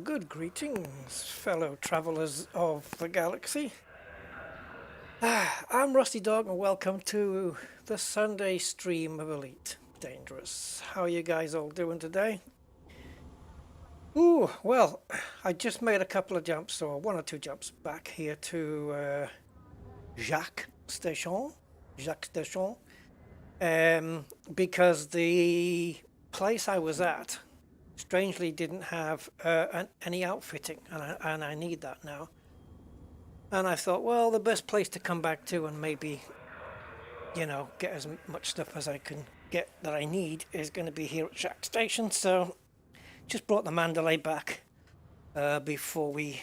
good greetings, fellow travelers of the galaxy. I'm Rusty Dog and welcome to the Sunday stream of Elite Dangerous. How are you guys all doing today? Ooh, well, I just made a couple of jumps, or one or two jumps back here to Jacques Station, because the place I was at strangely didn't have any outfitting, and I need that now. And I thought, well, the best place to come back to and maybe, get as much stuff as I can get that I need is going to be here at Shack Station. So just brought the mandalay back before we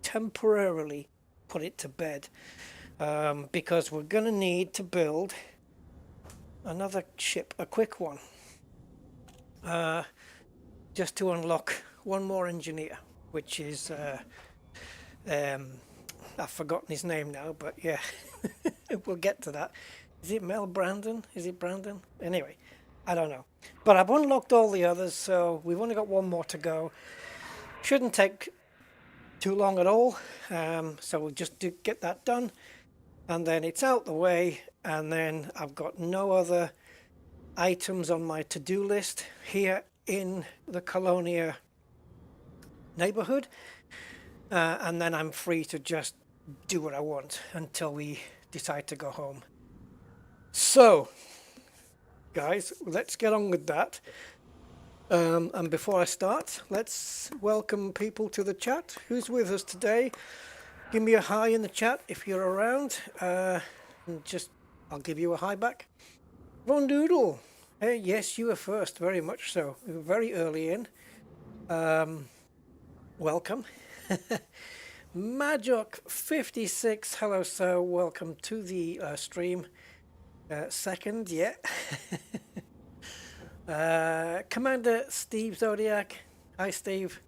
temporarily put it to bed, because we're going to need to build another ship, a quick one, just to unlock one more engineer, which is I've forgotten his name now, but yeah, we'll get to that. Is it Mel Brandon? Is it Brandon? Anyway, I don't know. But I've unlocked all the others, so we've only got one more to go. Shouldn't take too long at all, so we'll just get that done, and then it's out the way, and then I've got no other items on my to-do list here in the Colonia neighborhood, and then I'm free to just do what I want until we decide to go home. So guys, let's get on with that, and before I start, let's welcome people to the chat. Who's with us today? Give me a hi in the chat if you're around, and I'll give you a hi back. Ron Doodle, hey, yes, you were first, very much so. You were very early in. Welcome. Majok56, hello sir, welcome to the stream. Second, yeah. Commander Steve Zodiac, hi Steve,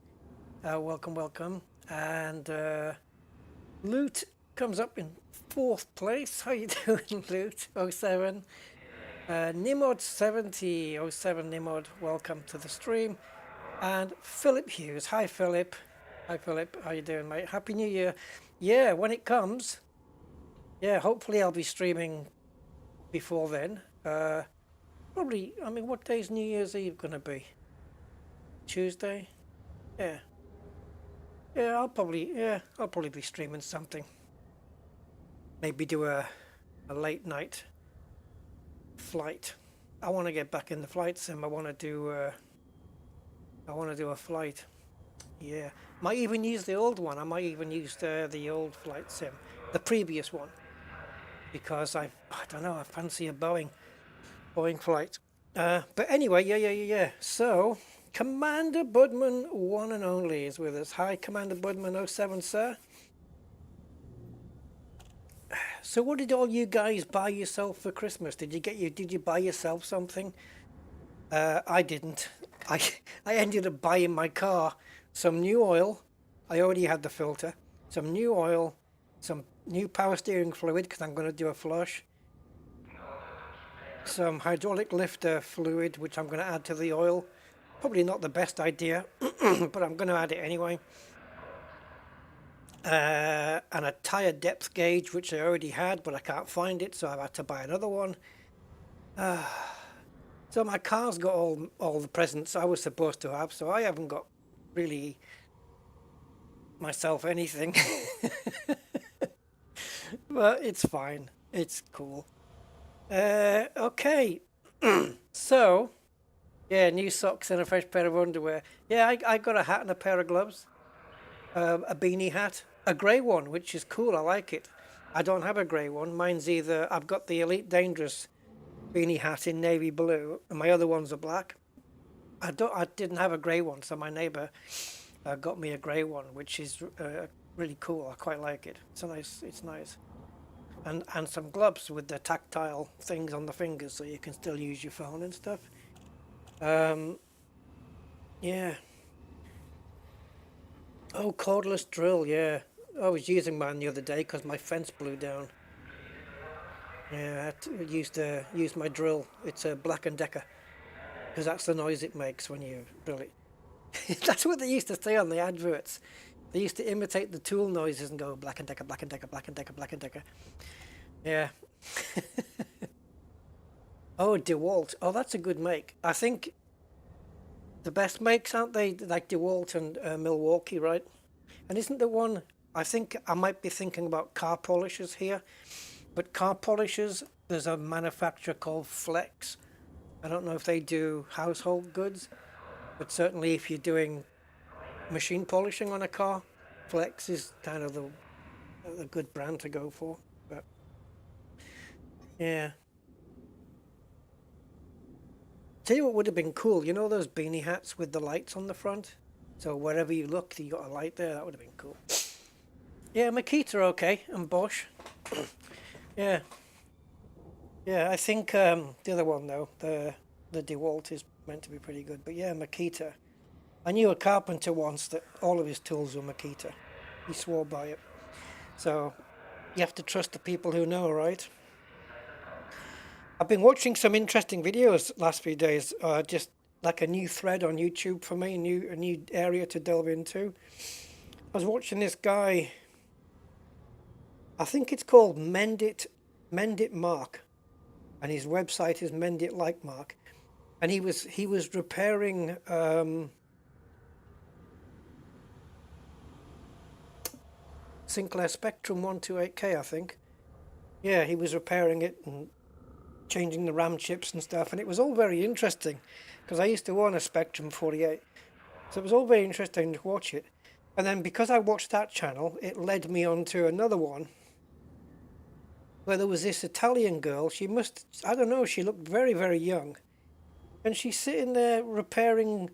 welcome. And Loot comes up in 4th place. How you doing, Loot? 07. Nimod70, 07 Nimod, welcome to the stream. And Philip Hughes, hi Philip. Hi Philip, how you doing, mate? Happy New Year. Yeah, when it comes, yeah, hopefully I'll be streaming before then. Probably, I mean, what day's New Year's Eve gonna be? Tuesday? Yeah. Yeah, I'll probably be streaming something. Maybe do a late night flight. I want to get back in the flight sim. I want to do a flight. Yeah, might even use the old one. I might even use the old flight sim, the previous one, because I don't know, I fancy a Boeing flight. But anyway, yeah. So Commander Budman, one and only, is with us. Hi, Commander Budman 07, sir. So what did all you guys buy yourself for Christmas? Did you buy yourself something? I didn't. I ended up buying my car some new oil. I already had the filter. Some new oil, some new power steering fluid because I'm going to do a flush. Some hydraulic lifter fluid which I'm going to add to the oil. Probably not the best idea, but I'm going to add it anyway. And a tire depth gauge which I already had, but I can't find it, so I've had to buy another one. So my car's got all the presents I was supposed to have, so I haven't got really myself anything. But it's fine. It's cool. Okay. So, yeah, new socks and a fresh pair of underwear. Yeah, I got a hat and a pair of gloves. A beanie hat. A grey one, which is cool. I like it. I don't have a grey one. Mine's either... I've got the Elite Dangerous beanie hat in navy blue, and my other ones are black. I didn't have a grey one, so my neighbour got me a grey one, which is really cool. I quite like it. It's nice. And some gloves with the tactile things on the fingers, so you can still use your phone and stuff. Yeah. Oh, cordless drill. Yeah, I was using mine the other day because my fence blew down. Yeah, I had to use my drill. It's a Black & Decker, because that's the noise it makes when you drill it. That's what they used to say on the adverts. They used to imitate the tool noises and go Black and Decker, Black and Decker, Black and Decker, Black and Decker. Yeah. Oh, DeWalt. Oh, that's a good make. I think the best makes, aren't they? Like DeWalt and Milwaukee, right? And isn't the one, I think I might be thinking about car polishers here, but car polishers, there's a manufacturer called Flex. I don't know if they do household goods, but certainly if you're doing machine polishing on a car, Flex is kind of the good brand to go for. But yeah. Tell you what would have been cool, you know those beanie hats with the lights on the front? So wherever you look, you got a light there. That would have been cool. Yeah, Makita okay, and Bosch. Yeah, yeah. I think the other one though, the DeWalt is meant to be pretty good. But yeah, Makita. I knew a carpenter once that all of his tools were Makita. He swore by it. So you have to trust the people who know, right? I've been watching some interesting videos last few days. Just like a new thread on YouTube for me, a new area to delve into. I was watching this guy. I think it's called Mend It Mark, and his website is Mend It Like Mark, and he was repairing Sinclair Spectrum 128K, I think. Yeah, he was repairing it and changing the RAM chips and stuff, and it was all very interesting because I used to own a Spectrum 48, so it was all very interesting to watch it. And then because I watched that channel, it led me on to another one where there was this Italian girl. She must, I don't know, she looked very, very young, and she's sitting there repairing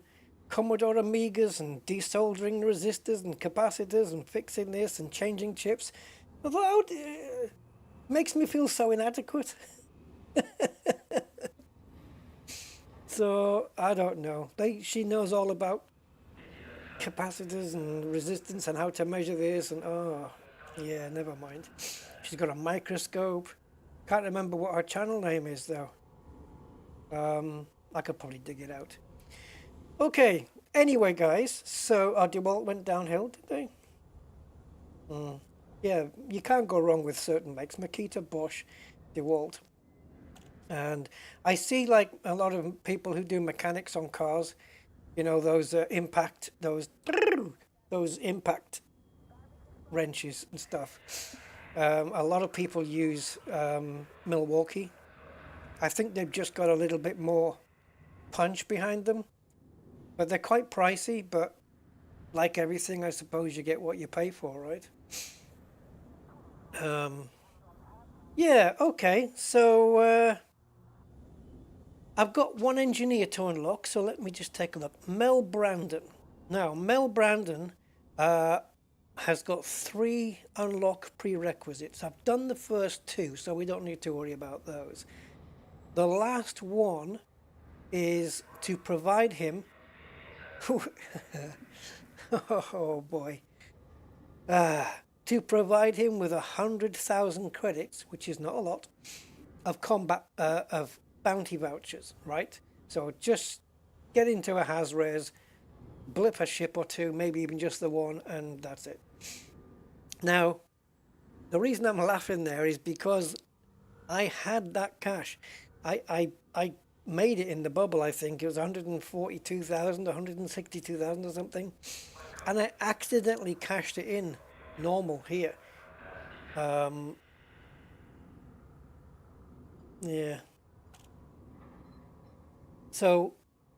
Commodore Amigas and desoldering resistors and capacitors and fixing this and changing chips. I thought, makes me feel so inadequate. So I don't know. She knows all about capacitors and resistance and how to measure this, and oh yeah, never mind. She's got a microscope. Can't remember what her channel name is though. I could probably dig it out. Okay, anyway guys, so our DeWalt went downhill, did they? Yeah, you can't go wrong with certain makes. Makita, Bosch, DeWalt. And I see like a lot of people who do mechanics on cars, you know, those impact wrenches and stuff. A lot of people use Milwaukee. I think they've just got a little bit more punch behind them, but they're quite pricey. But like everything, I suppose you get what you pay for, right? Yeah, okay, so I've got one engineer to unlock, so let me just take a look. Mel Brandon. Now, Mel Brandon has got 3 unlock prerequisites. I've done the first 2, so we don't need to worry about those. The last one is to provide him... oh boy. To provide him with 100,000 credits, which is not a lot, of bounty vouchers, right? So just get into a Hazres, blip a ship or 2, maybe even just the one, and that's it. Now, the reason I'm laughing there is because I had that cash. I made it in the bubble, I think. It was 142,000, 162,000 or something. And I accidentally cashed it in normal here. Yeah. So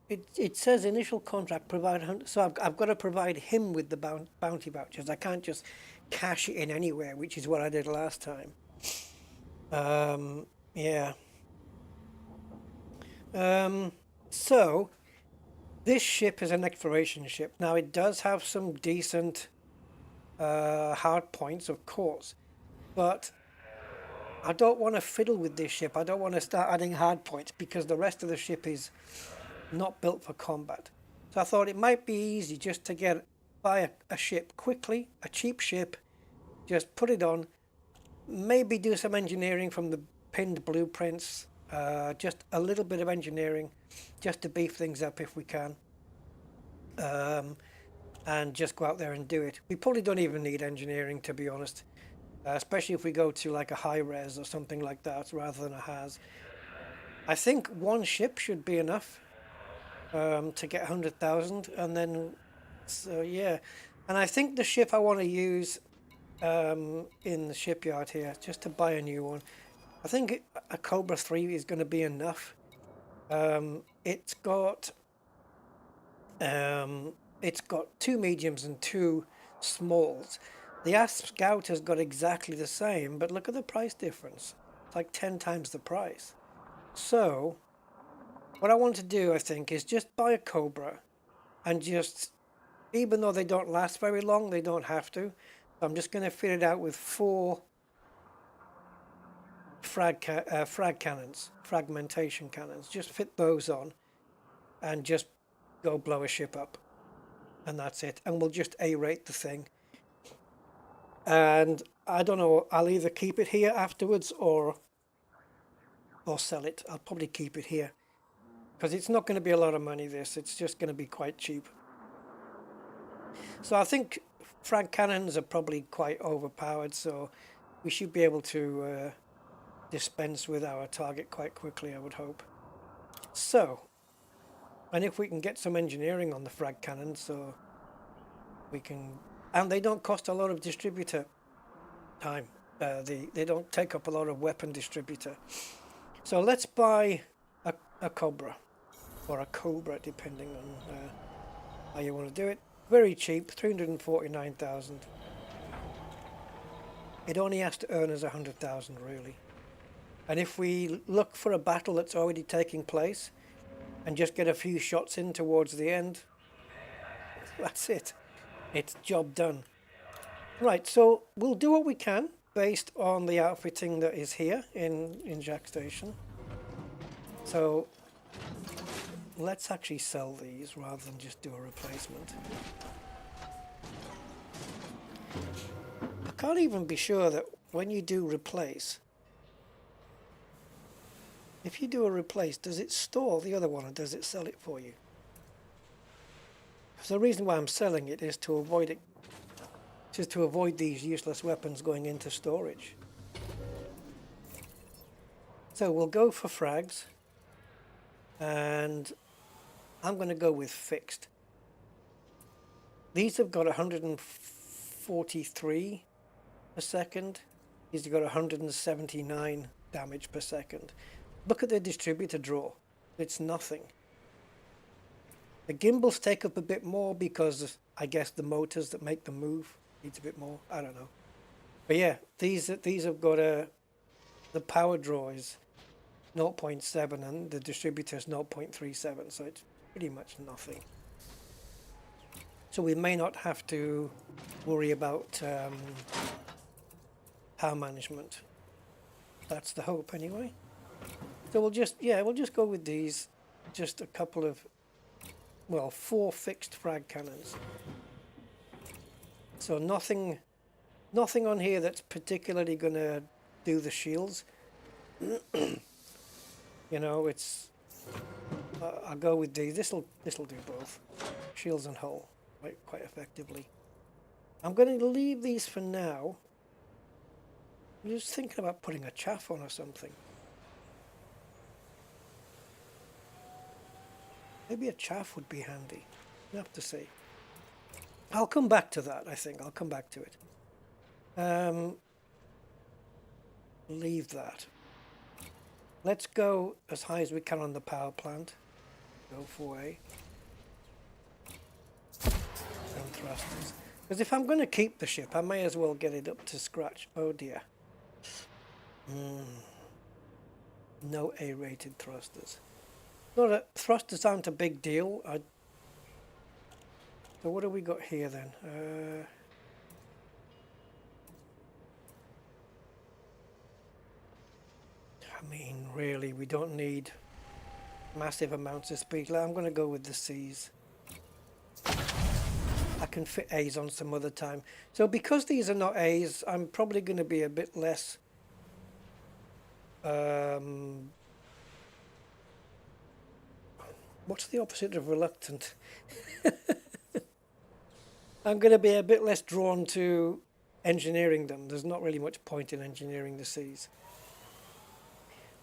it says initial contract provide, so I've got to provide him with the bounty vouchers. I can't just cash it in anywhere, which is what I did last time. Yeah. So this ship is an exploration ship. Now it does have some decent hard points, of course, but I don't want to fiddle with this ship. I don't want to start adding hard points because the rest of the ship is not built for combat. So I thought it might be easy just to buy a ship quickly, a cheap ship, just put it on, maybe do some engineering from the pinned blueprints, just a little bit of engineering just to beef things up if we can. and just go out there and do it. We probably don't even need engineering, to be honest, especially if we go to like a high res or something like that rather than a has. I think one ship should be enough to get 100,000, and then so yeah, and I think the ship I want to use in the shipyard here just to buy a new one. I think a Cobra 3 is going to be enough. It's got two mediums and two smalls. The Asp Scout has got exactly the same, but look at the price difference. It's like 10 times the price. So what I want to do, I think, is just buy a Cobra and just, even though they don't last very long, they don't have to. I'm just going to fit it out with 4 fragmentation cannons. Just fit those on and just go blow a ship up. And that's it. And we'll just A-rate the thing. And I don't know, I'll either keep it here afterwards or sell it. I'll probably keep it here, because it's not going to be a lot of money, this. It's just going to be quite cheap. So I think frag cannons are probably quite overpowered, so we should be able to dispense with our target quite quickly, I would hope. So, and if we can get some engineering on the frag cannons, so we can, and they don't cost a lot of distributor time. They don't take up a lot of weapon distributor. So let's buy a Cobra, or a Cobra, depending on how you want to do it. Very cheap, 349,000. It only has to earn us 100,000, really. And if we look for a battle that's already taking place and just get a few shots in towards the end, that's it. It's job done. Right, so we'll do what we can based on the outfitting that is here in Jack Station. So let's actually sell these rather than just do a replacement. I can't even be sure that when you do replace, if you do a replace, does it store the other one or does it sell it for you? So the reason why I'm selling it is to avoid it, just to avoid these useless weapons going into storage. So we'll go for frags, and I'm going to go with fixed. These have got 143 a second. These have got 179 damage per second. Look at the distributor draw. It's nothing. The gimbals take up a bit more because I guess the motors that make them move needs a bit more. I don't know. But yeah, these have got the power draw is 0.7 and the distributor is 0.37, so it's pretty much nothing. So we may not have to worry about power management. That's the hope anyway. So we'll just go with these, just a couple of, well, 4 fixed frag cannons. So nothing on here that's particularly gonna do the shields. You know, it's I'll go with these. This'll do both shields and hull quite effectively. I'm going to leave these for now. I'm just thinking about putting a chaff on or something. Maybe a chaff would be handy. I'll have to see. I'll come back to that, I think. I'll come back to it. Leave that. Let's go as high as we can on the power plant. Go for A. And thrusters. Because if I'm going to keep the ship, I may as well get it up to scratch. Oh dear. No A-rated thrusters. Thrusters aren't a big deal. So what have we got here then? I mean, really, we don't need massive amounts of speed. I'm going to go with the C's. I can fit A's on some other time. So because these are not A's, I'm probably going to be a bit less what's the opposite of reluctant? I'm going to be a bit less drawn to engineering them. There's not really much point in engineering the Cs.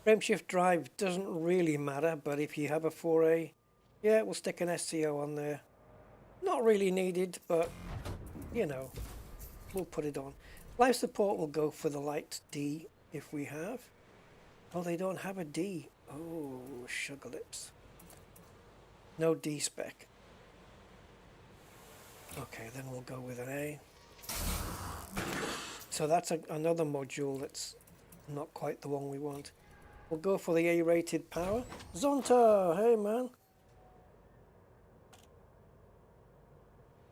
Frameshift drive doesn't really matter, but if you have a 4A, yeah, we'll stick an SCO on there. Not really needed, but, you know, we'll put it on. Life support will go for the light D if we have. Oh, they don't have a D. Oh, sugar lips. No D spec. Okay, then we'll go with an A. So that's another module that's not quite the one we want. We'll go for the A-rated power. Zonta, hey man.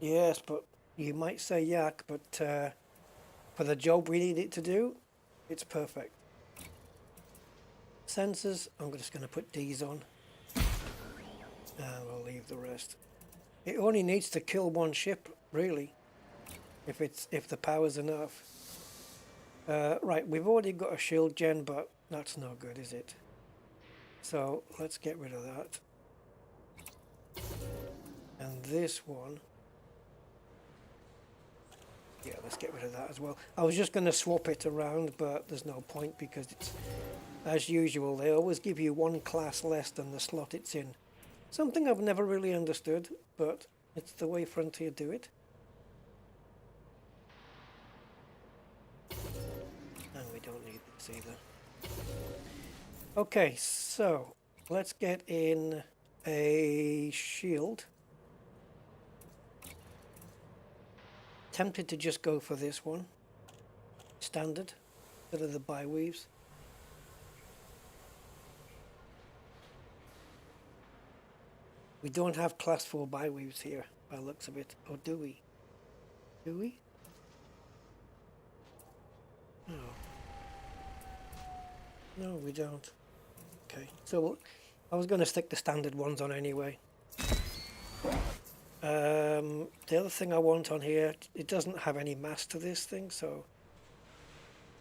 Yes, but you might say yak, but for the job we need it to do, it's perfect. Sensors, I'm just going to put D's on. And we'll leave the rest. It only needs to kill one ship, really, if the power's enough. Right, we've already got a shield gen, but that's no good, is it? So let's get rid of that. And this one, yeah, let's get rid of that as well. I was just going to swap it around, but there's no point because it's, as usual, they always give you one class less than the slot it's in. Something I've never really understood, but it's the way Frontier do it. And we don't need this either. Okay, so let's get in a shield. Tempted to just go for this one. Standard, instead of the bi-weaves. We don't have class 4 bi-weaves here, by the looks of it. Or do we? Do we? No. No, we don't. Okay, so I was going to stick the standard ones on anyway. The other thing I want on here, it doesn't have any mass to this thing, so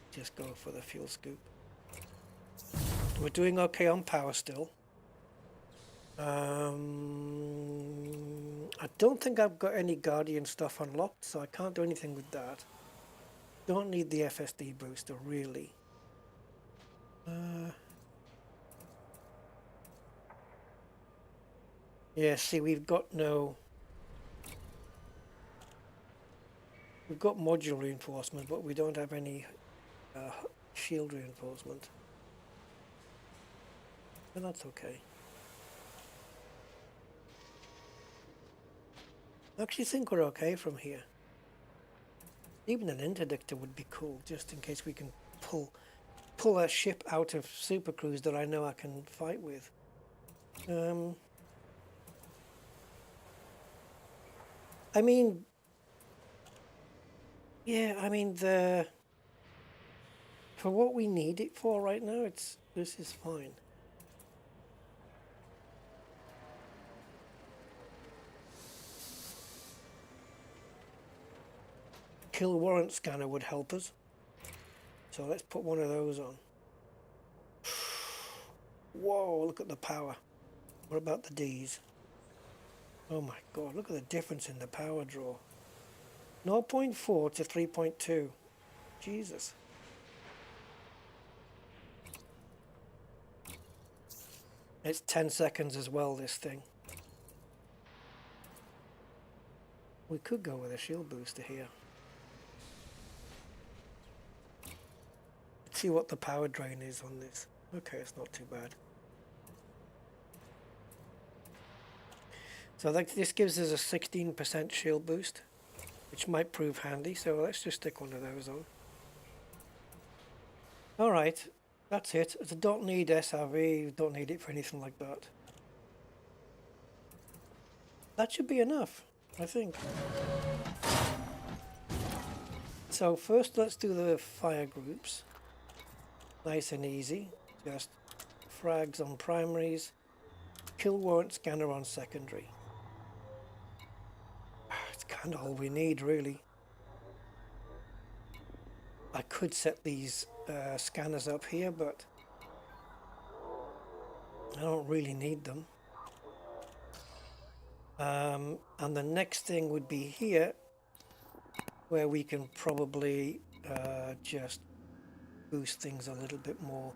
just go for the fuel scoop. We're doing okay on power still. I don't think I've got any Guardian stuff unlocked, so I can't do anything with that. Don't need the FSD booster, really. Yeah, see, we've got no... We've got module reinforcement, but we don't have any shield reinforcement. And that's okay. I actually think we're okay from here. Even an interdictor would be cool, just in case we can pull a ship out of Super Cruise that I know I can fight with. I mean, yeah, I mean for what we need it for right now, this is fine. Kill warrant scanner would help us. So let's put one of those on. Whoa, look at the power. What about the Ds? Oh my god, look at the difference in the power draw. 0.4 to 3.2. Jesus. It's 10 seconds as well, this thing. We could go with a shield booster here. Let's see what the power drain is on this. Okay, it's not too bad. So this gives us a 16% shield boost, which might prove handy, so let's just stick one of those on. Alright, that's it. I don't need SRV, don't need it for anything like that. That should be enough, I think. So first let's do the fire groups. Nice and easy. Just frags on primaries, kill warrant scanner on secondary. It's kind of all we need, really. I could set these scanners up here, but I don't really need them. And the next thing would be here. where we can probably just boost things a little bit more.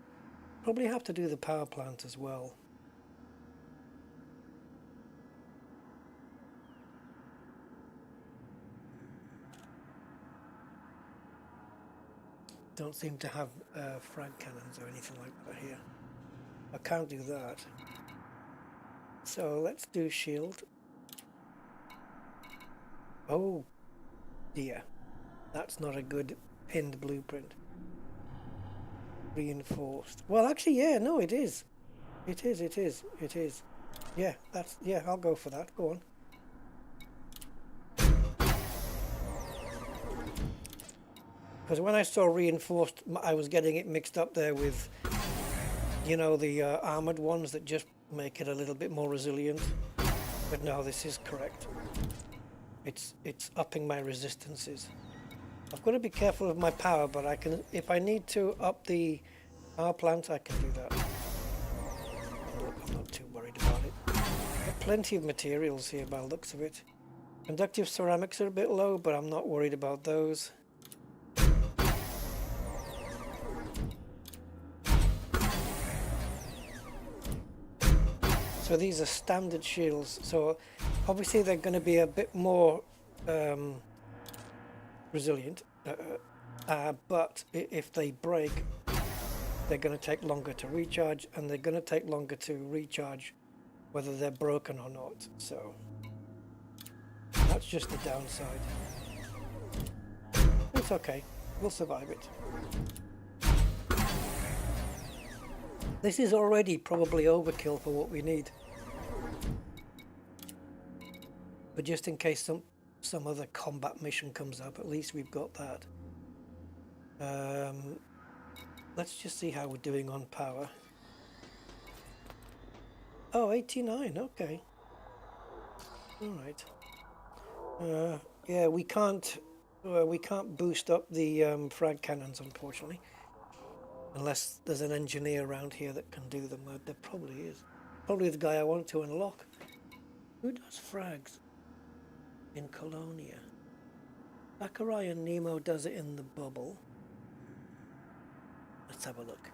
Probably have to do the power plant as well. Don't seem to have frag cannons or anything like that here. I can't do that. So let's do shield. Oh dear, that's not a good pinned blueprint. Reinforced. Well, actually, yeah, no, it is. It is. Yeah, yeah, I'll go for that. Go on. Because when I saw reinforced, I was getting it mixed up there with, you know, the armored ones that just make it a little bit more resilient. But no, this is correct. It's upping my resistances. I've got to be careful of my power, but I can, if I need to up the power plant, I can do that. I'm not too worried about it. Got plenty of materials here by the looks of it. Conductive ceramics are a bit low, but I'm not worried about those. So these are standard shields, so obviously they're going to be a bit more resilient, but if they break, they're going to take longer to recharge, and they're going to take longer to recharge whether they're broken or not. So that's just the downside. It's okay, we'll survive it. This is already probably overkill for what we need. But just in case some other combat mission comes up, at least we've got that. Let's just see how we're doing on power. Oh, 89, okay. Alright. Yeah, we can't boost up the frag cannons, unfortunately. Unless there's an engineer around here that can do them. There probably is. Probably the guy I want to unlock. Who does frags in Colonia? Sakurai and Nemo does it in the bubble. Let's have a look.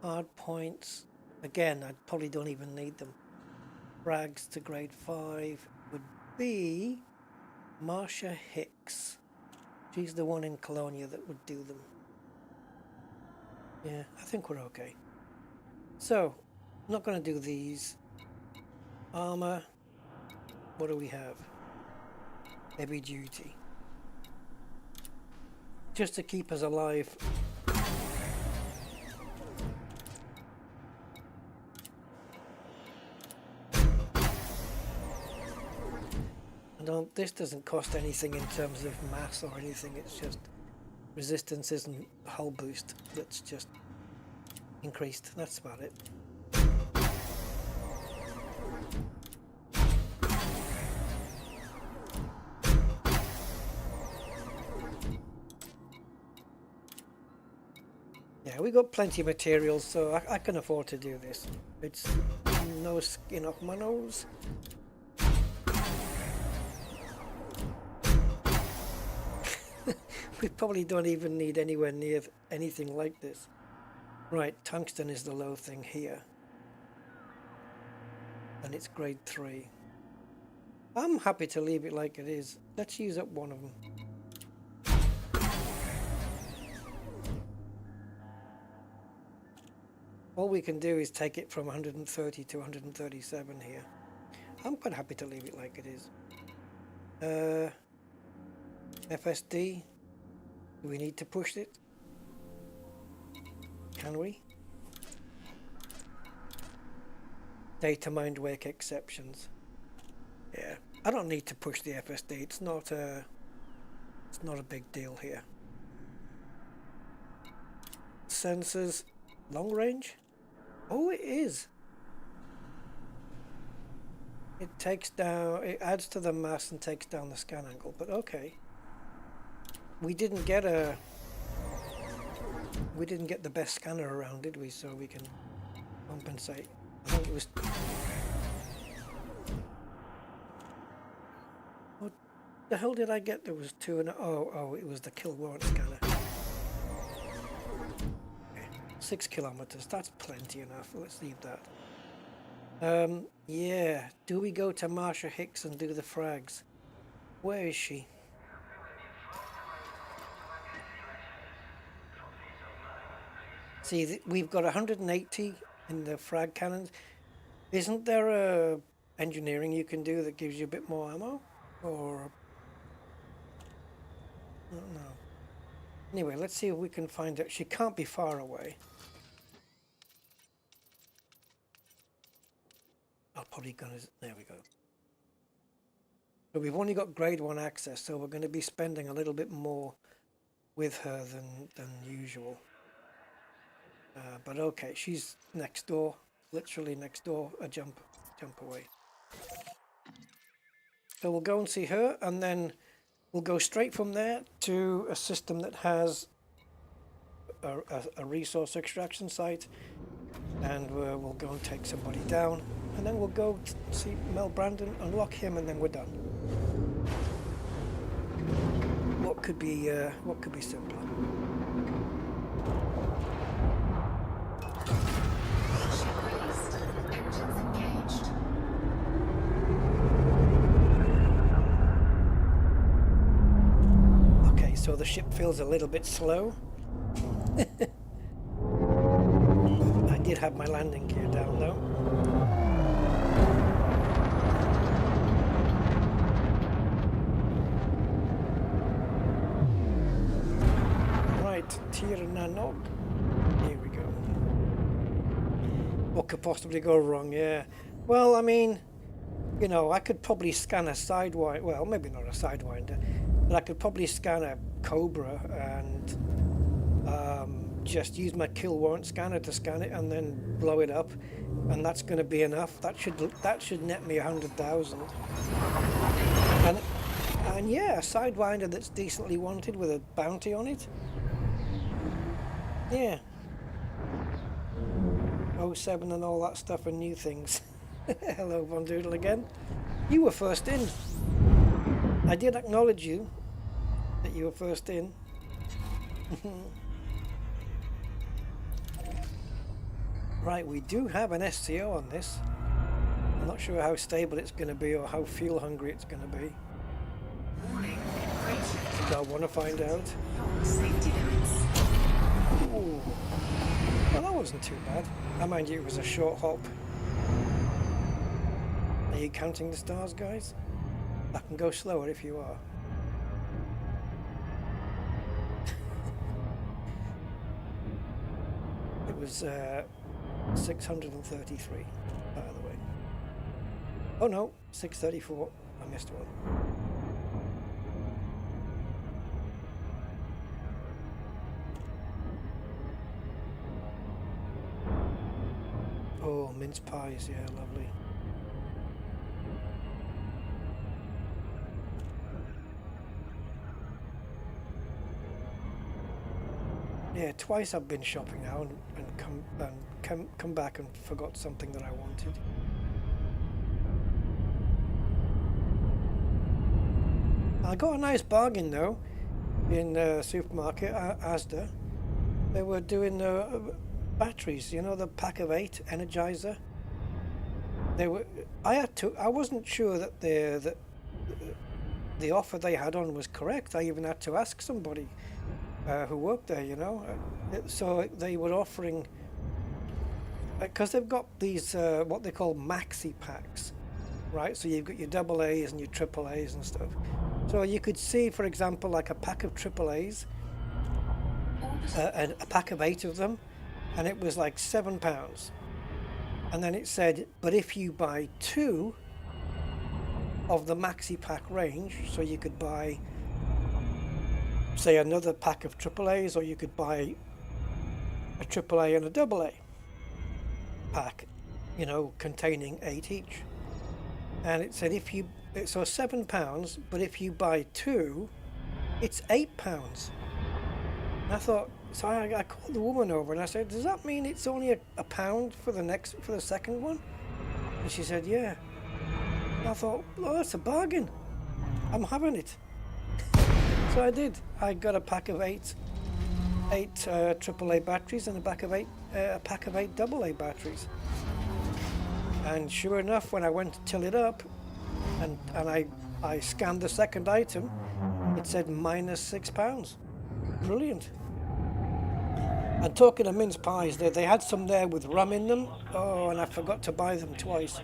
Hard points. Again, I probably don't even need them. Frags to grade 5 would be Marsha Hicks. She's the one in Colonia that would do them. Yeah, I think we're okay. So, I'm not going to do these. Armor. What do we have? Heavy duty. Just to keep us alive. This doesn't cost anything in terms of mass or anything. It's just resistances and hull boost that's just increased. That's about it. Yeah, we got plenty of materials, so I can afford to do this. It's no skin off my nose. We probably don't even need anywhere near anything like this. Right, tungsten is the low thing here. And it's grade 3. I'm happy to leave it like it is. Let's use up one of them. All we can do is take it from 130 to 137 here. I'm quite happy to leave it like it is. FSD. Do we need to push it? Can we? Data mined wake exceptions. Yeah, I don't need to push the FSD. It's not a big deal here. Sensors, long range. Oh, it is. It takes down. It adds to the mass and takes down the scan angle. But okay. We didn't get the best scanner around, did we? So we can compensate. I think it was. The hell did I get? There was two and oh, it was the kill warrant scanner. 6 kilometers, that's plenty enough. Let's leave that. Yeah, do we go to Marsha Hicks and do the frags? Where is she? See, we've got 180 in the frag cannons. Isn't there a engineering you can do that gives you a bit more ammo? Or I don't know. Anyway, let's see if we can find it. She can't be far away. I'll probably gonna. There we go. But we've only got grade 1 access, so we're going to be spending a little bit more with her than usual. But okay, she's next door, literally next door, a jump away. So we'll go and see her, and then we'll go straight from there to a system that has a resource extraction site, and we'll go and take somebody down, and then we'll go see Mel Brandon, unlock him, and then we're done. What could be simpler? Okay, so the ship feels a little bit slow. I did have my landing gear down though. Tirananog. Here we go. What could possibly go wrong? Yeah. Well, I mean, you know, I could probably scan a sidewinder. Well, maybe not a sidewinder, but I could probably scan a Cobra and just use my kill warrant scanner to scan it and then blow it up, and that's going to be enough. That should net me 100,000. And yeah, a sidewinder that's decently wanted with a bounty on it. Yeah. 07 and all that stuff and new things. Hello, Von Doodle again. You were first in. I did acknowledge you that you were first in. Right, we do have an SCO on this. I'm not sure how stable it's going to be or how fuel hungry it's going to be. Do I want to find out? Ooh. Well, that wasn't too bad. I mind you, it was a short hop. Are you counting the stars, guys? I can go slower if you are. It was 633, by the way. Oh no, 634. I missed one. Oh, mince pies, yeah, lovely. Yeah, twice I've been shopping now and come back and forgot something that I wanted. I got a nice bargain though in the supermarket, Asda. They were doing batteries, you know, the pack of 8 Energizer. They were. I wasn't sure that the offer they had on was correct. I even had to ask somebody who worked there, you know. So they were offering, because they've got these what they call maxi packs, right? So you've got your double A's and your triple A's and stuff. So you could see, for example, like a pack of triple A's, a pack of 8 of them, and it was like £7. And then it said, but if you buy 2 of the maxi pack range, so you could buy, say, another pack of AAAs, or you could buy a AAA and a AA pack, you know, containing 8 each. And it said so £7, but if you buy 2, it's £8. And I thought, so I called the woman over and I said, does that mean it's only a pound for the second one? And she said, yeah. And I thought, well, that's a bargain. I'm having it. So I did. I got a pack of eight AAA batteries and a pack of eight AA batteries. And sure enough, when I went to till it up, and I scanned the second item, it said -6 pounds. Brilliant. And talking of mince pies, they had some there with rum in them. Oh, and I forgot to buy them twice.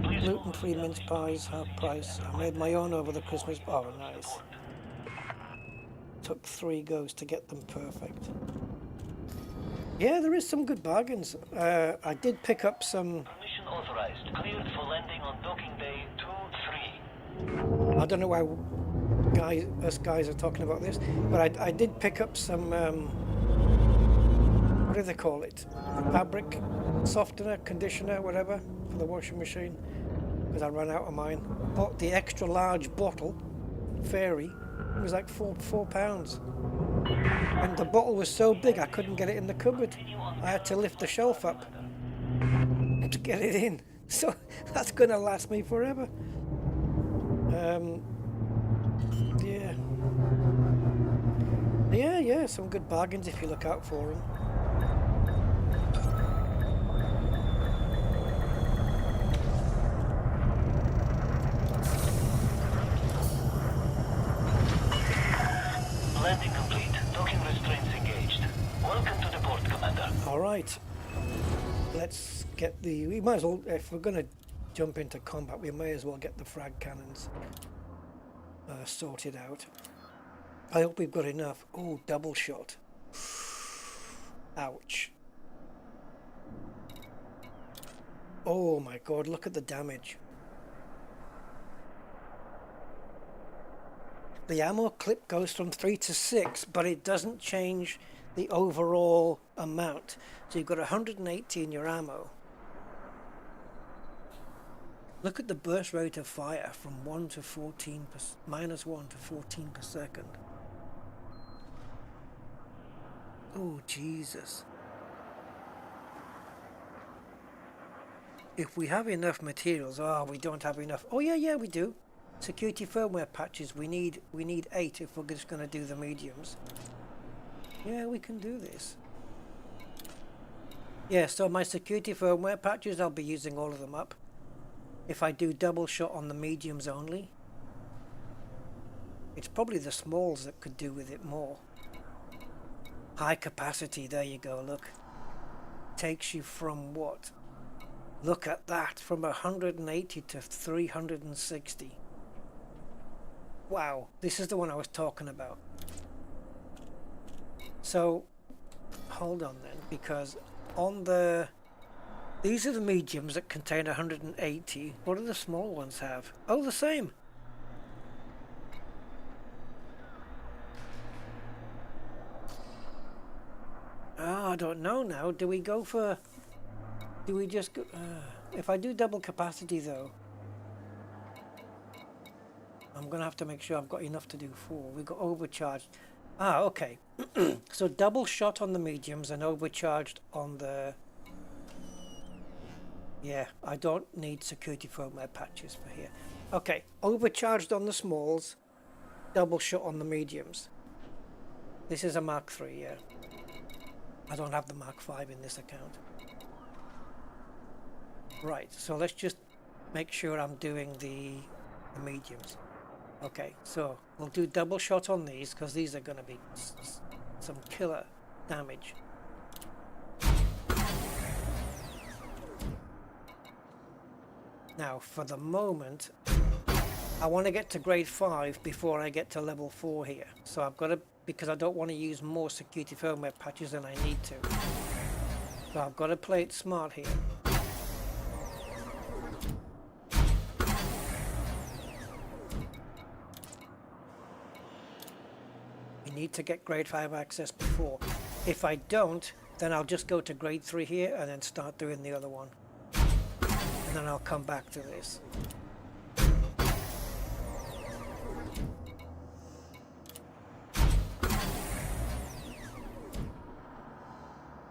Gluten-free mince pies, half price. I made my own over the Christmas. Oh, nice. Took 3 goes to get them perfect. Yeah, there is some good bargains. I did pick up some. Mission authorized. Cleared for landing on docking bay 2-3. I don't know why us guys are talking about this, but I did pick up some. What do they call it? Fabric softener, conditioner, whatever, for the washing machine, because I ran out of mine. Bought the extra large bottle, Fairy. It was like four pounds. And the bottle was so big I couldn't get it in the cupboard. I had to lift the shelf up to get it in. So that's going to last me forever. Yeah, some good bargains if you look out for them. Landing complete. Docking restraints engaged. Welcome to the port, Commander. All right. Let's get the. We might as well, if we're going to jump into combat, we may as well get the frag cannons sorted out. I hope we've got enough. Oh, double shot. Ouch. Oh my god, look at the damage. The ammo clip goes from 3 to 6, but it doesn't change the overall amount. So you've got 180 in your ammo. Look at the burst rate of fire from -1 to 14 per second. Oh, Jesus. If we have enough materials, we don't have enough. Oh yeah, we do. Security firmware patches, we need 8 if we're just going to do the mediums. Yeah, we can do this. Yeah, so my security firmware patches, I'll be using all of them up. If I do double shot on the mediums only, it's probably the smalls that could do with it more. High capacity, there you go, look. Takes you from what? Look at that, from 180 to 360. Wow, this is the one I was talking about. So, hold on then, because on the... These are the mediums that contain 180. What do the small ones have? Oh, the same. Oh, I don't know now. Do we go for... Do we just go... if I do double capacity though, I'm going to have to make sure I've got enough to do 4. We got overcharged. Okay. So double shot on the mediums and overcharged on the... Yeah, I don't need security firmware patches for here. Okay, overcharged on the smalls, double shot on the mediums. This is a Mark III, yeah. I don't have the Mark V in this account. Right, so let's just make sure I'm doing the mediums. Okay, so we'll do double shot on these because these are going to be some killer damage. Now, for the moment, I want to get to grade 5 before I get to level 4 here. So I've got to, because I don't want to use more security firmware patches than I need to. So I've got to play it smart here. We need to get grade 5 access before. If I don't, then I'll just go to grade 3 here and then start doing the other one. And then I'll come back to this.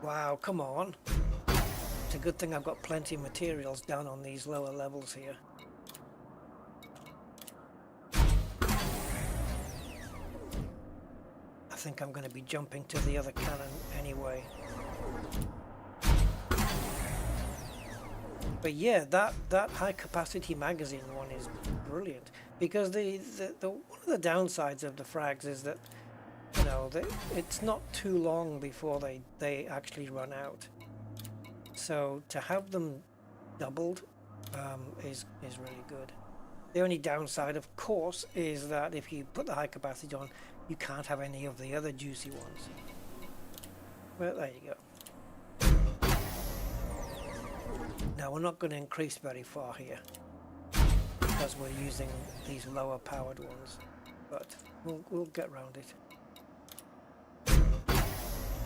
Wow, come on. It's a good thing I've got plenty of materials down on these lower levels here. think I'm going to be jumping to the other cannon anyway. But yeah, that high capacity magazine one is brilliant, because the one of the downsides of the frags is that, you know, it's not too long before they actually run out. So to have them doubled is really good. The only downside, of course, is that if you put the high capacity on, you can't have any of the other juicy ones. Well, there you go. Now we're not going to increase very far here because we're using these lower powered ones, but we'll get around it.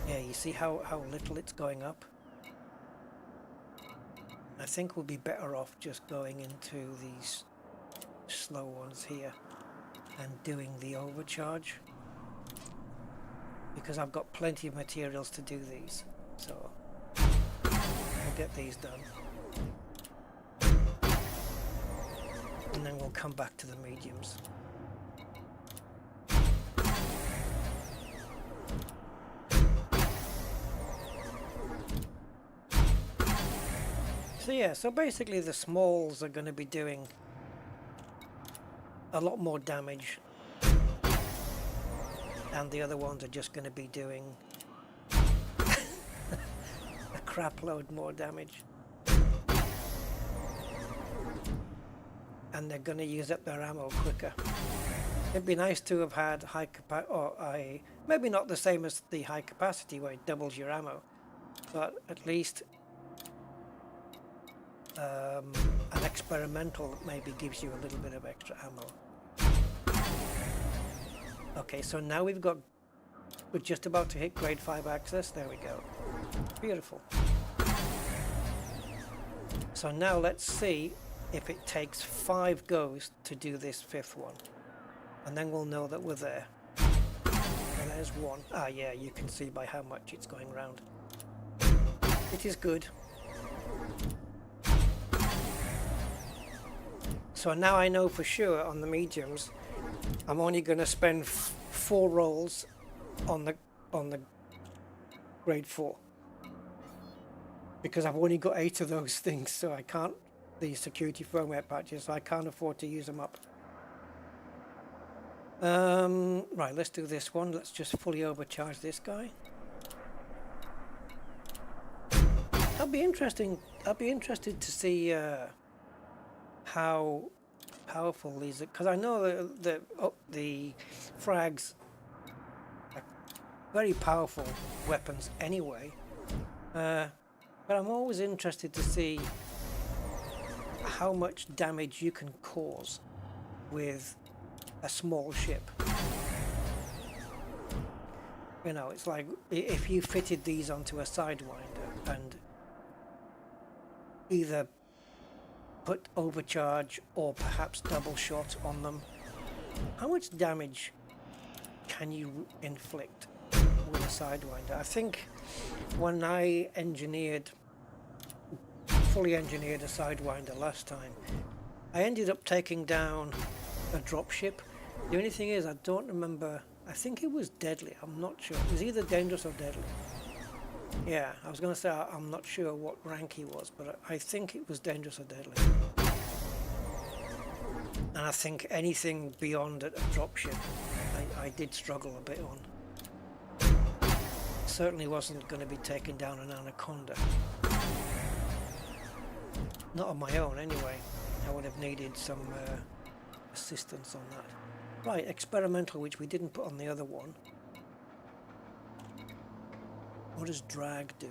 Yeah, you see how little it's going up? I think we'll be better off just going into these slow ones here and doing the overcharge, because I've got plenty of materials to do these, so we'll get these done. And then we'll come back to the mediums. So yeah, so basically the smalls are going to be doing a lot more damage, and the other ones are just going to be doing a crap load more damage. And they're going to use up their ammo quicker. It'd be nice to have had high capacity, or maybe not the same as the high capacity where it doubles your ammo, but at least an experimental that maybe gives you a little bit of extra ammo. Okay, so now we're just about to hit grade 5 access. There we go. Beautiful. So now let's see if it takes 5 goes to do this 5th one, and then we'll know that we're there. And there's one. Ah yeah, you can see by how much it's going round. It is good. So now I know for sure on the mediums I'm only going to spend 4 rolls on the grade 4, because I've only got 8 of those things, so I can't, the security firmware patches, so I can't afford to use them up. Right, let's do this one. Let's just fully overcharge this guy. I'll be interested to see how powerful these are, because I know the frags are very powerful weapons anyway, but I'm always interested to see how much damage you can cause with a small ship. You know, it's like if you fitted these onto a Sidewinder and either put overcharge or perhaps double shot on them, how much damage can you inflict with a Sidewinder? I think when I fully engineered a Sidewinder last time, I ended up taking down a dropship. The only thing is, I don't remember, I think it was deadly, I'm not sure. It was either dangerous or deadly. Yeah, I was going to say I'm not sure what rank he was, but I think it was dangerous or deadly. And I think anything beyond a dropship, I did struggle a bit on. Certainly wasn't going to be taking down an anaconda. Not on my own anyway. I would have needed some assistance on that. Right, experimental, which we didn't put on the other one. What does drag do?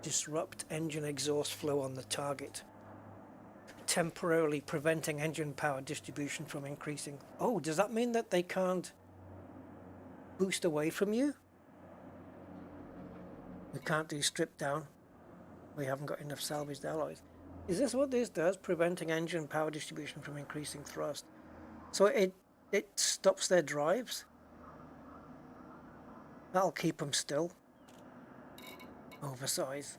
Disrupt engine exhaust flow on the target, temporarily preventing engine power distribution from increasing. Oh, does that mean that they can't boost away from you? We can't do strip down. We haven't got enough salvaged alloys. Is this what this does? Preventing engine power distribution from increasing thrust. So it stops their drives? That'll keep them still. Oversize.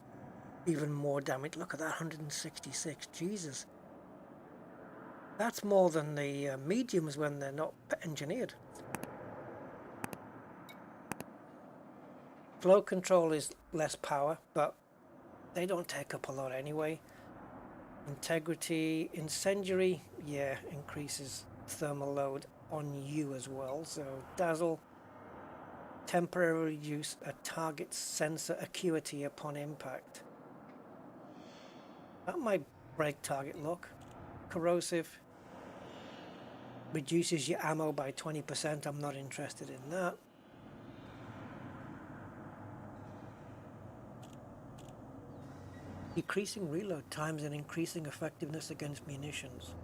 Even more damage. Look at that, 166. Jesus. That's more than the mediums when they're not engineered. Flow control is less power, but they don't take up a lot anyway. Integrity, incendiary, yeah, increases thermal load on you as well. So dazzle, temporarily reduce a target's sensor acuity upon impact. That might break target lock. Corrosive, reduces your ammo by 20%. I'm not interested in that. Decreasing reload times and increasing effectiveness against munitions.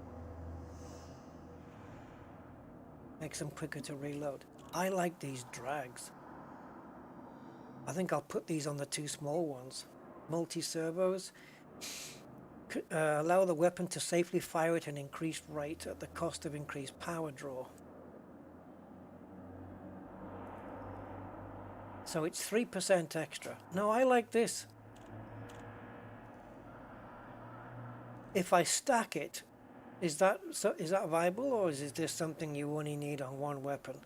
Makes them quicker to reload. I like these drags. I think I'll put these on the two small ones. Multi-servos. Allow the weapon to safely fire at an increased rate at the cost of increased power draw. So it's 3% extra. No, I like this. If I stack it, is that viable, or is this something you only need on one weapon?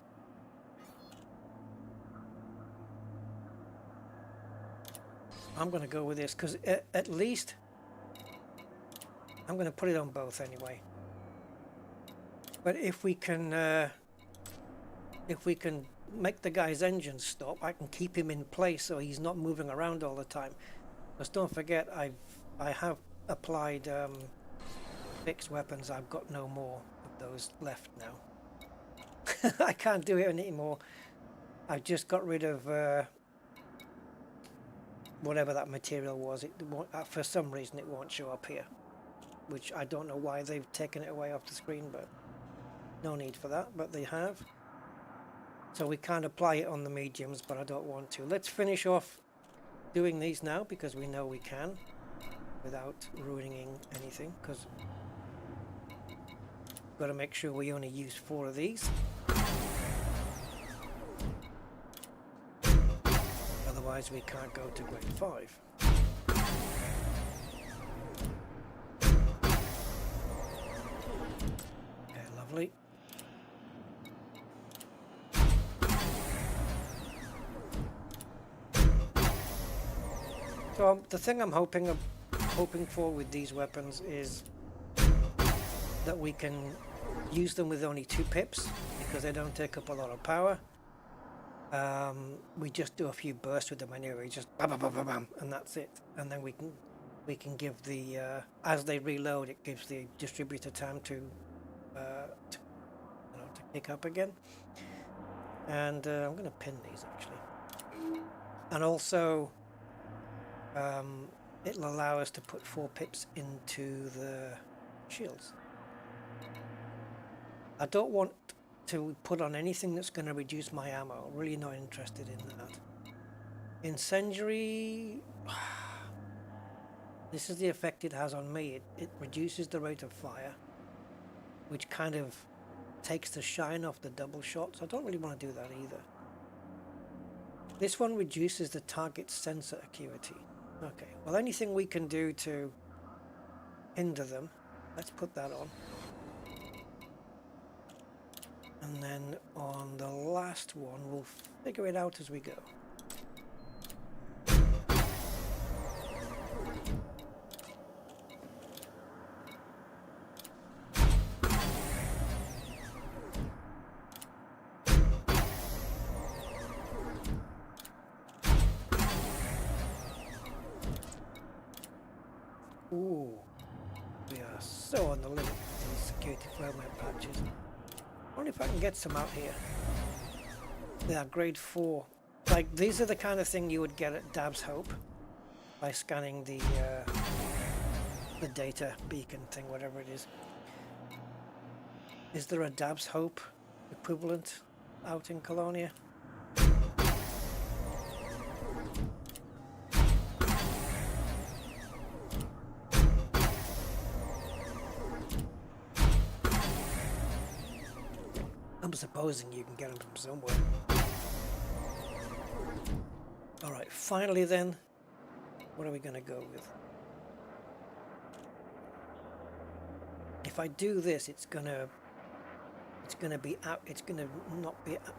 I'm going to go with this because at least I'm going to put it on both anyway. But if we can make the guy's engine stop, I can keep him in place so he's not moving around all the time. Because don't forget, I have applied fixed weapons. I've got no more of those left now. I can't do it anymore. I've just got rid of whatever that material was. It won't, for some reason it won't show up here, which I don't know why they've taken it away off the screen, but no need for that, but they have. So we can't apply it on the mediums, but I don't want to. Let's finish off doing these now because we know we can without ruining anything, because we've got to make sure we only use 4 of these. Otherwise we can't go to grade 5. Okay, lovely. So the thing I'm hoping for with these weapons is that we can use them with only 2 pips because they don't take up a lot of power. We just do a few bursts with them anyway, just bam, bam, bam, bam, bam, and that's it. And then we can give the as they reload, it gives the distributor time to pick up again. And I'm going to pin these actually, and also it'll allow us to put 4 pips into the shields. I don't want to put on anything that's going to reduce my ammo. Really not interested in that. Incendiary, this is the effect it has on me. It reduces the rate of fire, which kind of takes the shine off the double shots. I don't really want to do that either. This one reduces the target sensor acuity. Okay, well, anything we can do to hinder them, let's put that on. And then on the last one, we'll figure it out as we go. Ooh, we are so on the limit with these security firmware patches. I wonder if I can get some out here. They are grade 4. Like, these are the kind of thing you would get at Dab's Hope by scanning the data beacon thing, whatever it is. Is there a Dab's Hope equivalent out in Colonia? I'm supposing you can get them from somewhere. Alright, finally then, what are we going to go with? If I do this, it's gonna be out, it's gonna not be out.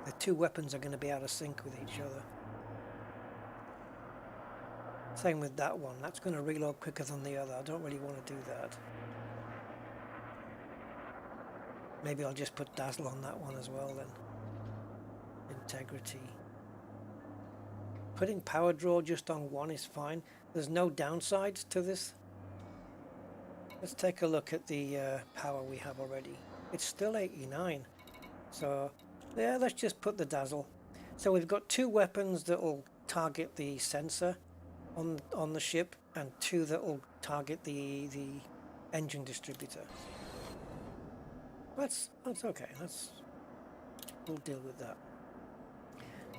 The two weapons are going to be out of sync with each other. Same with that one. That's going to reload quicker than the other. I don't really want to do that. Maybe I'll just put dazzle on that one as well then. Integrity. Putting power draw just on one is fine. There's no downsides to this. Let's take a look at the power we have already. It's still 89. So yeah, let's just put the dazzle. So we've got two weapons that will target the sensor on the ship, and two that will target the engine distributor. That's okay. We'll deal with that.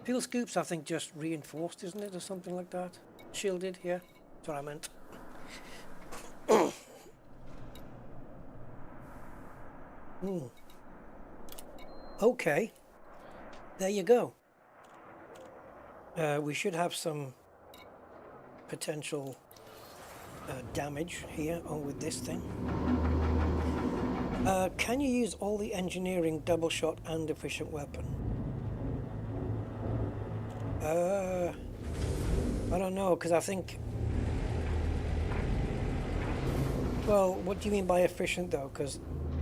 Fuel scoops, I think, just reinforced, isn't it, or something like that? Shielded, yeah. That's what I meant. Okay. There you go. We should have some potential damage here on with this thing. Can you use all the engineering double shot and efficient weapon? I don't know, because I think... Well, what do you mean by efficient though? Because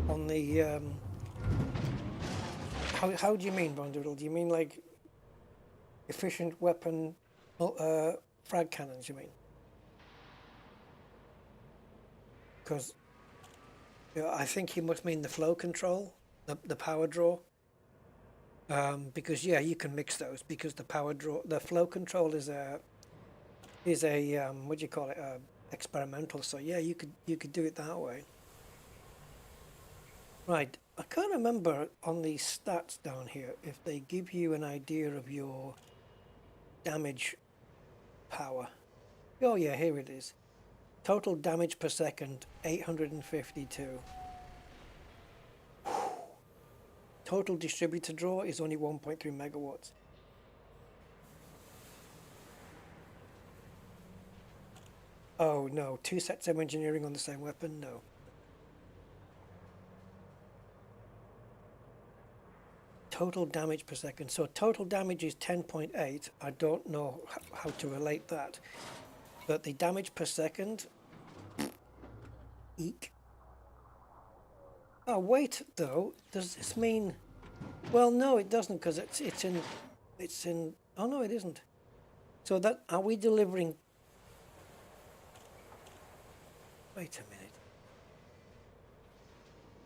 on the... How do you mean, Bondoodle? Do you mean like efficient weapon frag cannons, you mean? Because I think you must mean the flow control, the power draw. Because yeah, you can mix those, because the power draw, the flow control is a what do you call it? Experimental. So yeah, you could do it that way. Right. I can't remember on these stats down here if they give you an idea of your damage power. Oh yeah, here it is. Total damage per second, 852. Total distributor draw is only 1.3 megawatts. Oh no, two sets of engineering on the same weapon? No. Total damage per second. So total damage is 10.8. I don't know how to relate that. But the damage per second... Eek. Oh, wait, though. Does this mean... Well, no, it doesn't, because it's in... Oh, no, it isn't. So that... Are we delivering... Wait a minute.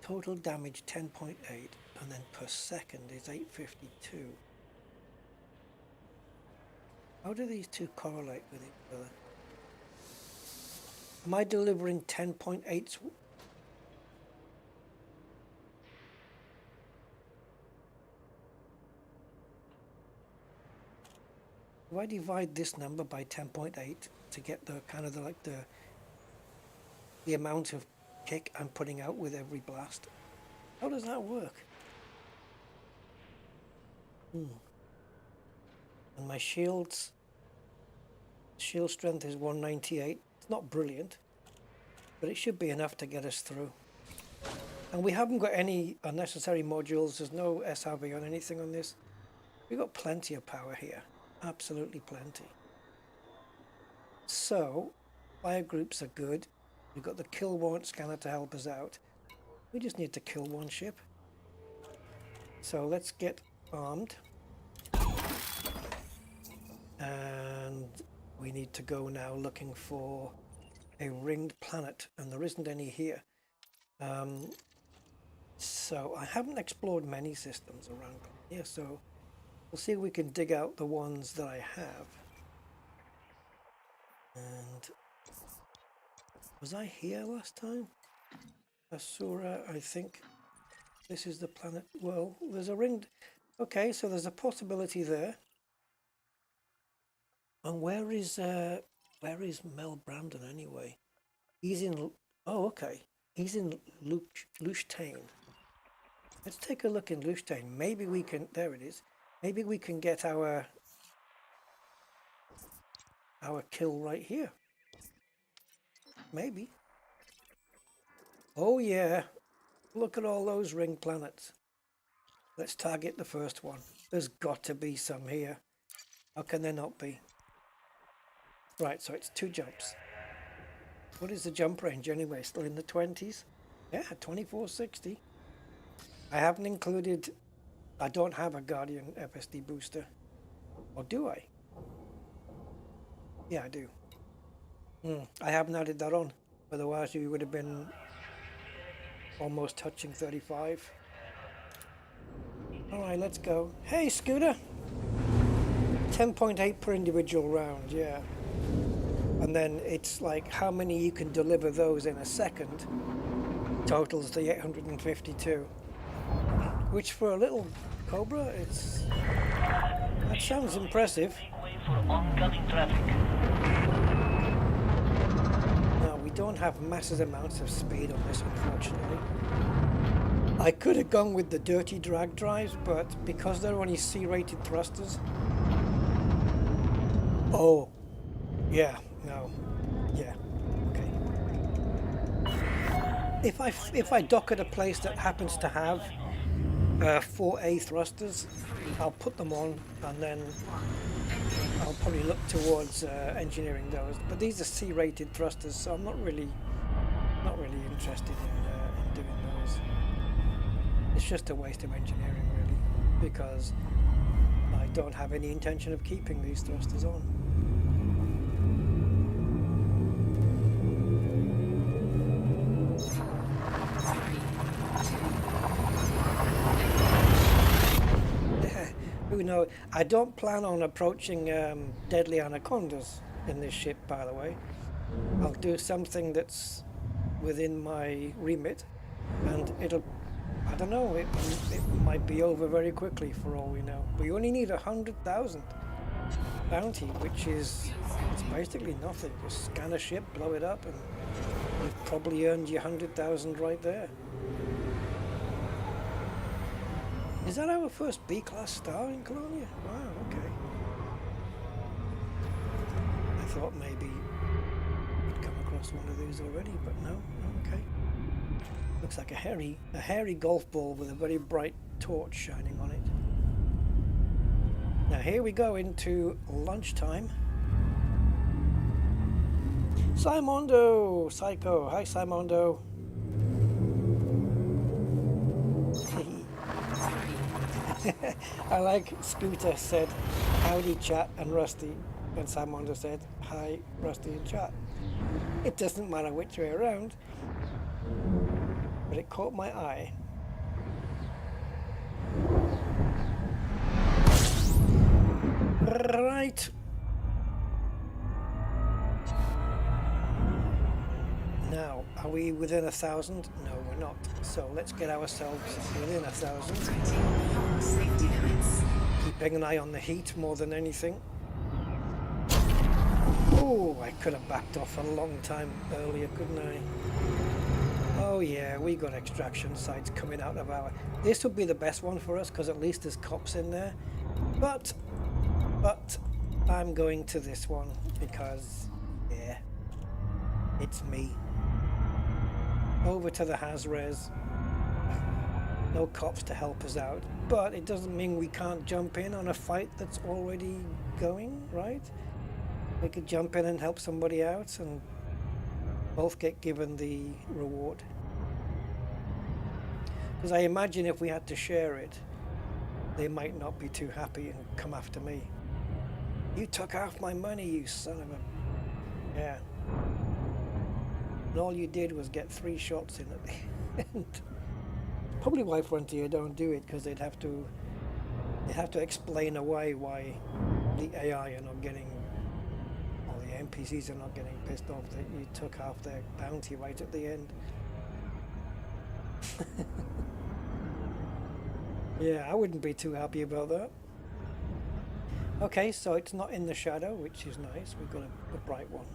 Total damage 10.8, and then per second is 852. How do these two correlate with each other? Am I delivering 10.8? Do I divide this number by 10.8 to get the kind of the amount of kick I'm putting out with every blast? How does that work? And my shield strength is 198. It's not brilliant, but it should be enough to get us through. And we haven't got any unnecessary modules. There's no SRV on anything on this. We've got plenty of power here. Absolutely plenty. So, fire groups are good. We've got the kill warrant scanner to help us out. We just need to kill one ship. So let's get armed. And we need to go now looking for a ringed planet, and there isn't any here. So I haven't explored many systems around here, so we'll see if we can dig out the ones that I have. And was I here last time? Asura, I think this is the planet. Well, there's a ringed... Okay, so there's a possibility there. And where is Mel Brandon anyway? He's in... Oh, okay. He's in Luchtain. Let's take a look in Luchtain. Maybe we can... There it is. Maybe we can get our kill right here. Maybe. Oh yeah. Look at all those ring planets. Let's target the first one. There's got to be some here. How can there not be? Right, so it's 2 jumps. What is the jump range anyway? Still in the 20s? Yeah, 2460. I haven't included... I don't have a Guardian FSD booster. Or do I? Yeah, I do. I haven't added that on. Otherwise, we would have been almost touching 35. Alright, let's go. Hey, Scooter! 10.8 per individual round, yeah. And then it's like how many you can deliver those in a second totals the 852. Which for a little Cobra, that sounds impressive. For oncoming traffic. Now, we don't have massive amounts of speed on this, unfortunately. I could have gone with the dirty drag drives, but because they're only C-rated thrusters... Oh, yeah, no, yeah, okay. If I dock at a place that happens to have 4A thrusters, I'll put them on, and then I'll probably look towards engineering those. But these are C-rated thrusters, so I'm not really interested in doing those. It's just a waste of engineering, really, because I don't have any intention of keeping these thrusters on. Who knows? I don't plan on approaching deadly anacondas in this ship, by the way. I'll do something that's within my remit, and I don't know, it might be over very quickly for all we know. We only need 100,000 bounty, which is, it's basically nothing. Just scan a ship, blow it up, and you've probably earned your 100,000 right there. Is that our first B-class star in Colonia? Wow, okay. I thought maybe we'd come across one of these already, but no, okay. Looks like a hairy golf ball with a very bright torch shining on it. Now here we go into lunchtime. Simondo! Psycho! Hi, Simondo! I like Scooter said, howdy chat and Rusty, and Simondo said, hi Rusty and chat. It doesn't matter which way around, but it caught my eye. Right. Now, are we within 1,000? No, we're not. So let's get ourselves within 1,000. Keeping an eye on the heat more than anything. Oh, I could have backed off a long time earlier, couldn't I? Oh yeah, we got extraction sites coming out of our... This would be the best one for us, because at least there's cops in there. But I'm going to this one, because, yeah, it's me. Over to the Haz-Res. No cops to help us out, but it doesn't mean we can't jump in on a fight that's already going, right? We could jump in and help somebody out and both get given the reward. Because I imagine if we had to share it, they might not be too happy and come after me. You took half my money, you son of a... Yeah. And all you did was get 3 shots in at the end. Probably why Frontier don't do it, because they'd have to explain away why the AI are not getting, or the NPCs are not getting pissed off that you took half their bounty right at the end. Yeah, I wouldn't be too happy about that. Okay, so it's not in the shadow, which is nice. We've got a bright one.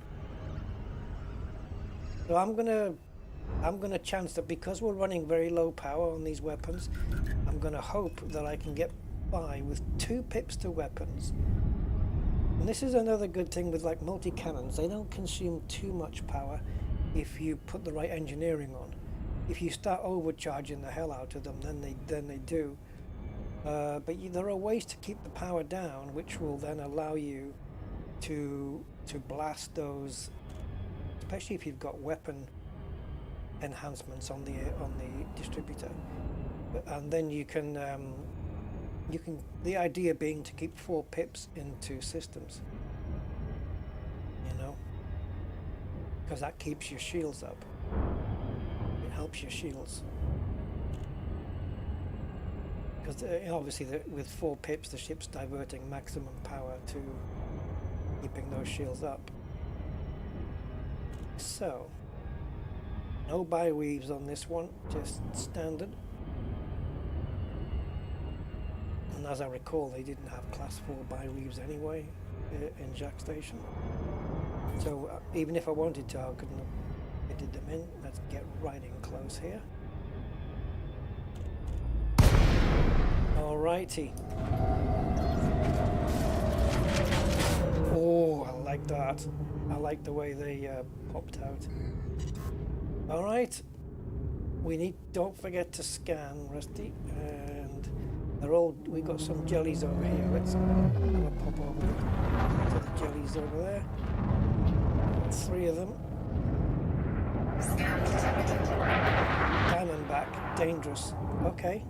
So I'm gonna chance that because we're running very low power on these weapons, I'm gonna hope that I can get by with 2 pips to weapons. And this is another good thing with like multi-cannons. They don't consume too much power if you put the right engineering on. If you start overcharging the hell out of them, then they do. But there are ways to keep the power down, which will then allow you to blast those, especially if you've got weapon enhancements on the distributor. And then you can the idea being to keep 4 pips into systems, you know, because that keeps your shields up. It helps your shields. Because obviously with 4 pips the ship's diverting maximum power to keeping those shields up. So no bi-weaves on this one, just standard. And as I recall, they didn't have class 4 bi-weaves anyway in Jack Station. So even if I wanted to, I couldn't have fitted them in. Let's get right in close here. Alrighty. Oh, I like that. I like the way they popped out. Alright. Don't forget to scan, Rusty. And we got some jellies over here. Let's have a pop over to the jellies over there. 3 of them. Diamondback, dangerous. Okay.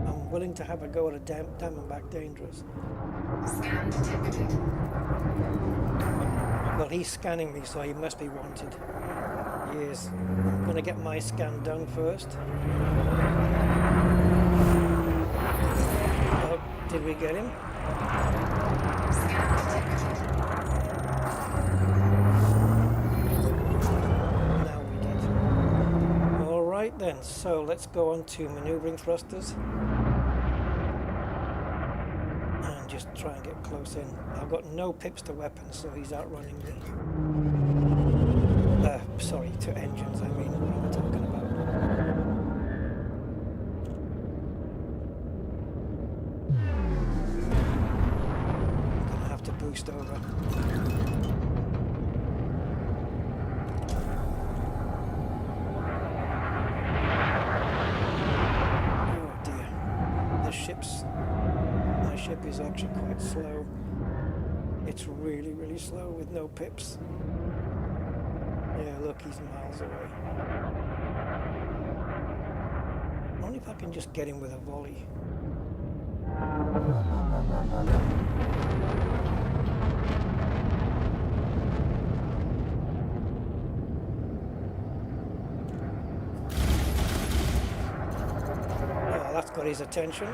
I'm willing to have a go at a Diamondback dangerous. Scan detected. Well, he's scanning me, so he must be wanted. He is. I'm going to get my scan done first. Oh, did we get him? Scan detected. Now we did. Alright then, so let's go on to maneuvering thrusters. And just try and get close in. I've got no pips to weapons, so he's outrunning me. Sorry, to engines, I mean, what am I talking about? I'm gonna have to boost over. Oh dear. My ship is actually quite slow. It's really, really slow with no pips. Yeah, look, he's miles away. Only if I can just get him with a volley. Oh, that's got his attention.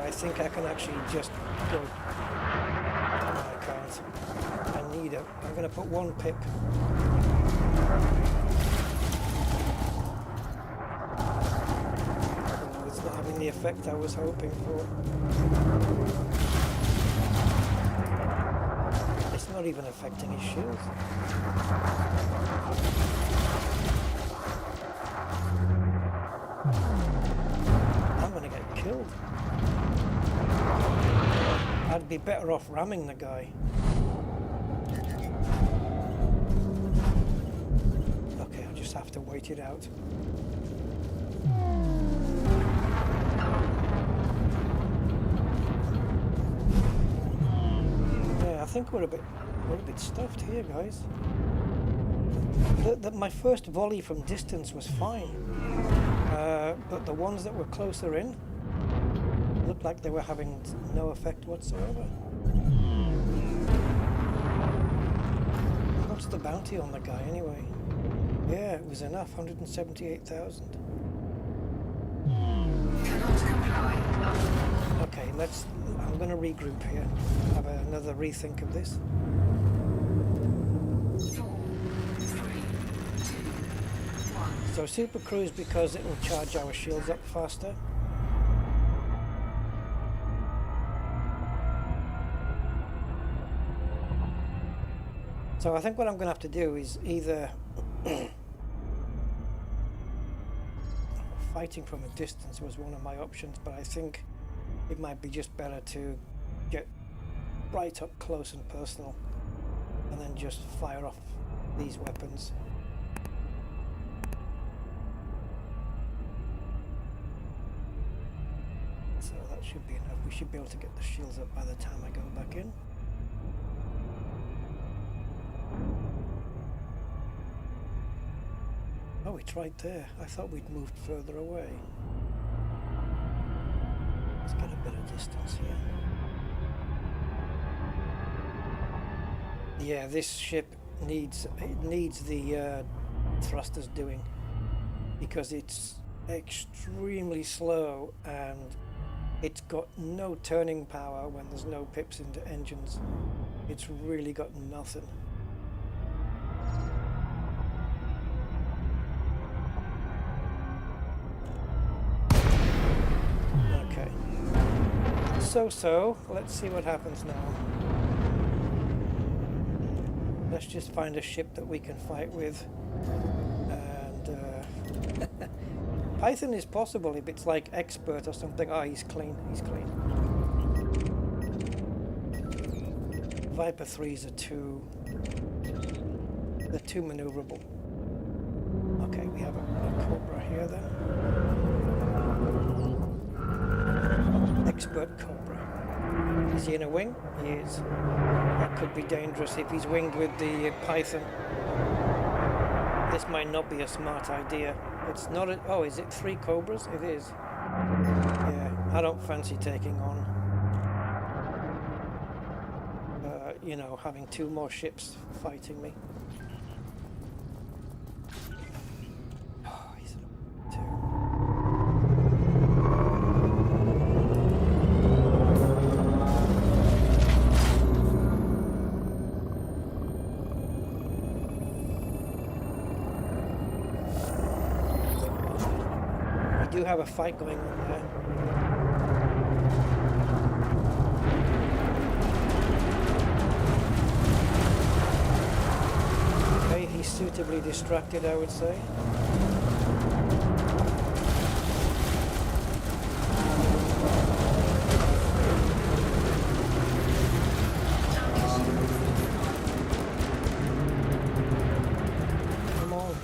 I think I can actually just go. No, I can't. I need it. I'm going to put 1 pip. Oh, it's not having the effect I was hoping for. It's not even affecting his shield. I'm going to get killed. I'd be better off ramming the guy. Okay, I'll just have to wait it out. Yeah, I think we're a bit stuffed here, guys. My first volley from distance was fine, but the ones that were closer in looked like they were having no effect whatsoever. What's the bounty on the guy anyway? Yeah, it was enough, 178,000. Cannot comply. Okay, I'm going to regroup here. Have another rethink of this. 4, 3, 2, 1. So Super Cruise, because it will charge our shields up faster. So I think what I'm going to have to do is either fighting from a distance was one of my options, but I think it might be just better to get right up close and personal and then just fire off these weapons. So that should be enough. We should be able to get the shields up by the time I go back in. Oh, it's right there. I thought we'd moved further away. Let's get a bit of distance here. Yeah, this ship needs the thrusters doing, because it's extremely slow and it's got no turning power when there's no pips into engines. It's really got nothing. Okay. So, let's see what happens now. Let's just find a ship that we can fight with. And Python is possible if it's like expert or something. Oh, he's clean. He's clean. Viper 3s are they're too maneuverable. Okay, we have a Cobra here then. Expert Cobra. Is he in a wing? He is. That could be dangerous if he's winged with the Python. This might not be a smart idea. It's not a... Oh, is it 3 Cobras? It is. Yeah, I don't fancy taking on... you know, having 2 more ships fighting me. Oh, he's at 2. We do have a fight going on there. He's suitably distracted, I would say. Come on.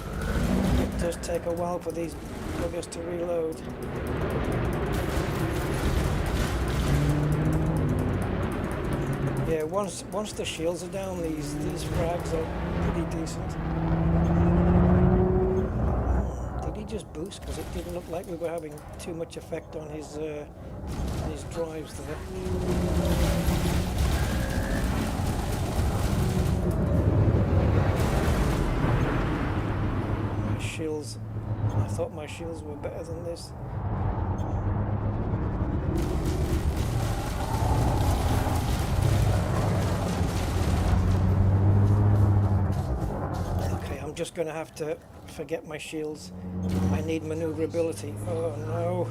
It does take a while for these buggers to reload. Yeah, once the shields are down, these frags are pretty decent. Did he just boost? Because it didn't look like we were having too much effect on his drives there. My shields. I thought my shields were better than this. I'm just going to have to forget my shields. I need maneuverability. Oh no.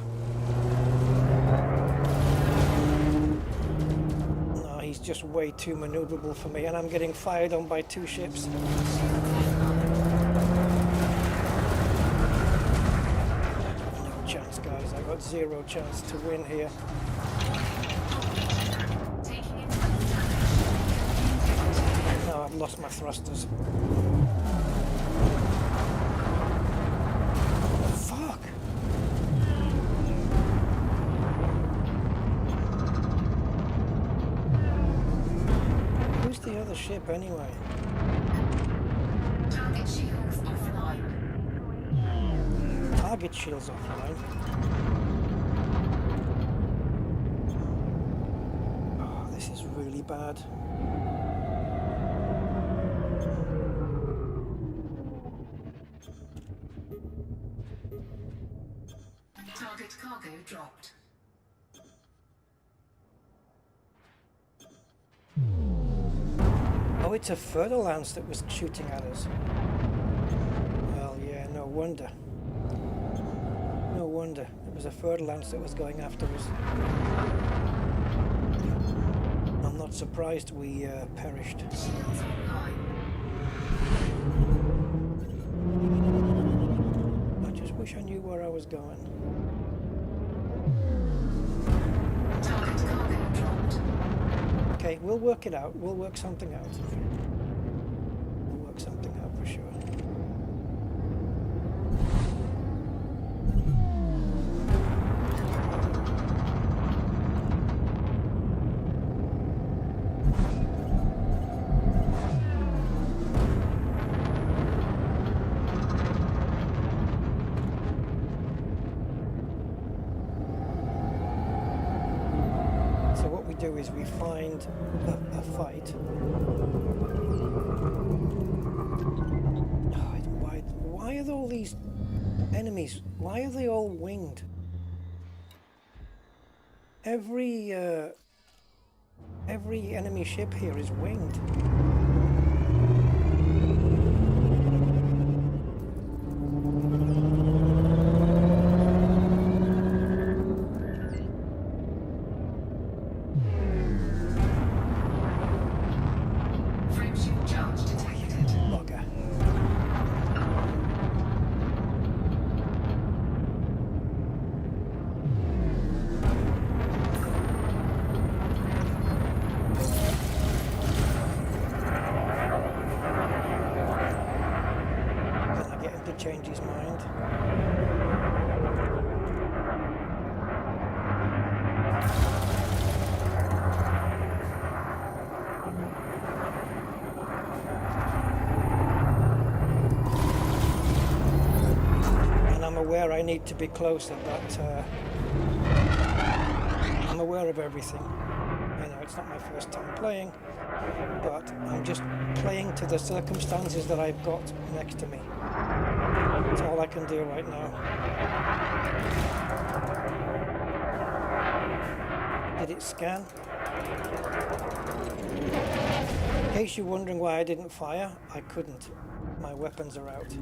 No, he's just way too maneuverable for me, and I'm getting fired on by 2 ships. No chance, guys. I got 0 chance to win here. No, I've lost my thrusters. The other ship anyway. Target shields offline. Target shields offline. Oh, this is really bad. Target cargo dropped. Oh, it's a further lance that was shooting at us. Well, yeah, no wonder. No wonder. It was a further lance that was going after us. I'm not surprised we perished. Shields online. I just wish I knew where I was going. Target cargo dropped. Okay, we'll work it out. We'll work something out. We'll work something out do is we find a fight. Oh, why are all these enemies? Why are they all winged? Every enemy ship here is winged. Frameshift charge detected. Bugger. Can I get him to change his mind? And I'm aware I need to be closer, but I'm aware of everything. You know, it's not my first time playing, but I'm just playing to the circumstances that I've got next to me. That's all I can do right now. Did it scan? In case you're wondering why I didn't fire, I couldn't. My weapons are out.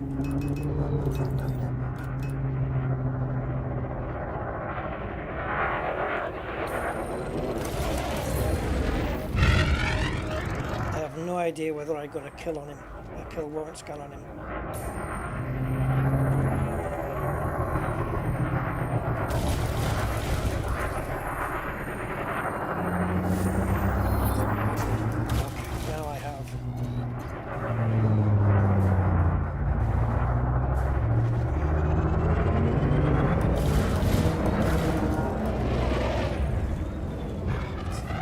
I have no idea whether I got a kill on him. A kill warrant scan on him. Now I have.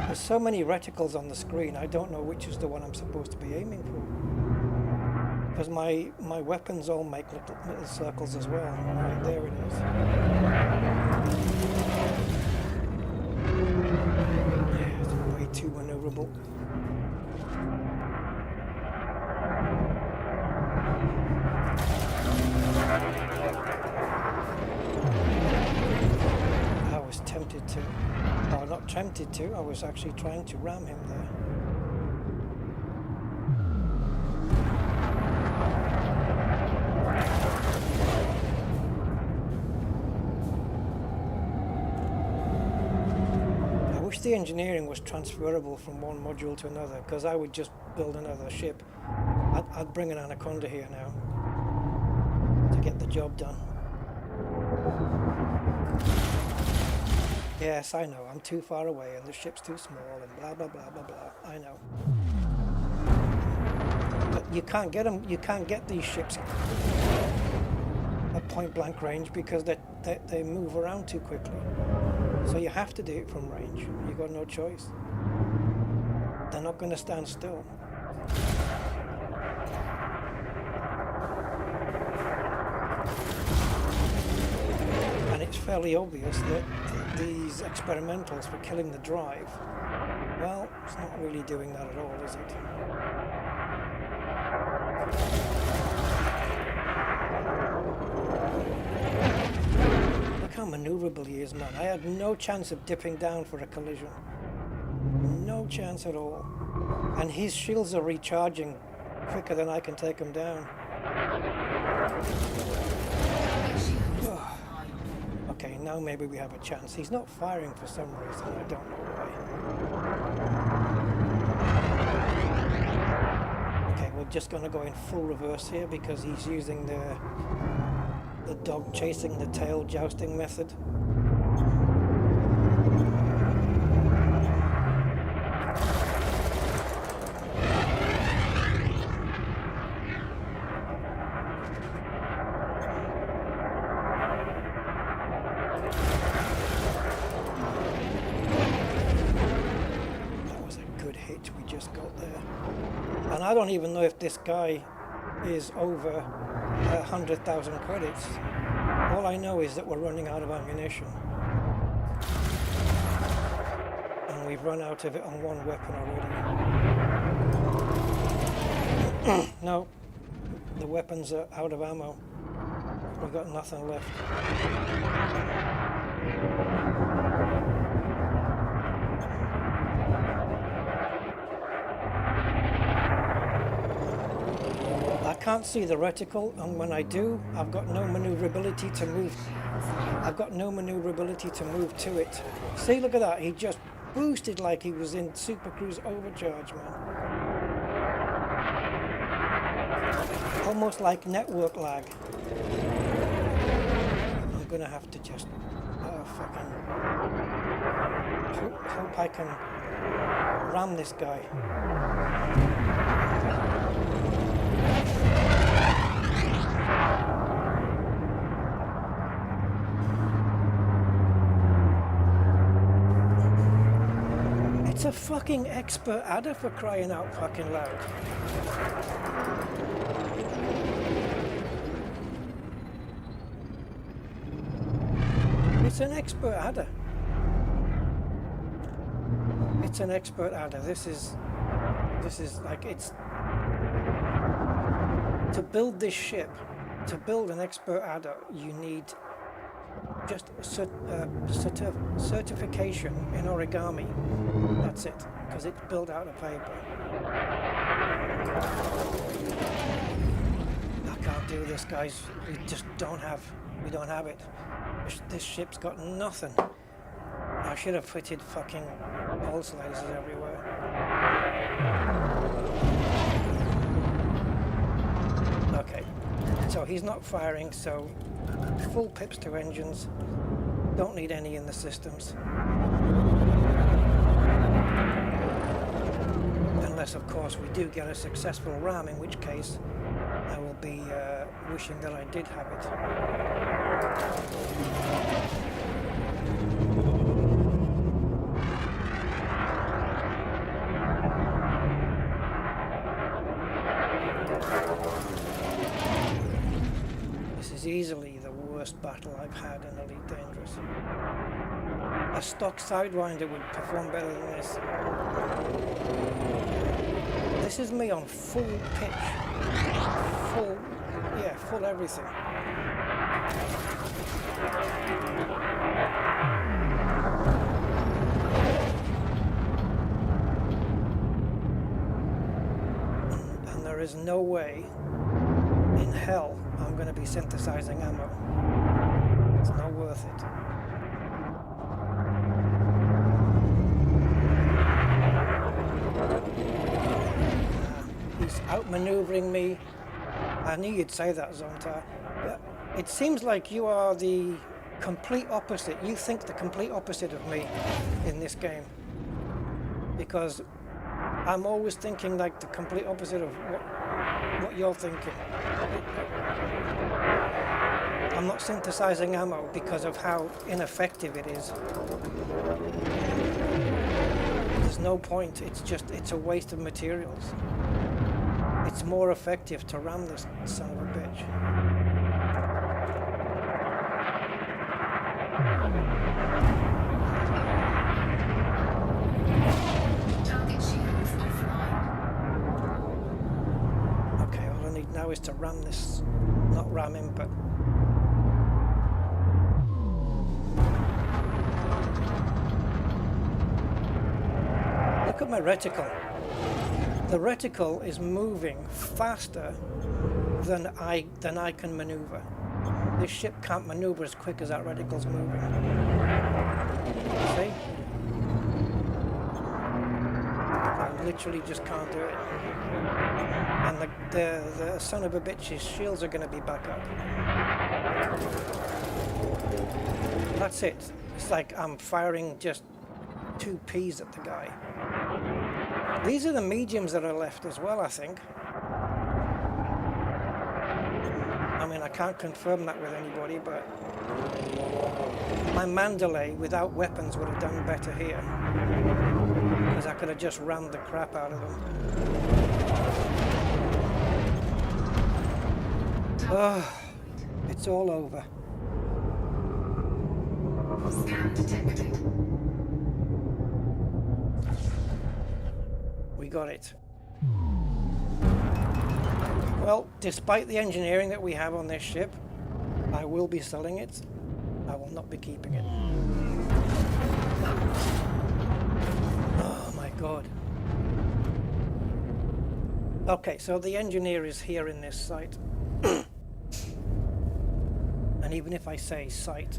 There's so many reticles on the screen, I don't know which is the one I'm supposed to be aiming for. Because my weapons all make little circles as well. Right, there it is. Yeah, it's way too maneuverable. I was tempted to, well, not tempted to, I was actually trying to ram him there. I wish the engineering was transferable from one module to another, because I would just build another ship. I'd bring an Anaconda here now to get the job done. Yes, I know, I'm too far away and the ship's too small and blah blah blah blah blah. I know. But you can't get them, you can't get these ships at point blank range because they move around too quickly. So you have to do it from range. You've got no choice. They're not going to stand still. And it's fairly obvious that these experimentals for killing the drive, well, it's not really doing that at all, is it? Look how maneuverable he is, man. I had no chance of dipping down for a collision. No chance at all. And his shields are recharging quicker than I can take them down. Okay, now maybe we have a chance. He's not firing for some reason. I don't know why. Okay, we're just going to go in full reverse here because he's using the dog chasing the tail jousting method. And I don't even know if this guy is over 100,000 credits. All I know is that we're running out of ammunition. And and we've run out of it on one weapon already. No, the weapons are out of ammo. We've got nothing left. I can't see the reticle, and when I do, I've got no maneuverability to move. I've got no maneuverability to move to it. See, look at that. He just boosted like he was in Super Cruise overcharge, man. Almost like network lag. I'm gonna have to just fucking hope I can ram this guy. It's a fucking expert adder, for crying out fucking loud. It's an expert adder. It's an expert adder. This is like, it's to build this ship, to build an expert adder, you need just certification in origami. That's it, because it's built out of paper. I can't do this, guys. We don't have it. This ship's got nothing. I should have fitted fucking pulse lasers everywhere. Okay, so he's not firing, so full pips to engines. Don't need any in the systems. Unless, of course, we do get a successful ram, in which case I will be wishing that I did have it. This is easily the worst battle I've had in Elite Dangerous. A stock Sidewinder would perform better than this. This is me on full pitch. Full everything. And there is no way in hell I'm going to be synthesizing ammo. It's not worth it. He's outmaneuvering me. I knew you'd say that, Zonta. It seems like you are the complete opposite. You think the complete opposite of me in this game. Because I'm always thinking like the complete opposite of what you're thinking. I'm not synthesizing ammo because of how ineffective it is. There's no point. It's a waste of materials. It's more effective to ram this son of a bitch. Target shields offline. Okay, all I need now is to ram this. Not ram him, but... Look at my reticle. The reticle is moving faster than I can maneuver. This ship can't maneuver as quick as that reticle's moving. See? I literally just can't do it. And the son of a bitch's shields are going to be back up. That's it. It's like I'm firing just 2 Ps at the guy. These are the mediums that are left as well, I think. I mean, I can't confirm that with anybody, but my mandalay without weapons would have done better here. Because I could have just rammed the crap out of them. Oh, it's all over. Scan detected. got it. Well, despite the engineering that we have on this ship, I will be selling it. I will not be keeping it. Oh my god. Okay, so the engineer is here in this site. And even if I say site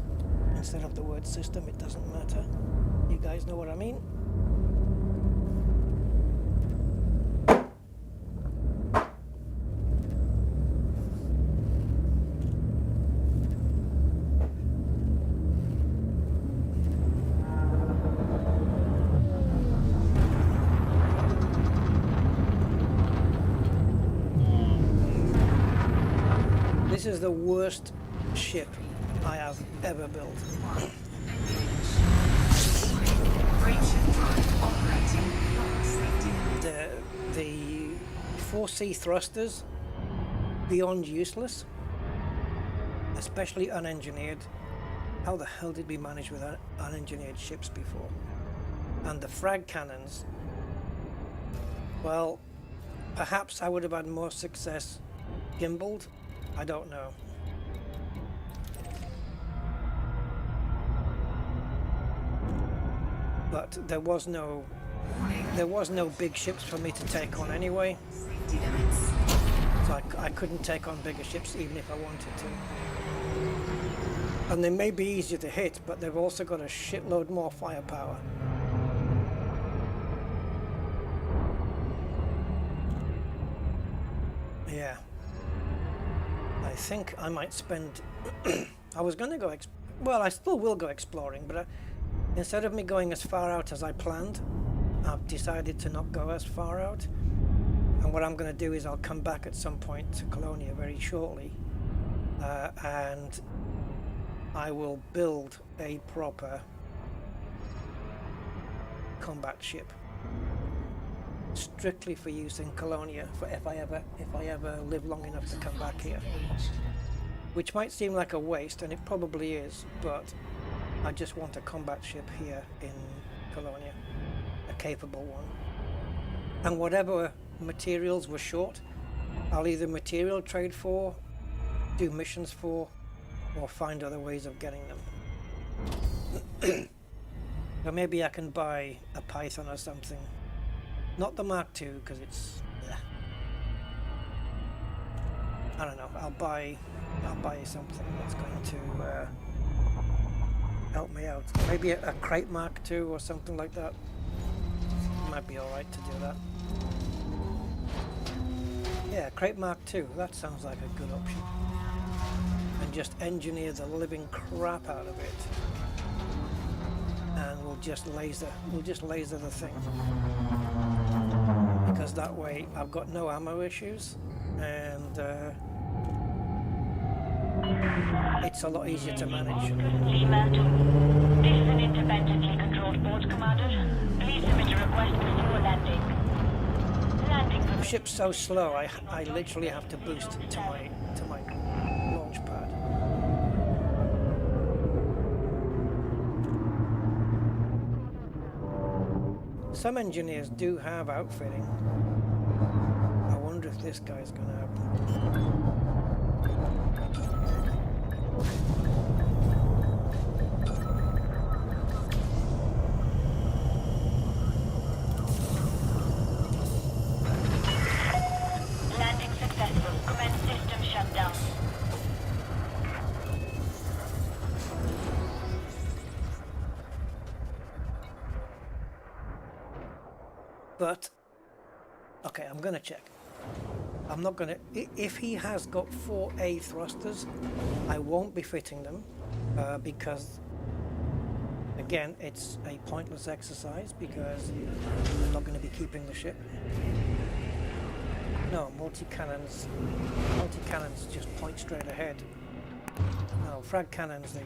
instead of the word system, it doesn't matter. You guys know what I mean? This is the worst ship I have ever built. The 4C thrusters, beyond useless, especially unengineered. How the hell did we manage with unengineered ships before? And the frag cannons, well, perhaps I would have had more success gimbaled. I don't know. But there was no big ships for me to take on anyway. So I couldn't take on bigger ships even if I wanted to. And they may be easier to hit, but they've also got a shitload more firepower. Yeah. I think I might spend... I was going to go... well, I still will go exploring, but instead of me going as far out as I planned, I've decided to not go as far out. And what I'm going to do is I'll come back at some point to Colonia very shortly, and I will build a proper combat ship, strictly for use in Colonia, for if I ever live long enough to come back here. Which might seem like a waste, and it probably is, but I just want a combat ship here in Colonia, a capable one. And whatever materials were short, I'll either material trade for, do missions for, or find other ways of getting them. Or maybe I can buy a Python or something. Not the Mark II, because it's... I don't know, I'll buy something that's going to help me out. Maybe a Crate Mark II or something like that. Might be alright to do that. Yeah, Crate Mark II, that sounds like a good option. And just engineer the living crap out of it. And we'll just laser the thing. Because that way I've got no ammo issues, and it's a lot easier to manage. Lima 2. This is an independently controlled port, Commander. Please submit a request before landing. The ship's so slow, I literally have to boost to my launch pad. Some engineers do have outfitting. I wonder if this guy's gonna happen. Landing successful. Commence system shutdown. But, okay, I'm going to check. I'm not going to... If he has got 4A thrusters, I won't be fitting them because, again, it's a pointless exercise because I'm not going to be keeping the ship. No, multi-cannons just point straight ahead. No, frag cannons, they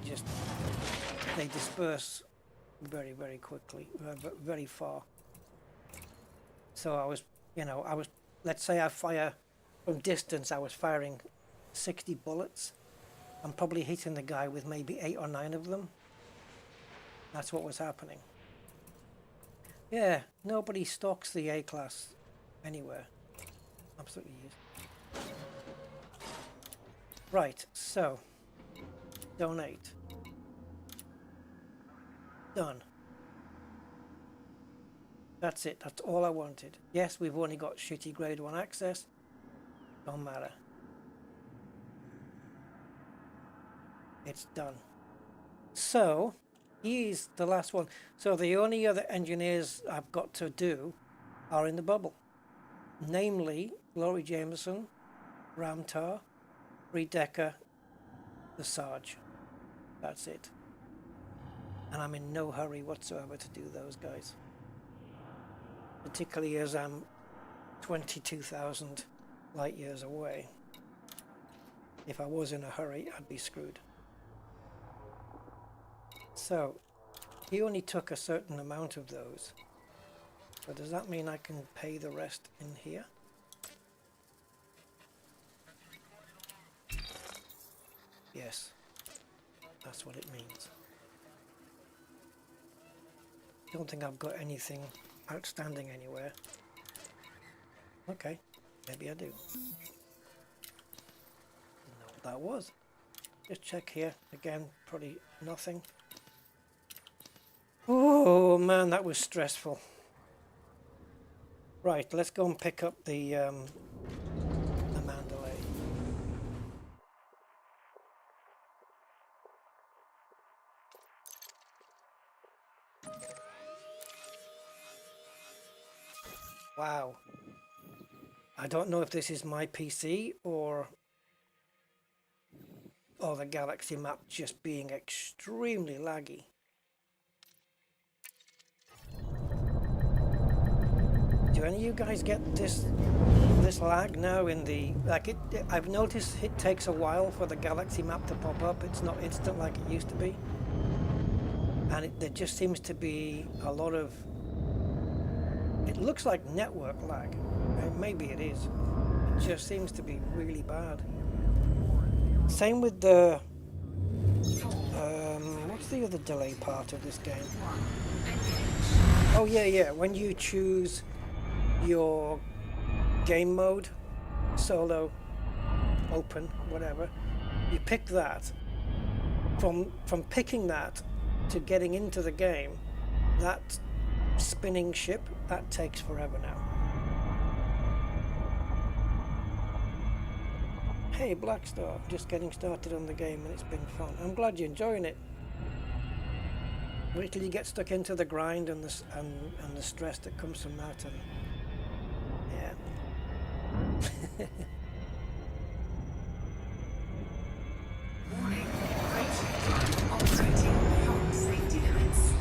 disperse very, very quickly, very far. So I was, let's say I fire from distance, I was firing 60 bullets. I'm probably hitting the guy with maybe 8 or 9 of them. That's what was happening. Yeah, nobody stocks the A-class anywhere. Absolutely use. Right, so donate. Done. That's it. That's all I wanted. Yes, we've only got shitty grade 1 access. Don't matter. It's done. So, he's the last one. So the only other engineers I've got to do are in the bubble. Namely, Laurie Jameson, Ramtar, Reed Decker, the Sarge. That's it. And I'm in no hurry whatsoever to do those guys. Particularly as I'm 22,000 light years away. If I was in a hurry, I'd be screwed. So, he only took a certain amount of those. So does that mean I can pay the rest in here? Yes, that's what it means. Don't think I've got anything outstanding anywhere. Okay, maybe I do. No, that was. Just check here again. Probably nothing. Oh man, that was stressful. Right, let's go and pick up the mandalay. Wow. I don't know if this is my PC or the Galaxy map just being extremely laggy. Do any of you guys get this lag now in the I've noticed it takes a while for the Galaxy map to pop up. It's not instant like it used to be. And there just seems to be a lot of, it looks like network lag. Maybe it is. It just seems to be really bad. Same with the what's the other delay part of this game? Oh yeah, when you choose your game mode, solo, open, whatever, you pick that. From picking that to getting into the game, that spinning ship, that takes forever now. Hey Blackstar, just getting started on the game and it's been fun. I'm glad you're enjoying it. Wait till you get stuck into the grind and the stress that comes from that, and yeah. Warning, operating beyond safety limits.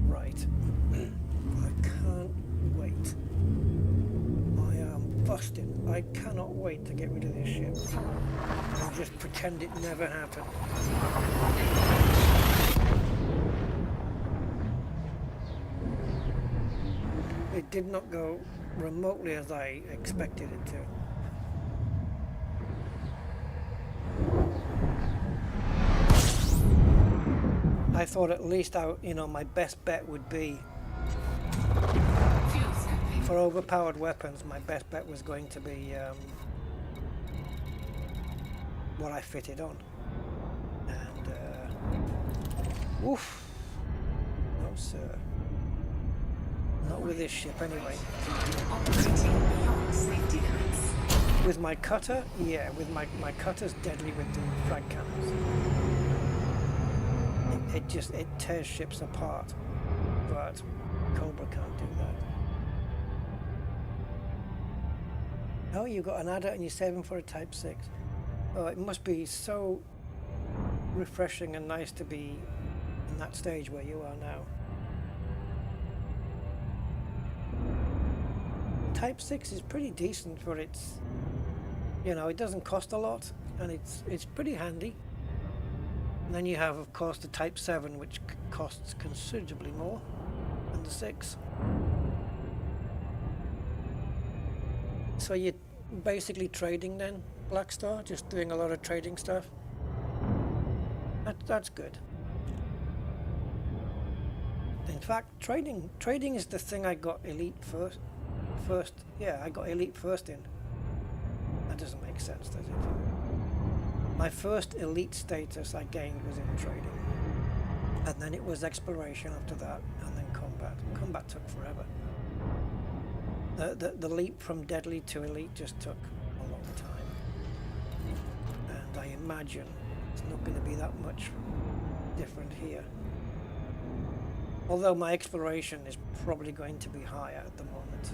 Right. I can't wait. I am busted. I cannot wait to get rid of this ship and just pretend it never happened. It did not go remotely as I expected it to. I thought at least my best bet would be for overpowered weapons. My best bet was going to be what I fitted on, and oof, no sir, not with this ship anyway. Operating beyond safety limits. With my cutter, yeah, with my cutter's deadly with the frag cannons. It tears ships apart, but Cobra can't do that. Oh, you got an adder and you're saving for a Type 6. Oh, it must be so refreshing and nice to be in that stage where you are now. Type 6 is pretty decent for its, it doesn't cost a lot and it's pretty handy. And then you have, of course, the Type 7, which costs considerably more than the 6. So you're basically trading then, Blackstar? Just doing a lot of trading stuff? That's good. In fact, trading is the thing I got elite first. Yeah, I got elite first in. That doesn't make sense, does it? My first elite status I gained was in trading, and then it was exploration after that, and then combat. Combat took forever. The leap from deadly to elite just took a long time, and I imagine it's not going to be that much different here. Although my exploration is probably going to be higher at the moment.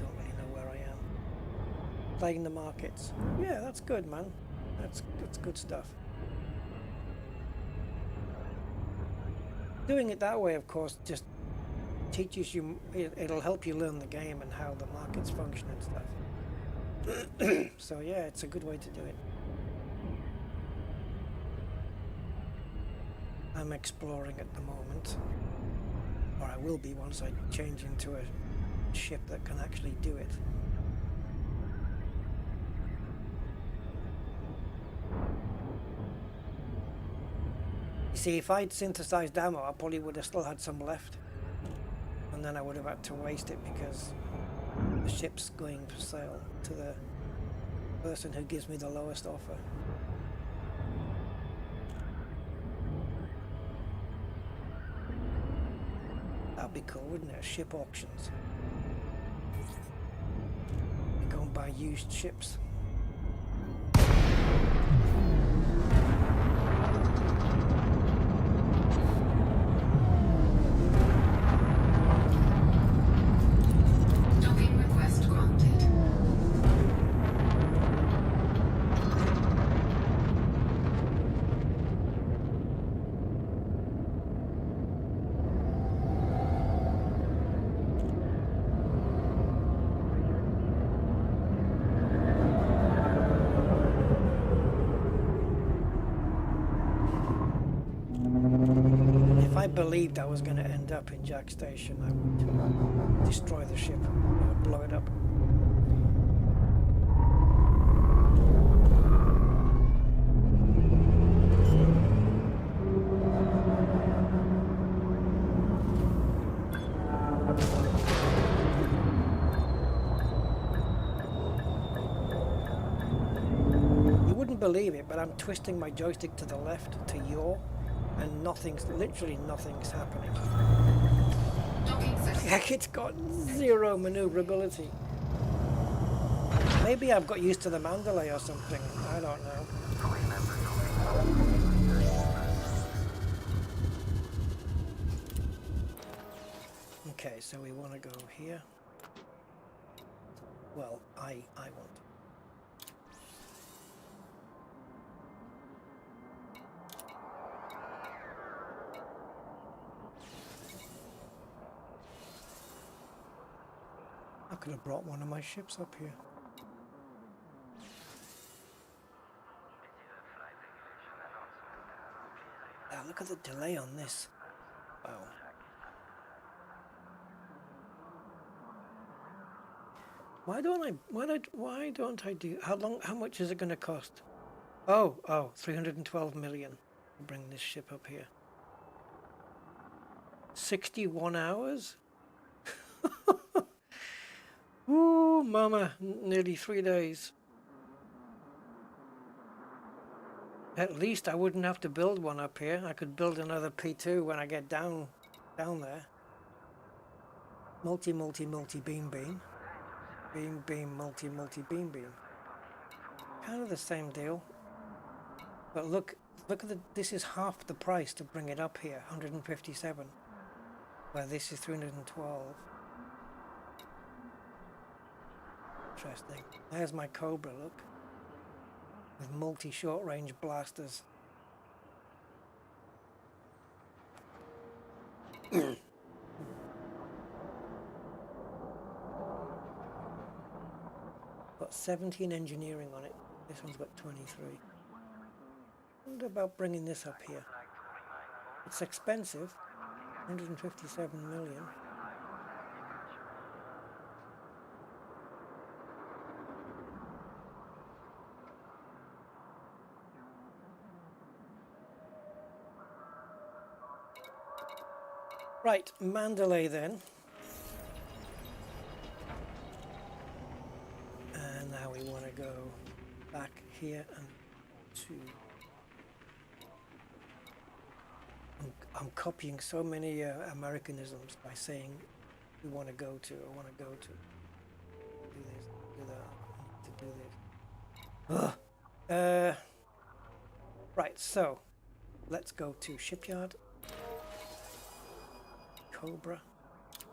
Don't really know where I am. Playing the markets. Yeah, that's good, man. That's good stuff. Doing it that way, of course, just teaches you, it'll help you learn the game and how the markets function and stuff. So yeah, it's a good way to do it. I'm exploring at the moment, or I will be once I change into a ship that can actually do it. You see, if I'd synthesized ammo, I probably would have still had some left, and then I would have had to waste it because the ship's going for sale to the person who gives me the lowest offer. That'd be cool, wouldn't it? Ship auctions. You go and buy used ships. Docking request granted. If I believed I was going to end up in Jack Station, I would destroy the ship. I would blow it up. You wouldn't believe it, but I'm twisting my joystick to the left, to yaw, and literally nothing's happening. Docking session. Heck, it's got zero maneuverability. Maybe I've got used to the mandalay or something. I don't know. Okay, so we want to go here. Well, I want. I could have brought one of my ships up here. Ah, look at the delay on this. Wow. Why don't I do, how much is it going to cost? Oh, 312 million to bring this ship up here. 61 hours? Ooh, mama, nearly 3 days. At least I wouldn't have to build one up here. I could build another P2 when I get down there. Multi beam beam. Beam beam multi beam beam. Kind of the same deal. But look at this is half the price to bring it up here, 157. Where this is 312. Interesting. There's my Cobra, look. With multi short range blasters. Got 17 engineering on it. This one's got 23. What about bringing this up here? It's expensive. 157 million. Right, Mandalay then. And now we want to go back here and to... I'm copying so many Americanisms by saying we want to go to, I want to go to. Do this, do that, I need to do this. Ugh. Right, so let's go to Shipyard. Cobra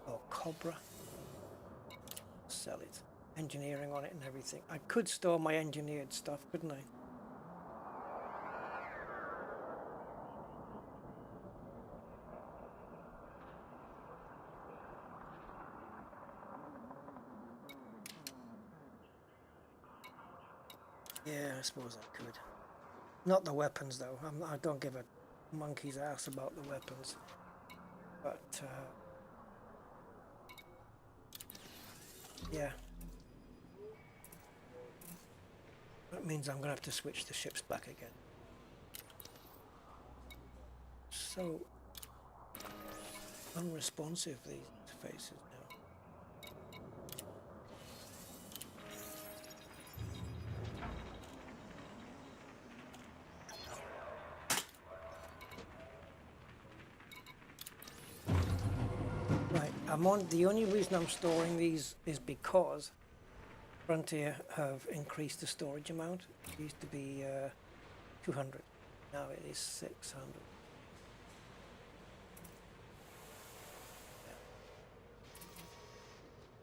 or Cobra. Sell it. Engineering on it and everything. I could store my engineered stuff, couldn't I? Yeah, I suppose I could. Not the weapons though. I don't give a monkey's ass about the weapons. But yeah. That means I'm gonna have to switch the ships back again. So unresponsive, these faces now. Right, I'm on. The only reason I'm storing these is because Frontier have increased the storage amount. It used to be 200. Now it is 600.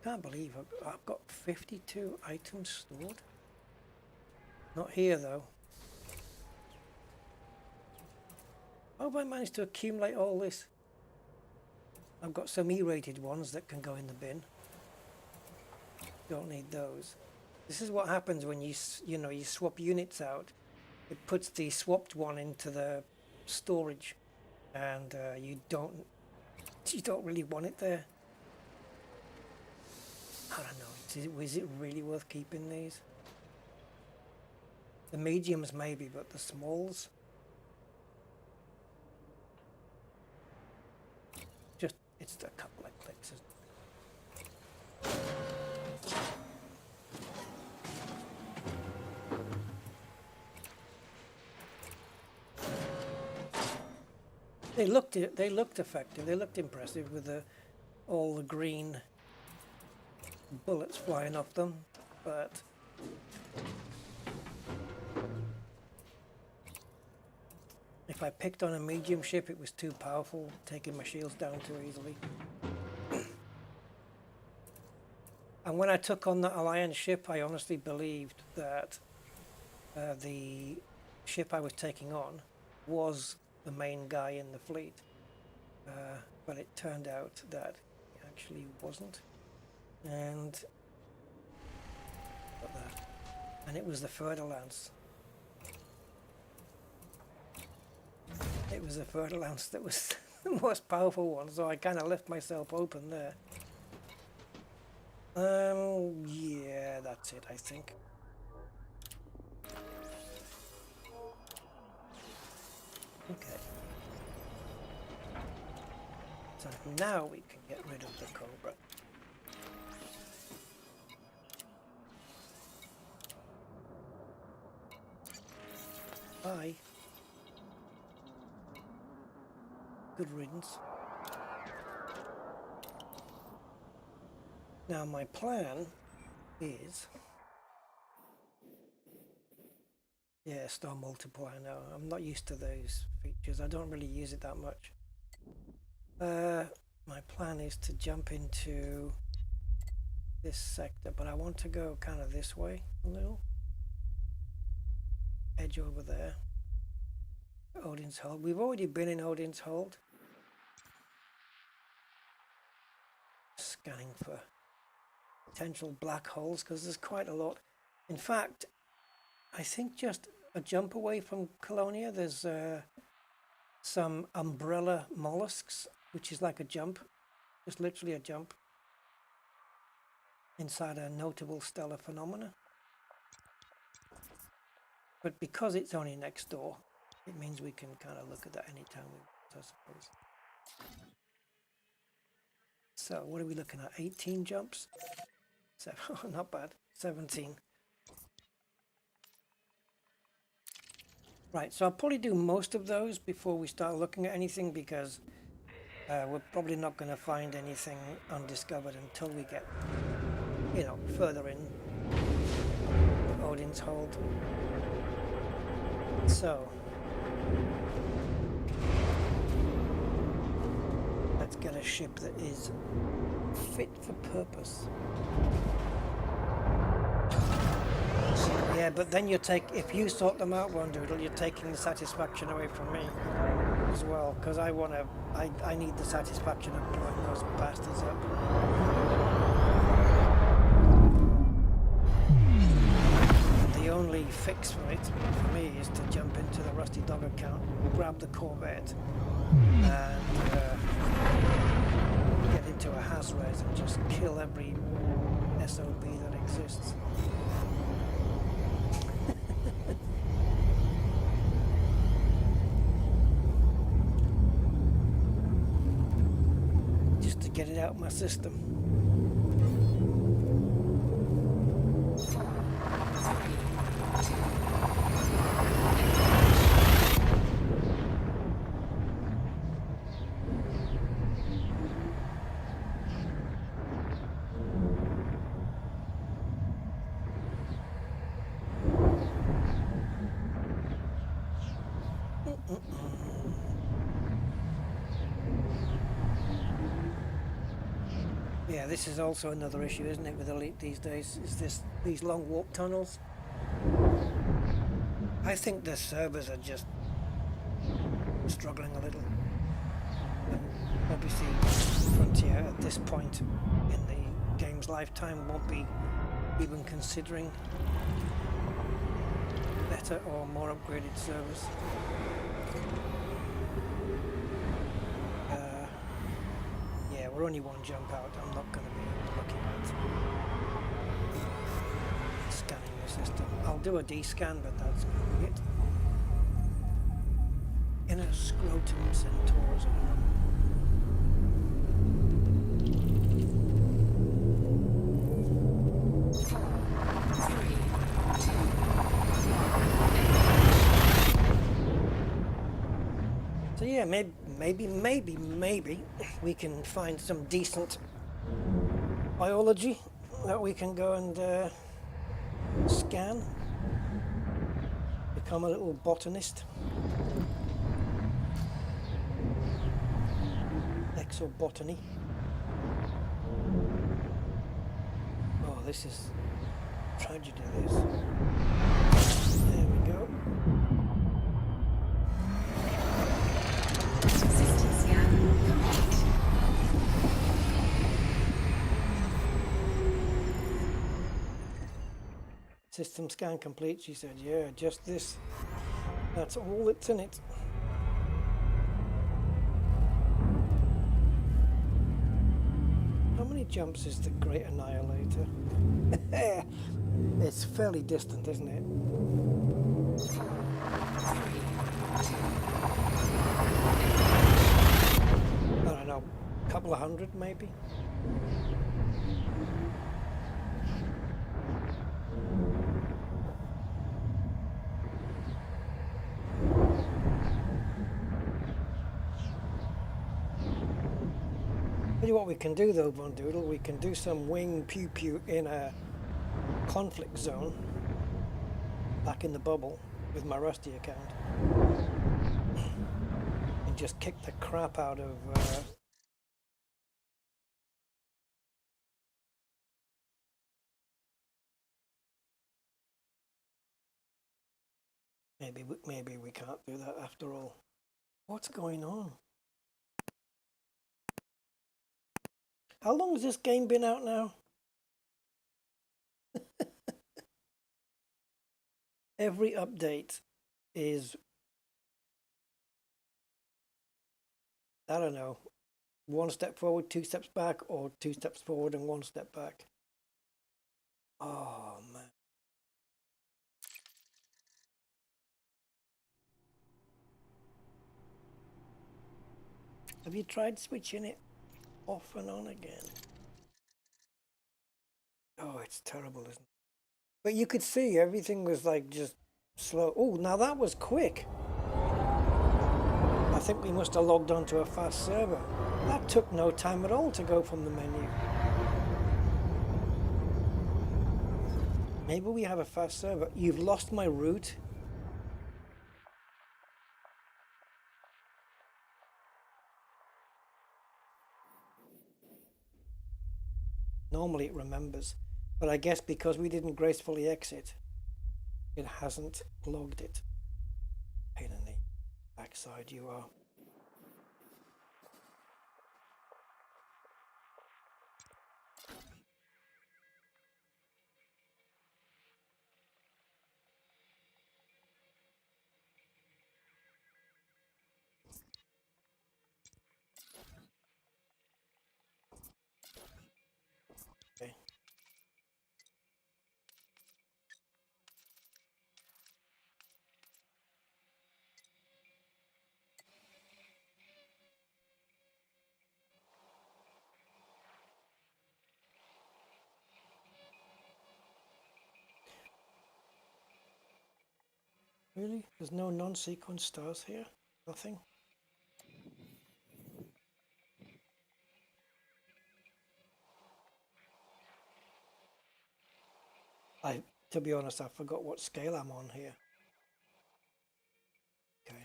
Can't believe I've got 52 items stored. Not here though. How have I managed to accumulate all this? I've got some E-rated ones that can go in the bin. Don't need those. This is what happens when you swap units out. It puts the swapped one into the storage, and you don't really want it there. I don't know. Is it really worth keeping these? The mediums maybe, but the smalls. Just it's a couple of clicks. They looked effective. They looked impressive with all the green bullets flying off them, but if I picked on a medium ship, it was too powerful, taking my shields down too easily. And when I took on that Alliance ship, I honestly believed that the ship I was taking on was the main guy in the fleet, but it turned out that he actually wasn't. And got that. And it was the Fer-de-Lance. It was the Fer-de-Lance that was the most powerful one, so I kind of left myself open there. Yeah, that's it, I think. Okay. So now we can get rid of the Cobra. Bye. Good riddance. Now my plan is... Yeah, star multiplier now. I'm not used to those features. I don't really use it that much. My plan is to jump into this sector, but I want to go kind of this way a little. Edge over there. Odin's Hold. We've already been in Odin's Hold. Scanning for potential black holes because there's quite a lot. In fact, I think just a jump away from Colonia, there's some umbrella mollusks, which is like a jump, just literally a jump inside a notable stellar phenomena. But because it's only next door, it means we can kind of look at that anytime we want, I suppose. So what are we looking at? 18 jumps? So not bad. 17. Right, so I'll probably do most of those before we start looking at anything, because we're probably not going to find anything undiscovered until we get, you know, further in Odin's Hold. So let's get a ship that is fit for purpose. Yeah, but then if you sort them out, Wondoodle, you're taking the satisfaction away from me as well, because I need the satisfaction of blowing those bastards up. The only fix for it, for me, is to jump into the Rusty Dog account, grab the Corvette, and get into a Hazres and just kill every SOB that exists. Just to get it out of my system. Yeah, this is also another issue, isn't it, with Elite these days, is these long warp tunnels. I think the servers are just struggling a little. And obviously Frontier at this point in the game's lifetime won't be even considering better or more upgraded servers. Yeah, we're only one jump out. I'm not going to be looking at scanning the system. I'll do a D-scan, but that's going to be it. Inner scrotum centaurs. So yeah, maybe we can find some decent biology that we can go and scan. Become a little botanist. Exobotany. Oh, this is tragedy, this. There we go. System scan complete. System scan complete, she said. Yeah, just this. That's all that's in it. How many jumps is the Great Annihilator? It's fairly distant, isn't it? I don't know, a couple of hundred maybe? Tell you what we can do though, Von Doodle, we can do some wing pew pew in a conflict zone back in the bubble with my Rusty account and just kick the crap out of maybe we can't do that after all. What's going on? How long has this game been out now? Every update is, I don't know, one step forward, two steps back, or two steps forward and one step back. Oh, man. Have you tried switching it off and on again. Oh, it's terrible, isn't it? But you could see everything was like just slow. Oh, now that was quick. I think we must have logged onto a fast server. That took no time at all to go from the menu. Maybe we have a fast server. You've lost my route. Normally it remembers, but I guess because we didn't gracefully exit, it hasn't logged it. Pain in the backside you are. Okay. Really? There's no non-sequence stars here? Nothing? To be honest, I forgot what scale I'm on here. Okay.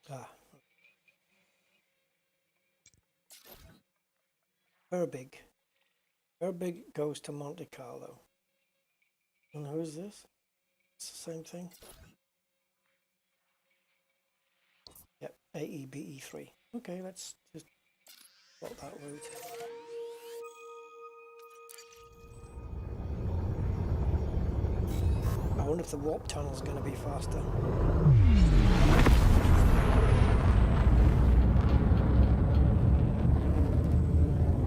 Ah. Herbig. Herbig goes to Monte Carlo. And who's this? It's the same thing. Yep, AEBE3. Okay, let's just plot that route. I wonder if the warp tunnel is going to be faster.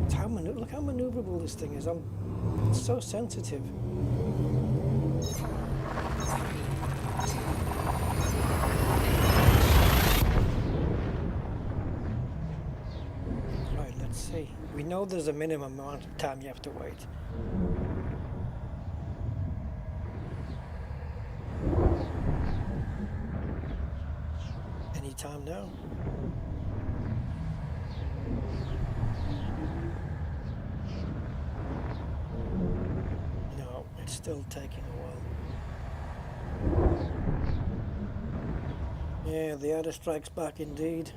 It's how look how maneuverable this thing is. It's so sensitive. Right, let's see. We know there's a minimum amount of time you have to wait. Any time now? No, it's still taking a while. Yeah, the adder strikes back indeed.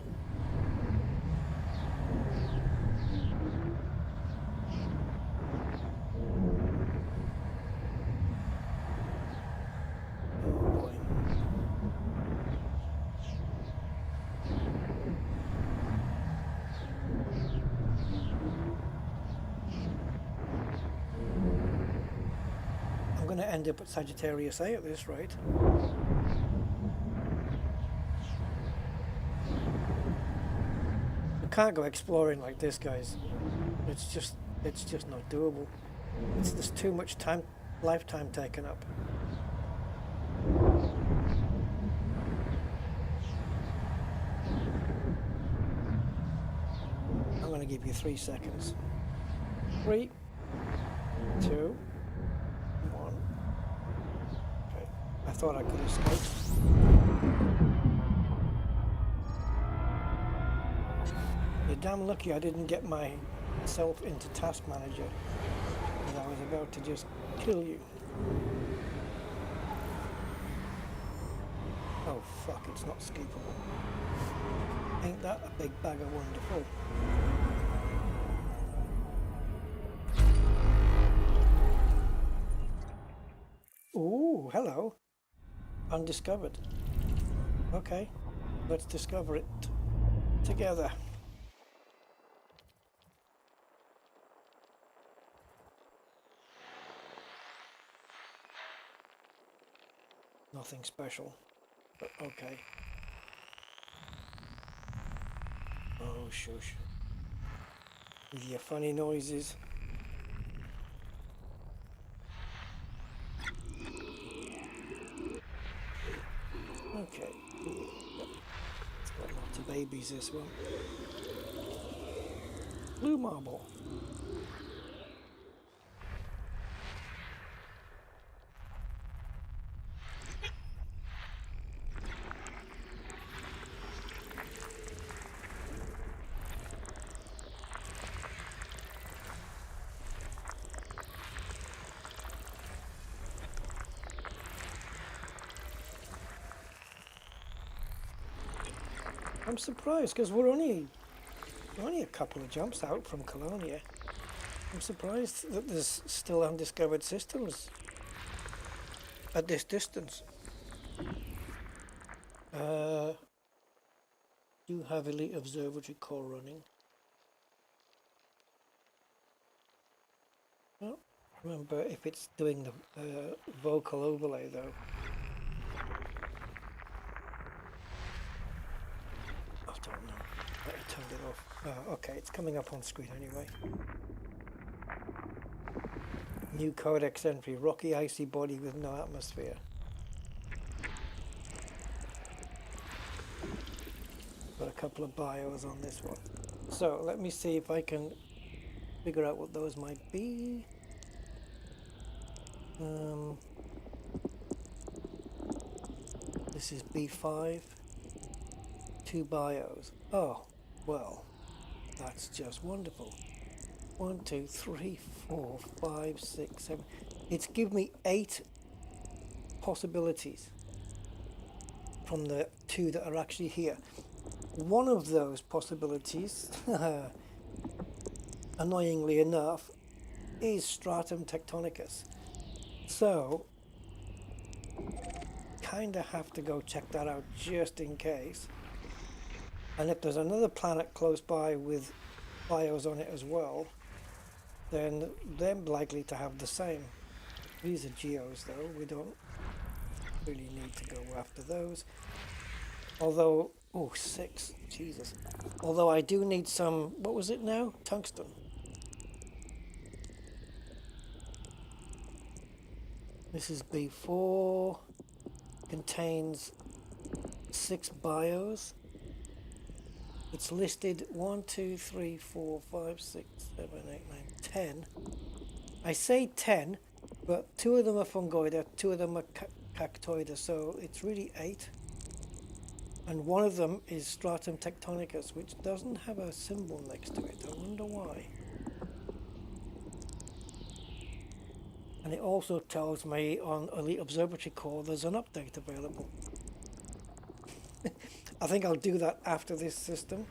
End up at Sagittarius A at this rate. We can't go exploring like this, guys. It's just not doable. There's too much lifetime taken up. I'm going to give you 3 seconds. 3, 2, I thought I could escape. You're damn lucky I didn't get myself into Task Manager, because I was about to just kill you. Oh fuck, it's not skippable. Ain't that a big bag of wonderful? Ooh, hello. Undiscovered. Okay, let's discover it together. Nothing special, but okay. Oh, shush. With your funny noises. babies, this one. Blue marble. I'm surprised because we're only a couple of jumps out from Colonia. I'm surprised that there's still undiscovered systems at this distance. Do have Elite Observatory core running. I don't remember if it's doing the vocal overlay though. I don't know. I turned it off. Oh, okay, it's coming up on screen anyway. New codex entry, rocky icy body with no atmosphere. Got a couple of bios on this one. So let me see if I can figure out what those might be. This is B5. 2 bios. Oh, well, that's just wonderful. 1, 2, 3, 4, 5, 6, 7. It's given me 8 possibilities from the 2 that are actually here. One of those possibilities, annoyingly enough, is Stratum Tectonicus. So, kinda have to go check that out just in case. And if there's another planet close by with bios on it as well, then they're likely to have the same. These are geos though, we don't really need to go after those. Although, oh, 6, Jesus. Although I do need some, what was it now? Tungsten. This is B4, contains 6 bios. It's listed 1, 2, 3, 4, 5, 6, 7, 8, 9, 10. I say 10, but 2 of them are fungoida, 2 of them are cactoida, so it's really 8. And one of them is Stratum Tectonicus, which doesn't have a symbol next to it. I wonder why. And it also tells me on Elite Observatory Core there's an update available. I think I'll do that after this system.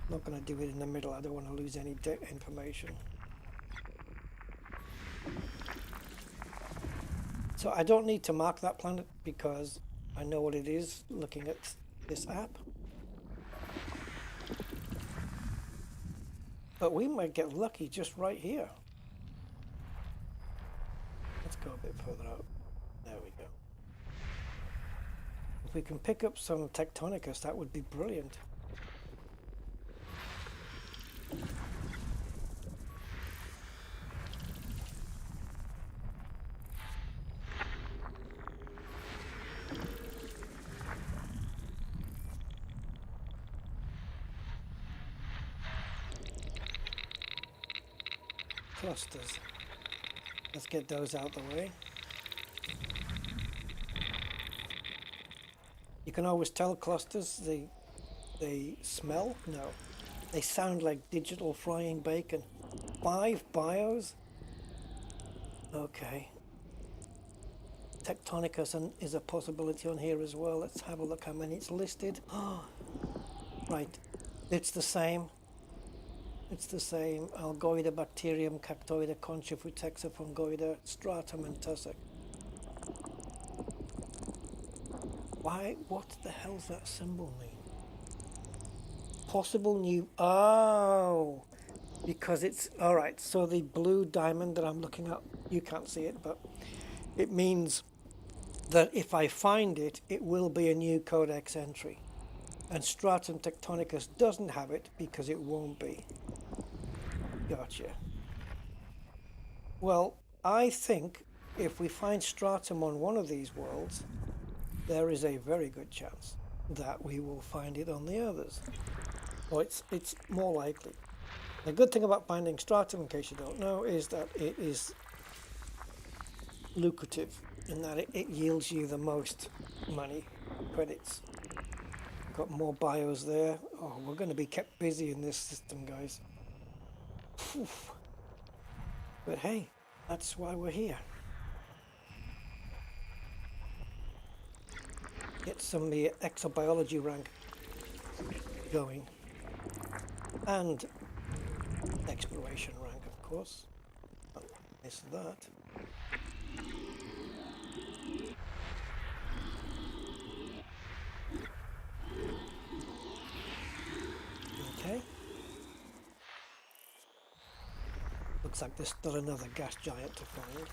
I'm not going to do it in the middle. I don't want to lose any information. So I don't need to mark that planet because I know what it is looking at this app. But we might get lucky just right here. Let's go a bit further out. There we go. If we can pick up some Tectonicus, that would be brilliant. Clusters. Let's get those out the way. You can always tell clusters, they smell? No. They sound like digital frying bacon. 5 bios? Okay. Tectonicus is a possibility on here as well. Let's have a look how many it's listed. Right. It's the same. It's the same. Algoida, Bacterium, Cactoida, Concha, Futexa, Fungoida, Stratum, and Tussock. Why? What the hell's that symbol mean? Possible new... Oh! Because it's... Alright, so the blue diamond that I'm looking at, you can't see it, but it means that if I find it, it will be a new codex entry. And Stratum Tectonicus doesn't have it because it won't be. Gotcha. Well, I think if we find Stratum on one of these worlds, there is a very good chance that we will find it on the others. Or it's more likely. The good thing about finding Stratum, in case you don't know, is that it is lucrative in that it yields you the most money, credits. Got more bios there. Oh, we're going to be kept busy in this system, guys. Phew. But hey, that's why we're here. Get some of the exobiology rank going. And exploration rank, of course. Don't miss that. Okay. Looks like there's still another gas giant to find.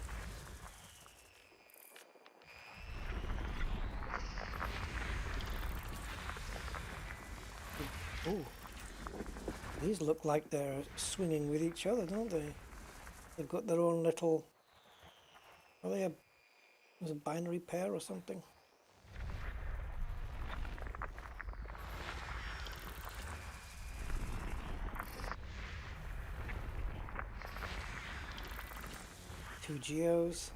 Ooh. These look like they're swinging with each other, don't they? They've got their own little... Are they a binary pair or something? Two geos.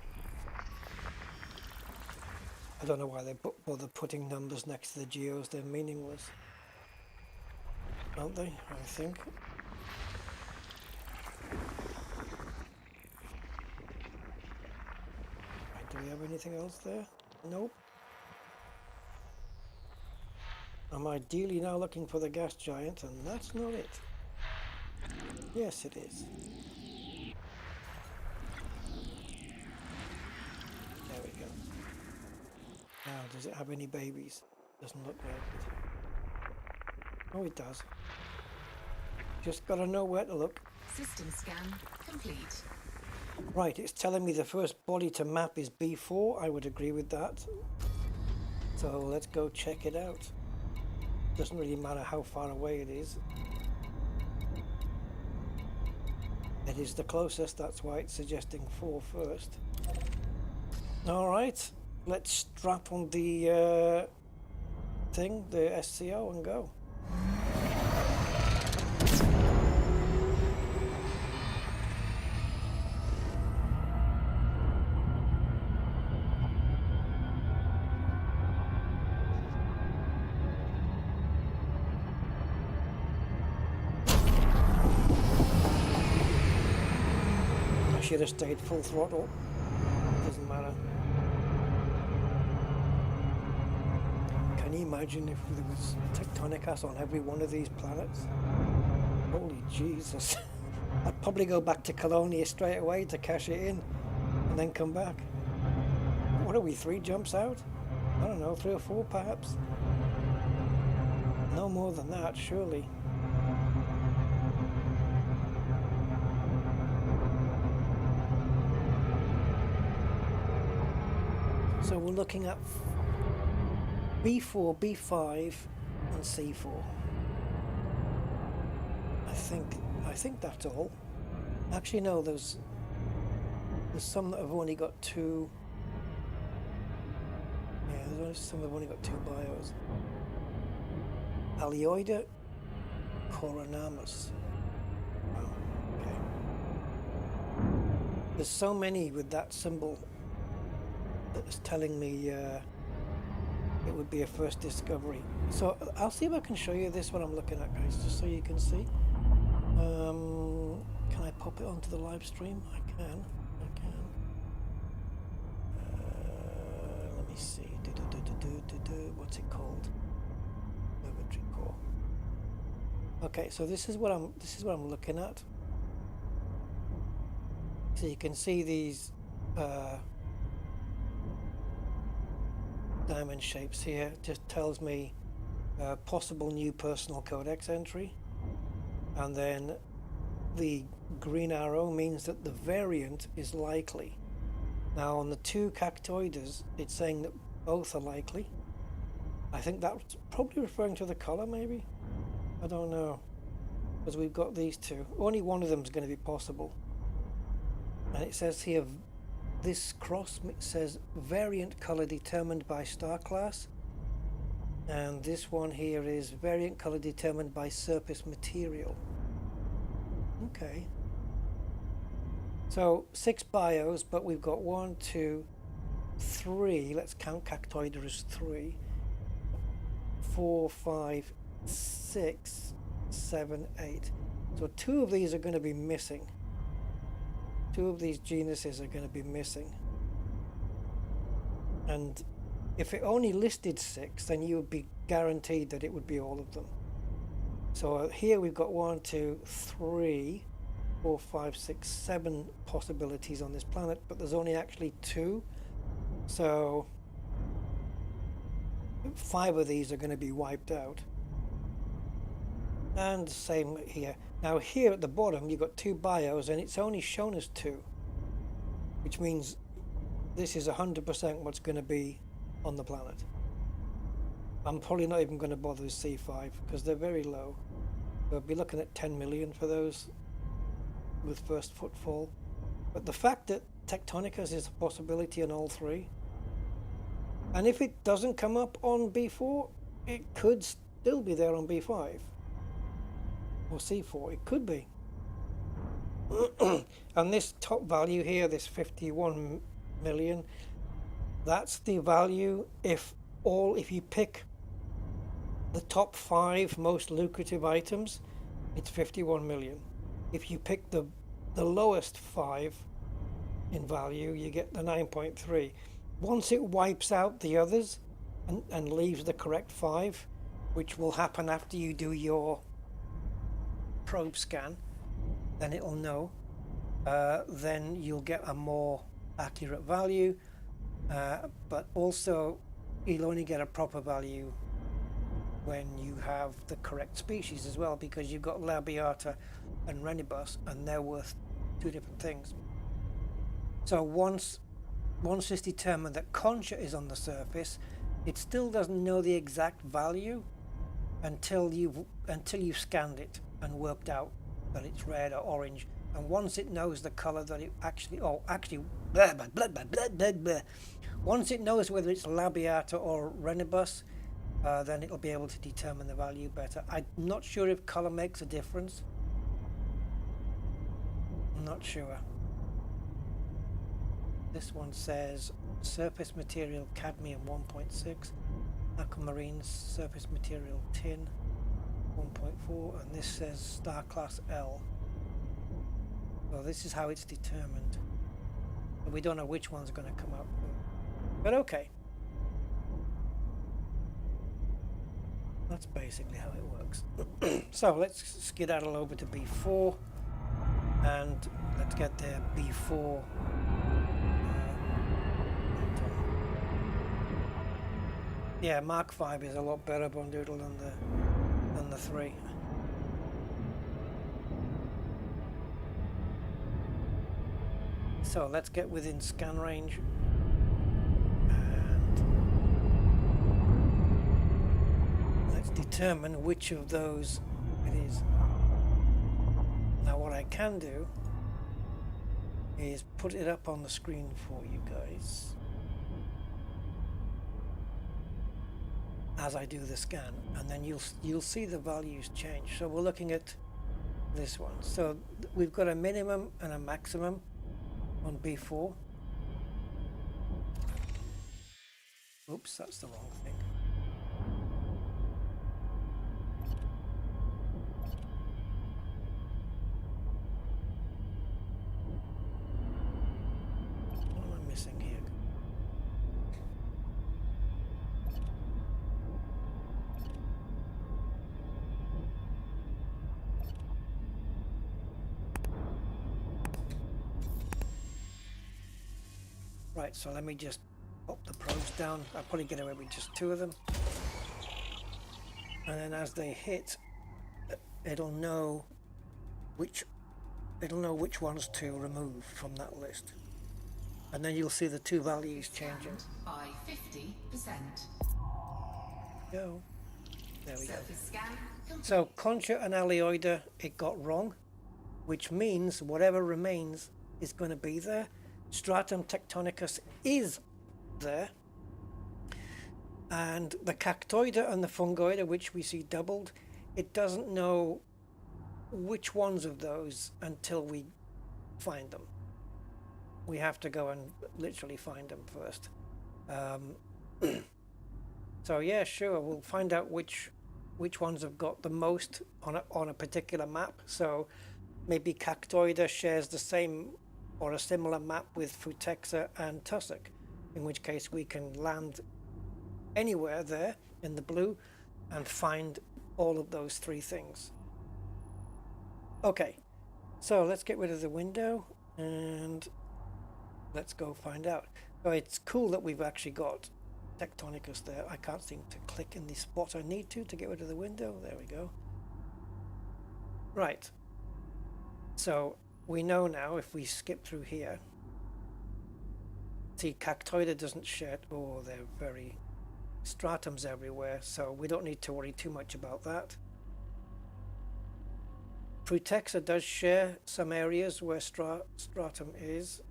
I don't know why they bother putting numbers next to the geos. They're meaningless, aren't they? I think. Right, do we have anything else there? Nope. I'm ideally now looking for the gas giant, and that's not it. Yes, it is. There we go. Now, does it have any babies? Doesn't look like it. Oh, it does. Just gotta know where to look. System scan complete. Right, it's telling me the first body to map is B4. I would agree with that. So let's go check it out. Doesn't really matter how far away it is. It is the closest, that's why it's suggesting 4 first. Alright, let's strap on the thing, the SCO, and go. I should have stayed full throttle. Doesn't matter. Can you imagine if there was tectonic ass on every one of these planets? Holy Jesus. I'd probably go back to Colonia straight away to cash it in and then come back. What are we, 3 jumps out? I don't know, 3 or 4 perhaps? No more than that, surely. So we're looking at B4, B5 and C4. I think that's all. Actually no, there's some that have only got 2. Yeah, there's some that have only got 2 bios. Alioida Coronamus. Wow, okay. There's so many with that symbol that's telling me it would be a first discovery. So I'll see if I can show you this what I'm looking at, guys, just so you can see. Can I pop it onto the live stream? I can. Let me see. What's it called? Lavatory core. Okay, so this is what I'm looking at. So you can see these diamond shapes here. Just tells me possible new personal codex entry, and then the green arrow means that the variant is likely. Now on the 2 cactoides it's saying that both are likely. I think that's probably referring to the color, maybe? I don't know, because we've got these 2. Only one of them is going to be possible. And it says here, this cross says variant color determined by star class. And this one here is variant color determined by surface material. Okay. So 6 bios, but we've got 1, 2, 3. Let's count Cactoida as 3. 4, 5, 6, 7, 8. So 2 of these are going to be missing. 2 of these genuses are going to be missing. And if it only listed 6, then you would be guaranteed that it would be all of them. So here we've got 1, 2, 3, 4, 5, 6, 7 possibilities on this planet, but there's only actually 2. So 5 of these are going to be wiped out. And same here. Now here at the bottom you've got 2 bios and it's only shown as 2, which means this is 100% what's going to be on the planet. I'm probably not even going to bother with C5 because they're very low. We'll be looking at 10 million for those with first footfall. But the fact that Tectonicus is a possibility on all 3, and if it doesn't come up on B4, it could still be there on B5 or C4. It could be. And this top value here, this 51 million, that's the value if you pick the top 5 most lucrative items, it's 51 million. If you pick the lowest 5 in value, you get the 9.3. Once it wipes out the others and leaves the correct 5, which will happen after you do your probe scan, then it'll know. Then you'll get a more accurate value, but also you'll only get a proper value when you have the correct species as well, because you've got Labiata and Renibus and they're worth 2 different things. So once it's determined that Concha is on the surface, it still doesn't know the exact value until you've scanned it and worked out that it's red or orange. And once it knows the color that it actually, once it knows whether it's Labiata or Renibus, then it'll be able to determine the value better. I'm not sure if color makes a difference. I'm not sure. This one says surface material cadmium 1.6, aquamarine surface material tin 1.4, and this says star class L. So this is how it's determined. But we don't know which one's going to come up. But okay. That's basically how it works. So let's skedaddle over to B4 and let's get their B4. Yeah, Mark 5 is a lot better Bondoodle than the 3. So let's get within scan range. Determine which of those it is. Now what I can do is put it up on the screen for you guys as I do the scan, and then you'll see the values change. So we're looking at this one. So we've got a minimum and a maximum on B4. Oops, that's the wrong thing. Here. Right, so let me just pop the probes down. I'll probably get away with just 2 of them. And then as they hit, it'll know which ones to remove from that list. And then you'll see the 2 values changing. By 50%. Go. There we go. Scan complete. So Concha and Alioida, it got wrong, which means whatever remains is going to be there. Stratum Tectonicus is there. And the cactoida and the fungoida, which we see doubled, it doesn't know which ones of those until we find them. We have to go and literally find them first. So yeah, sure, we'll find out which ones have got the most on a particular map. So maybe cactoida shares the same or a similar map with Futexa and Tussock, in which case we can land anywhere there in the blue and find all of those three things. Okay, so let's get rid of the window and let's go find out. So it's cool that we've actually got Tectonicus there. I can't seem to click in the spot I need to get rid of the window. There we go. Right, so we know now if we skip through here. See, cactoida doesn't share. Oh, they're very stratums everywhere, so we don't need to worry too much about that. Futexa does share some areas where stratum is.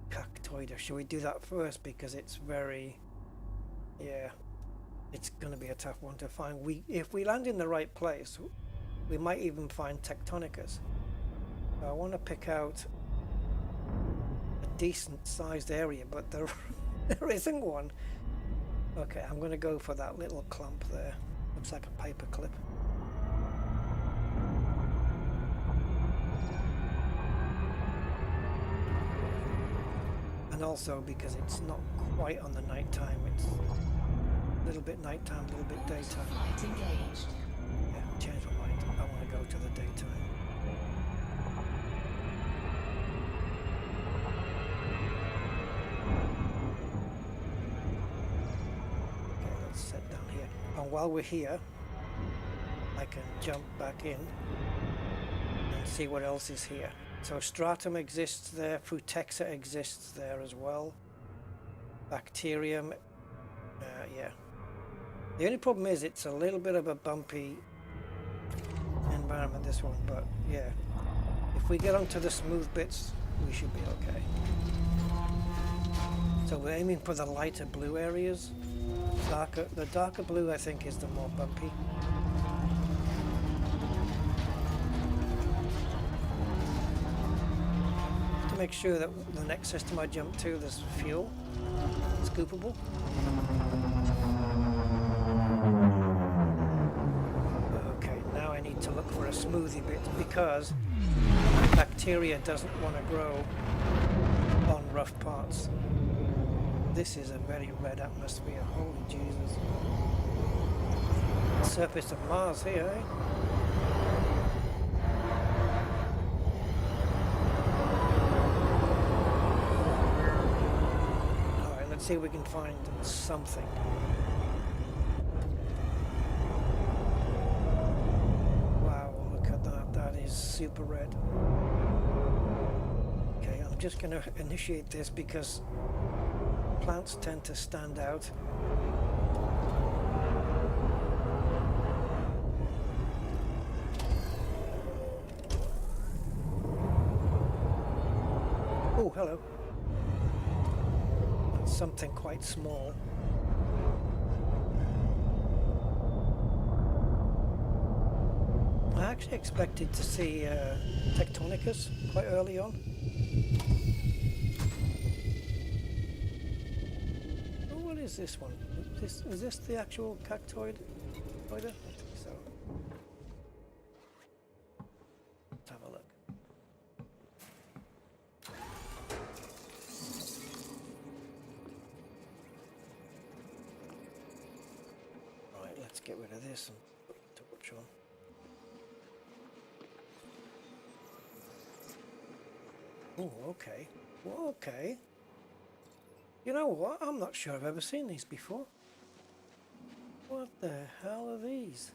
Cactoida, should we do that first because it's very, yeah, it's going to be a tough one to find. If we land in the right place, we might even find Tectonicus. So I want to pick out a decent sized area, but there isn't one. Okay, I'm going to go for that little clump there. Looks like a paper clip. And also because it's not quite on the night time, it's a little bit nighttime, a little bit daytime. Flight engaged. Yeah, change my mind. I want to go to the daytime. Okay, let's set down here. And while we're here, I can jump back in and see what else is here. So stratum exists there, Futexa exists there as well. Bacterium, yeah. The only problem is it's a little bit of a bumpy environment, this one, but yeah. If we get onto the smooth bits, we should be okay. So we're aiming for the lighter blue areas. The darker blue I think is the more bumpy. Make sure that the next system I jump to, there's fuel, scoopable. Okay, now I need to look for a smoothie bit because bacteria doesn't want to grow on rough parts. This is a very red atmosphere, holy Jesus. Surface of Mars here, eh? See if we can find something. Wow, look at that. That is super red. Okay, I'm just going to initiate this because plants tend to stand out. Oh, hello. Something quite small. I actually expected to see Tectonicus quite early on. Oh, what is this one? Is this the actual cactoid? I think so. Let's have a look. Let's get rid of this and put the torch on. Oh, okay. Well, okay. You know what? I'm not sure I've ever seen these before. What the hell are these?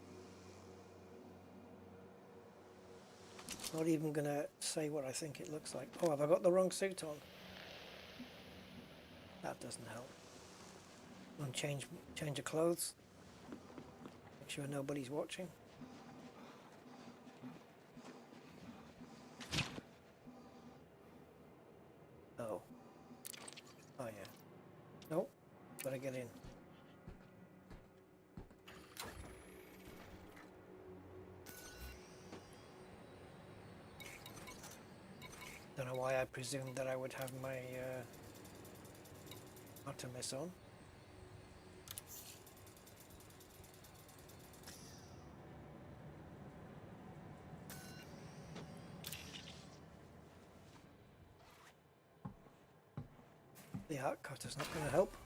Not even going to say what I think it looks like. Oh, have I got the wrong suit on? That doesn't help. And change of clothes. Make sure nobody's watching. Oh yeah. Nope. Gotta get in. Don't know why I presumed that I would have my Artemis on. The arc cutter's not going to help.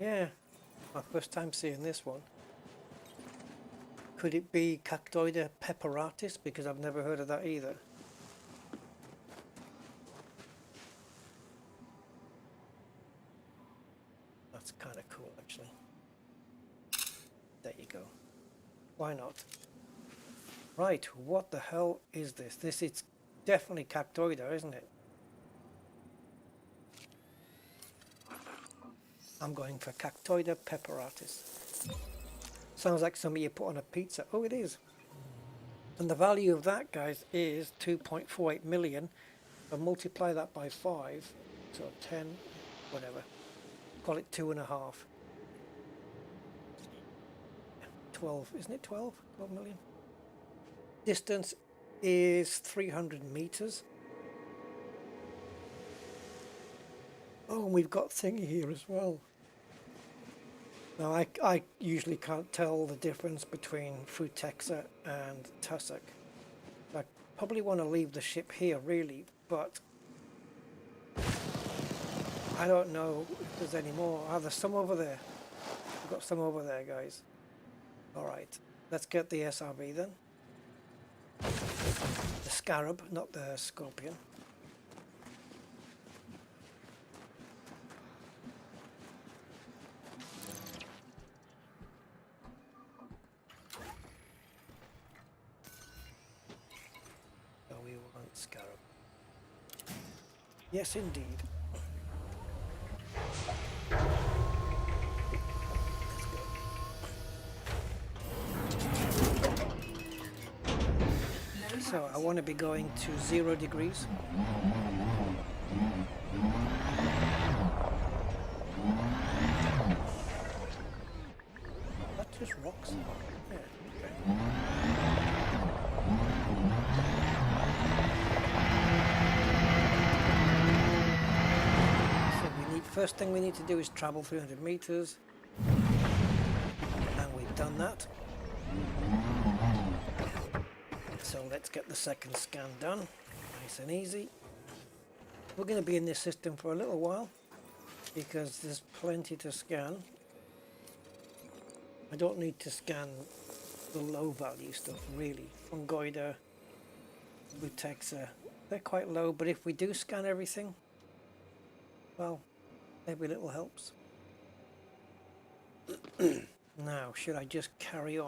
Yeah, my first time seeing this one. Could it be Cactoida pepperatus? Because I've never heard of that either. That's kind of cool, actually. There you go. Why not? Right, what the hell is this? This is definitely Cactoida, isn't it? I'm going for Cactoida pepperatus. Sounds like something you put on a pizza. Oh, it is. And the value of that, guys, is 2.48 million. So multiply that by 5. So 10, whatever. Call it 2.5. 12, isn't it 12? 12 million? Distance is 300 meters. Oh, and we've got thingy here as well. Now, I usually can't tell the difference between Frutexa and Tussock. I probably want to leave the ship here, really, but I don't know if there's any more. Ah, there's some over there. We've got some over there, guys. Alright, let's get the SRB then. The Scarab, not the Scorpion. So we want Scarab. Yes, indeed. So I want to be going to 0 degrees. That just rocks. Yeah, okay. So we need, first thing we need to do is travel 300 meters. And we've done that. So let's get the second scan done, nice and easy. We're going to be in this system for a little while because there's plenty to scan. I don't need to scan the low value stuff really. Fungoida, Butexa, they're quite low, but if we do scan everything, well, every little helps. Now, should I just carrying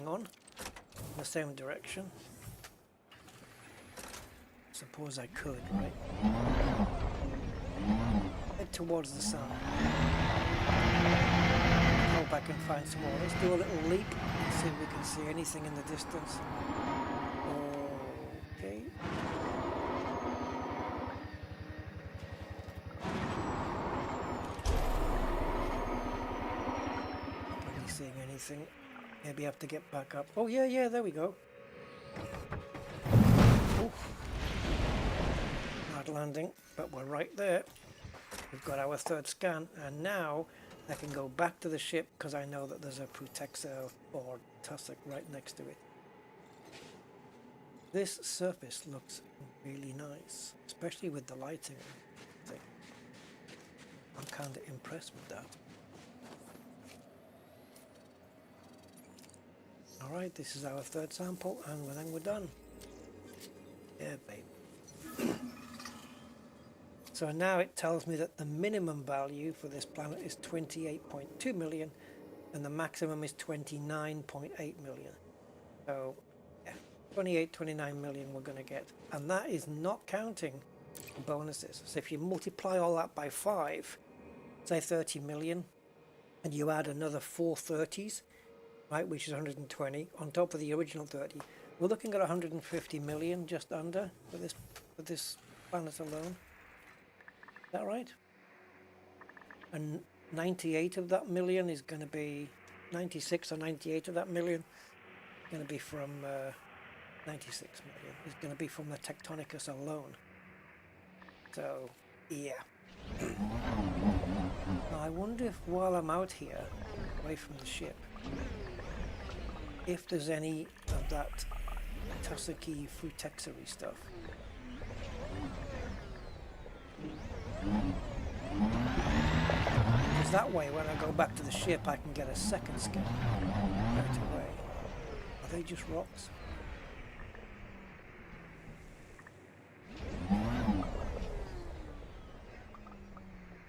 on in the same direction? Suppose I could, right? Head towards the sun. Go back and find some more. Let's do a little leap and see if we can see anything in the distance. Okay. Not really seeing anything. Maybe I have to get back up. Oh yeah, there we go. Oof. Hard landing, but we're right there. We've got our third scan, and now I can go back to the ship because I know that there's a Frutexa or Tussock right next to it. This surface looks really nice, especially with the lighting thing. I'm kind of impressed with that. Alright, this is our third sample, and then we're done. Yeah, babe. So now it tells me that the minimum value for this planet is 28.2 million, and the maximum is 29.8 million. So, yeah, 29 million we're going to get. And that is not counting bonuses. So if you multiply all that by 5, say 30 million, and you add another 4 30s, right, which is 120 on top of the original 30. We're looking at 150 million, just under, for this planet alone. Is that right? and 98 of that million is going to be 96 or 98 of that million going to be from 96 million is going to be from the Tectonicus alone. So yeah. Now, I wonder if while I'm out here away from the ship, if there's any of that Tasaki Futexery stuff. Because that way when I go back to the ship I can get a second scan right away. Are they just rocks?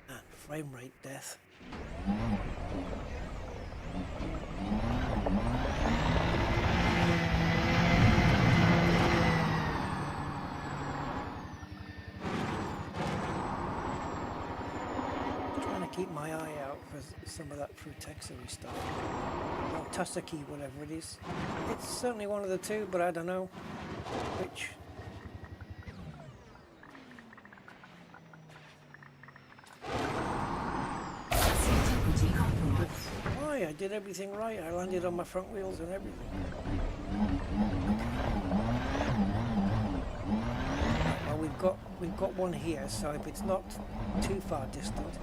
And frame rate death. Keep my eye out for some of that Futexery stuff. Or Tasaki, whatever it is. It's certainly one of the two, but I don't know which. Why? I did everything right. I landed on my front wheels and everything. Well, we've got one here, so if it's not too far distant.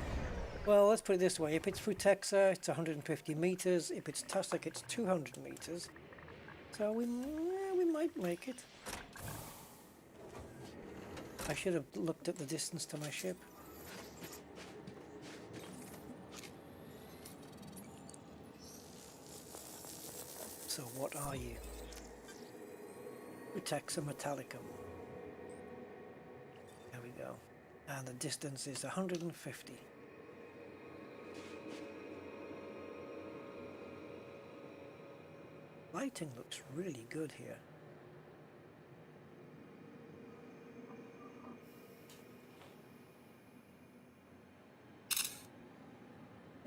Well, let's put it this way. If it's Futexa, it's 150 meters. If it's Tasak, it's 200 meters. So we might make it. I should have looked at the distance to my ship. So what are you? Futexa Metallicum. There we go. And the distance is 150. Lighting looks really good here.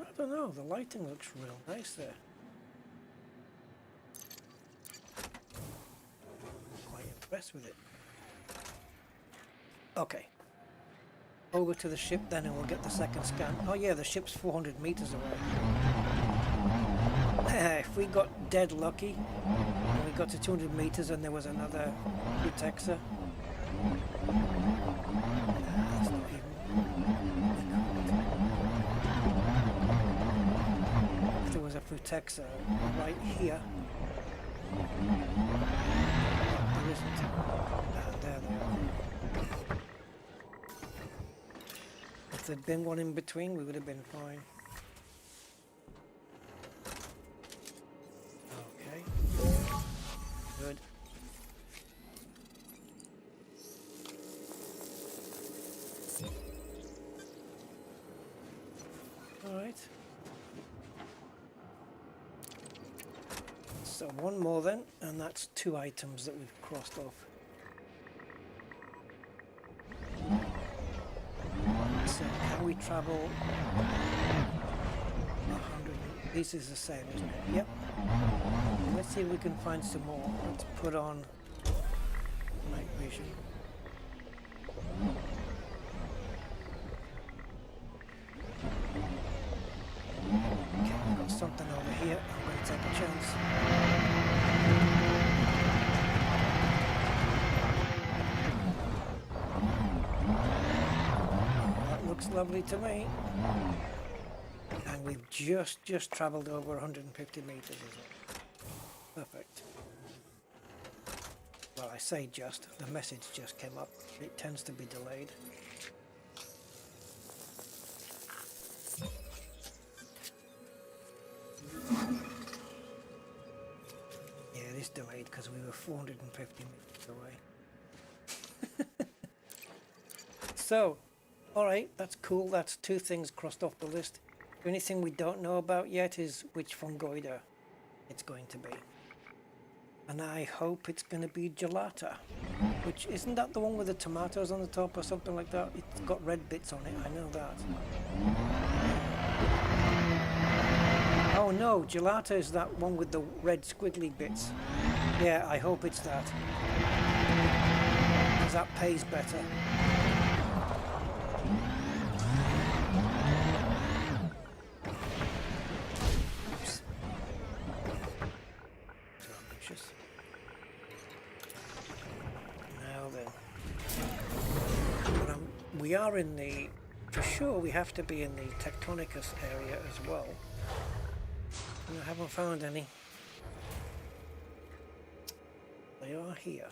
I don't know, the lighting looks real nice there. Quite impressed with it. Okay. Over to the ship then and we'll get the second scan. Oh yeah, the ship's 400 meters away. If we got dead lucky and we got to 200 meters and there was another Futexa, that's not even. If there was a Futexa right here, there isn't. And there they are. If there'd been one in between, we would have been fine. Good. All right. So one more then, and that's 2 items that we've crossed off. So can we travel 100? This is the same, isn't it? Yep. Let's see if we can find some more. Let's put on night vision. Okay, we've got something over here. I'm going to take a chance. That looks lovely to me. And we've just travelled over 150 meters as well. Perfect. Well, I say just, the message just came up. It tends to be delayed. Yeah, it is delayed because we were 450 meters away. So, alright, that's cool. That's 2 things crossed off the list. The only thing we don't know about yet is which fungoida it's going to be. And I hope it's going to be gelata, which isn't that the one with the tomatoes on the top or something like that? It's got red bits on it, I know that. Oh no, gelata is that one with the red squiggly bits. Yeah, I hope it's that. Because that pays better. we are in the, for sure we have to be in the Tectonicus area as well. And I haven't found any. They are here.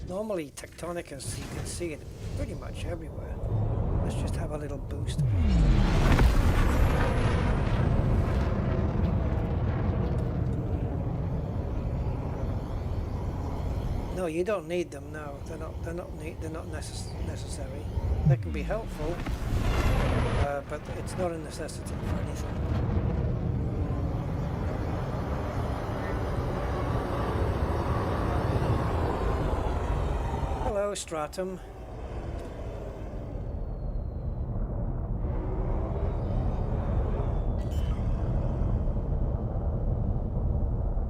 Normally Tectonicus, you can see it pretty much everywhere. Let's just have a little boost. No, you don't need them. No, they're not necessary. They can be helpful, but it's not a necessity for anything. Hello, Stratum.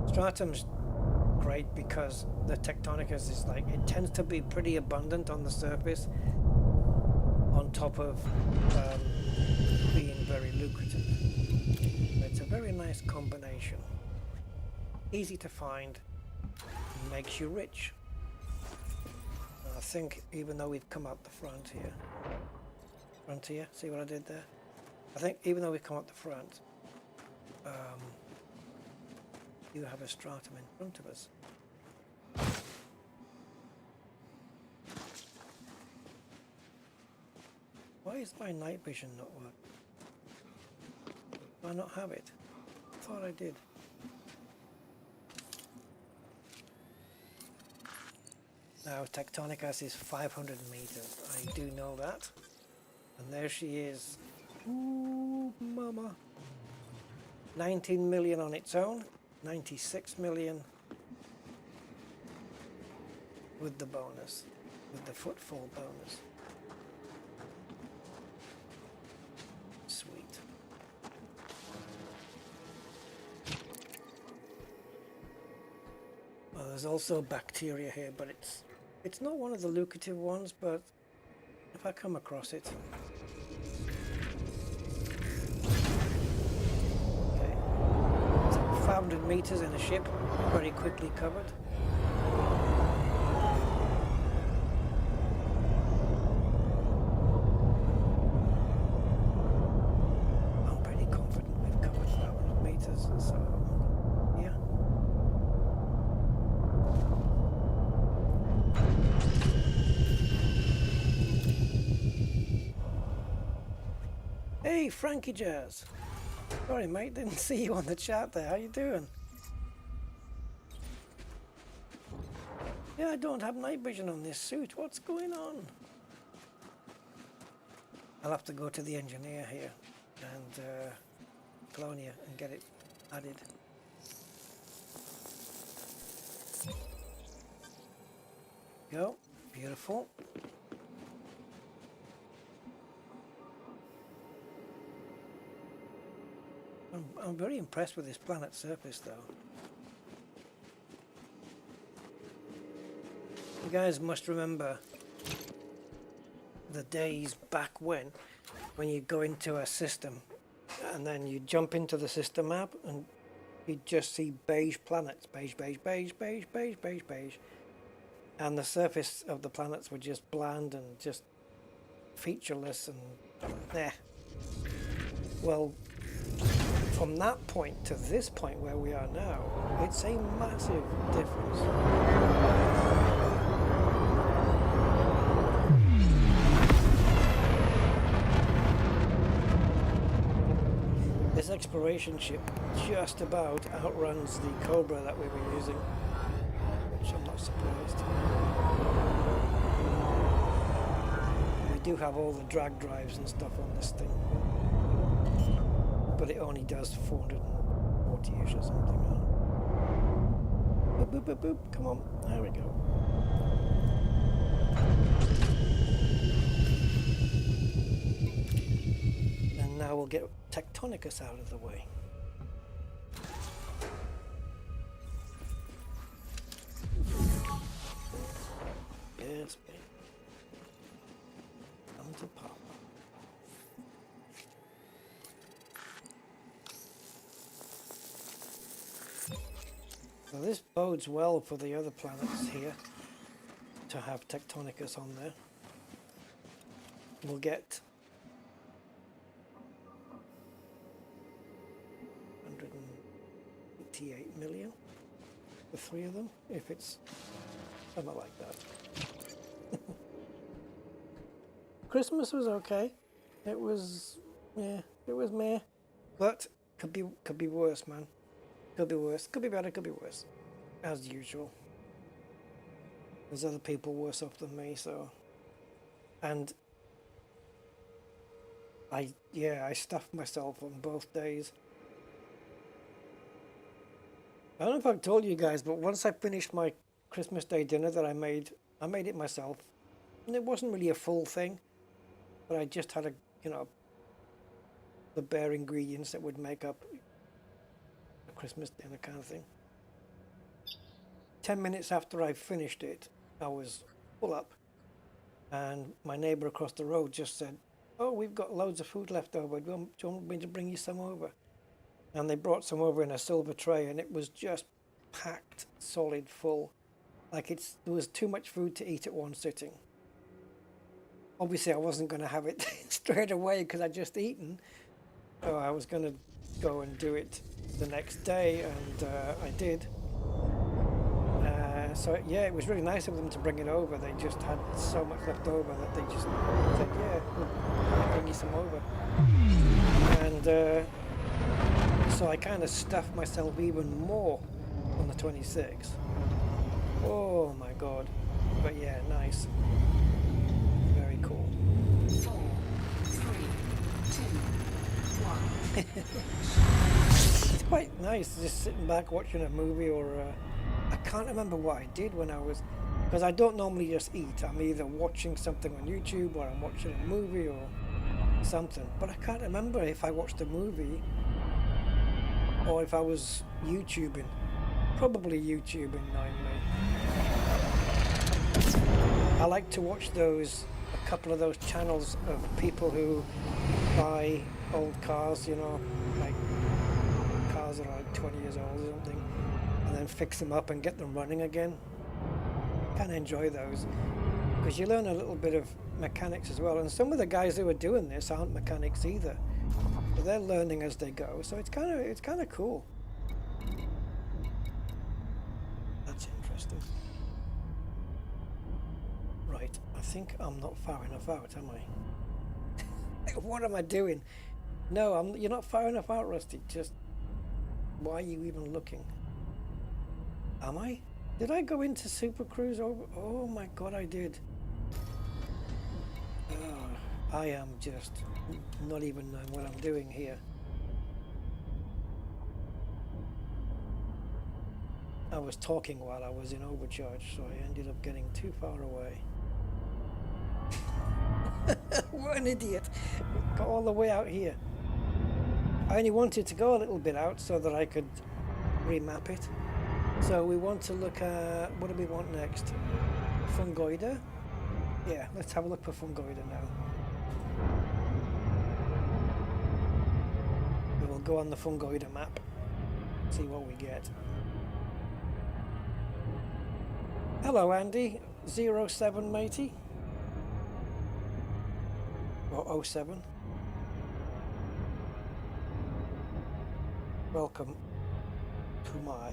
Stratum's great because the Tectonicus is like, it tends to be pretty abundant on the surface, on top of being very lucrative. It's a very nice combination. Easy to find, makes you rich. I think even though we've come out the front here, see what I did there? I think even though we've come out the front, you have a Stratum in front of us. Why is my night vision not working? Do I not have it? I thought I did. Now Tectonicus is 500 meters. I do know that. And there she is. Ooh, mama. 19 million on its own. 96 million with the bonus, with the footfall bonus. Sweet. Well, there's also bacteria here, but it's not one of the lucrative ones, but if I come across it. Okay. So 500 meters in a ship, very quickly covered. I'm pretty confident we've covered 500 meters, so yeah. Hey, Frankie Jazz. Sorry, mate, didn't see you on the chat there. How you doing? Yeah, I don't have night vision on this suit. What's going on? I'll have to go to the engineer here and Colonia and get it added. Go. Beautiful. I'm very impressed with this planet's surface, though. You guys must remember the days back when you go into a system and then you jump into the system map and you just see beige planets, beige, beige, beige, beige, beige, beige, beige, and the surface of the planets were just bland and just featureless and Well, from that point to this point where we are now, it's a massive difference. This exploration ship just about outruns the Cobra that we were using, which I'm not surprised. We do have all the drag drives and stuff on this thing, but it only does 440-ish or something. Boop, boop, boop, boop. Come on, there we go. And now we'll get Tectonicus out of the way. Yes, baby. Come to Papa. So this bodes well for the other planets here to have Tectonicus on there. we'll get 188 million, the three of them, if it's something like that. Christmas was okay. It was, yeah, it was meh, but could be worse, man. Could be worse. Could be better. Could be worse, as usual. There's other people worse off than me, so. And I stuffed myself on both days. I don't know if I've told you guys, but once I finished my Christmas Day dinner that I made it myself, and it wasn't really a full thing, but I just had the bare ingredients that would make up a Christmas dinner kind of thing. 10 minutes after I finished it, I was full up, and my neighbour across the road just said, "Oh, we've got loads of food left over. Do you want me to bring you some over?" And they brought some over in a silver tray, and it was just packed solid full. Like there was too much food to eat at one sitting. Obviously I wasn't going to have it straight away because I'd just eaten, so I was going to go and do it the next day, and I did. So yeah, it was really nice of them to bring it over. They just had so much left over that they just said, "Yeah, we'll bring you some over." And so I kind of stuffed myself even more on the 26th. Oh my god. But yeah, nice. Very cool. 4, 3, 2, 1. It's quite nice just sitting back watching a movie, or I can't remember what I did when I was, because I don't normally just eat. I'm either watching something on YouTube or I'm watching a movie or something. But I can't remember if I watched a movie or if I was YouTubing. Probably YouTubing, knowing me. I like to watch a couple of those channels of people who buy old cars, like cars that are like 20 years old or something, and then fix them up and get them running again. Kind of enjoy those, because you learn a little bit of mechanics as well, and some of the guys who are doing this aren't mechanics either. So they're learning as they go, so it's kind of cool. That's interesting. Right, I think I'm not far enough out, am I? What am I doing? No, you're not far enough out, Rusty. Just why are you even looking? Am I? Did I go into Super Cruise over? Oh my god, I did. I am just not even knowing what I'm doing here. I was talking while I was in overcharge, so I ended up getting too far away. What an idiot. Got all the way out here. I only wanted to go a little bit out so that I could remap it. So we want to look at, what do we want next? Fungoida? Yeah, let's have a look for Fungoida now. We will go on the Fungoida map, see what we get. Hello Andy, 07 matey. Or 07. Welcome to my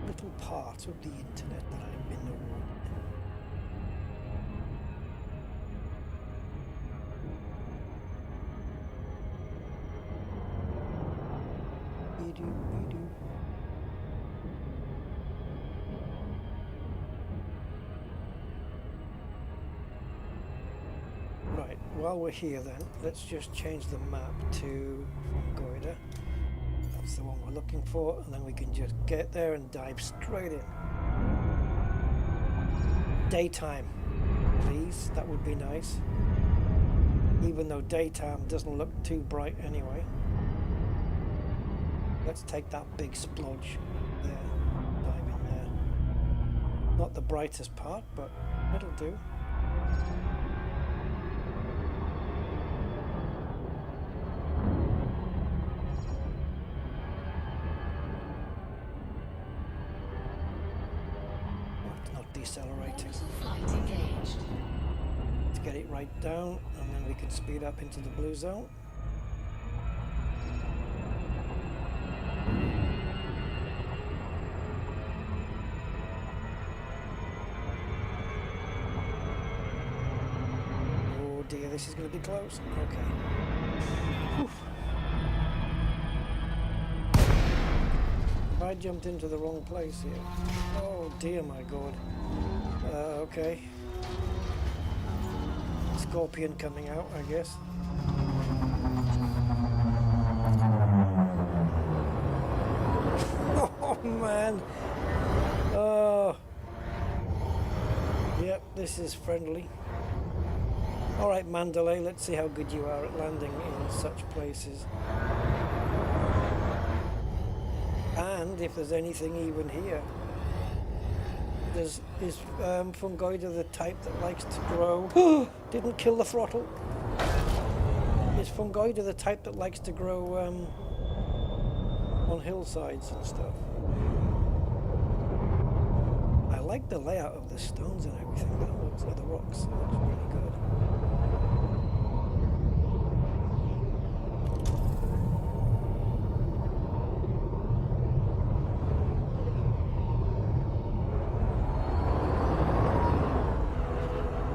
little part of the internet that I've been awarded. Right, while we're here then, let's just change the map to Fungoida. That's the one we're looking for, and then we can just get there and dive straight in. Daytime, please, that would be nice. Even though daytime doesn't look too bright anyway. Let's take that big splodge there, dive in there. Not the brightest part, but it'll do. Not decelerating. Orbital flight engaged. It's get it right down, and then we can speed up into the blue zone. Oh dear, this is going to be close. Okay. Whew. Have I jumped into the wrong place here? Oh dear, my god. Okay. Scorpion coming out, I guess. Oh man. Oh. Yep, this is friendly. Alright, Mandalay, let's see how good you are at landing in such places. And if there's anything even here. Is Fungoida the type that likes to grow? Didn't kill the throttle. Is Fungoida the type that likes to grow on hillsides and stuff? I like the layout of the stones and everything. That looks like the rocks. That looks really good.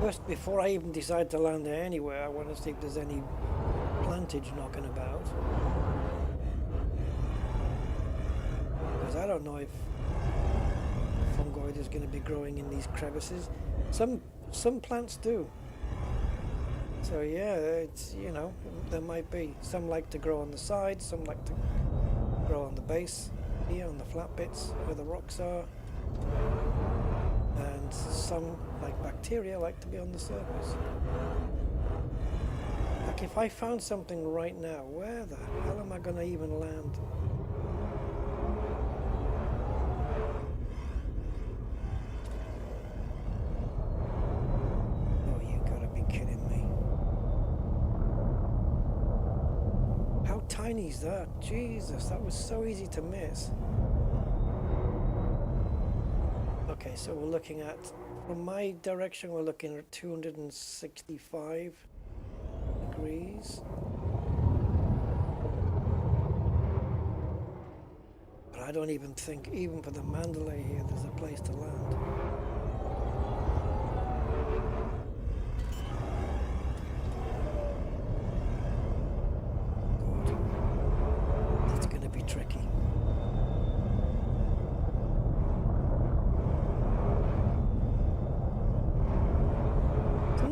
First, before I even decide to land there anywhere, I want to see if there's any plantage knocking about. Because I don't know if fungoid is going to be growing in these crevices. Some plants do. So yeah, it's, you know, there might be. Some like to grow on the sides, some like to grow on the base, here on the flat bits where the rocks are. And some, like bacteria, like to be on the surface. Like if I found something right now, where the hell am I going to even land? Oh, you gotta be kidding me. How tiny is that? Jesus, that was so easy to miss. Okay, so we're looking at, from my direction, we're looking at 265 degrees. But I don't even think, even for the Mandalay here, there's a place to land. Good. That's going to be tricky.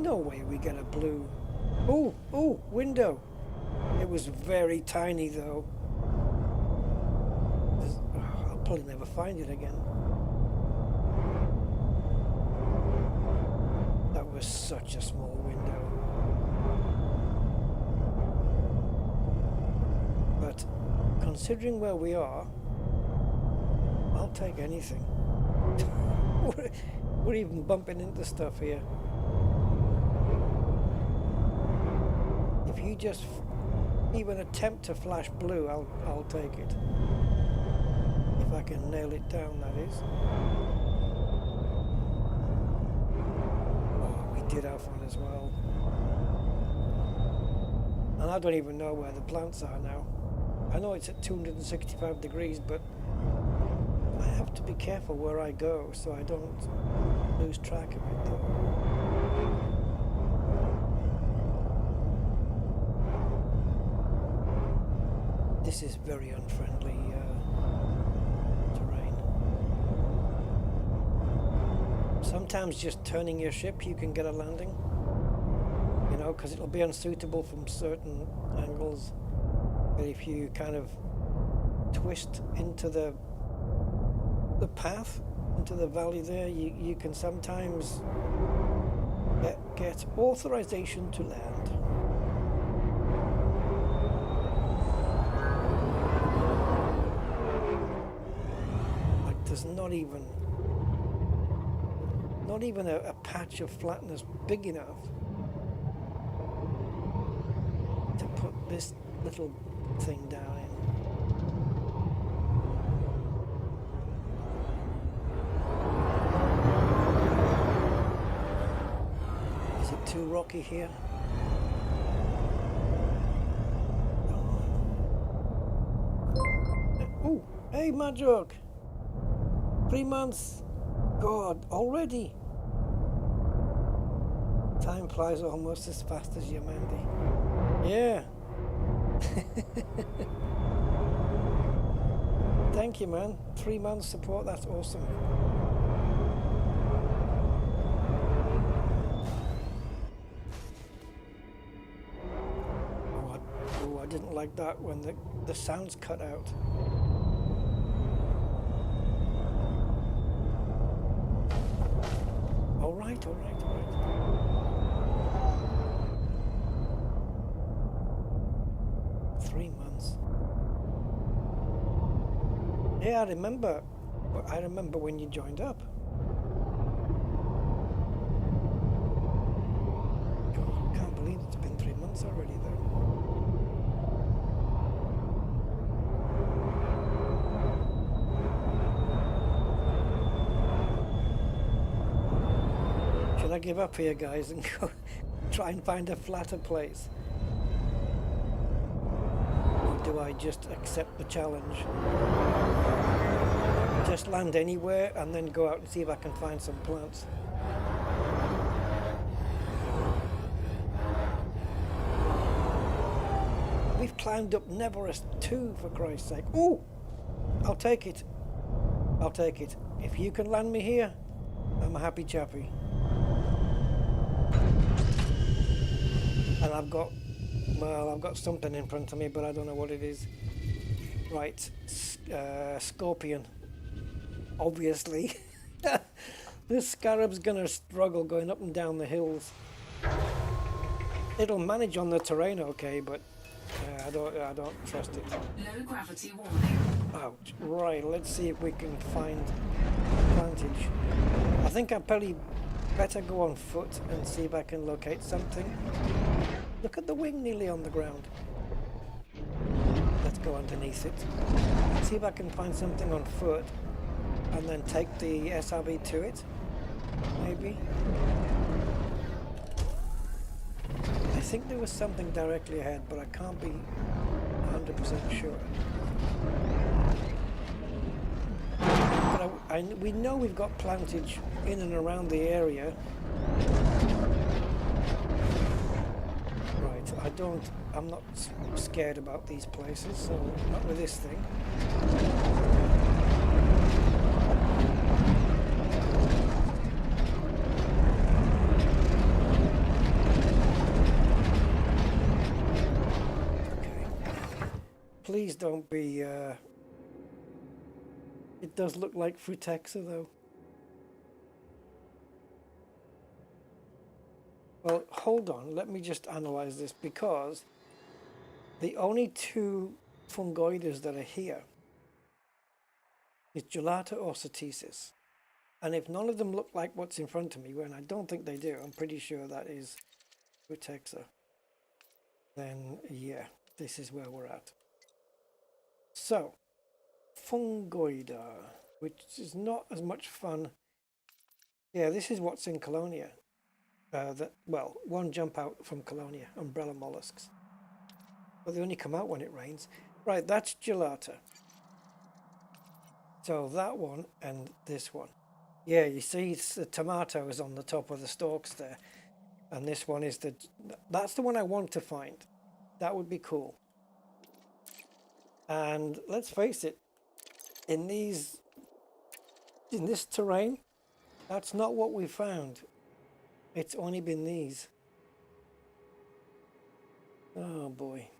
No way we get a blue. Oh, window. It was very tiny though. I'll probably never find it again. That was such a small window. But considering where we are, I'll take anything. We're even bumping into stuff here. If you just even attempt to flash blue, I'll take it. If I can nail it down, that is. Oh, we did have one as well. And I don't even know where the plants are now. I know it's at 265 degrees, but I have to be careful where I go so I don't lose track of it though. This is very unfriendly terrain. Sometimes just turning your ship, you can get a landing. You know, because it'll be unsuitable from certain angles. But if you kind of twist into the path, into the valley there, you can sometimes get authorization to land. There's not even a patch of flatness big enough to put this little thing down in. Is it too rocky here. Oh, hey, Madjog. 3 months. God, already. Time flies almost as fast as you, Mandy. Yeah. Thank you, man. 3 months support, that's awesome. Oh, I didn't like that when the sounds cut out. All right. 3 months. Yeah, I remember when you joined up. God, I can't believe it's been 3 months already, though. Should I give up here, guys, and go try and find a flatter place? Or do I just accept the challenge? Just land anywhere and then go out and see if I can find some plants. We've climbed up Neverest too, for Christ's sake. Oh, I'll take it. I'll take it. If you can land me here, I'm a happy chappy. And I've got something in front of me, but I don't know what it is. Right, scorpion. Obviously. This scarab's gonna struggle going up and down the hills. It'll manage on the terrain okay, but I don't trust it. Low gravity warning. Ouch. Right, let's see if we can find plantage. I think I probably better go on foot and see if I can locate something. Look at the wing nearly on the ground. Let's go underneath it. See if I can find something on foot and then take the SRB to it. Maybe. I think there was something directly ahead, but I can't be 100% sure. But we know we've got plantage in and around the area. Right, I'm not scared about these places, so not with this thing. Please don't be, it does look like Frutexa though. Well, hold on, let me just analyze this, because the only two fungoides that are here is Gelata or Sotesis. And if none of them look like what's in front of me, when I don't think they do, I'm pretty sure that is Frutexa, then yeah, this is where we're at. So, Fungoida, which is not as much fun. Yeah, this is what's in Colonia. Well, one jump out from Colonia, umbrella mollusks. But they only come out when it rains. Right, that's Gelata. So that one and this one. Yeah, you see the tomatoes on the top of the stalks there. And this one is that's the one I want to find. That would be cool. And let's face it, in this terrain, that's not what we found. It's only been these. Oh boy.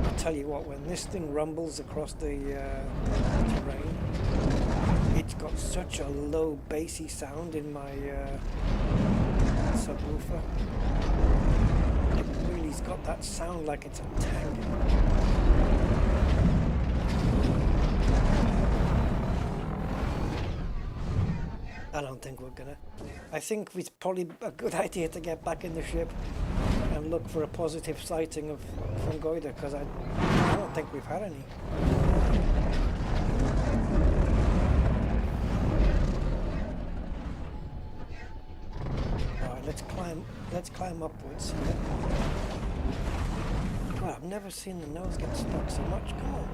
I'll tell you what, when this thing rumbles across the terrain, it's got such a low bassy sound in my subwoofer. It really's got that sound like it's a tank. I don't think we're gonna. I think it's probably a good idea to get back in the ship and look for a positive sighting of Fungoida, because I don't think we've had any. let's climb upwards. God, I've never seen the nose get stuck so much. Come on.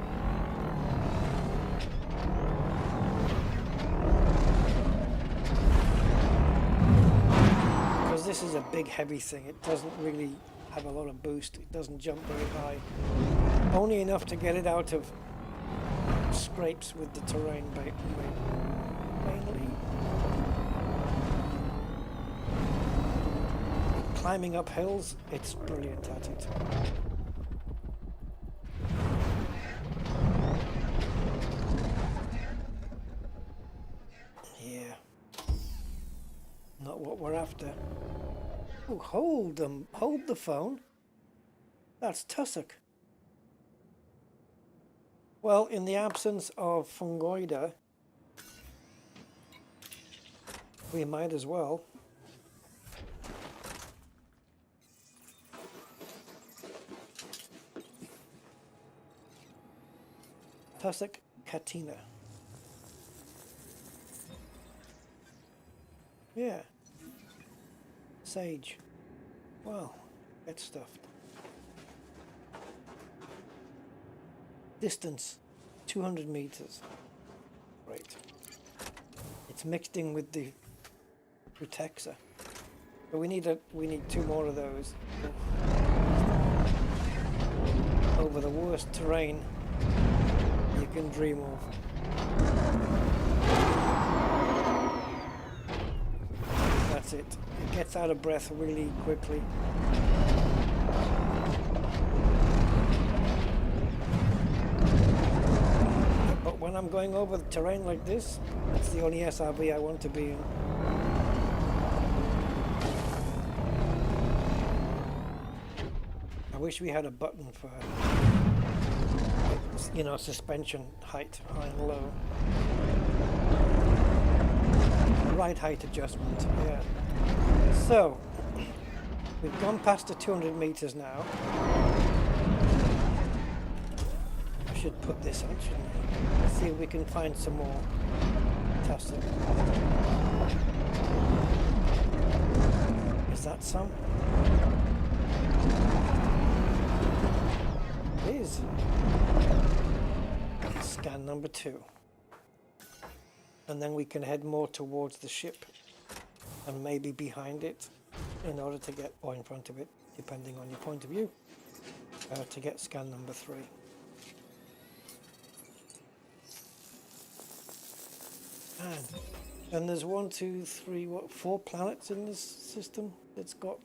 Because this is a big heavy thing, it doesn't really have a lot of boost. It doesn't jump very high. Only enough to get it out of scrapes with the terrain mainly. Climbing up hills, it's brilliant at it. Yeah. Not what we're after. Oh, hold the phone. That's tussock. Well, in the absence of fungoida, we might as well. Tussock Katina. Yeah. Sage. Well, get stuffed. Distance 200 meters. Great. It's mixed in with the Rutexa. But we need 2 more of those. Over the worst terrain you can dream of. That's it. It gets out of breath really quickly. But when I'm going over the terrain like this, it's the only SRV I want to be in. I wish we had a button for, you know, suspension height, high and low. Ride height adjustment, yeah. So, we've gone past the 200 meters now. I should put this on, shouldn't I? Let's see if we can find some more tussock. Is that some? It is. Scan number 2. And then we can head more towards the ship and maybe behind it in order to get, or in front of it, depending on your point of view, to get scan number 3. And there's 1, 2, 3, 4 planets in this system that's got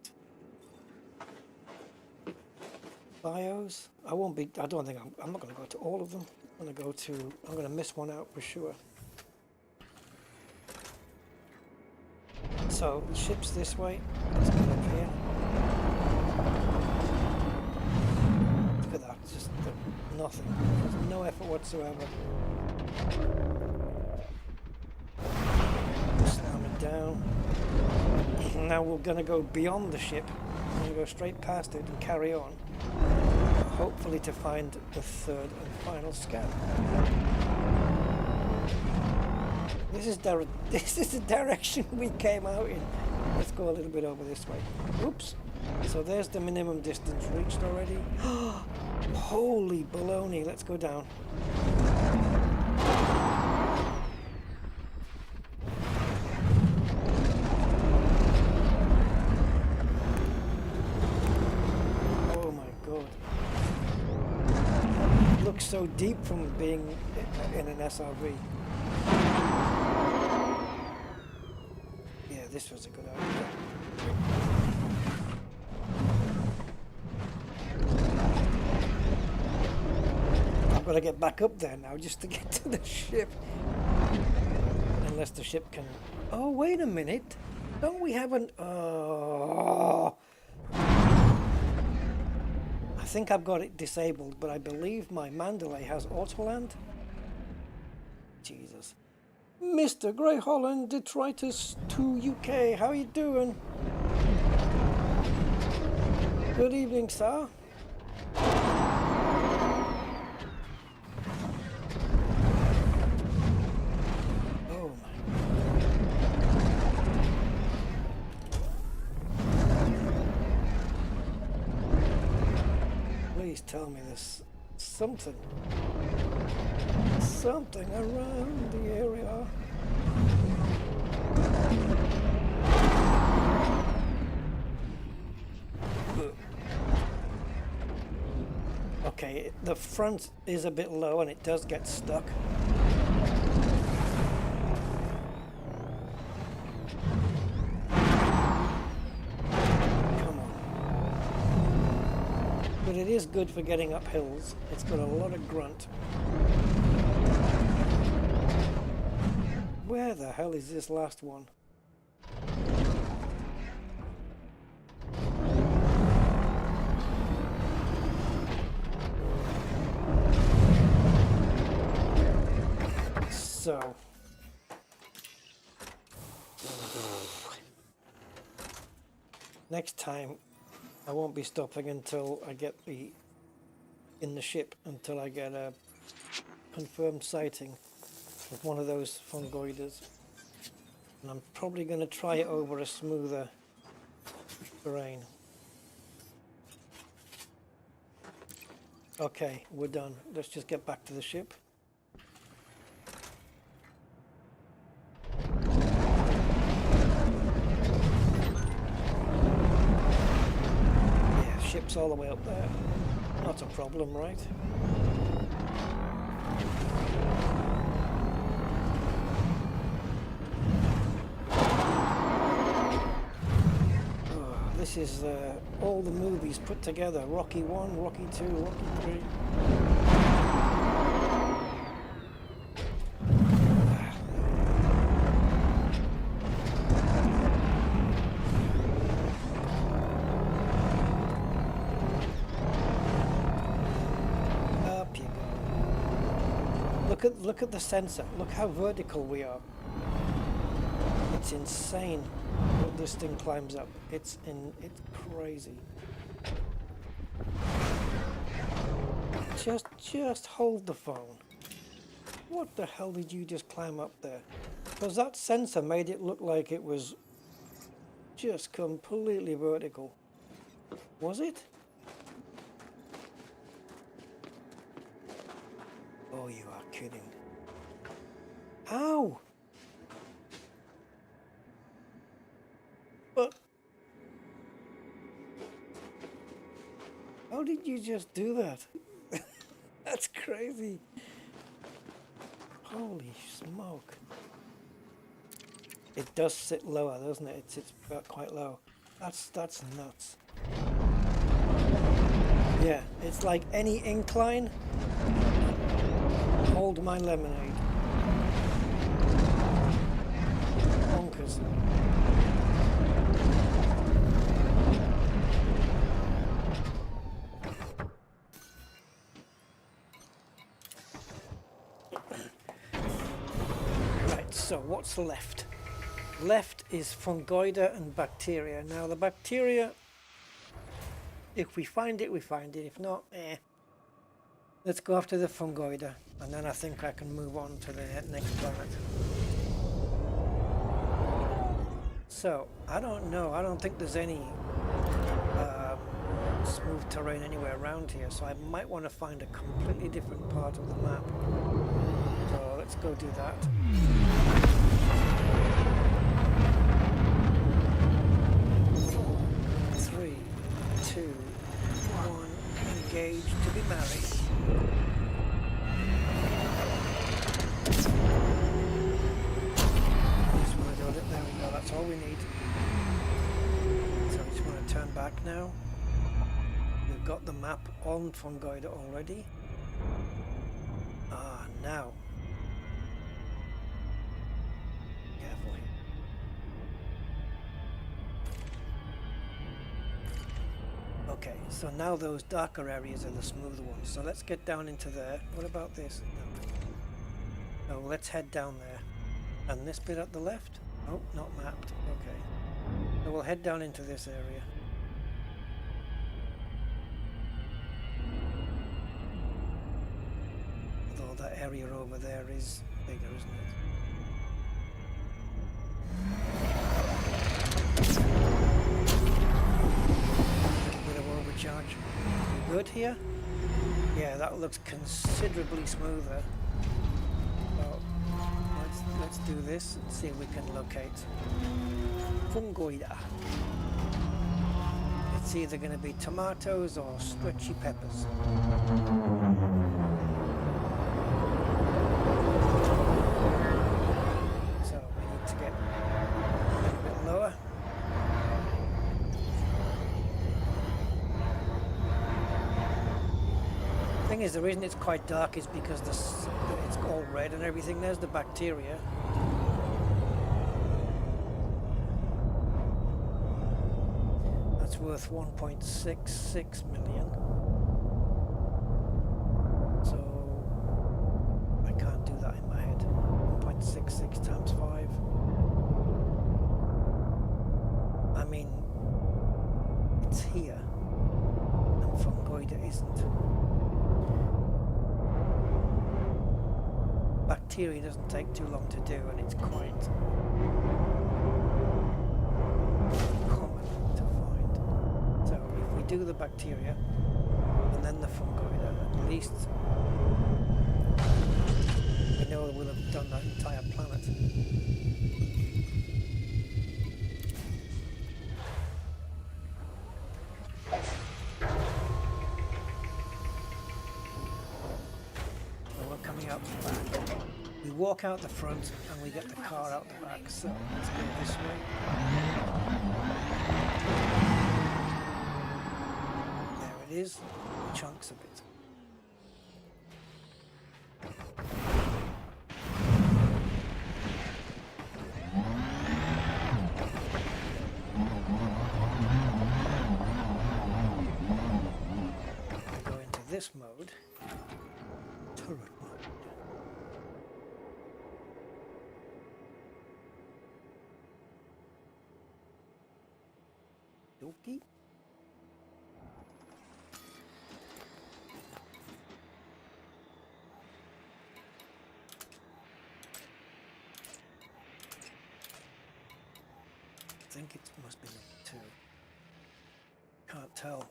bios. I'm not going to go to all of them. I'm going to miss one out for sure. So the ship's this way. Let's get up here. Look at that, just nothing. There's no effort whatsoever. Slam it down. Now we're going to go beyond the ship. We're going to go straight past it and carry on. Hopefully to find the 3rd and final scan. This is the direction we came out in. Let's go a little bit over this way. Oops. So there's the minimum distance reached already. Holy baloney. Let's go down. Oh my god. It looks so deep from being in an SRV. This was a good idea. I've got to get back up there now just to get to the ship. Unless the ship can... Oh, wait a minute. Don't we have an... Oh. I think I've got it disabled, but I believe my mandalay has auto-land. Jesus. Mr. Grey Holland, Detritus 2 UK, how you doing? Good evening, sir. Oh my. tell me there's something around the area. Okay, the front is a bit low and it does get stuck. Come on. But it is good for getting up hills. It's got a lot of grunt. Where the hell is this last one? So, next time I won't be stopping until I get in the ship, until I get a confirmed sighting of one of those fungoiders. And I'm probably going to try it over a smoother terrain. Okay, we're done. Let's just get back to the ship. Ship's all the way up there. Not a problem, right? Oh, this is all the movies put together. Rocky 1, Rocky 2, Rocky 3. Look at the sensor. Look how vertical we are. It's insane what this thing climbs up. It's crazy. Just hold the phone. What the hell did you just climb up there? Because that sensor made it look like it was just completely vertical. Was it? Oh, you are kidding. How? But how did you just do that? That's crazy. Holy smoke. It does sit lower, doesn't it? It sits quite low. That's nuts. Yeah, it's like any incline. Hold my lemonade. Bonkers. Right, so what's left? Left is fungoida and bacteria. Now the bacteria, if we find it, we find it. If not, let's go after the fungoida, and then I think I can move on to the next planet. So, I don't know. I don't think there's any smooth terrain anywhere around here, so I might want to find a completely different part of the map. So, let's go do that. 3, 2, 1, engage to be married. There we go, that's all we need. So we just want to turn back now. We've got the map on fungoida already. Now. Careful here. Okay, so now those darker areas are the smoother ones. So let's get down into there. What about this? No, let's head down there. And this bit at the left? Oh, not mapped. Okay. So we'll head down into this area. Although that area over there is bigger, isn't it? A little bit of overcharge. We good here? Yeah, that looks considerably smoother. So let's do this and see if we can locate fungoida. It's either going to be tomatoes or stretchy peppers. So we need to get a little bit lower. Thing is, the reason it's quite dark is because it's all red and everything. There's the bacteria. That's worth 1.66 million. So I can't do that in my head. 1.66 times 5. I mean, it's here, and fungoida isn't. Bacteria doesn't take too long to do, and it's quite common to find. So if we do the bacteria and then the fungoida, at least we know we'll have done that entire planet. So we're coming out the back. We walk out the front and we get the car out the back, so let's go this way. There it is, chunks of it. I go into this mode, turret mode. Dokie. I think it must be number 2. Can't tell.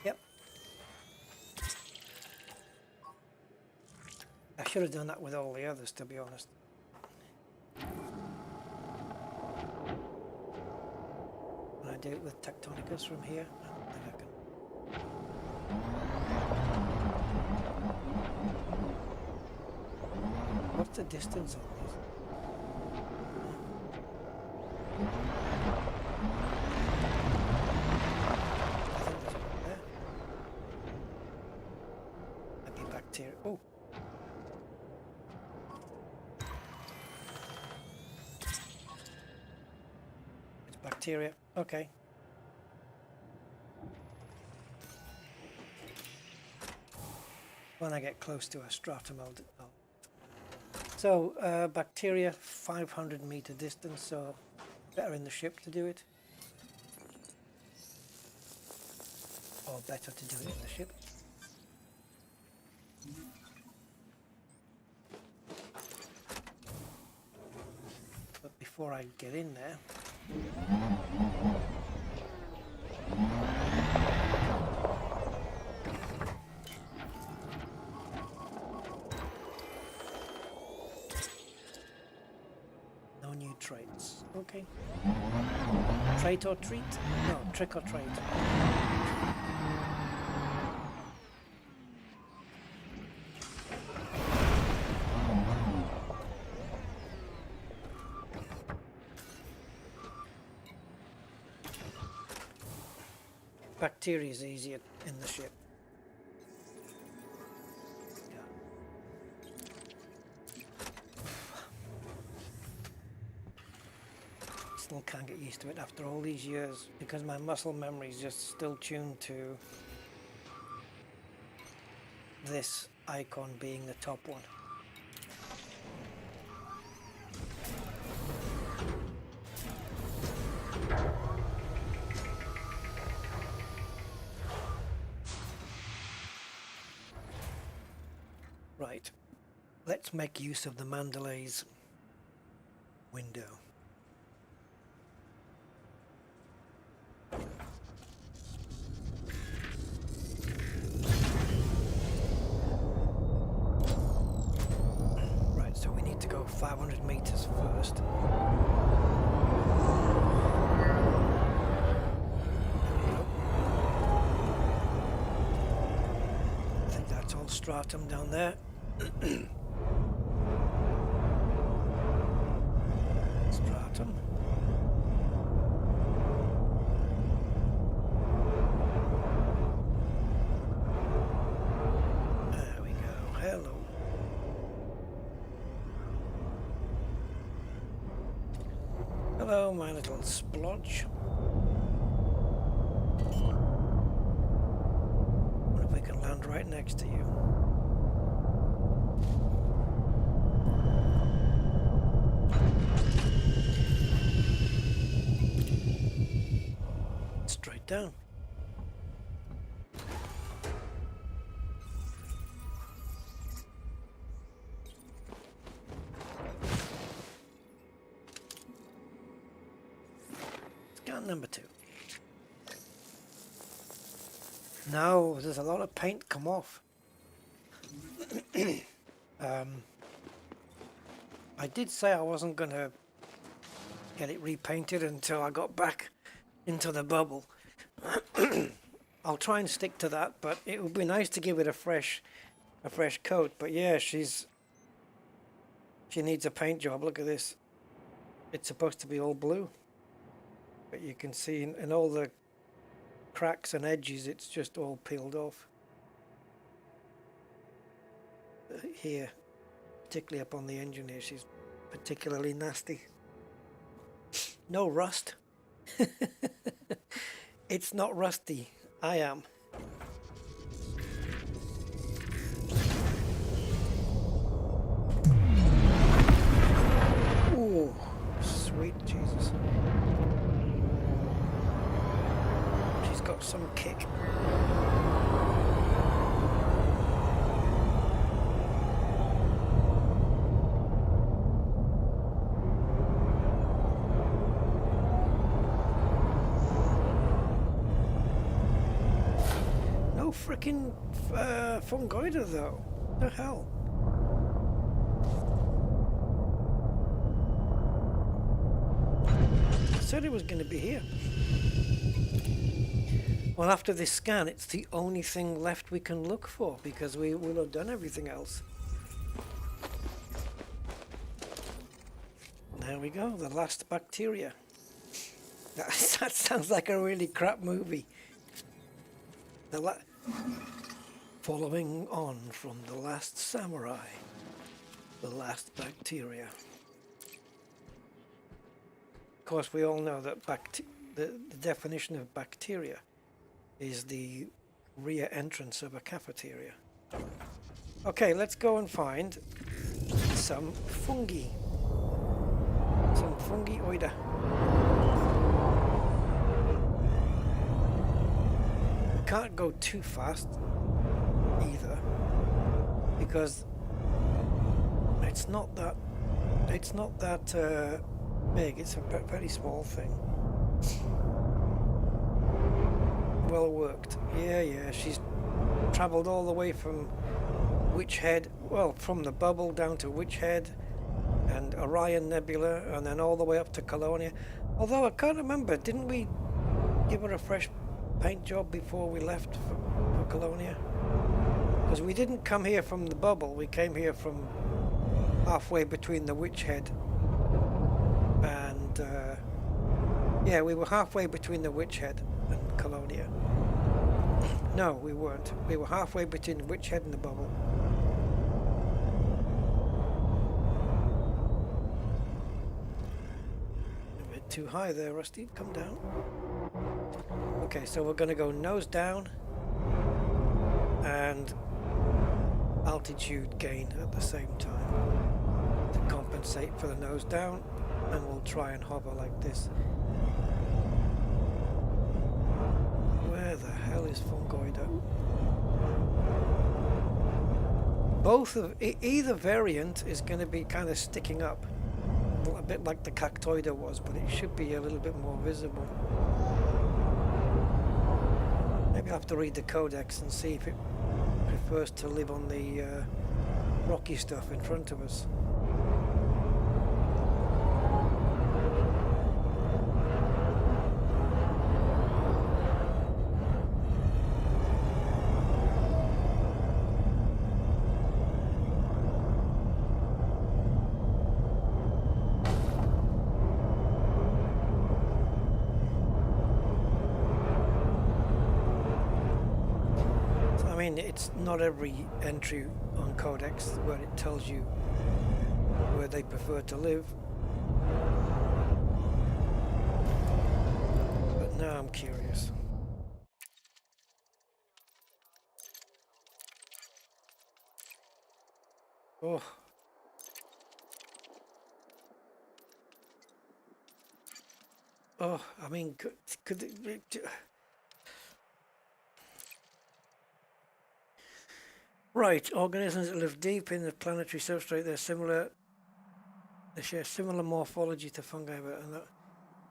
Yep. I should have done that with all the others, to be honest. When I do it with Tectonicus from here, I don't think I can. What's the distance on these? I think there's one there. Maybe bacteria. Oh! It's bacteria. Okay. When I get close to a stratum, I'll So, bacteria, 500 meter distance, so better in the ship to do it. Or better to do it in the ship. But before I get in there, no new traits. Okay. Trait or treat? No, trick or trait. Bacteria is easier in the ship. Still can't get used to it after all these years because my muscle memory is just still tuned to this icon being the top one. Right, let's make use of the Mandalay's window. 500 meters first. I think that's all stratum down there. Stratum. There we go. Hello. Hello, my little splodge. What if we can land right next to you? Straight down. Scan number 2. No, there's a lot of paint come off. I did say I wasn't going to get it repainted until I got back into the bubble. I'll try and stick to that, but it would be nice to give it a fresh coat. But yeah, she needs a paint job. Look at this. It's supposed to be all blue, but you can see in all the cracks and edges, it's just all peeled off. Here, particularly up on the engine here, she's particularly nasty. No rust. It's not rusty. I am. Ooh, sweet Jesus. She's got some kick. Freaking fungoider though. What the hell? I said it was going to be here. Well, after this scan, it's the only thing left we can look for because we will have done everything else. There we go, the last bacteria. That sounds like a really crap movie. Following on from The Last Samurai, the last bacteria. Of course, we all know that the definition of bacteria is the rear entrance of a cafeteria. Okay, let's go and find some fungi. Some fungi-oida. Can't go too fast either because it's not that big. It's a very small thing. Well worked. Yeah, she's traveled all the way from Witch Head, well, from the bubble down to Witch Head and Orion Nebula, and then all the way up to Colonia. Although I can't remember, didn't we give her a fresh paint job before we left for Colonia? Because we didn't come here from the bubble, we came here from halfway between the Witch Head and yeah, we were halfway between the Witch Head and Colonia. No, we weren't. We were halfway between the Witch Head and the bubble. A bit too high there, Rusty. Come down. Okay, so we're going to go nose down and altitude gain at the same time to compensate for the nose down, and we'll try and hover like this. Where the hell is Fungoida? Both of either variant is going to be kind of sticking up, a bit like the Cactoida was, but it should be a little bit more visible. Maybe I'll have to read the codex and see if it prefers to live on the rocky stuff in front of us. mean, it's not every entry on Codex where it tells you where they prefer to live. But now I'm curious. Oh. Oh, I mean, could it, right, organisms that live deep in the planetary substrate, they share similar morphology to fungi, but and that,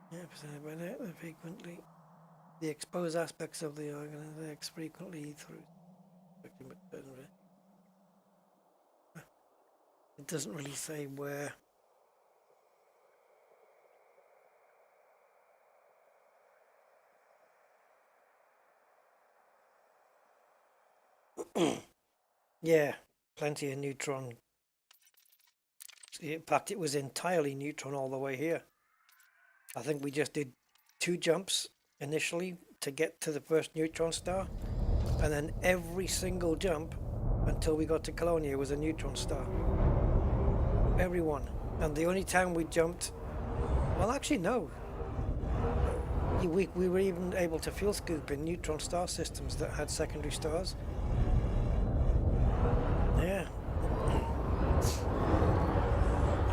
they frequently, the exposed aspects of the organism, they frequently through. It doesn't really say where. Yeah, plenty of neutron. In fact, it was entirely neutron all the way here. I think we just did 2 jumps initially to get to the first neutron star, and then every single jump until we got to Colonia was a neutron star. Every one. And the only time we jumped, well, actually no. We were even able to field scoop in neutron star systems that had secondary stars. Yeah.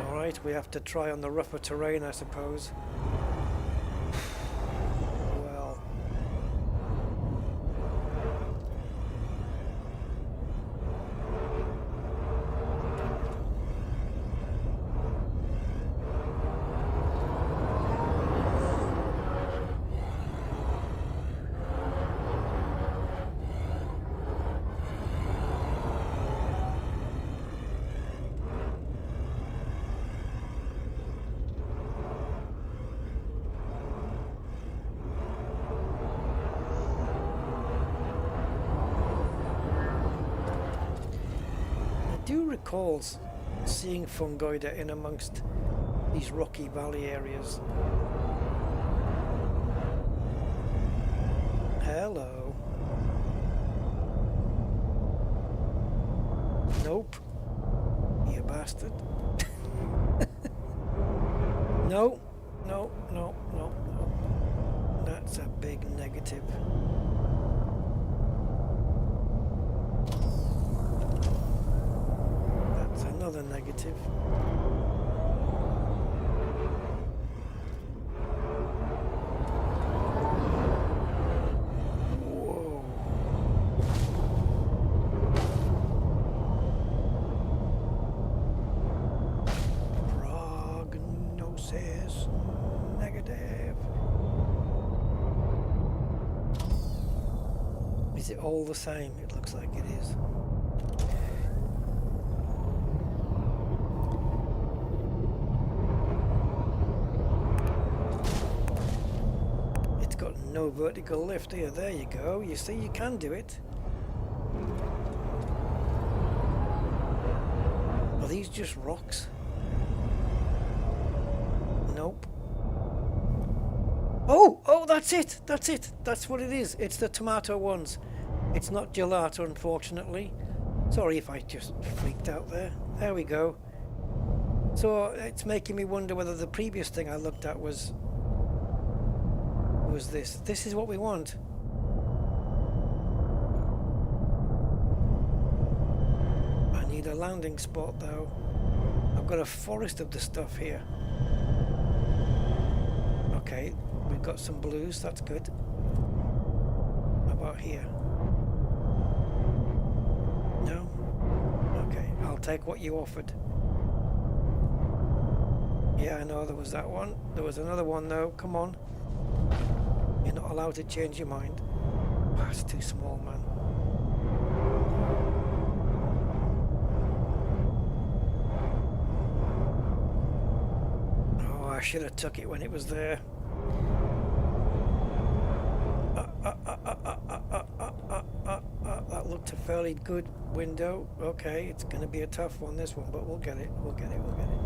Alright, we have to try on the rougher terrain, I suppose. Well. I do recall seeing fungoida in amongst these rocky valley areas. Hello. Nope. You bastard. No, no, no, no, no. That's a big negative. Another negative. Whoa. Prognosis negative. Is it all the same? It looks like it is. No vertical lift here. There you go. You see, you can do it. Are these just rocks? Nope. Oh, that's it. That's it. That's what it is. It's the tomato ones. It's not gelato, unfortunately. Sorry if I just freaked out there. There we go. So it's making me wonder whether the previous thing I looked at was this. This is what we want. I need a landing spot though. I've got a forest of the stuff here. Okay, we've got some blues, that's good. How about here? No? Okay, I'll take what you offered. Yeah, I know there was that one. There was another one though, come on. You're not allowed to change your mind. Oh, it's too small, man. Oh, I should have took it when it was there. That looked a fairly good window. Okay, it's going to be a tough one, this one, but we'll get it. We'll get it. We'll get it.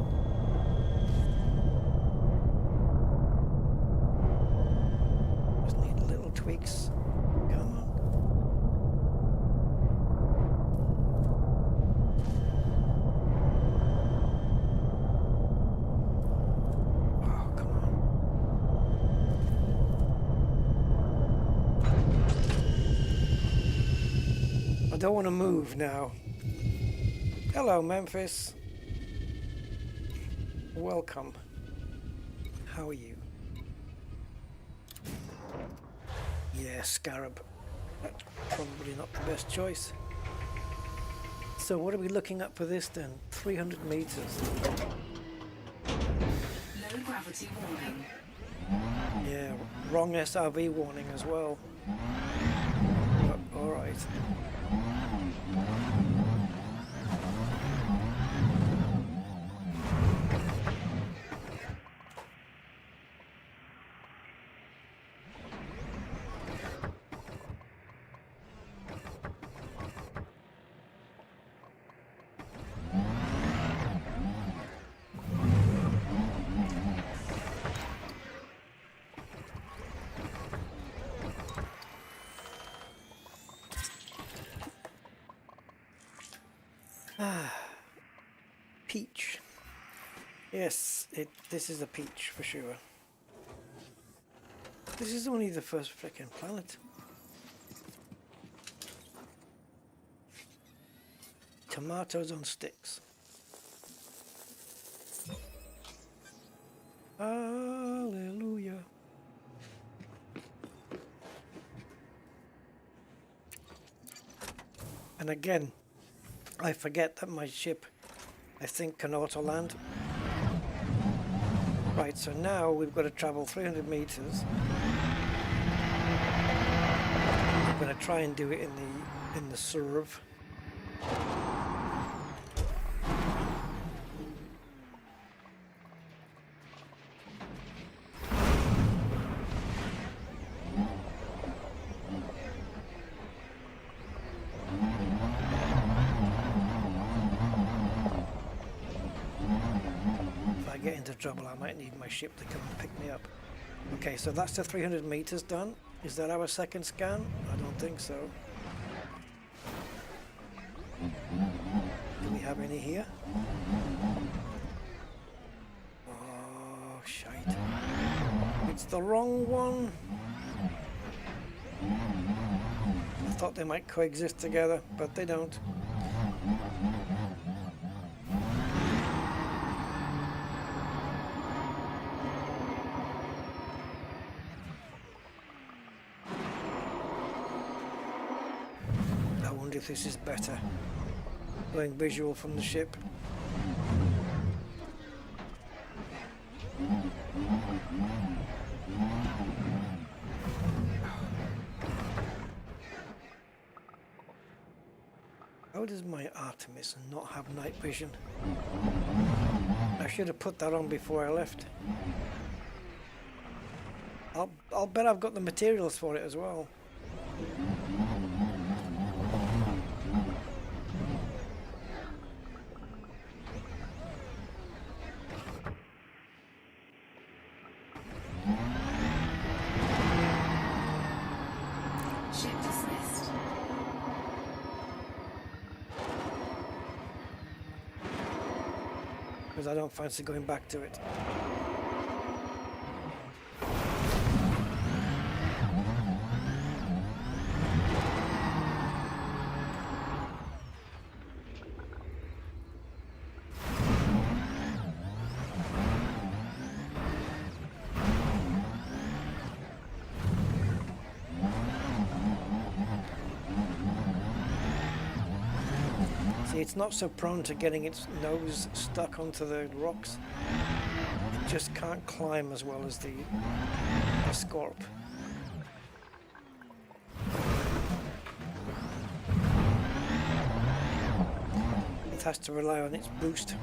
Tweaks. Come on. don't want to move now. Hello, Memphis. Welcome. How are you? Yeah, Scarab. That's probably not the best choice. So what are we looking at for this then? 300 meters. Low gravity warning. Yeah, wrong SRV warning as well. All right. Peach. Yes, this is a peach for sure. This is only the first freaking planet. Tomatoes on sticks. Hallelujah. And again, I forget that my ship, I think, can auto land. Right, so now we've got to travel 300 meters. I'm going to try and do it in the serve. Trouble, I might need my ship to come and pick me up. Okay, so that's the 300 meters done. Is that our second scan? I don't think so. Do we have any here? Oh, shite. It's the wrong one. I thought they might coexist together, but they don't. If this is better, going visual from the ship. How does my Artemis not have night vision? I should have put that on before I left. I'll bet I've got the materials for it as well. Because I don't fancy going back to it. It's not so prone to getting its nose stuck onto the rocks. It just can't climb as well as the Scorp. It has to rely on its boost.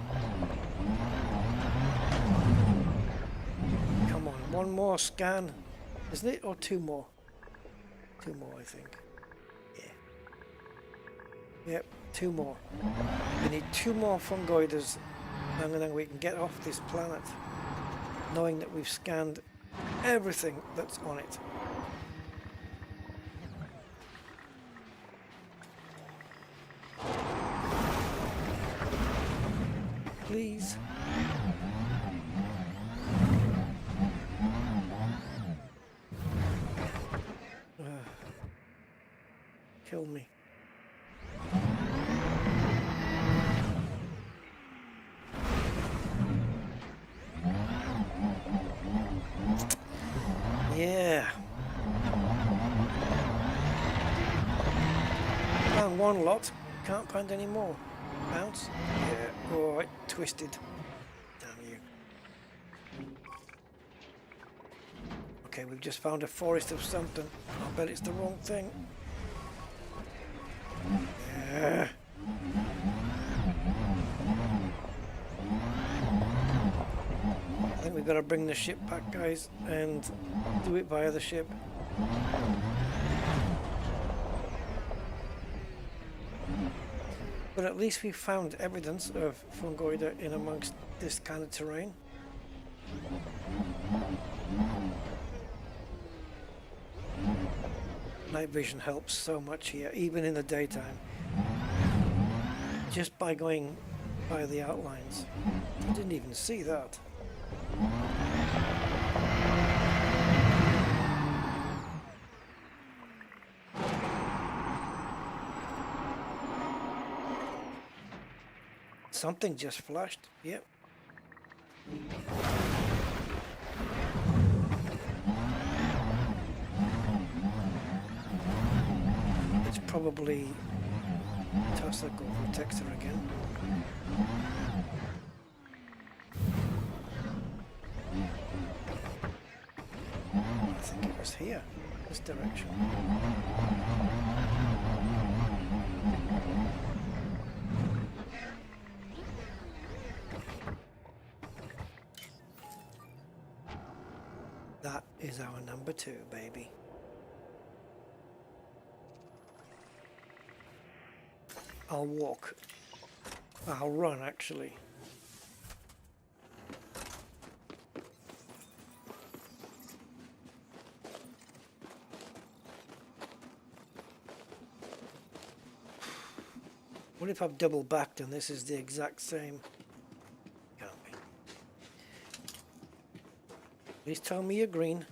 Come on, one more scan, isn't it? Or two more? Two more, I think. Yeah. Yep. Two more. We need two more fungoiders, and then we can get off this planet, knowing that we've scanned everything that's on it. Please. Kill me. one lot. Can't find any more. Bounce. Yeah. Oh, it twisted. Damn you. Okay, we've just found a forest of something. I bet it's the wrong thing. Yeah. I think we've got to bring the ship back, guys, and do it via the ship. But at least we found evidence of fungoida in amongst this kind of terrain. Night vision helps so much here, even in the daytime. Just by going by the outlines. I didn't even see that. Something just flashed. Yep. It's probably Tesla go for Texter again. I think it was here, this direction. That is our number 2, baby. I'll walk. I'll run, actually. What if I've double backed and this is the exact same? Can't be. Please tell me you're green.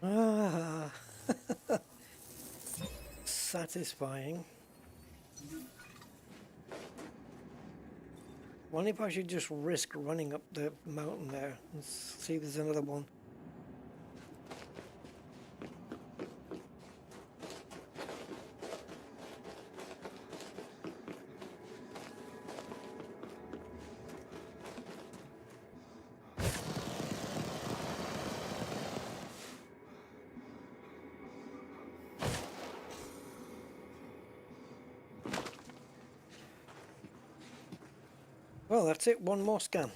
Ah, satisfying. Wonder if I should just risk running up the mountain there and see if there's another one. Well, that's it. One more scan.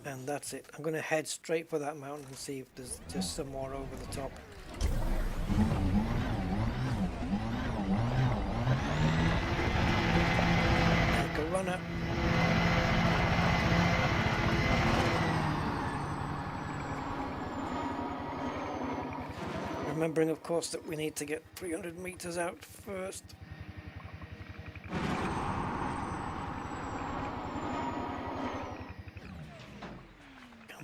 And that's it. I'm going to head straight for that mountain and see if there's just some more over the top. Like a runner. Remembering, of course, that we need to get 300 meters out first.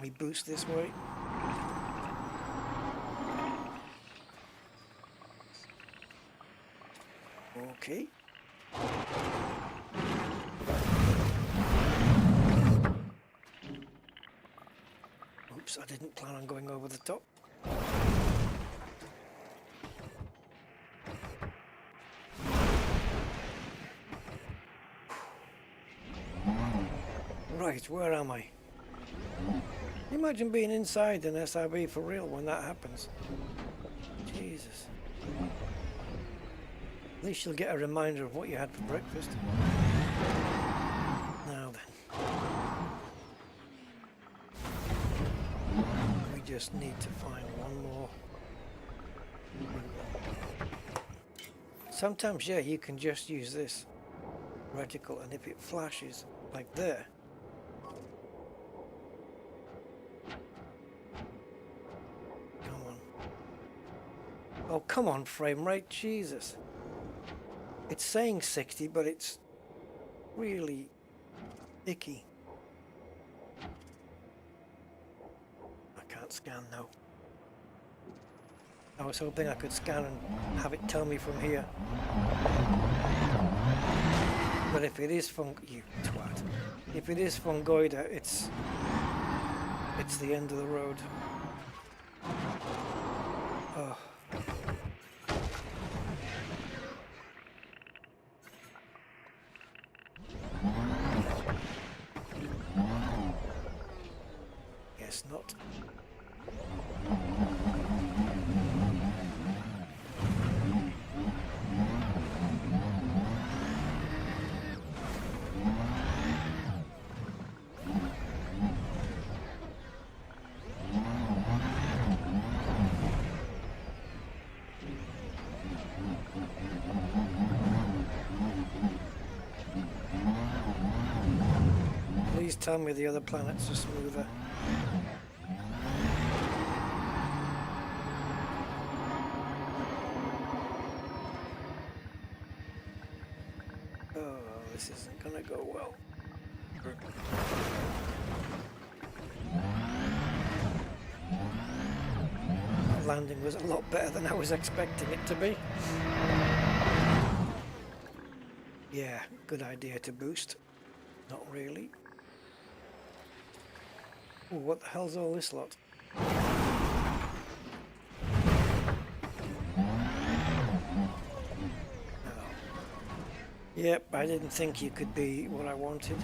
We boost this way. Okay. Oops, I didn't plan on going over the top. Right, where am I? Imagine being inside an SRB for real when that happens. Jesus. At least you'll get a reminder of what you had for breakfast. Now then. We just need to find one more. Sometimes, yeah, you can just use this reticle, and if it flashes like there, oh, come on, frame rate, Jesus. It's saying 60, but it's really icky. I can't scan now. I was hoping I could scan and have it tell me from here. But if it is you twat. If it is fungoida, it's the end of the road. slot. Please tell me the other planets are smoother. Oh, this isn't gonna go well. That landing was a lot better than I was expecting it to be. Yeah, good idea to boost. Not really. Ooh, what the hell's all this lot? Yep, I didn't think you could be what I wanted.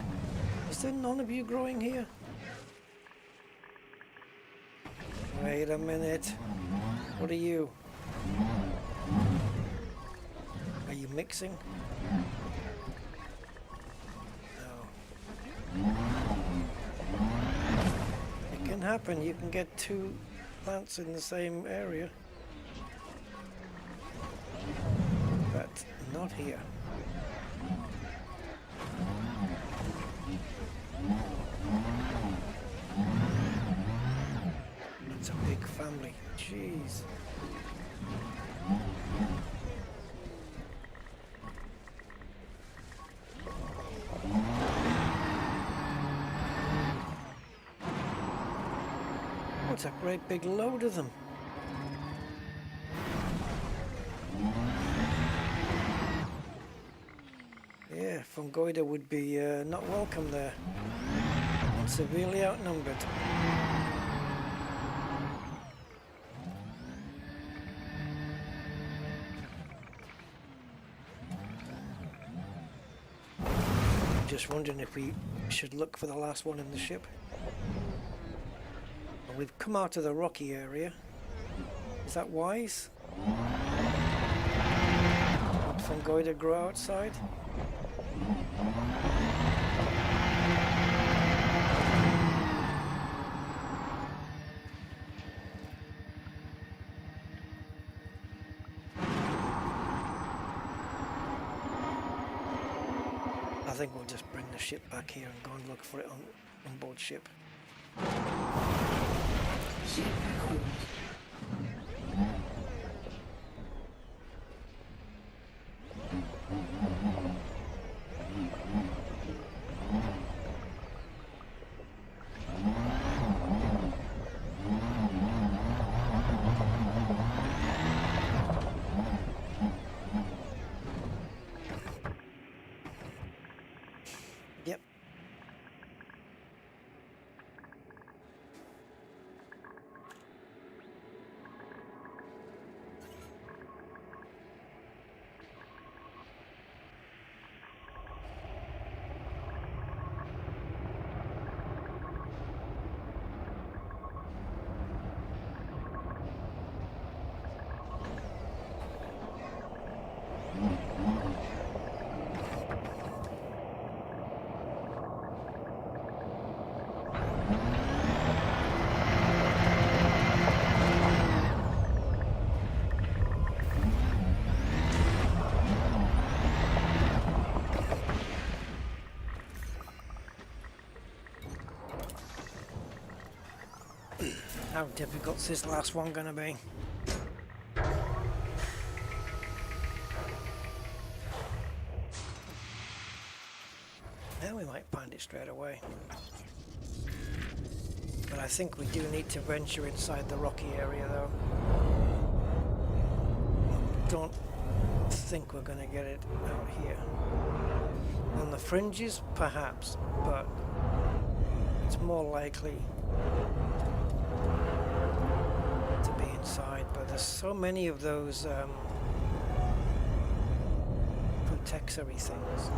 Is there none of you growing here? Wait a minute. What are you? Are you mixing? No. It can happen. You can get two plants in the same area. But not here. It's a big family. Jeez. What's a great big load of them? Yeah, Fungoida would be not welcome there. And severely outnumbered. Just wondering if we should look for the last one in the ship. Well, we've come out of the rocky area. Is that wise? Would Fungoida grow outside? I think we'll just bring the ship back here and go and look for it on board ship. Ship record. Yep. How difficult's this last one gonna be? Now we might find it straight away. But I think we do need to venture inside the rocky area though. Don't think we're gonna get it out here. On the fringes, perhaps, but it's more likely to be inside. But there's so many of those protexory things.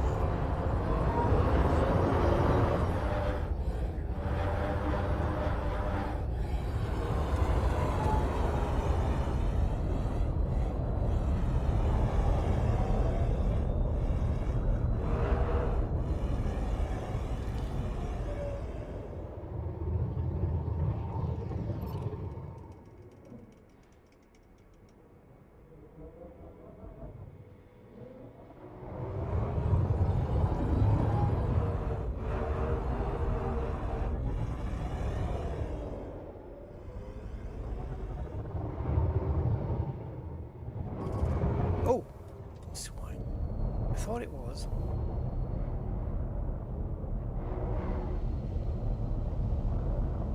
thought it was.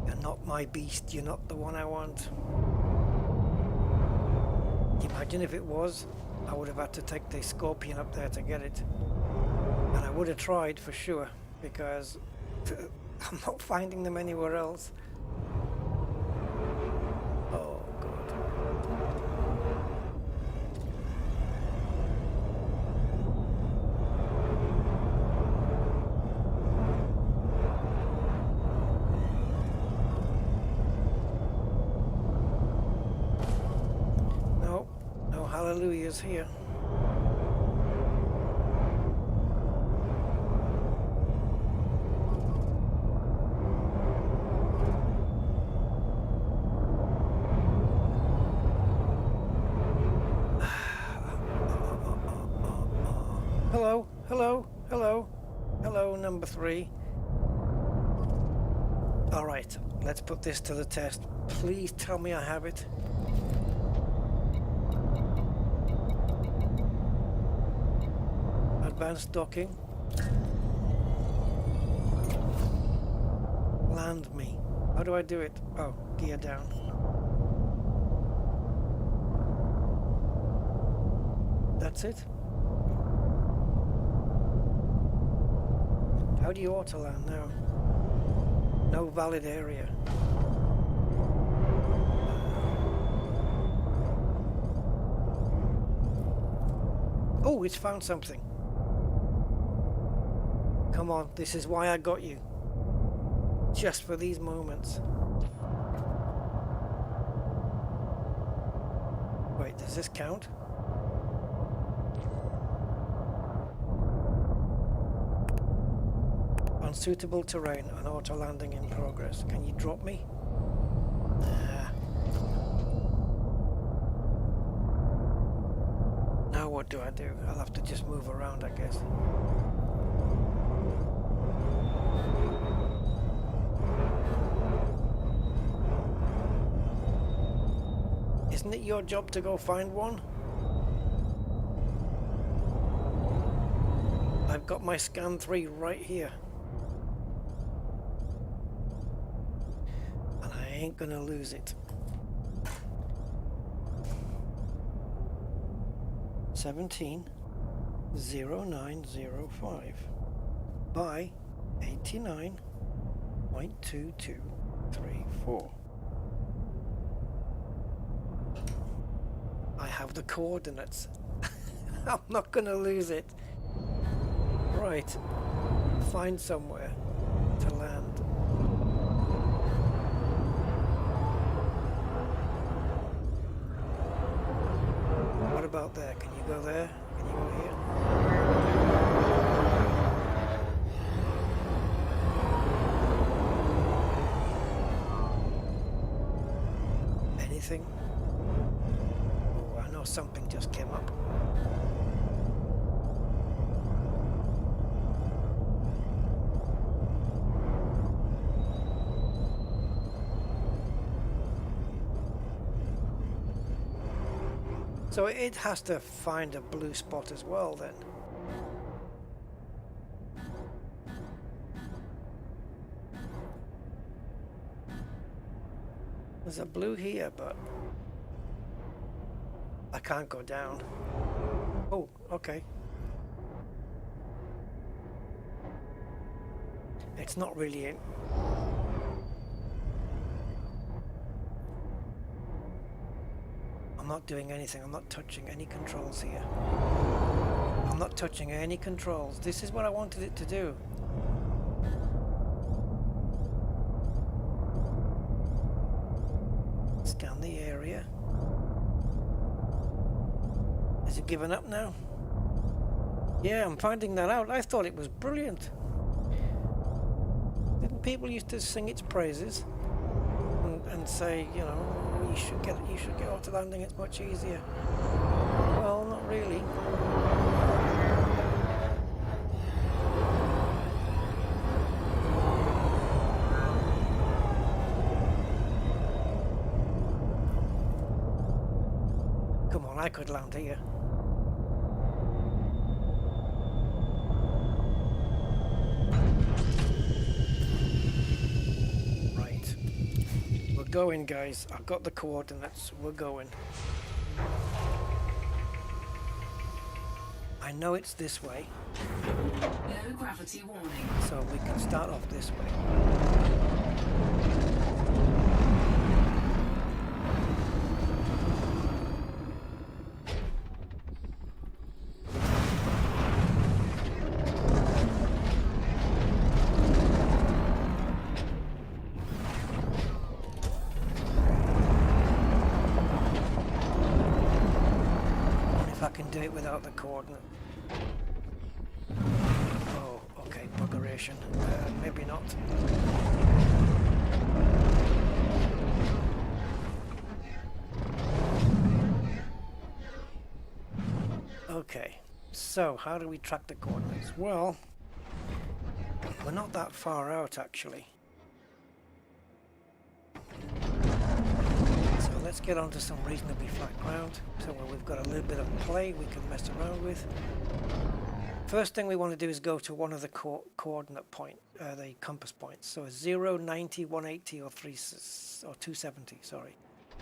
You're not my beast, you're not the one I want. Imagine if it was, I would have had to take the Scorpion up there to get it. And I would have tried for sure, because I'm not finding them anywhere else. Oh, God. No, no hallelujahs here. Hello, hello, hello, hello, number 3. All right, let's put this to the test. Please tell me I have it. Advanced docking. Land me. How do I do it? Oh, gear down. That's it. How do you auto land now? No valid area. Oh, it's found something. Come on, this is why I got you. Just for these moments. Wait, does this count? Unsuitable terrain and auto landing in progress. Can you drop me? Nah. Now what do I do? I'll have to just move around, I guess. Isn't it your job to go find one? I've got my scan 3 right here. And I ain't gonna lose it. 170905 by 89.2234. I have the coordinates. I'm not gonna lose it. Right, find somewhere to land. What about there? Can you go there? Can you go here? Anything? Oh, I know something just came up. So it has to find a blue spot as well then. There's a blue here, but I can't go down. Oh, okay. It's not really in. I'm not doing anything. I'm not touching any controls here. I'm not touching any controls. This is what I wanted it to do. Scan the area. Is it given up now? Yeah, I'm finding that out. I thought it was brilliant. Didn't people used to sing its praises and say, you know, you should get auto landing, it's much easier. Well, not really. Come on, I could land here. going, guys. I've got the coordinates. We're going. I know it's this way, Low gravity warning. so we can start off this way. Do it without the coordinate. Oh, okay, buggeration. Maybe not. Okay, so how do we track the coordinates? Well, we're not that far out actually. Let's get onto some reasonably flat ground, so where we've got a little bit of play we can mess around with. First thing we want to do is go to one of the coordinate points, the compass points. So 0, 90, 180, or 270. Sorry.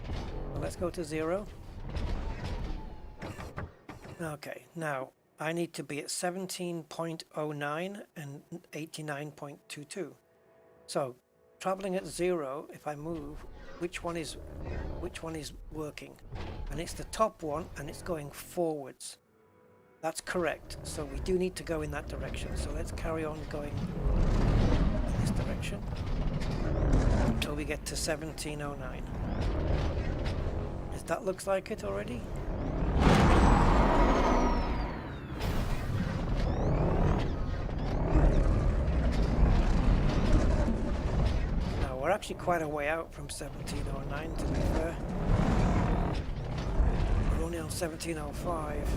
So let's go to 0. Okay. Now I need to be at 17.09 and 89.22. So traveling at 0, if I move, which one is working? And it's the top one, and it's going forwards. That's correct. So we do need to go in that direction. So let's carry on going in this direction until we get to 1709. That looks like it already. We're actually quite a way out from 1709, to be fair. We're only on 1705.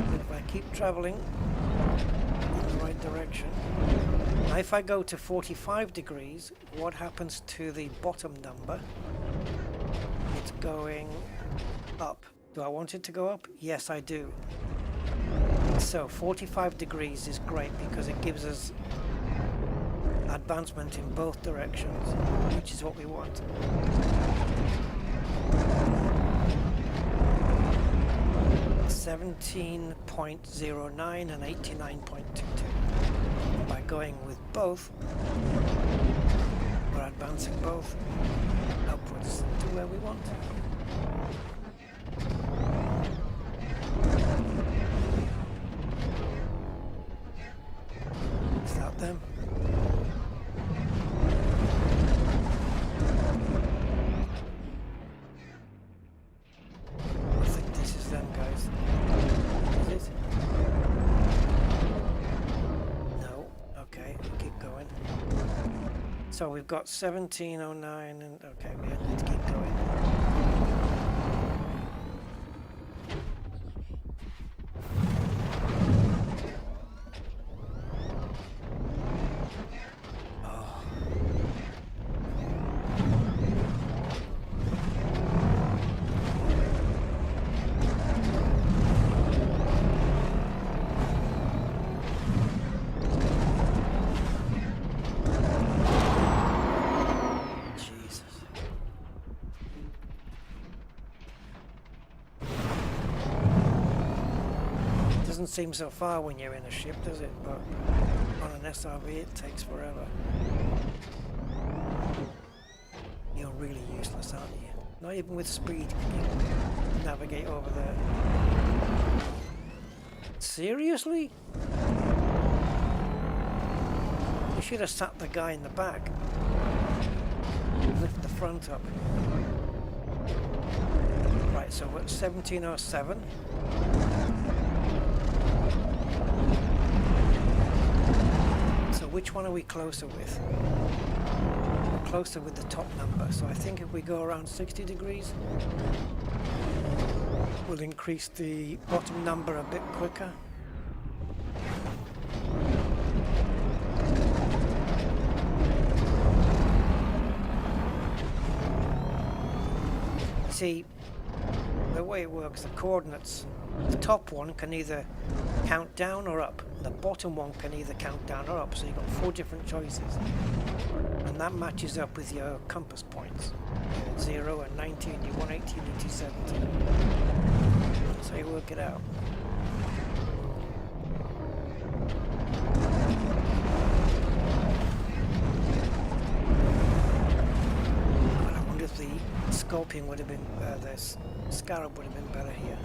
But if I keep traveling in the right direction, now if I go to 45 degrees, what happens to the bottom number? It's going up. Do I want it to go up? Yes, I do. So 45 degrees is great because it gives us advancement in both directions, which is what we want. (17.09 and 89.22). By going with both, we're advancing both upwards to where we want. Them. I think this is them, guys. Is it? No. Okay, keep going. So we've got 1709 and okay, we need to keep going. Doesn't seem so far when you're in a ship, does it? But on an SRV it takes forever. You're really useless, aren't you? Not even with speed can you navigate over there. Seriously? You should have sat the guy in the back. Lift the front up. Right, so we're at 1707. So which one are we closer with? We're closer with the top number. So I think if we go around 60 degrees, we'll increase the bottom number a bit quicker. See, the way it works, the coordinates, the top one can either count down or up. The bottom one can either count down or up, so you've got 4 different choices. And that matches up with your compass points. 0 and 90 and you 180 and 270. So you work it out. And I wonder if the Scorpion would have been, the Scarab would have been better here.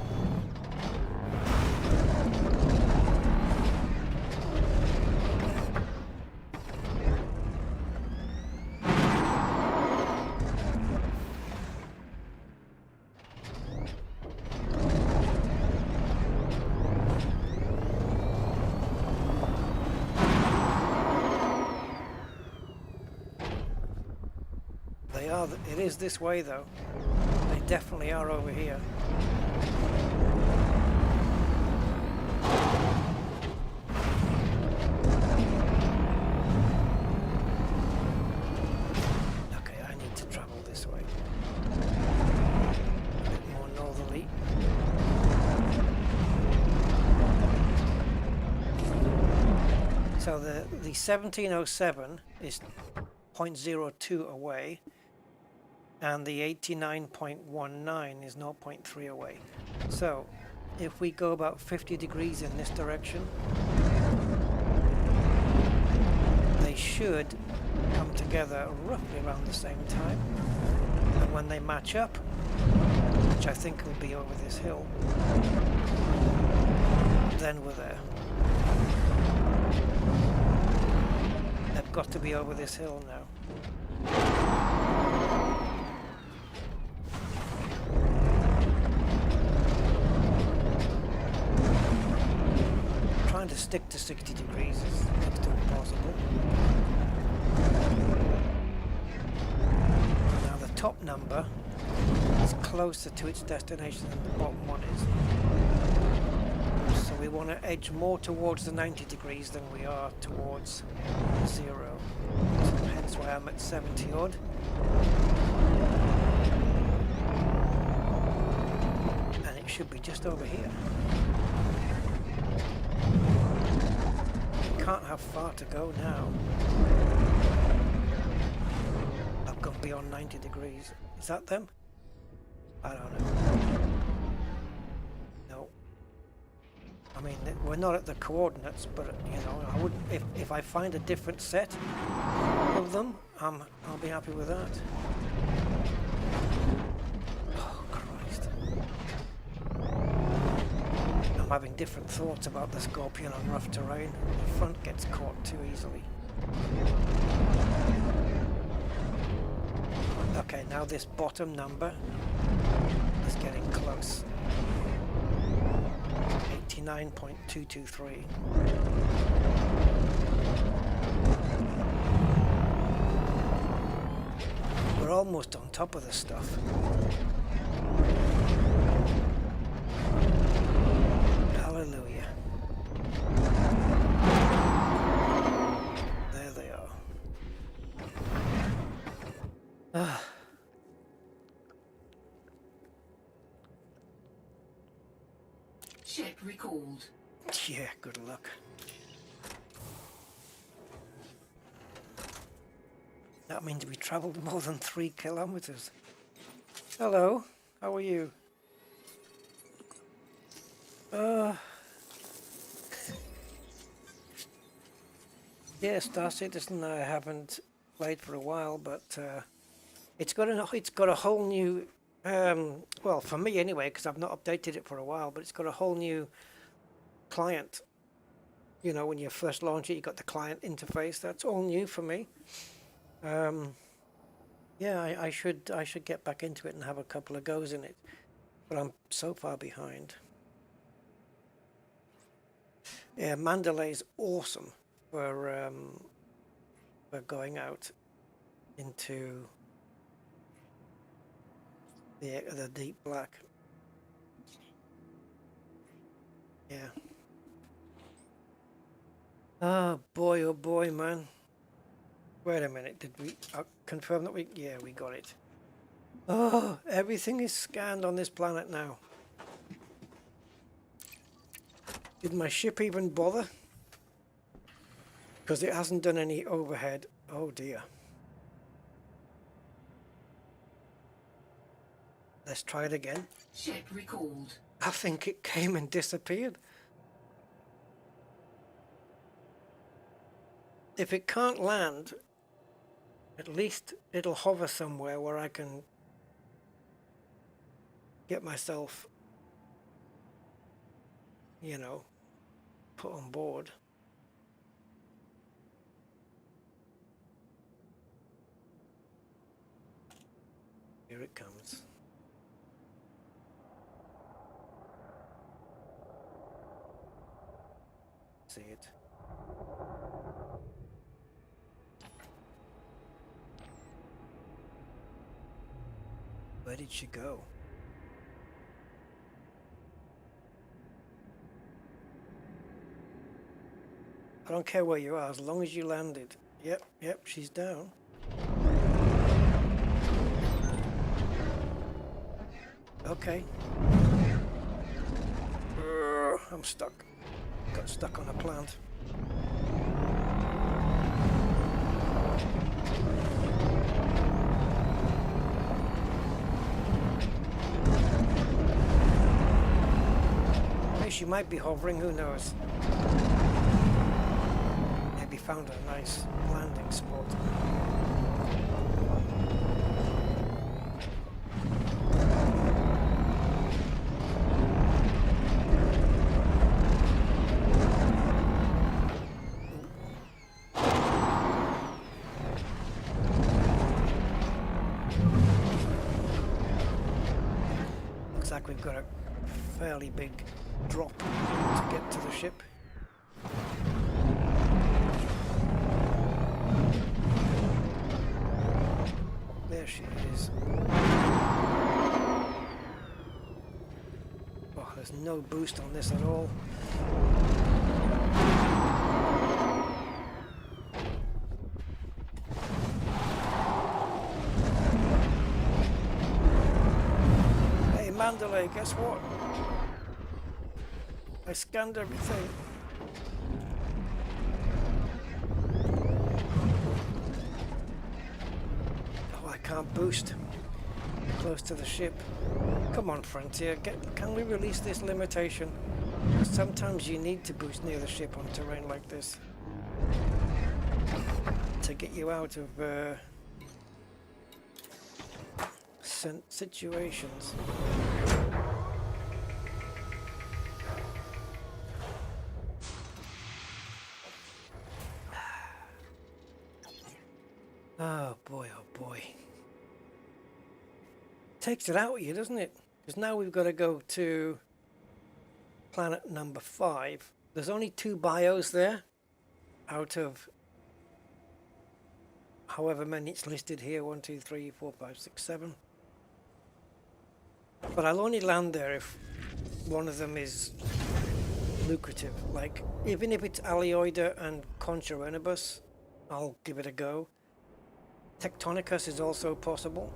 They are, it is this way though. They definitely are over here. Okay, I need to travel this way. A bit more northerly. So the 1707 is 0.02 away. And the 89.19 is 0.3 away. So if we go about 50 degrees in this direction, they should come together roughly around the same time. And when they match up, which I think will be over this hill, then we're there. They've got to be over this hill now. Trying to stick to 60 degrees is next to impossible. Now the top number is closer to its destination than the bottom one is. So we want to edge more towards the 90 degrees than we are towards 0. So hence why I'm at 70 odd. And it should be just over here. Can't have far to go now. I've gone beyond 90 degrees. Is that them? I don't know. No. I mean, we're not at the coordinates, but you know, I wouldn't. If I find a different set of them, I'll be happy with that. Oh Christ! I'm having different thoughts about the Scorpion on rough terrain. The front gets caught too easily. Okay, now this bottom number is getting close. 89.223. We're almost on top of the stuff. Hallelujah. There they are. Ah. Ship recalled. Yeah, good luck. That means we travelled more than 3 kilometers. Hello, how are you? Yeah, Star Citizen I haven't played for a while, but it's got a whole new, well, for me anyway, because I've not updated it for a while, but it's got a whole new client. You know, when you first launch it, you got the client interface. That's all new for me. Yeah, I should get back into it and have a couple of goes in it, but I'm so far behind. Yeah, Mandalay's awesome for going out into the deep black. Yeah. Oh boy, man. Wait a minute, did we confirm that yeah, we got it. Oh, everything is scanned on this planet now. Did my ship even bother? Because it hasn't done any overhead. Oh dear. Let's try it again. Ship recalled. I think it came and disappeared. If it can't land, at least it'll hover somewhere where I can get myself, you know, put on board. Here it comes. See it. Where did she go? I don't care where you are, as long as you landed. Yep, she's down. Okay. I'm stuck. Got stuck on a plant. Hey, she might be hovering, who knows? Maybe found a nice landing spot. We've got a fairly big drop to get to the ship. There she is. Oh, there's no boost on this at all. Mandalay, guess what? I scanned everything. Oh, I can't boost close to the ship. Come on, Frontier, can we release this limitation? Sometimes you need to boost near the ship on terrain like this to get you out of situations. Oh boy, oh boy. Takes it out of you, doesn't it? Because now we've got to go to planet number 5. There's only 2 bios there out of however many it's listed here. 1, 2, 3, 4, 5, 6, 7. But I'll only land there if one of them is lucrative. Like, even if it's Alioida and Concha Renibus, I'll give it a go. Tectonicus is also possible.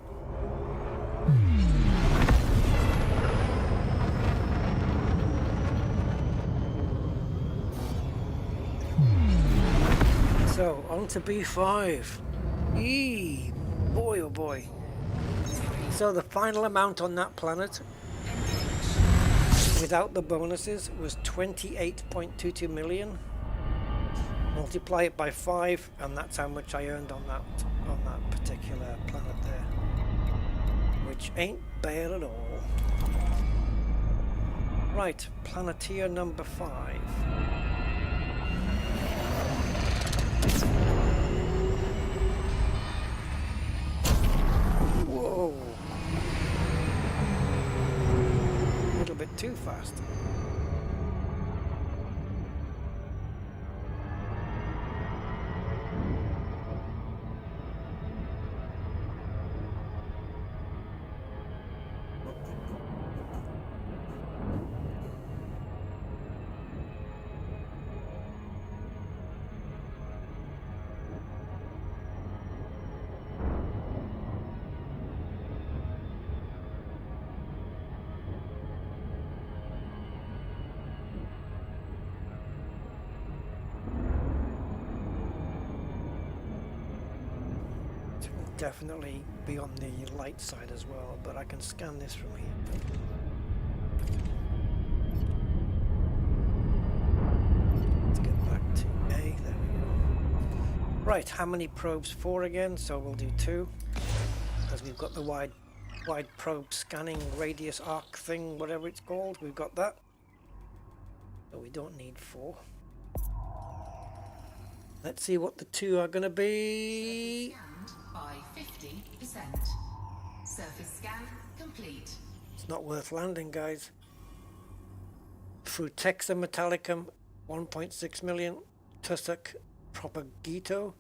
So, on to B5. Eee, boy oh boy. So the final amount on that planet, without the bonuses, was 28.22 million. Multiply it by 5, and that's how much I earned on that particular planet there, which ain't bad at all. Right, Planeteer number 5. Whoa. A little bit too fast. definitely be on the light side as well, but I can scan this from here. Let's get back to A, there we go. Right, how many probes? 4 again, so we'll do 2, as we've got the wide probe scanning radius arc thing, whatever it's called, we've got that. So we don't need 4. Let's see what the 2 are going to be. Scanned by 50%. Surface scan complete. It's not worth landing, guys. Frutexa Metallicum, 1.6 million. Tussock Propagito,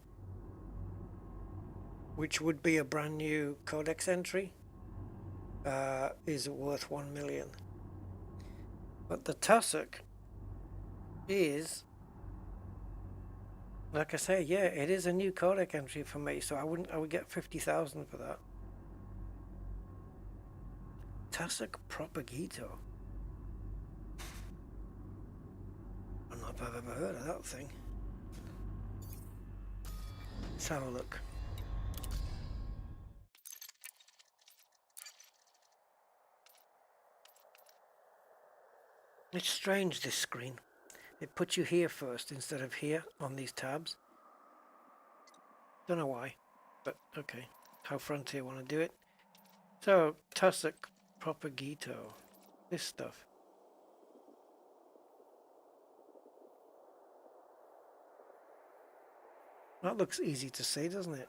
which would be a brand new codex entry, is worth 1 million. But the Tussock is, like I say, yeah, it is a new codec entry for me, so I would get 50,000 for that. Tussock Propagito. I don't know if I've ever heard of that thing. Let's have a look. It's strange, this screen. It puts you here first instead of here on these tabs. Don't know why, but okay. How Frontier want to do it. So, Tussock Propagito. This stuff. That looks easy to see, doesn't it?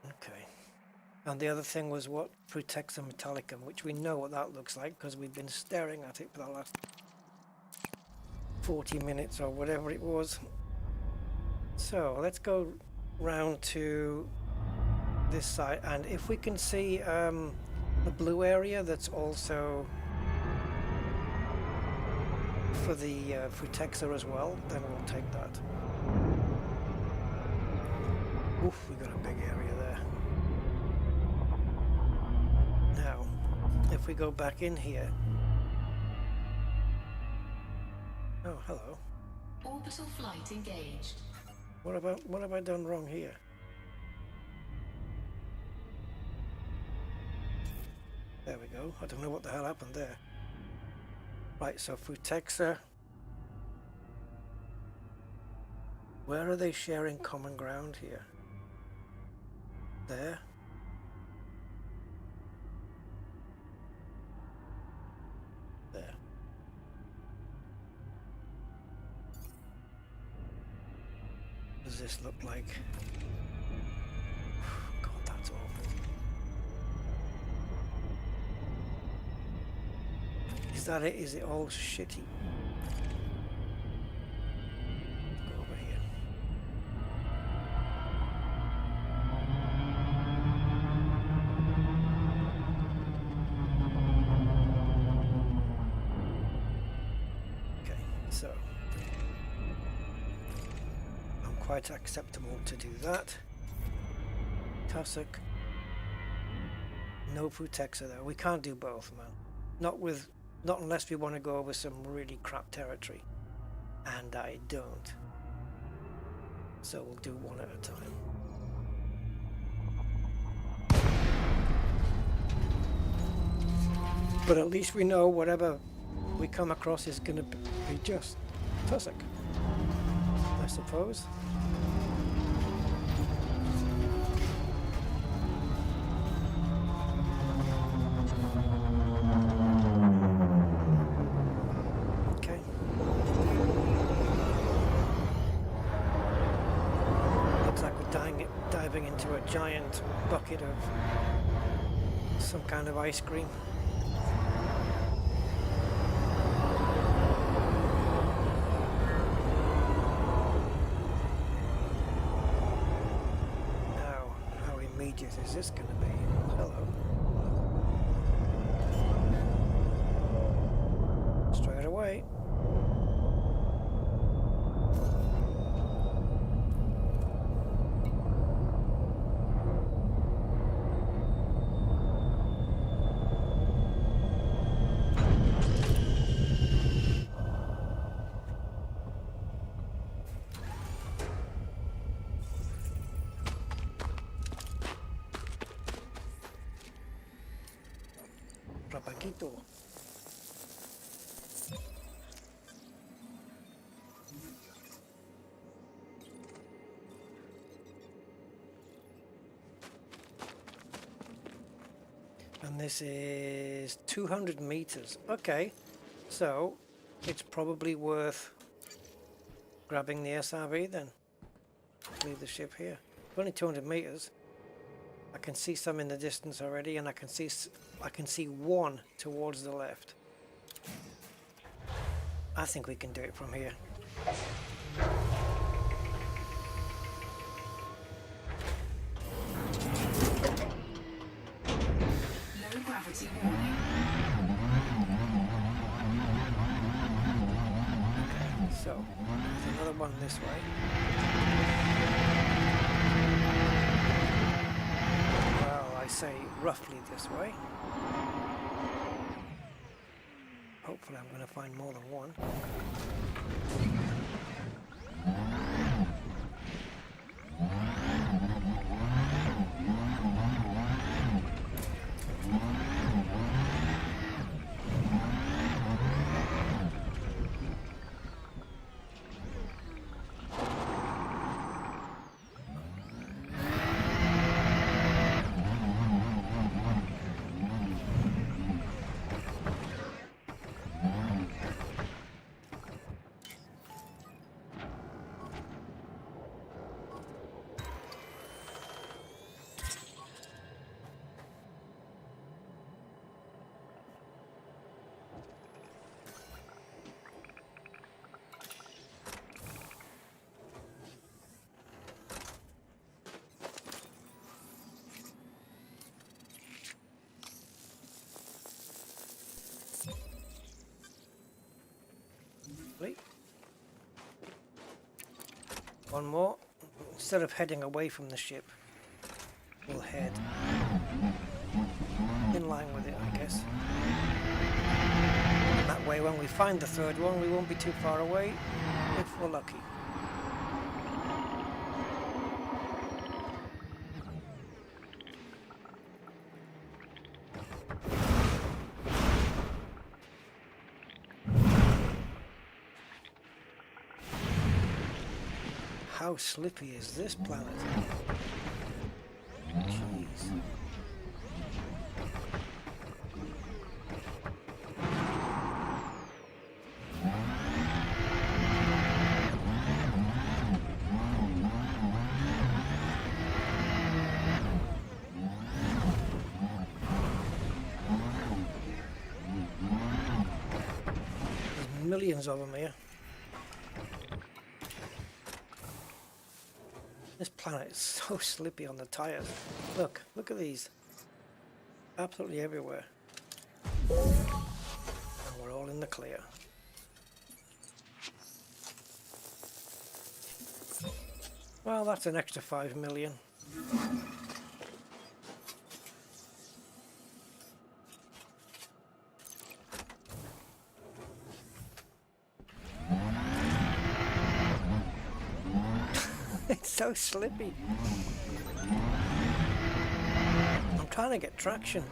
Okay. And the other thing was what? Frutexa Metallicum, which we know what that looks like because we've been staring at it for the last 40 minutes or whatever it was. So let's go round to this side, and if we can see the blue area that's also for the Frutexa as well, then we'll take that. Oof, we got a big area there. Now, if we go back in here. Oh, hello. Orbital flight engaged. What have I done wrong here? There we go. I don't know what the hell happened there. Right, so Frutexa. Where are they sharing common ground here? There. There. What does this look like? God, that's awful. Is that it? Is it all shitty? Go over here. Okay, so I'm quite acceptable to do that. Tussock. No Frutexa though. We can't do both, man. Not unless we want to go over some really crap territory. And I don't. So we'll do one at a time. But at least we know whatever we come across is going to be just Tussock, I suppose. Into a giant bucket of some kind of ice cream. Now, how immediate is this going to be? Hello. Straight away. Paquito. And this is 200 meters. Okay, so it's probably worth grabbing the SRV then. Leave the ship here. Only 200 meters. I can see some in the distance already, and I can see one towards the left. I think we can do it from here. Low gravity warning. So, there's another one this way. Well, I say roughly this way. Hopefully I'm going to find more than one. One more. Instead of heading away from the ship, we'll head in line with it, I guess. And that way, when we find the third one, we won't be too far away if we're lucky. How slippy is this planet? Jeez. There's millions of them here. This planet is so slippy on the tires. Look at these. Absolutely everywhere. And we're all in the clear. Well, that's an extra 5 million. It's so slippy. I'm trying to get traction.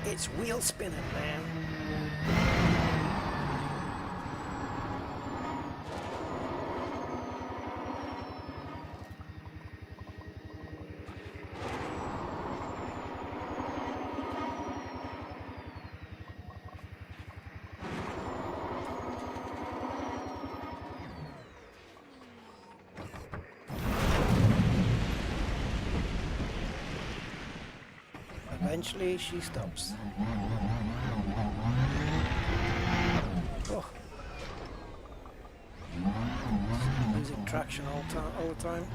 It's wheel spinning, man. Eventually she stops. Oh. Losing traction all the time.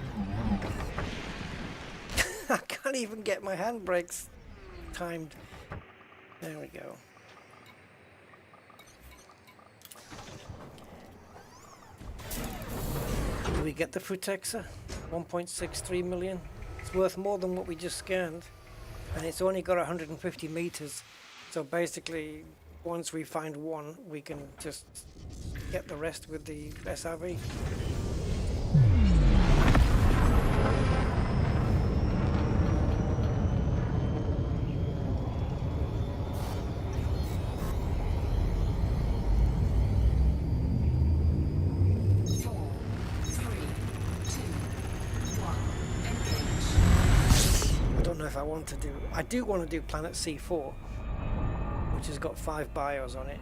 I can't even get my handbrakes timed. There we go. Do we get the Frutexa? 1.63 million. It's worth more than what we just scanned. And it's only got 150 meters, so basically once we find one we can just get the rest with the SRV. want to do. I do want to do Planet C4, which has got 5 bios on it.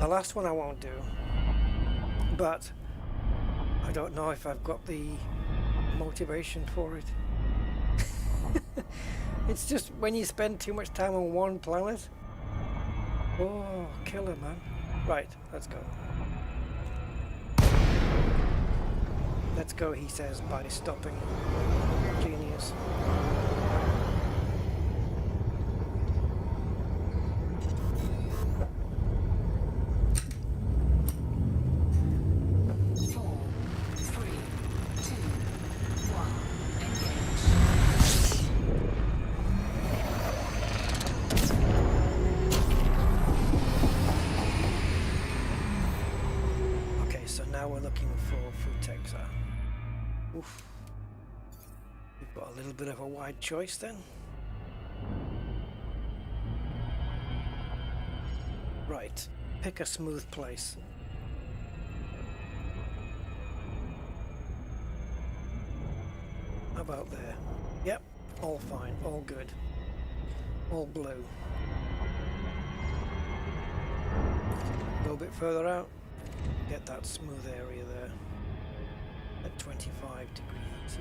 The last one I won't do, but I don't know if I've got the motivation for it. It's just when you spend too much time on one planet. Oh, killer, man. Right, let's go. Let's go, he says, by stopping. Genius. Oof. We've got a little bit of a wide choice then. Right, pick a smooth place. How about there? Yep, all fine, all good. All blue. Go a bit further out, get that smooth area there. At 25 degrees.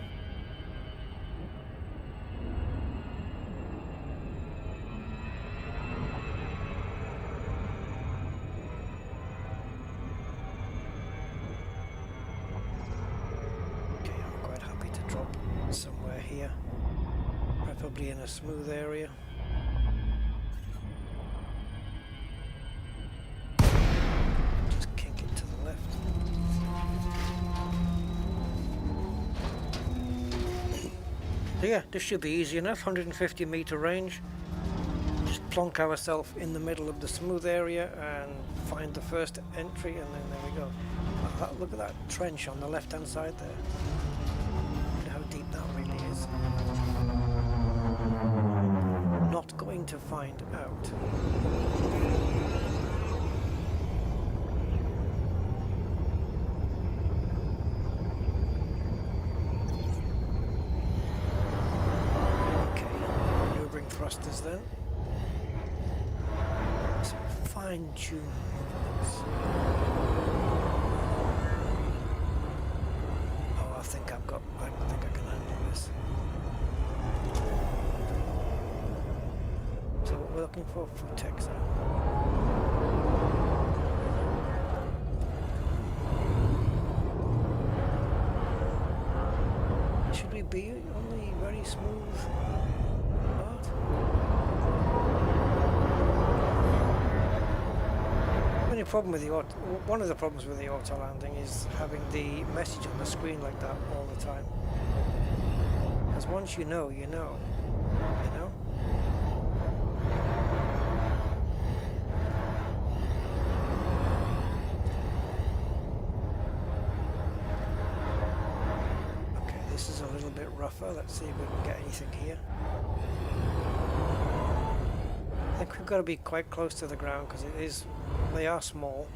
Okay, I'm quite happy to drop somewhere here, preferably in a smooth area. Just kink it to the left. So yeah, this should be easy enough, 150 meter range. Just plonk ourselves in the middle of the smooth area and find the first entry, and then there we go. Look at that trench on the left hand side there. Look how deep that really is. Not going to find out. Thrusters then. Some fine-tuned movements. Oh, I think I can handle this. So what we're looking for text. Should we be on the very smooth part? Problem with the one of the problems with the auto landing is having the message on the screen like that all the time. Because once you know, you know. You know? Okay, this is a little bit rougher. Let's see if we can get anything here. I think we've got to be quite close to the ground because they are small.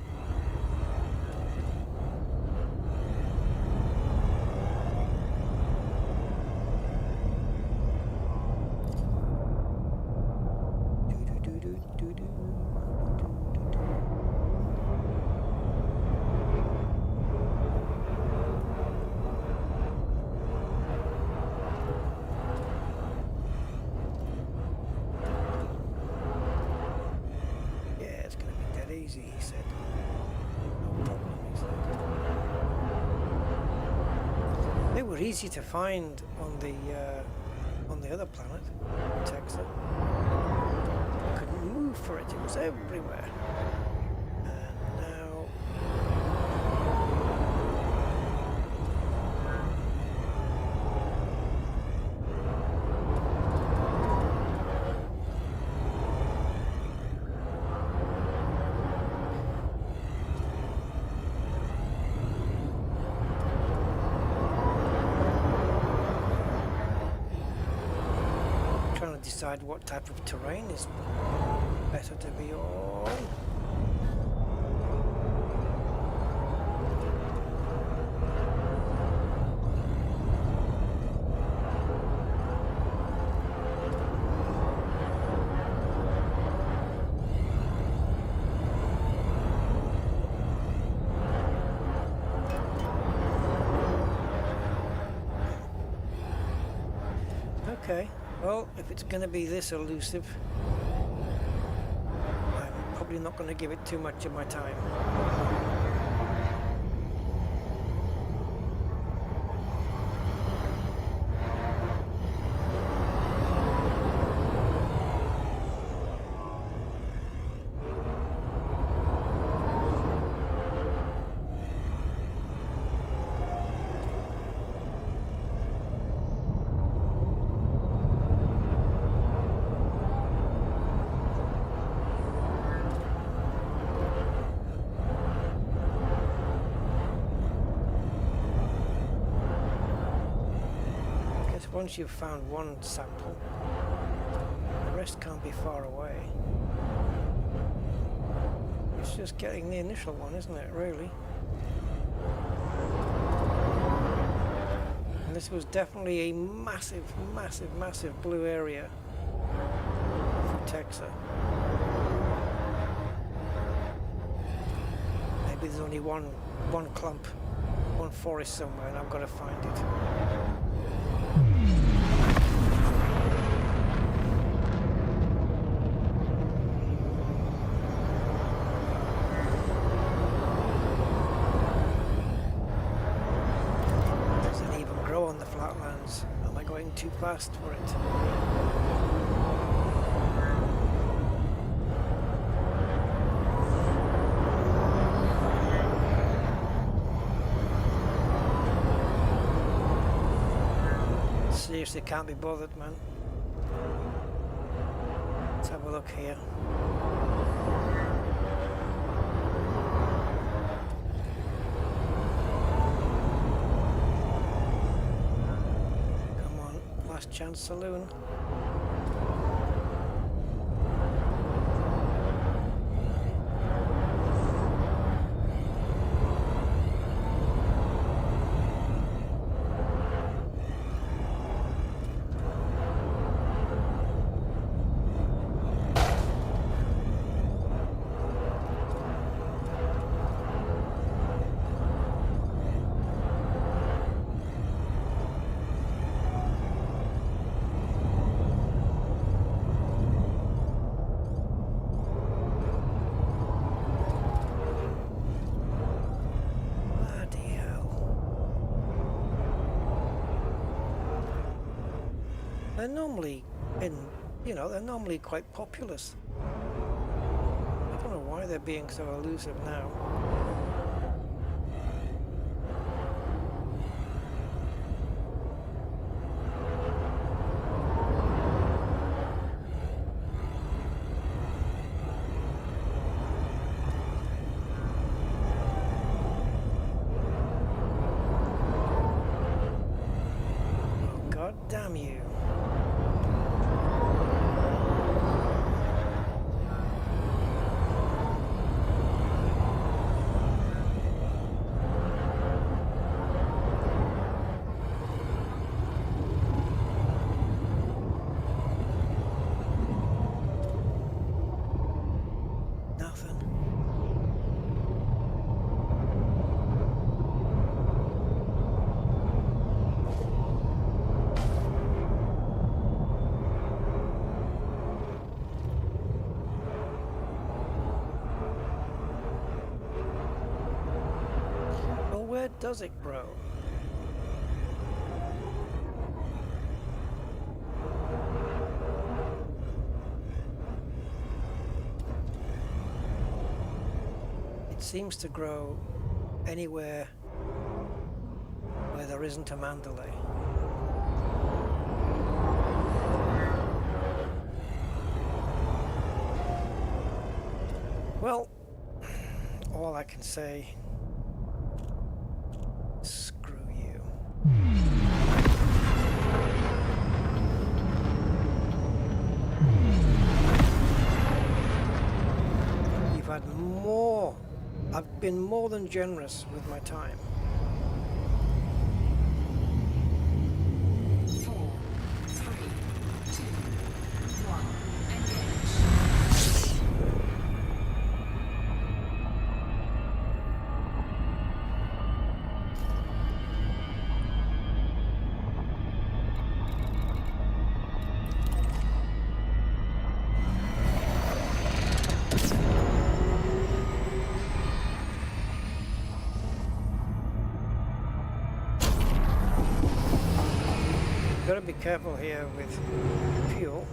Easy to find on the other planet, Texas. Couldn't move for it; it was everywhere. And now, decide what type of terrain is better to be on. Well, if it's going to be this elusive, I'm probably not going to give it too much of my time. Once you've found one sample, the rest can't be far away. It's just getting the initial one, isn't it, really? And this was definitely a massive, massive, massive blue area for Texas. Maybe there's only one clump, one forest somewhere, and I've got to find it. Too fast for it. Seriously, can't be bothered, man. Let's have a look here. Chance saloon. They're normally they're normally quite populous. I don't know why they're being so elusive now. Oh, God damn you. Where does it grow? It seems to grow anywhere where there isn't a mandalay. Well, all I can say, screw you. You've had more. I've been more than generous with my time. 4, 3, 2, 1, engage. got to be careful here with fuel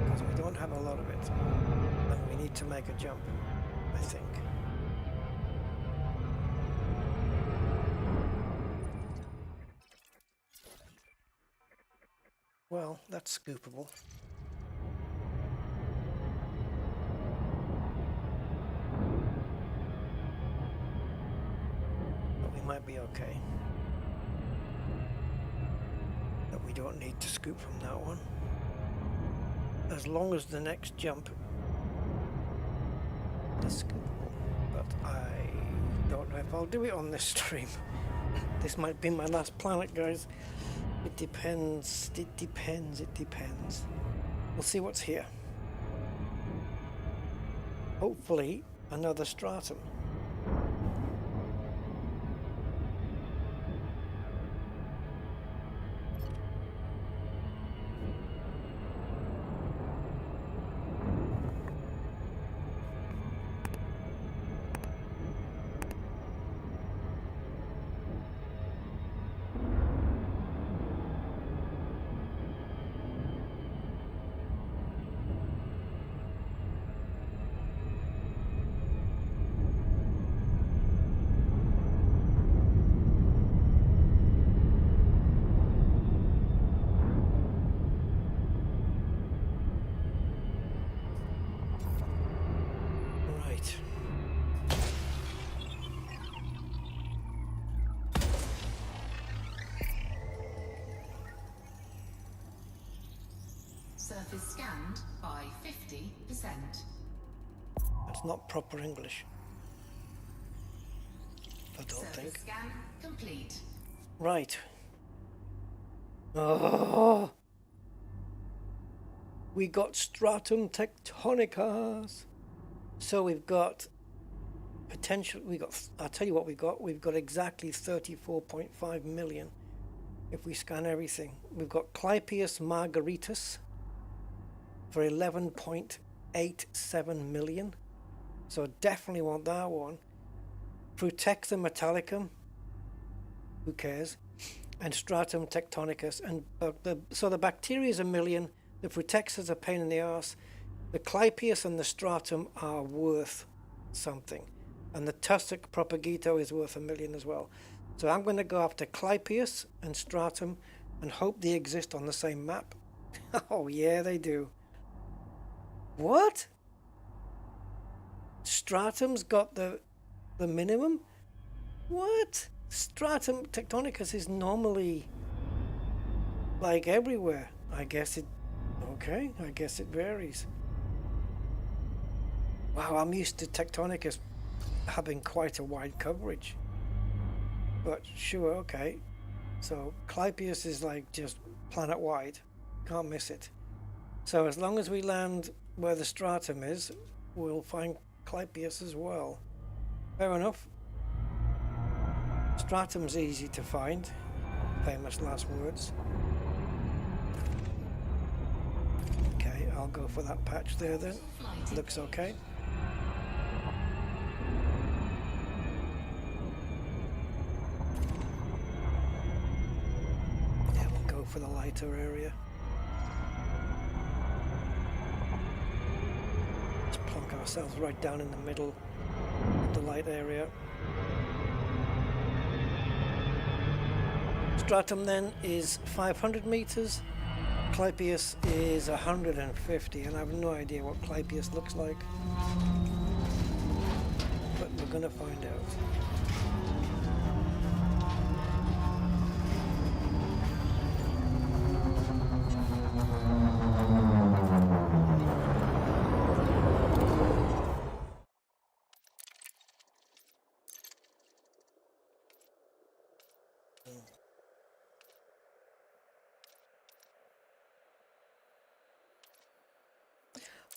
because we don't have a lot of it, and we need to make a jump, I think. Well, that's scoopable. But we might be okay. But we don't need to scoop from that one. As long as the next jump is scoopable. But I don't know if I'll do it on this stream. This might be my last planet, guys. It depends, it depends, it depends. We'll see what's here. Hopefully, another stratum. Surface scanned by 50%. That's not proper English. I don't Surface think. scan complete. Right. Oh, we got stratum tectonicas. So we've got potential. I'll tell you what we've got. We've got exactly 34.5 million. If we scan everything, we've got Clypeus margaritas for 11.87 million. So definitely want that one. Frutexa metallicum. Who cares? And stratum tectonicus. And so the bacteria is 1 million. The Frutexa is a pain in the arse. The Clypeus and the stratum are worth something. And the tussock propagito is worth 1 million as well. So I'm going to go after Clypeus and stratum and hope they exist on the same map. Oh yeah, they do. What? Stratum's got the minimum? What? Stratum tectonicus is normally like everywhere. I guess it varies. Wow, I'm used to tectonicus having quite a wide coverage. But sure, okay. So Clypeus is like just planet wide. Can't miss it. So as long as we land where the stratum is, we'll find Clypeus as well. Fair enough. Stratum's easy to find. Famous last words. Okay, I'll go for that patch there then. Looks okay. Yeah, we'll go for the lighter area. Let's plonk ourselves right down in the middle of the light area. Stratum then is 500 meters. Clypeus is 150, and I have no idea what Clypeus looks like. But we're gonna find out.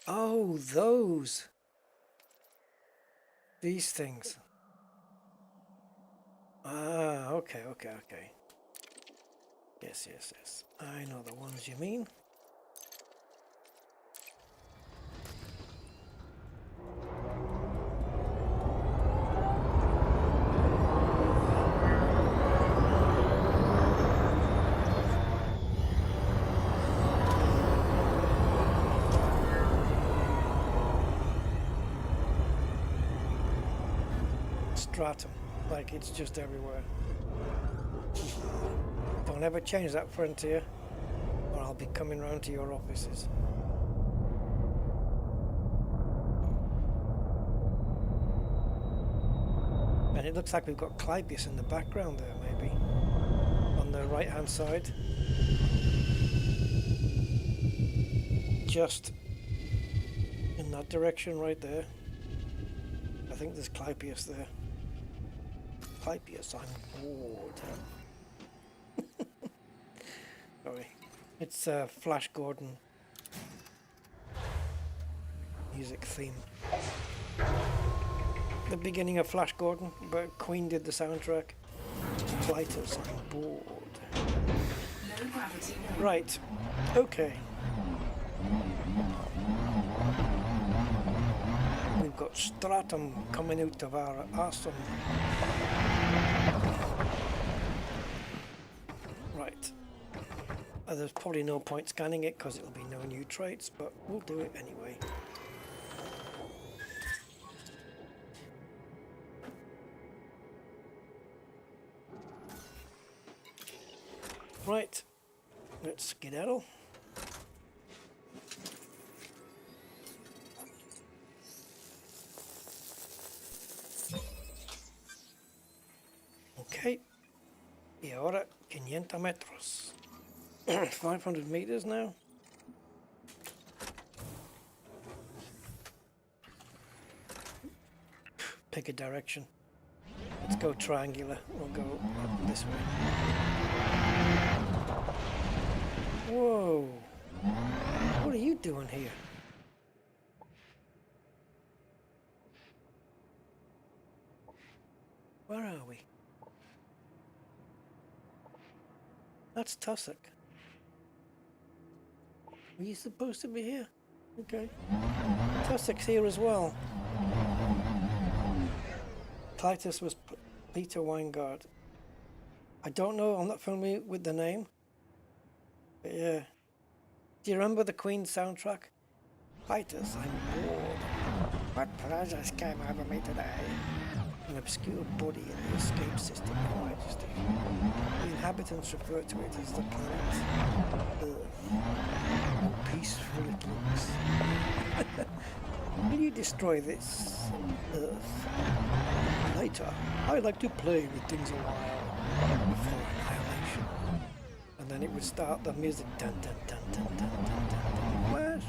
Oh, those. These things. Ah, okay. Yes. I know the ones you mean. stratum, like it's just everywhere. Don't ever change that, Frontier, or I'll be coming round to your offices. And it looks like we've got Clypeus in the background there, maybe, on the right hand side. Just in that direction right there. I think there's Clypeus there. Clypeus, I'm bored. Sorry. It's Flash Gordon music theme. The beginning of Flash Gordon, but Queen did the soundtrack. Clypeus, I'm bored. Low gravity. Right. Okay. We've got stratum coming out of our awesome. Right. There's probably no point scanning it because it'll be no new traits, but we'll do it anyway. Right. Let's skedaddle. Ok, y ahora 500 metros. 500 meters now. Pick a direction. Let's go triangular. We'll go up this way. Whoa! What are you doing here? Where are we? That's Tussock. Were you supposed to be here? Okay. Tussock's here as well. Titus was Peter Weingart. I don't know, I'm not familiar with the name. But yeah. Do you remember the Queen soundtrack? Titus, I'm bored. What pleasures came over me today? An obscure body in the escape system, Your Majesty. The inhabitants refer to it as the planet Earth. How peaceful it looks. Will you destroy this Earth? Later, I like to play with things a while before annihilation. And then it would start the music. Dun dun dun dun dun dun dun dun. Where's?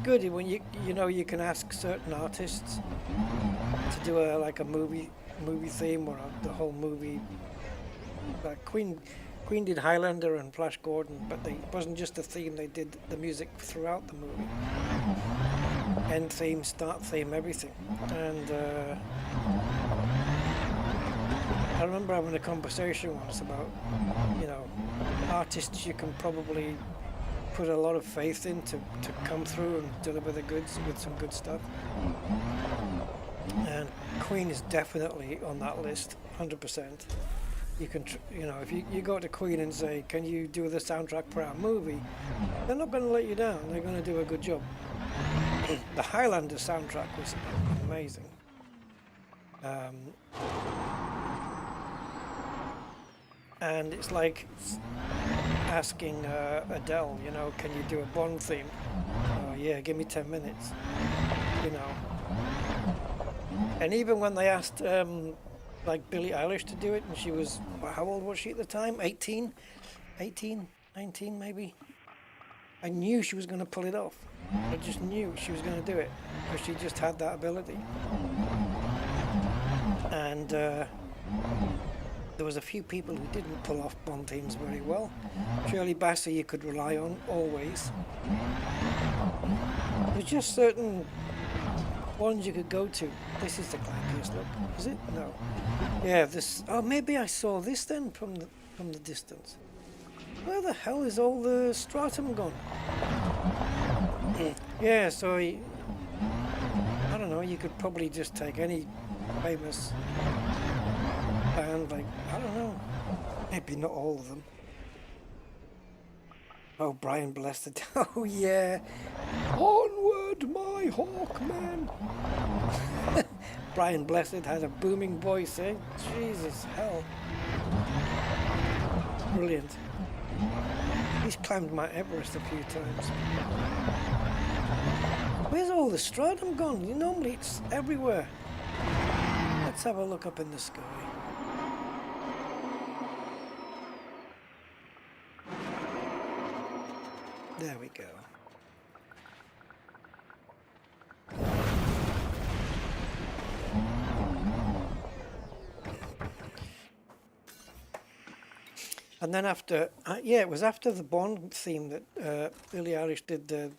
Good when you know you can ask certain artists to do like a movie theme or the whole movie. Like Queen did Highlander and Flash Gordon, but it wasn't just the theme; they did the music throughout the movie. End theme, start theme, everything. And I remember having a conversation once about artists you can probably put a lot of faith in to come through and deliver the goods with some good stuff. And Queen is definitely on that list, 100%. You can, if you go to Queen and say, can you do the soundtrack for our movie? They're not going to let you down. They're going to do a good job. The Highlander soundtrack was amazing. And it's like asking Adele, can you do a Bond theme? Oh yeah, give me 10 minutes. And even when they asked like Billie Eilish to do it, and she was, how old was she at the time? 18, 19 maybe? I knew she was going to pull it off. I just knew she was going to do it because she just had that ability. And there was a few people who didn't pull off Bond themes very well. Shirley Bassey you could rely on always. There's just certain ones you could go to. This is the Clypeus, look. Is it? No. Yeah, this. Oh, maybe I saw this then from the distance. Where the hell is all the stratum gone? Yeah, so I don't know, you could probably just take any famous band, like, I don't know, maybe not all of them. Oh, Brian Blessed. Oh, yeah. Onward, my Hawkman. Brian Blessed has a booming voice, eh? Jesus, hell. Brilliant. He's climbed Mount Everest a few times. Where's all the stratum gone? Normally it's everywhere. Let's have a look up in the sky. There we go. And then after, yeah, it was after the Bond theme that Billie Eilish did the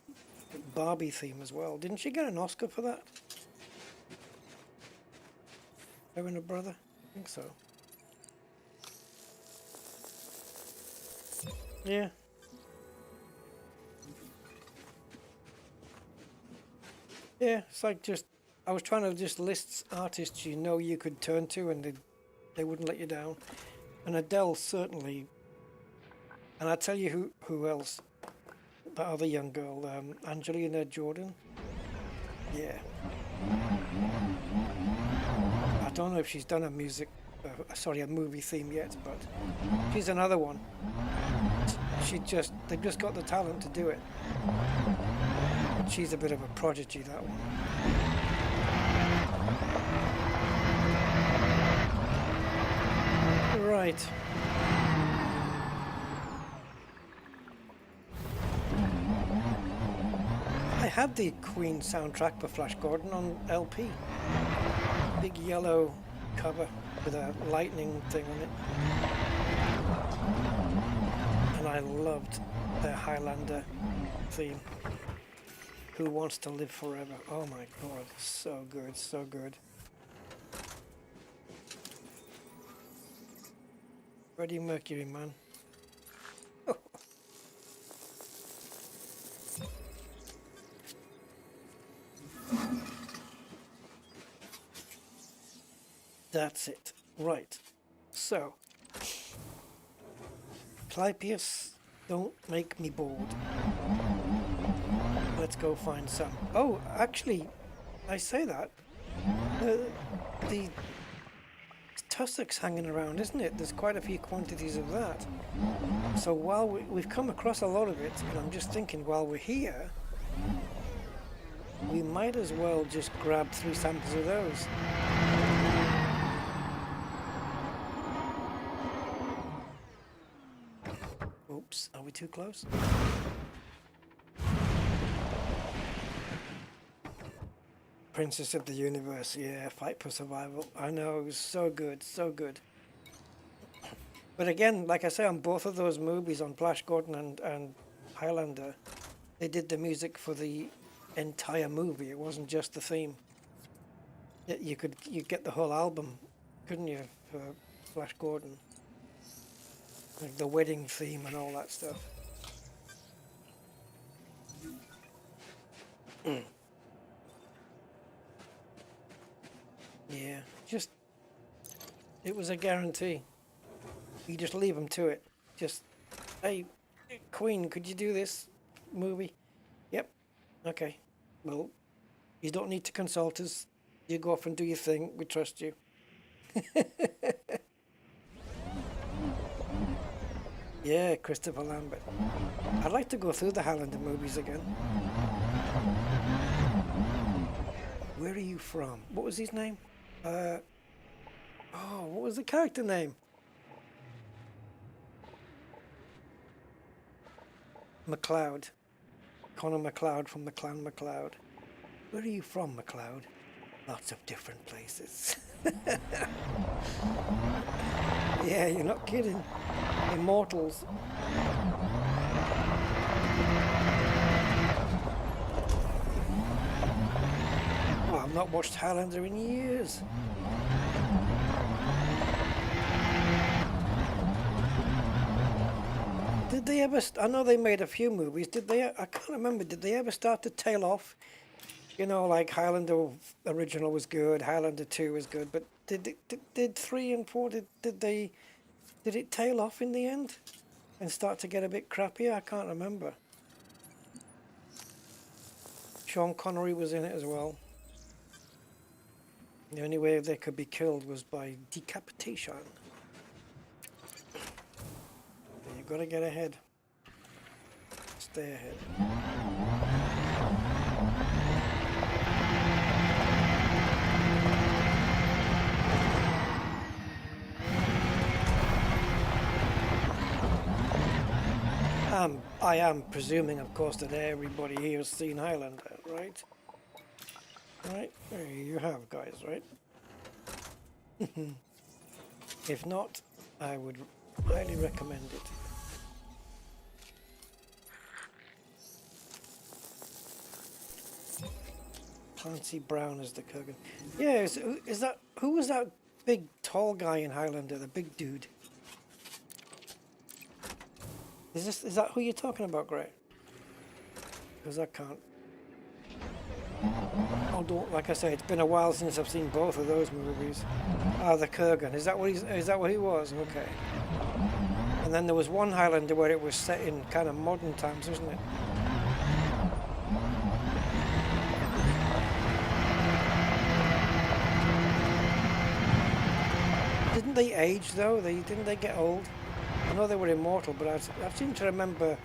Barbie theme as well. Didn't she get an Oscar for that? Her and her brother? I think so. Yeah. Yeah, it's like just, I was trying to just list artists you know you could turn to and they wouldn't let you down. And Adele certainly, and I'll tell you who else, that other young girl, Angelina Jordan. Yeah. I don't know if she's done a a movie theme yet, but she's another one. They've just got the talent to do it. She's a bit of a prodigy, that one. Right. I had the Queen soundtrack for Flash Gordon on LP. Big yellow cover with a lightning thing on it. And I loved the Highlander theme. Who Wants to Live Forever? Oh my god, so good, so good. Freddie Mercury, man. That's it. Right. So, Clypeus, don't make me bored. Let's go find some. Oh, actually, I say that. The tussock's hanging around, isn't it? There's quite a few quantities of that. So while we've come across a lot of it, and I'm just thinking while we're here, we might as well just grab 3 samples of those. Oops, are we too close? Princess of the Universe, yeah, Fight for Survival. I know, it was so good, so good. But again, like I say, on both of those movies, on Flash Gordon and Highlander, they did the music for the entire movie. It wasn't just the theme. You get the whole album, couldn't you, for Flash Gordon? Like the wedding theme and all that stuff. Yeah, it was a guarantee. You just leave them to it. Just, hey, Queen, could you do this movie? Yep. Okay. Well, you don't need to consult us. You go off and do your thing. We trust you. Yeah, Christopher Lambert. I'd like to go through the Highlander movies again. Where are you from? What was his name? What was the character name? MacLeod. Connor MacLeod from the Clan MacLeod. Where are you from, MacLeod? Lots of different places. Yeah, you're not kidding. Immortals. Oh, I've not watched Highlander in years. Did they ever? I know they made a few movies. Did they? I can't remember. Did they ever start to tail off? You know, like Highlander original was good, Highlander 2 was good, but did 3 and 4 did it tail off in the end and start to get a bit crappier? I can't remember. Sean Connery was in it as well. The only way they could be killed was by decapitation. You've got to get ahead. Stay ahead. I am presuming, of course, that everybody here has seen Highlander, right? Right, there you have, guys, right? If not, I would highly recommend it. Clancy Brown is the Kurgan. Yeah, is that who was that big tall guy in Highlander? The big dude. Is that who you're talking about, Gray? Because I can't. Although, like I say, it's been a while since I've seen both of those movies. Ah, the Kurgan. Is that what he was? Okay. And then there was one Highlander where it was set in kind of modern times, wasn't it? Didn't they age though? Didn't they get old? I know they were immortal, but I seem to remember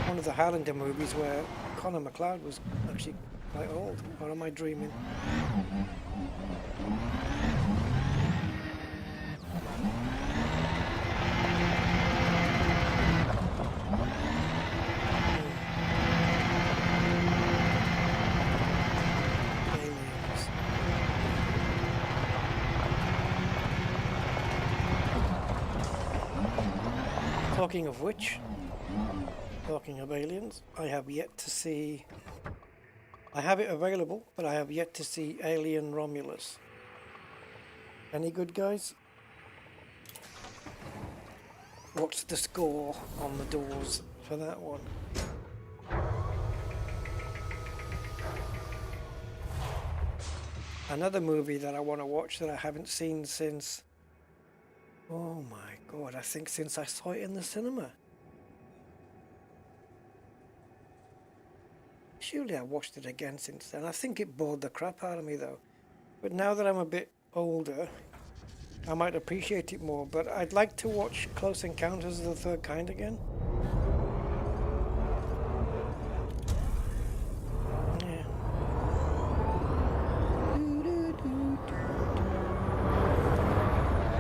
one of the Highlander movies where Connor McLeod was actually quite old. Or am I dreaming? Talking of which, talking of aliens, I have yet to see, I have it available, but I have yet to see Alien Romulus. Any good, guys? What's the score on the doors for that one? Another movie that I want to watch that I haven't seen since, oh my God, I think since I saw it in the cinema. Surely I watched it again since then. I think it bored the crap out of me though. But now that I'm a bit older, I might appreciate it more. But I'd like to watch Close Encounters of the Third Kind again. Yeah.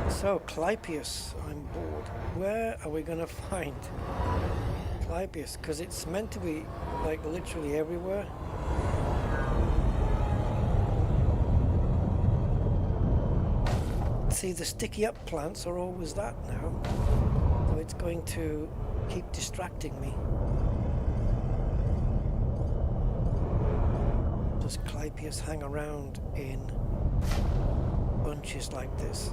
So, Clypeus, I'm bored. Where are we going to find Clypeus? Because it's meant to be, like, literally everywhere. See, the sticky up plants are always that now. So it's going to keep distracting me. Does Clypeus hang around in bunches like this?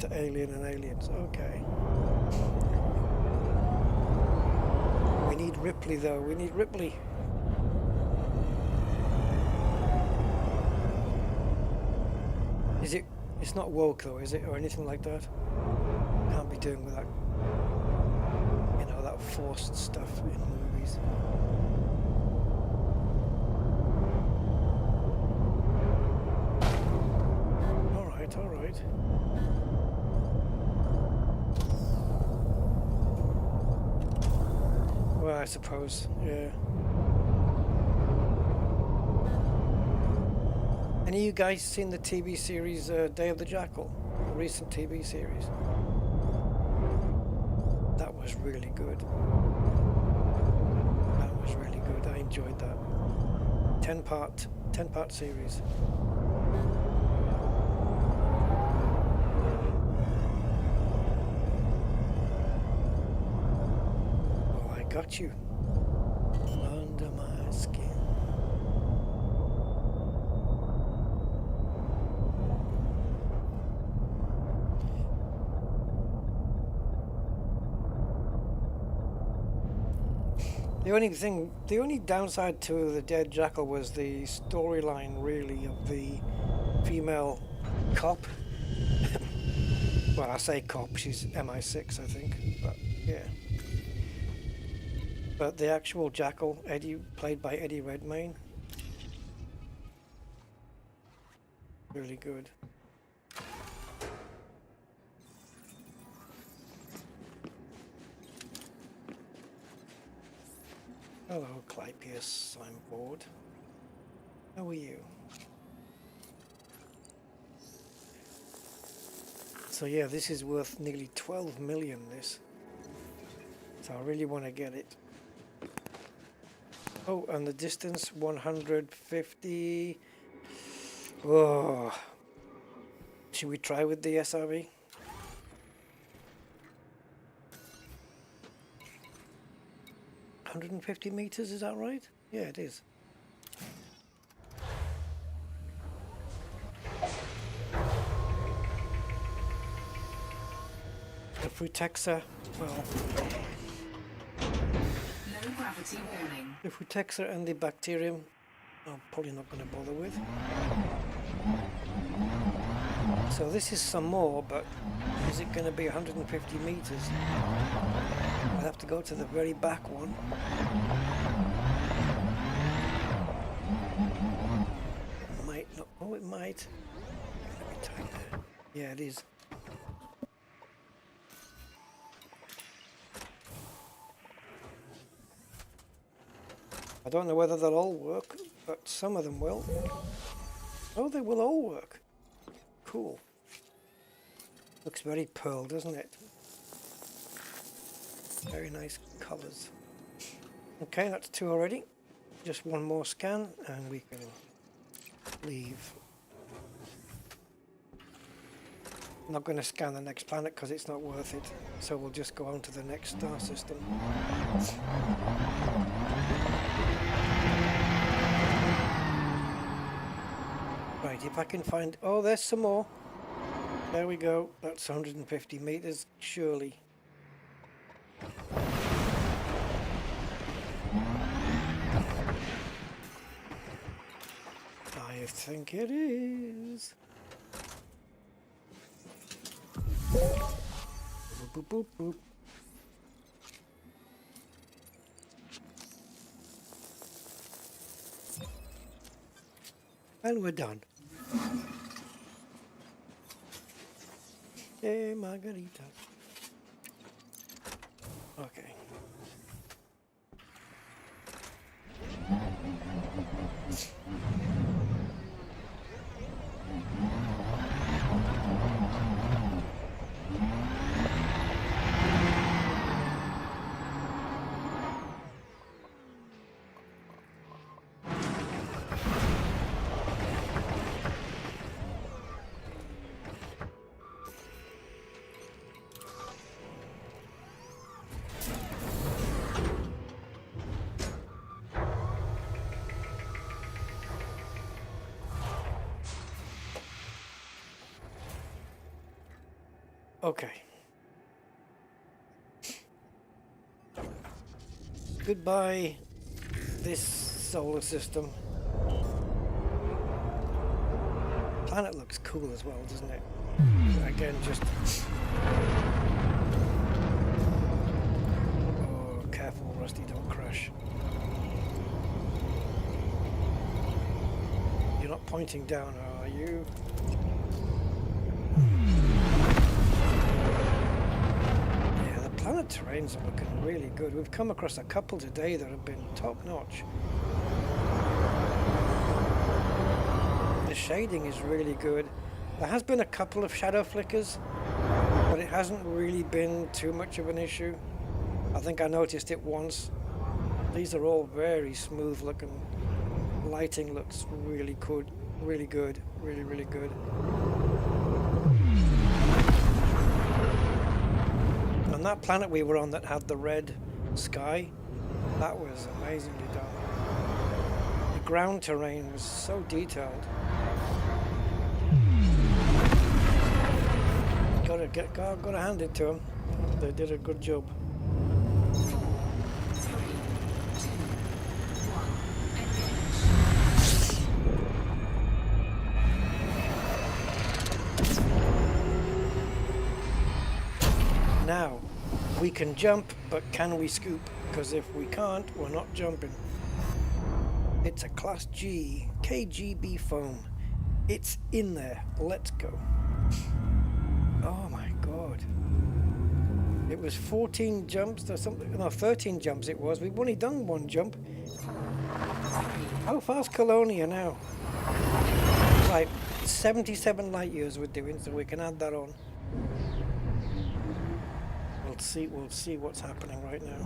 To Alien and Aliens, okay. We need Ripley though, we need Ripley. Is it, it's not woke though, is it, or anything like that? Can't be doing with that, you know, that forced stuff in movies. Alright, alright. Well, I suppose, yeah. Any of you guys seen the TV series Day of the Jackal? The recent TV series? That was really good. That was really good. I enjoyed that. 10-part series. Got you. Under my skin. The only downside to the Dead Jackal was the storyline, really, of the female cop. Well, I say cop, she's MI6, I think, but yeah. But the actual Jackal, Eddie, played by Eddie Redmayne, really good. Hello, Clypeus, I'm bored. How are you? So yeah, this is worth nearly 12 million, this. So I really want to get it. Oh, and the distance, 150. Oh. Should we try with the SRV? $150 meters, is that right? Yeah, it is. The Frutexa, well, Low gravity warning. the Frutexa and the Bacterium, I'm probably not going to bother with. So this is some more, but is it going to be 150 meters? I'll have to go to the very back one. It might not. Oh, it might. Let me type there. Yeah, it is. I don't know whether they'll all work, but some of them will. Oh, they will all work. Cool. Looks very pearl, doesn't it? Very nice colours. Okay, that's 2 already. Just one more scan and we can leave. I'm not going to scan the next planet because it's not worth it. So we'll just go on to the next star system. Right, if I can find... Oh, there's some more. There we go. That's 150 meters, surely. I think it is. Boop, boop, boop, boop. And we're done. Hey, Margarita. Okay. Okay. Goodbye, this solar system. Planet looks cool as well, doesn't it? Again, just... Oh, careful, Rusty, don't crash. You're not pointing down, are you? Planet terrains are looking really good. We've come across a couple today that have been top-notch. The shading is really good. There has been a couple of shadow flickers, but it hasn't really been too much of an issue. I think I noticed it once. These are all very smooth looking. Lighting looks really good, really good, really good. And that planet we were on that had the red sky, That was amazingly done. The ground terrain was so detailed. Gotta hand it to them. They did a good job. 4, 3, 2, 1, engage. Now, we can jump, but can we scoop? Because if we can't, we're not jumping. It's a Class G KGB foam. It's in there. Let's go. Oh my god. It was 14 jumps or something. No, 13 jumps it was. We've only done one jump. How far's Colonia now? Right, 77 light years we're doing, so we can add that on. We'll see what's happening right now.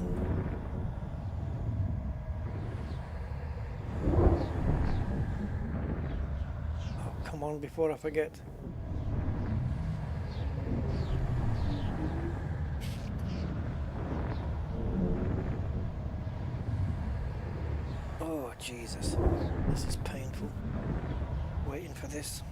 Oh, come on before I forget. Oh, Jesus. This is painful. Waiting for this.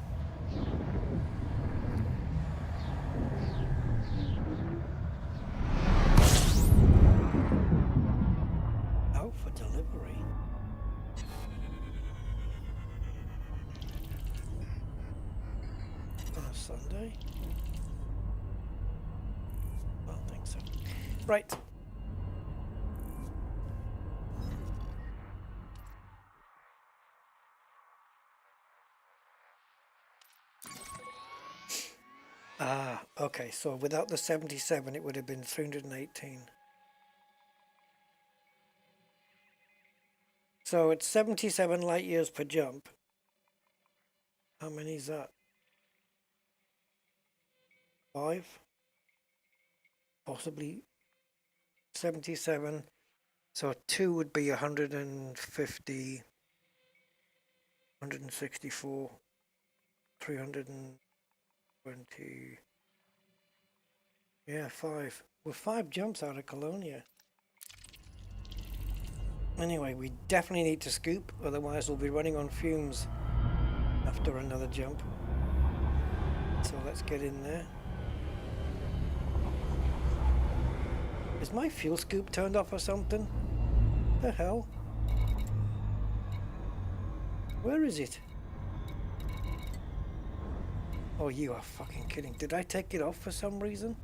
Out for delivery. On a Sunday? I don't think so. Right. Ah, okay, so without the 77 it would have been 318. So it's 77 light years per jump. How many is that? 5? Possibly 77. So 2 would be 150, 164, 320. Yeah, 5. We're 5 jumps out of Colonia. Anyway, we definitely need to scoop, otherwise we'll be running on fumes after another jump. So let's get in there. Is my fuel scoop turned off or something? The hell? Where is it? Oh, you are fucking kidding. Did I take it off for some reason?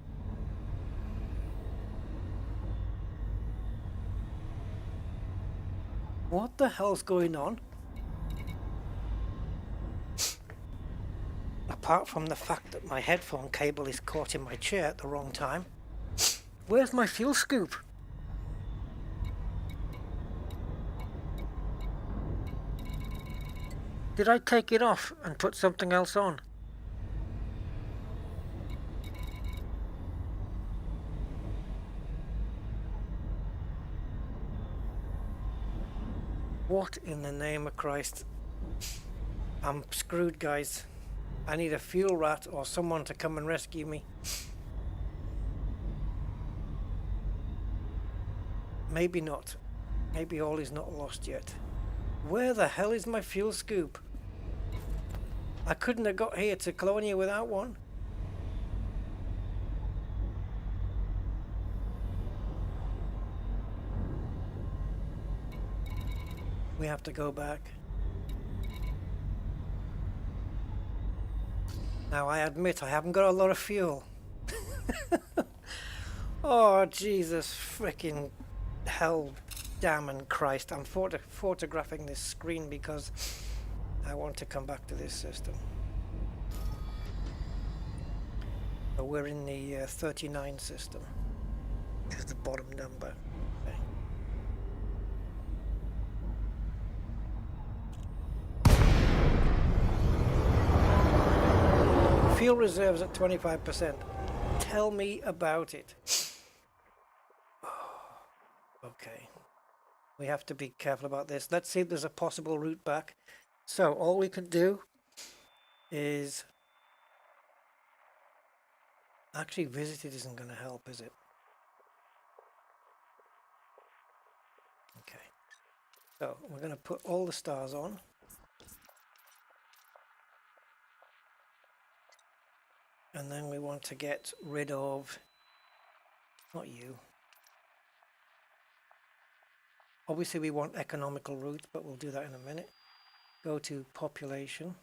What the hell's going on? Apart from the fact that my headphone cable is caught in my chair at the wrong time. Where's my fuel scoop? Did I take it off and put something else on? What in the name of Christ? I'm screwed, guys. I need a fuel rat or someone to come and rescue me. Maybe not. Maybe all is not lost yet. Where the hell is my fuel scoop? I couldn't have got here to Colonia without one. We have to go back. Now I admit I haven't got a lot of fuel. Oh Jesus freaking hell damn and Christ. I'm photographing this screen because I want to come back to this system. So we're in the 39 system. This is the bottom number. Okay. Fuel reserves at 25%. Tell me about it. Okay. We have to be careful about this. Let's see if there's a possible route back. So all we can do is... Actually, visited isn't going to help, is it? So we're going to put all the stars on. And then we want to get rid of, not you. Obviously we want economical routes, but we'll do that in a minute. Go to population,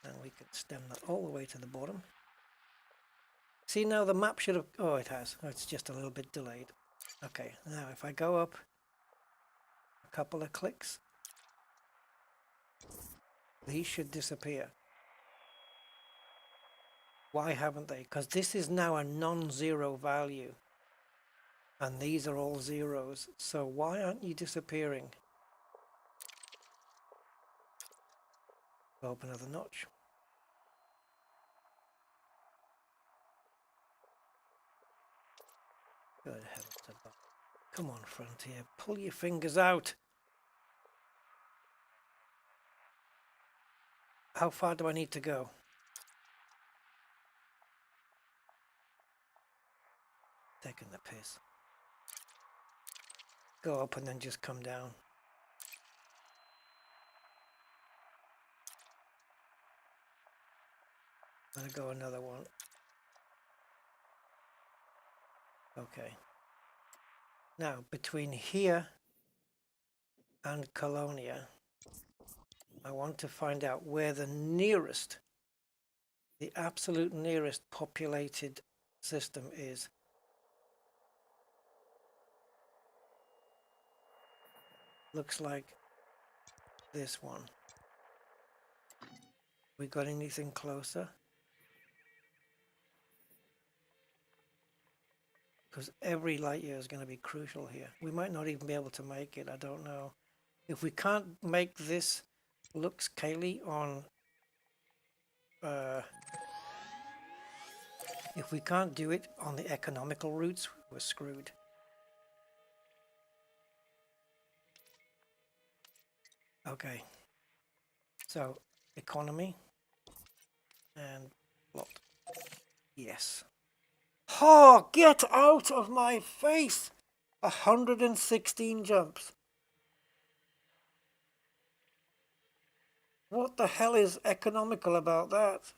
and we can stem that all the way to the bottom. See, now the map should have, oh, it has. Oh, it's just a little bit delayed. Okay, now if I go up a couple of clicks, these should disappear. Why haven't they? Because this is now a non-zero value. And these are all zeros. So why aren't you disappearing? Open another notch. Good heavens above. Come on, Frontier. Pull your fingers out. How far do I need to go? Taking the piss. Go up and then just come down. I'm gonna go another one. Okay. Now, between here and Colonia, I want to find out where the nearest, the absolute nearest populated system is. Looks like this one. We got anything closer? Because every light year is going to be crucial here. We might not even be able to make it, I don't know. If we can't make this looks Kaylee on if we can't do it on the economical routes, we're screwed. Okay, so economy and plot. Yes. Oh, get out of my face! 116 jumps. What the hell is economical about that?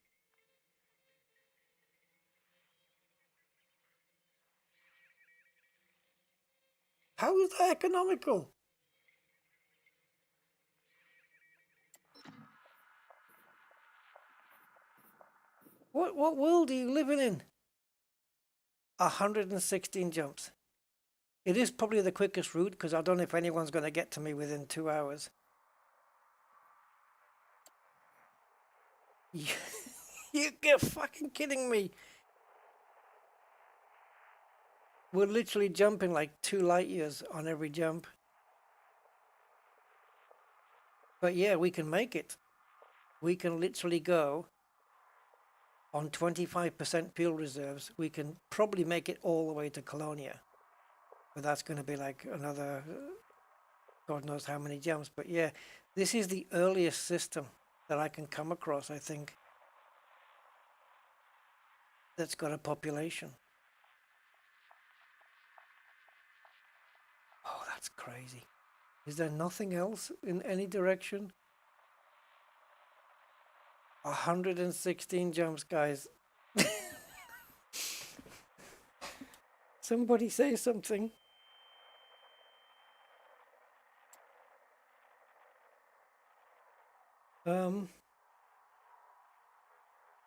How is that economical? What world are you living in? 116 jumps. It is probably the quickest route because I don't know if anyone's going to get to me within 2 hours. You get fucking kidding me. We're literally jumping like 2 light years on every jump. But yeah, we can make it. We can literally go on 25% fuel reserves. We can probably make it all the way to Colonia. But that's going to be like another, God knows how many jumps. But yeah, this is the earliest system that I can come across, I think, that's got a population. Oh, that's crazy. Is there nothing else in any direction? 116 jumps, guys. Somebody say something.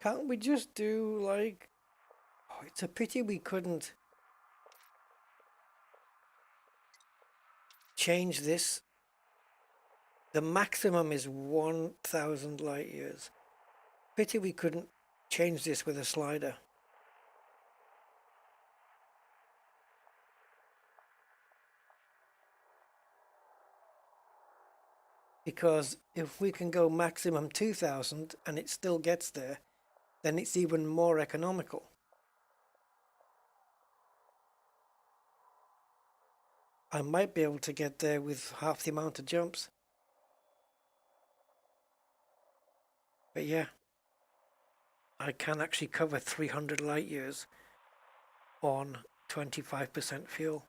Can't we just do like... Oh, it's a pity we couldn't change this. The maximum is 1,000 light years. Pity we couldn't change this with a slider. Because if we can go maximum 2,000 and it still gets there, then it's even more economical. I might be able to get there with half the amount of jumps. But yeah, I can actually cover 300 light years on 25% fuel.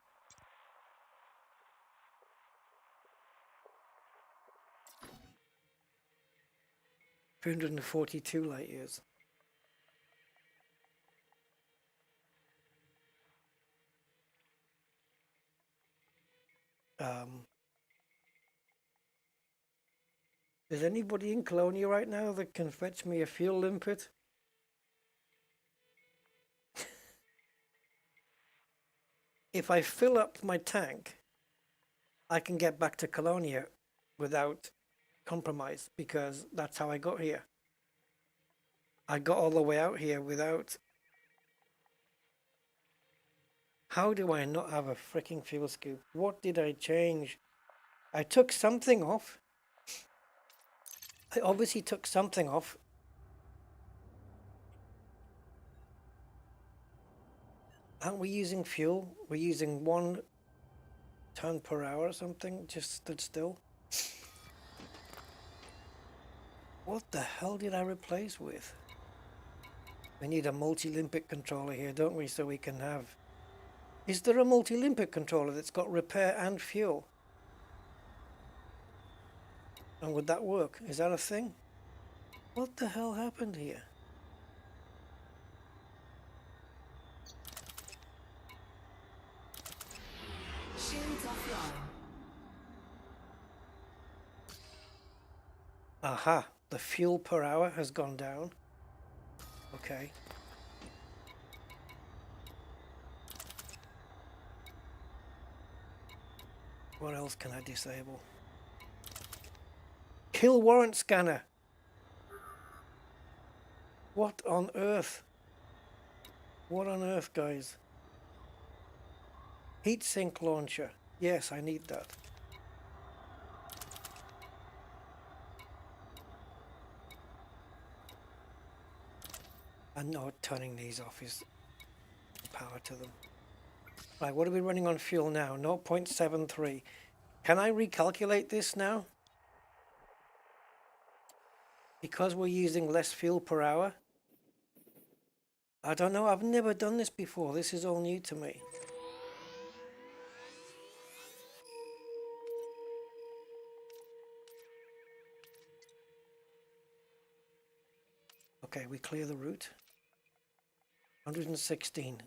342 light years. Is anybody in Colonia right now that can fetch me a fuel limpet? If I fill up my tank, I can get back to Colonia without compromise, because that's how I got here. I got all the way out here without... How do I not have a freaking fuel scoop? What did I change? I took something off. I obviously took something off. Aren't we using fuel? We're using 1 ton per hour or something, just stood still. What the hell did I replace with? We need a multi-limpet controller here, don't we, so we can have... Is there a multi-limpet controller that's got repair and fuel? And would that work? Is that a thing? What the hell happened here? Shields offline. Aha, the fuel per hour has gone down. Okay. What else can I disable? Kill warrant scanner. What on earth? What on earth, guys? Heatsink launcher. Yes, I need that. I know turning these off is power to them. Right, what are we running on fuel now? 0.73. Can I recalculate this now? Because we're using less fuel per hour? I don't know, I've never done this before. This is all new to me. Okay, we clear the route. 116.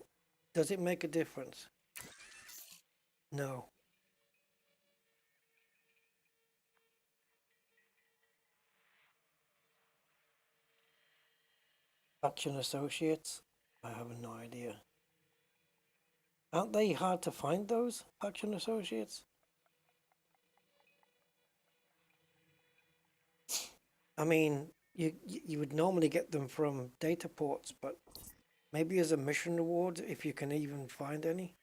Does it make a difference? No. Faction associates? I have no idea. Aren't they hard to find, those faction associates? I mean, you would normally get them from data ports, but maybe as a mission reward if you can even find any.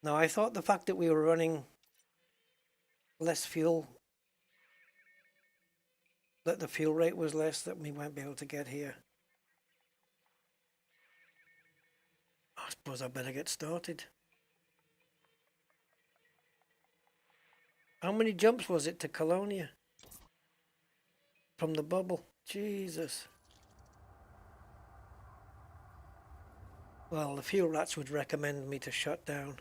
No, I thought the fact that we were running less fuel, that the fuel rate was less, that we won't be able to get here. I suppose I better get started. How many jumps was it to Colonia? From the bubble? Jesus. Well, the fuel rats would recommend me to shut down.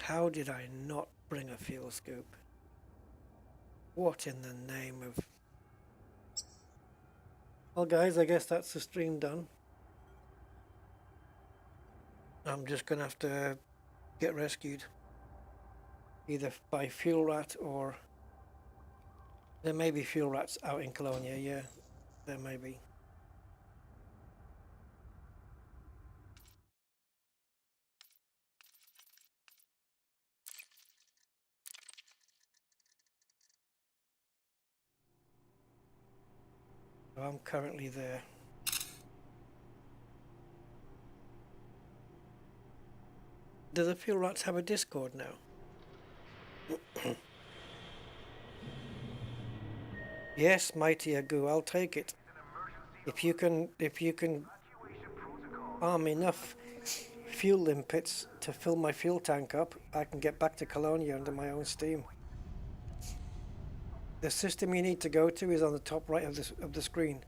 How did I not bring a fuel scoop? What in the name of... Well guys, I guess that's the stream done. I'm just gonna have to get rescued. Either by fuel rat or... There may be fuel rats out in Colonia, yeah. There may be. I'm currently there. Do the fuel rats have a Discord now? Yes, mighty Agu, I'll take it. If you can arm enough fuel limpets to fill my fuel tank up, I can get back to Colonia under my own steam. The system you need to go to is on the top right of the screen.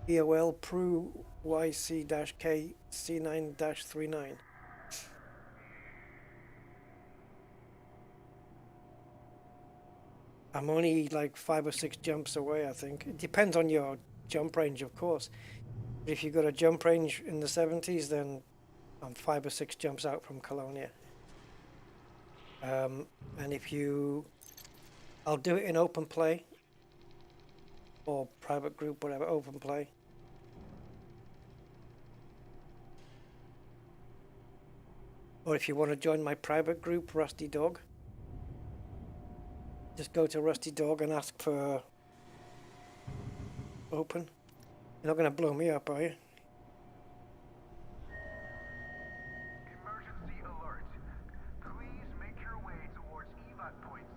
EOL Pru YC-K C9-39. I'm only like 5 or 6 jumps away, I think. It depends on your jump range, of course. But if you've got a jump range in the 70s, then I'm 5 or 6 jumps out from Colonia. And if you... I'll do it in open play. Or private group, whatever, open play. Or if you want to join my private group, Rusty Dog. Just go to Rusty Dog and ask for open. You're not going to blow me up, are you? Emergency alert. Please make your way towards evac points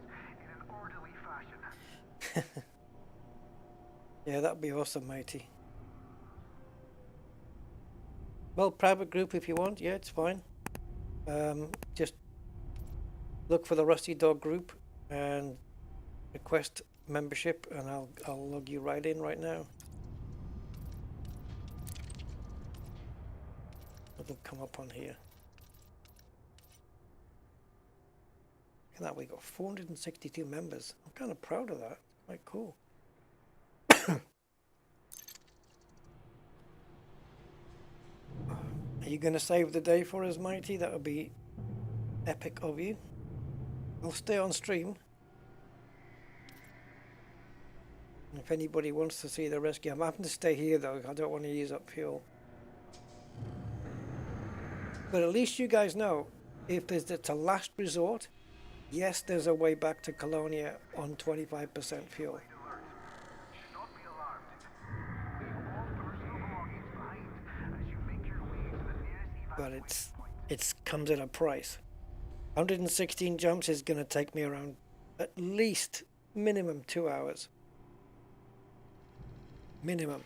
in an orderly fashion. Yeah, that'd be awesome, matey. Well, private group if you want. Yeah, it's fine. Just look for the Rusty Dog group and request membership, and I'll log you right in right now. It'll come up on here. Look at that, we got 462 members. I'm kind of proud of that. Quite cool. Are you going to save the day for us, Mighty? That would be epic of you. I'll stay on stream. If anybody wants to see the rescue, I'm having to stay here though. I don't want to use up fuel. But at least you guys know, if it's a last resort, yes, there's a way back to Colonia on 25% fuel. Should not be alarmed. Leave all personal belongings behind as you make your way to the nearest evac But point. it comes at a price. 116 jumps is going to take me around at least minimum 2 hours. Minimum.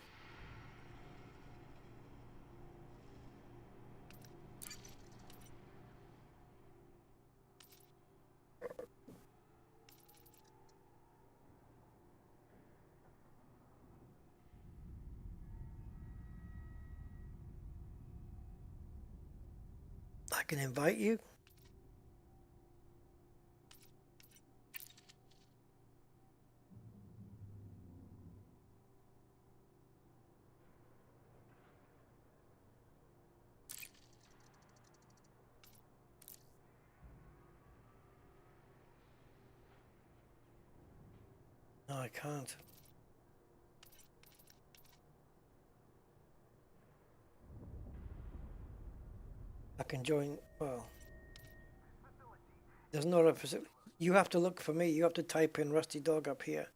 I can invite you. No, I can't. I can join, well, there's not a facility. You have to look for me. You have to type in Rusty Dog up here.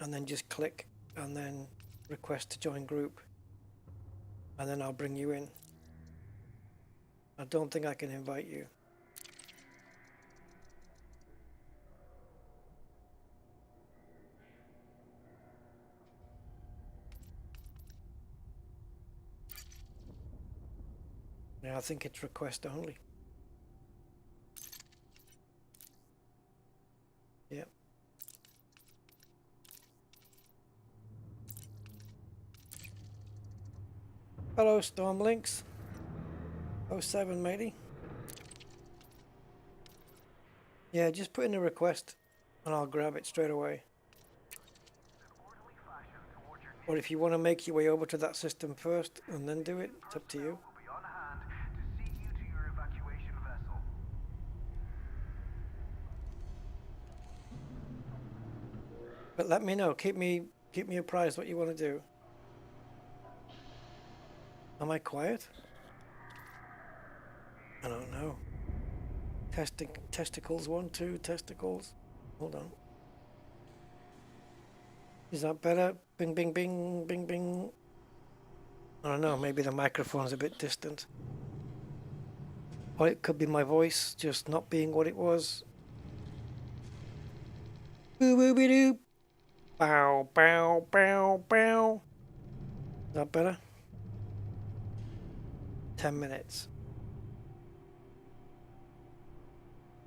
And then just click and then request to join group. And then I'll bring you in. I don't think I can invite you. Yeah, I think it's request only. Yep. Hello, Stormlinks. 07, matey. Yeah, just put in a request and I'll grab it straight away. Or if you want to make your way over to that system first and then do it, it's up to you. Will be on hand to see you to your evacuation vessel. But let me know. Keep me apprised what you want to do. Am I quiet? I don't know. Testicles, 1, 2, testicles. Hold on. Is that better? Bing, bing, bing, bing, bing. I don't know, maybe the microphone's a bit distant. Or it could be my voice just not being what it was. Boo boo be doo. Bow, bow, bow, bow. Is that better? 10 minutes.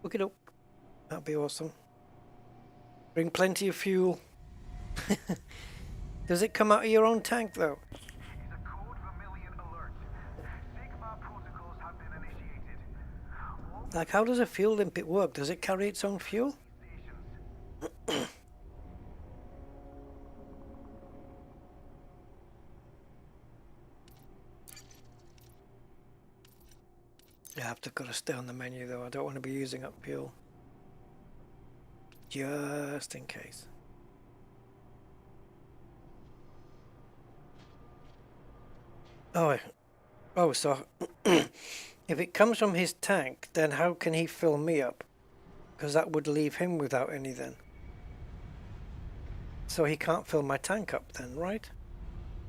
Look it up. That'd be awesome. Bring plenty of fuel. Does it come out of your own tank though? Is a code vermilion alert. Sigma protocols have been initiated. All Like, how does a fuel limpet work? Does it carry its own fuel? stations Yeah, I've got to stay on the menu though. I don't want to be using up fuel. Just in case. Oh, so if it comes from his tank, then how can he fill me up? Because that would leave him without any then. So he can't fill my tank up then, right?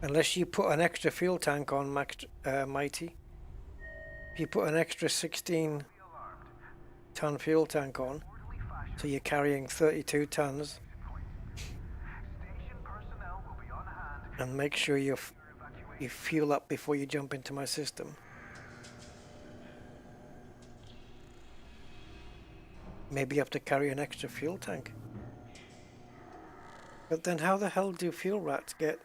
Unless you put an extra fuel tank on, Mighty. If you put an extra 16-ton fuel tank on, so you're carrying 32 tons, and make sure you fuel up before you jump into my system. Maybe you have to carry an extra fuel tank. But then how the hell do fuel rats get...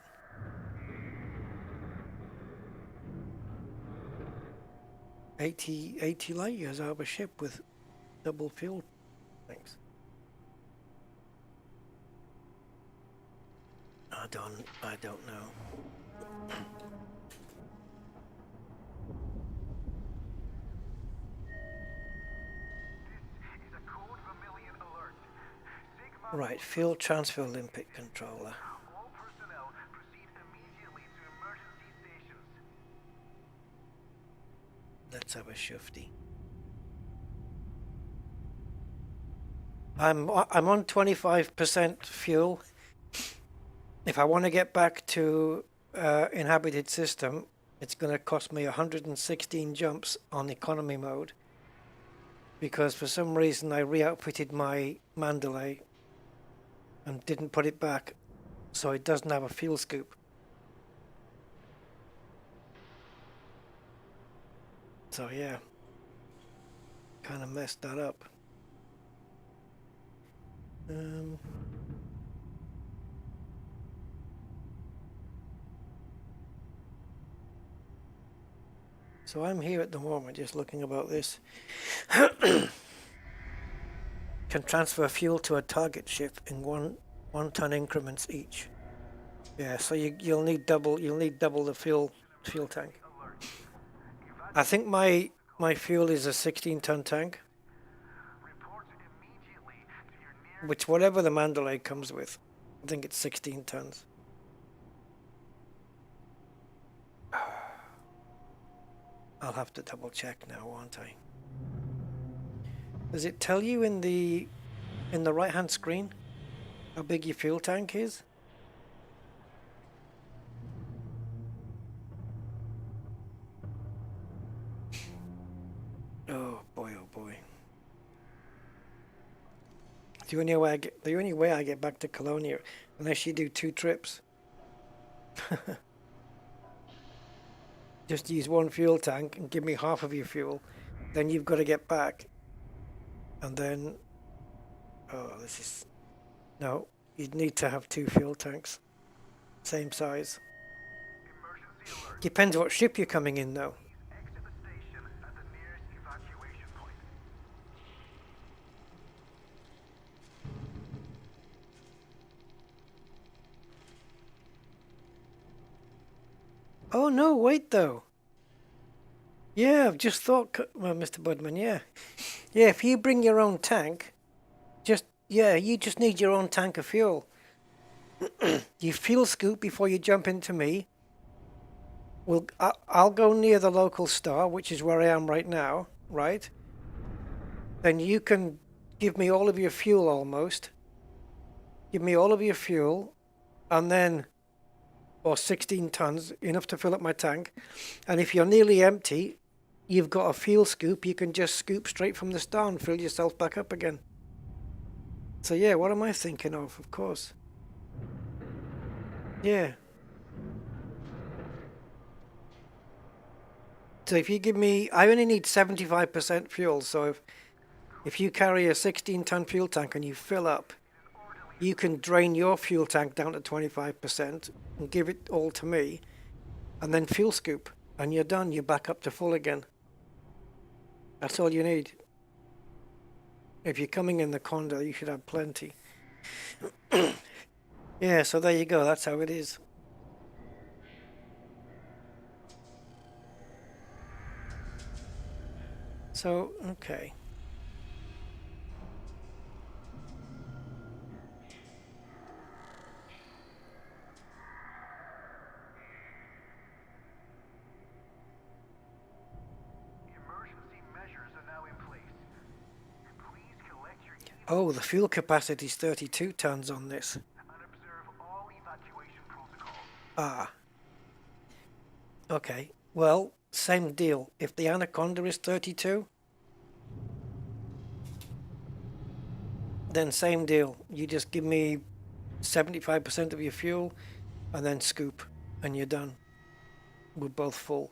eighty light years out of a ship with double fuel tanks? I don't know. Right, fuel transfer limpet controller. All personnel proceed immediately to emergency stations. Let's have a shufty. I'm on 25% fuel. If I want to get back to inhabited system, it's going to cost me 116 jumps on economy mode, because for some reason I re-outfitted my mandalay and didn't put it back, so it doesn't have a fuel scoop. So yeah, kind of messed that up. So I'm here at the moment just looking about this. Can transfer fuel to a target ship in one ton increments each. Yeah, so you'll need double the fuel tank. I think my fuel is a 16-ton tank, which whatever the mandalay comes with, I think it's 16 tons. I'll have to double check now, won't I? Does it tell you in the right hand screen how big your fuel tank is? Oh boy, oh boy. The only way I get back to Colonia, unless you do 2 trips. Just use one fuel tank and give me half of your fuel, then you've got to get back, and then no, you'd need to have 2 fuel tanks, same size. Depends what ship you're coming in though. Exit the station at the nearest evacuation point. Oh no, wait though. Yeah, I've just thought, well, Mr. Budman, yeah. Yeah, if you bring your own tank, you just need your own tank of fuel. You fuel scoop before you jump into me. I'll go near the local star, which is where I am right now, right? Then you can give me all of your fuel almost. Give me all of your fuel, and then, or 16 tons, enough to fill up my tank. And if you're nearly empty, you've got a fuel scoop, you can just scoop straight from the star and fill yourself back up again. So yeah, what am I thinking of course. Yeah. So if you give me, I only need 75% fuel, so if you carry a 16-ton fuel tank and you fill up, you can drain your fuel tank down to 25% and give it all to me, and then fuel scoop, and you're done, you're back up to full again. That's all you need. If you're coming in the condo, you should have plenty. Yeah, so there you go, that's how it is. So, okay. Emergency measures are now in place. Please collect your keys Oh, the fuel capacity is 32 tons on this. and observe all evacuation protocols. Ah, okay. Well, same deal. If the Anaconda is 32, then same deal. You just give me 75% of your fuel and then scoop, and you're done. We're both full.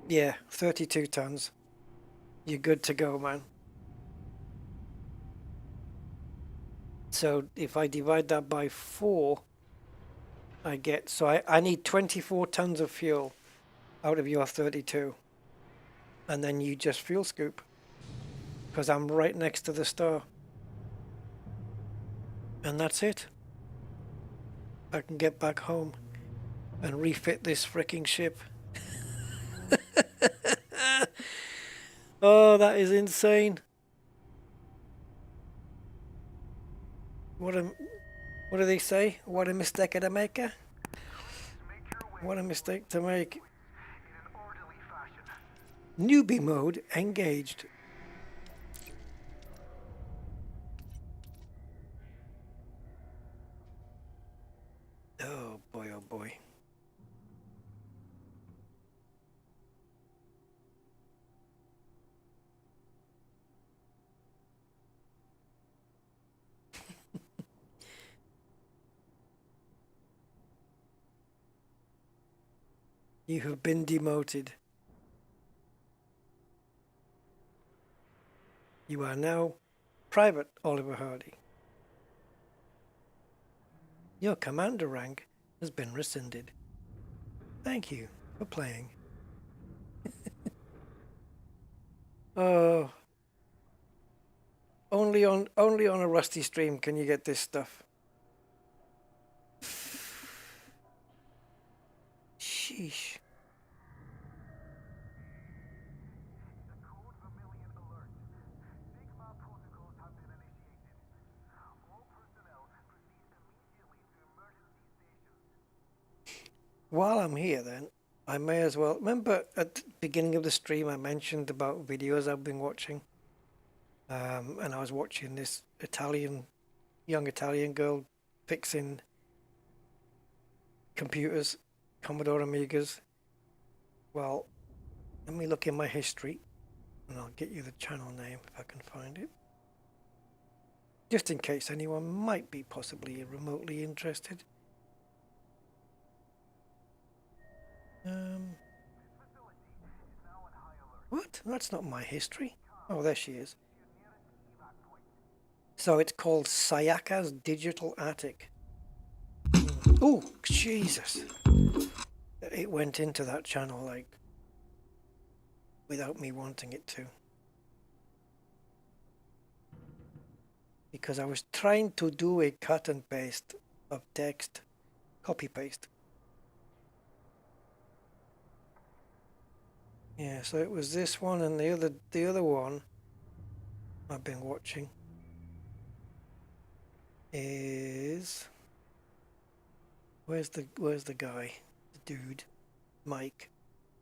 Yeah, 32 tons. You're good to go, man. So if I divide that by 4, I get, so I need 24 tons of fuel out of your 32. And then you just fuel scoop, because I'm right next to the star. And that's it. I can get back home and refit this freaking ship. Oh, that is insane. What do they say? What a mistake to make. Make your way What a mistake to make. in an orderly fashion. Newbie mode engaged. Oh boy, oh boy. You have been demoted. You are now Private Oliver Hardy. Your commander rank has been rescinded. Thank you for playing. Oh, only on a Rusty stream can you get this stuff. Sheesh. The code Vermilion alert. Sigma protocols have been initiated. All personnel proceed immediately to emergency stations. While I'm here then, I may as well, remember at the beginning of the stream I mentioned about videos I've been watching? And I was watching this young Italian girl fixing computers, Commodore Amigas. Well, let me look in my history and I'll get you the channel name if I can find it. Just in case anyone might be possibly remotely interested. What? That's not my history. Oh, there she is. So it's called Sayaka's Digital Attic. Oh, Jesus. It went into that channel like without me wanting it to. Because I was trying to do a cut and paste of text, copy paste. Yeah, so it was this one and the other one I've been watching is where's the guy? The dude. Mike.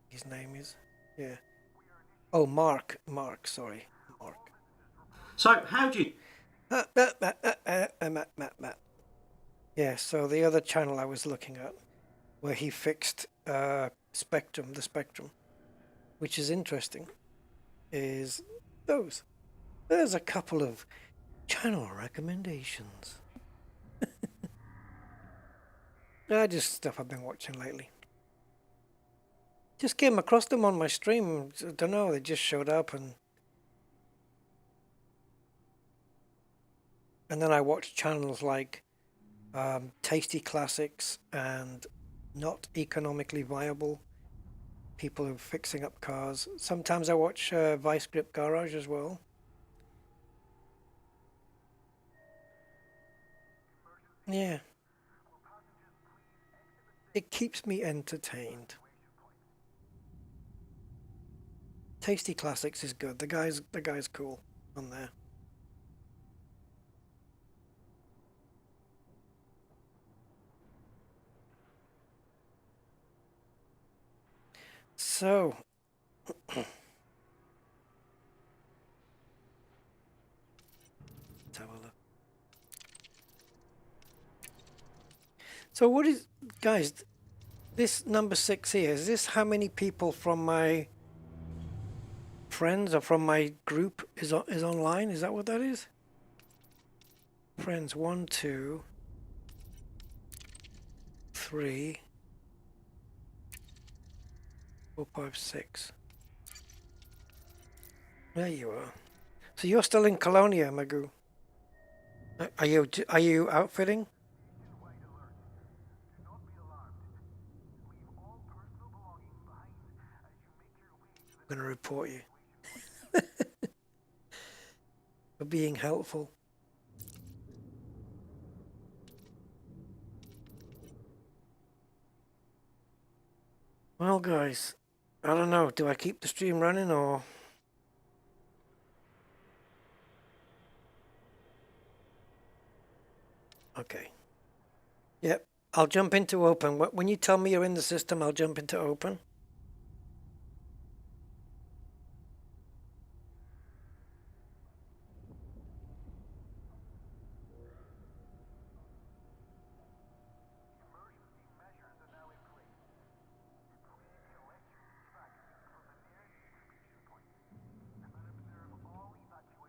His name is. Yeah. Oh, Mark, sorry. Mark. So, how do you... Yeah, so the other channel I was looking at where he fixed the Spectrum, which is interesting, is those. There's a couple of channel recommendations. Just stuff I've been watching lately. Just came across them on my stream. I don't know, they just showed up and then I watched channels like Tasty Classics and Not Economically Viable. People who are fixing up cars. Sometimes I watch Vice Grip Garage as well. Yeah. It keeps me entertained. Tasty Classics is good. The guy's cool on there. So let's have a look. So what is, guys, this number 6 here, is this how many people from my friends or from my group is online? Is that what that is? Friends 1, 2, 3, 4, 5, 6. There you are. So you're still in Colonia, Magoo. Are you outfitting? I'm gonna report you for being helpful. Well, guys, I don't know. Do I keep the stream running or? Okay. Yep. I'll jump into open. When you tell me you're in the system, I'll jump into open.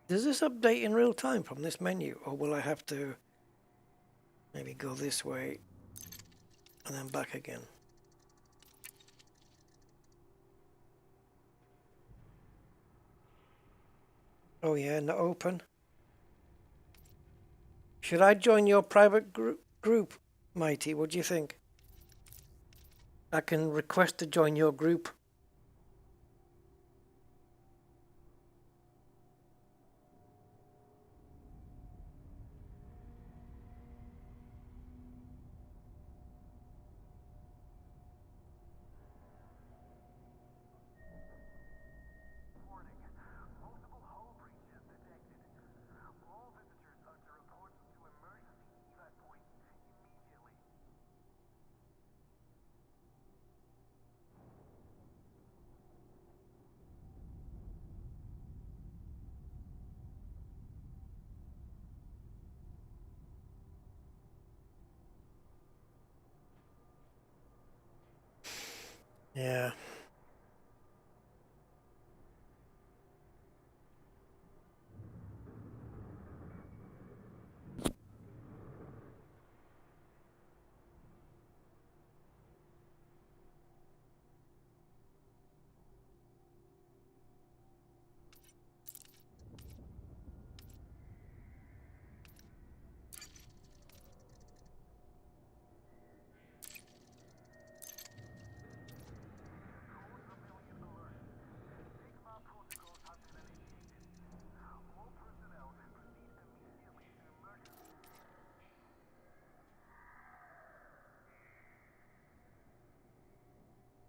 Does this update in real time from this menu, or will I have to maybe go this way and then back again? Oh yeah, not open. Should I join your private group, Mighty? What do you think? I can request to join your group. Yeah.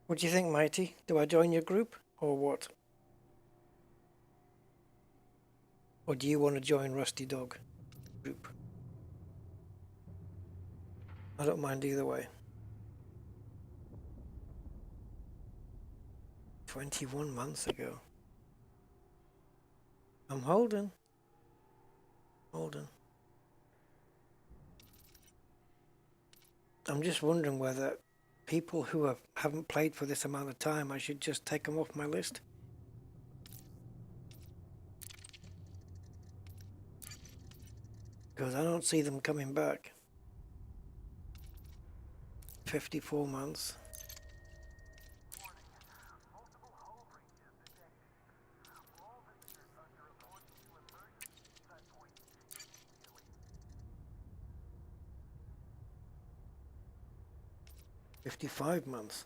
What do you think, Mighty? Do I join your group or what? Or do you want to join Rusty Dog group? I don't mind either way. 21 months ago. I'm holding. I'm just wondering whether people who haven't played for this amount of time, I should just take them off my list. Because I don't see them coming back. 54 months. $55 months.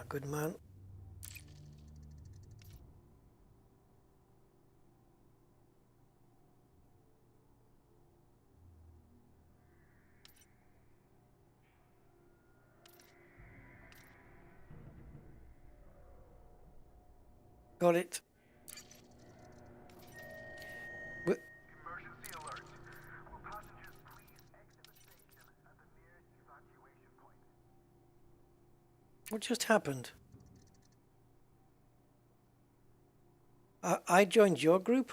Good man. Got it. Emergency alert. Will passengers please exit the station at the nearest evacuation point? What just happened? I joined your group?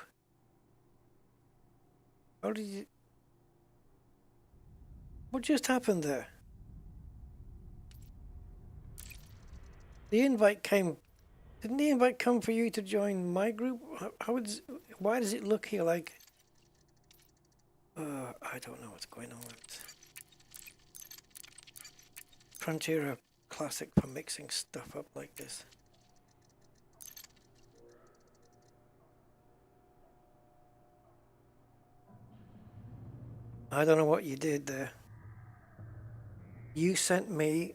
How did you... What just happened there? The invite came... Didn't the invite come for you to join my group? How is... Why does it look here like... I don't know what's going on with it. Frontier classic for mixing stuff up like this. I don't know what you did there. You sent me...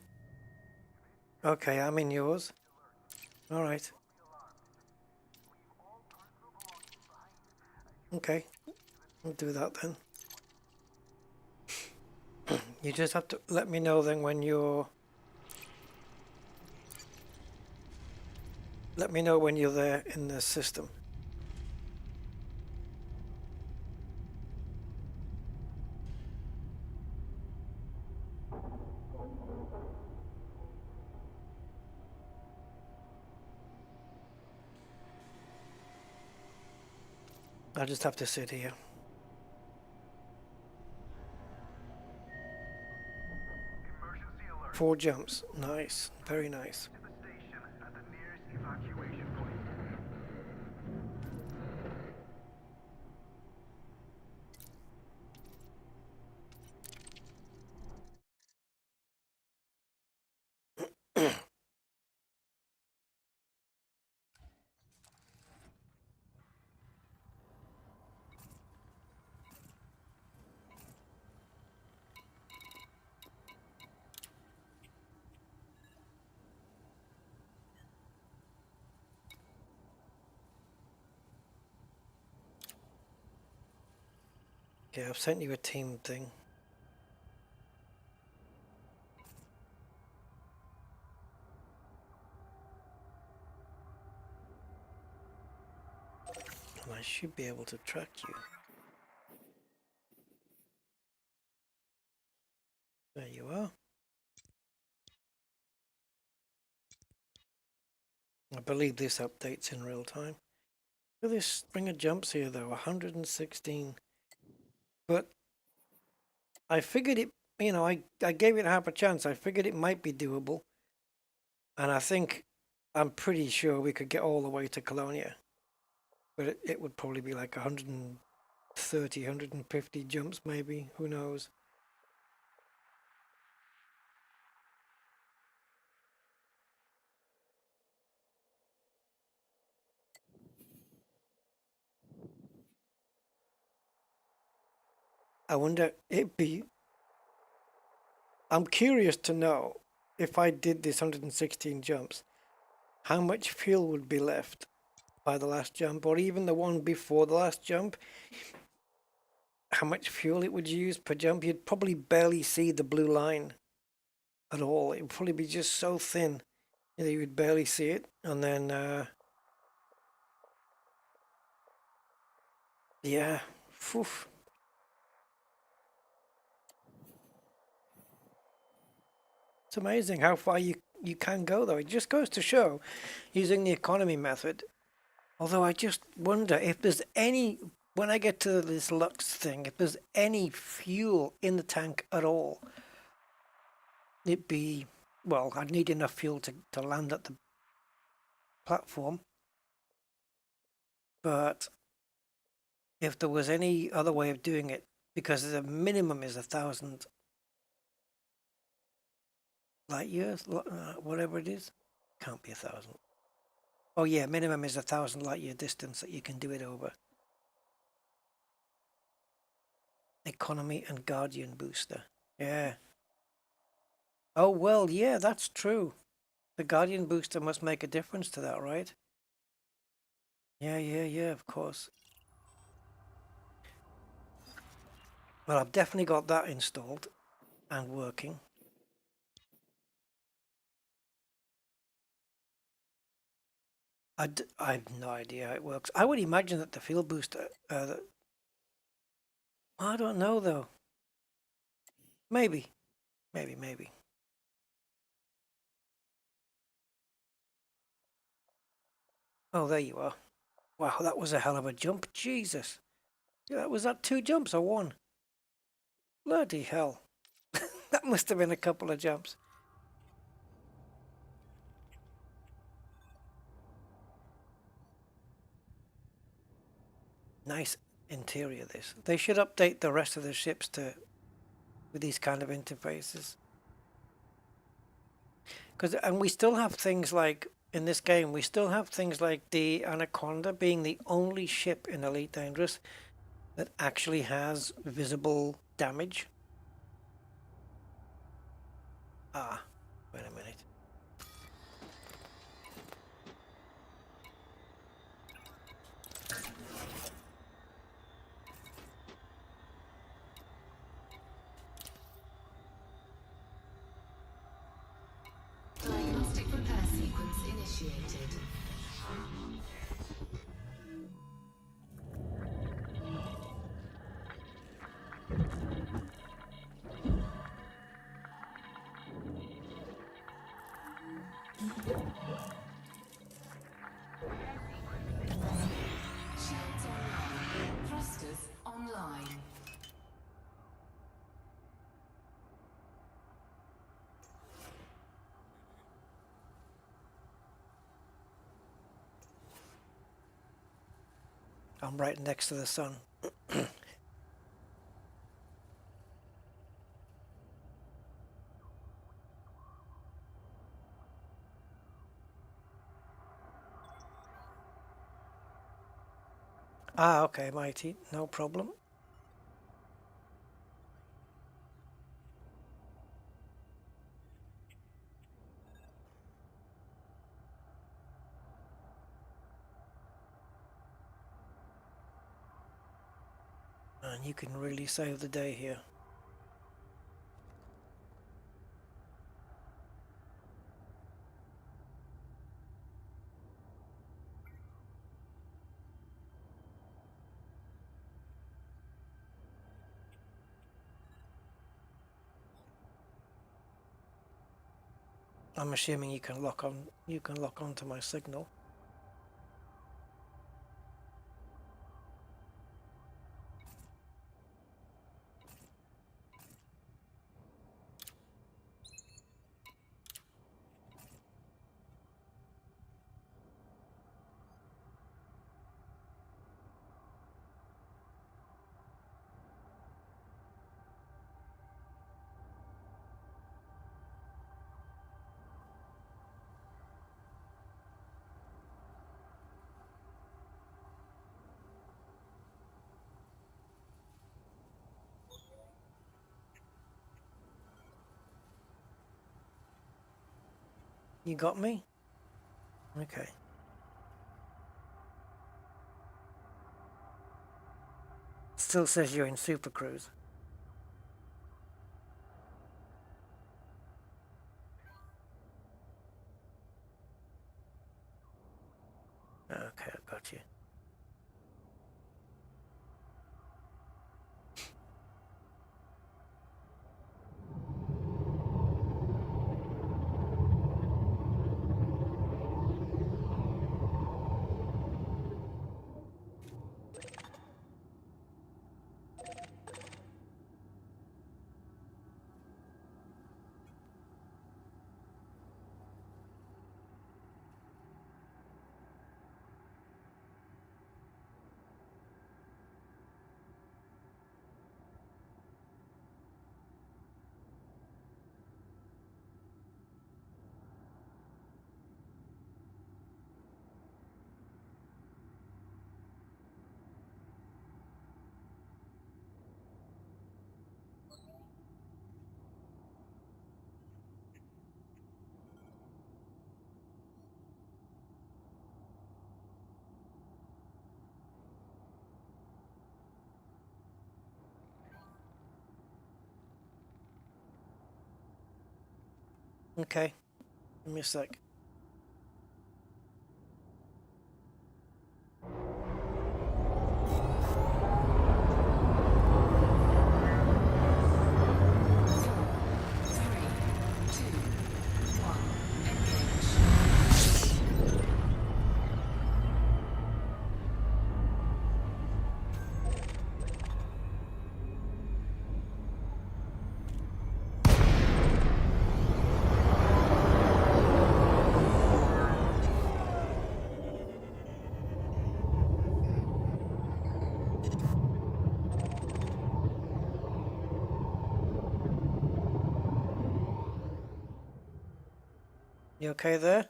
Okay, I'm in yours. All right. Okay, I'll do that then. You just have to let me know then when you're... Let me know when you're there in the system. I just have to sit here. Emergency alert. 4 jumps. Nice. Very nice. To the station at the nearest evacuation point. Yeah, I've sent you a team thing. And I should be able to track you. There you are. I believe this updates in real time. Look at this string of jumps here though, 116. But I figured it, you know, I gave it half a chance. I figured it might be doable. And I think, I'm pretty sure we could get all the way to Colonia. But it would probably be like 130, 150 jumps maybe, who knows. I wonder, I'm curious to know if I did this 116 jumps, how much fuel would be left by the last jump, or even the one before the last jump, how much fuel it would use per jump. You'd probably barely see the blue line at all. It would probably be just so thin that you would barely see it, and then, yeah, phew. It's amazing how far you can go, though. It just goes to show, using the economy method. Although I just wonder if there's any, when I get to this Lux thing, if there's any fuel in the tank at all. It'd be, well, I'd need enough fuel to land at the platform. But if there was any other way of doing it, because the minimum is 1,000 light years, whatever it is, can't be 1,000. Oh yeah, minimum is 1,000 light year distance that you can do it over. Economy and Guardian booster, yeah. Oh well, yeah, that's true. The Guardian booster must make a difference to that, right? Yeah, of course. Well, I've definitely got that installed and working. I have no idea how it works. I would imagine that the field booster. I don't know though. Maybe. Maybe. Oh, there you are. Wow, that was a hell of a jump. Jesus. Yeah, was that 2 jumps or 1? Bloody hell. That must have been a couple of jumps. Nice interior this. They should update the rest of the ships to with these kind of interfaces. And we still have things like in this game, we still have things like the Anaconda being the only ship in Elite Dangerous that actually has visible damage. Ah, wait a minute. Diagnostic repair sequence initiated. Shields online. Thrusters online. I'm right next to the sun. Ah, okay, mighty. No problem. And you can really save the day here. I'm assuming you can lock onto my signal. You got me? Okay. Still says you're in Super Cruise. Okay, I got you. Okay. Give me a sec. You okay there?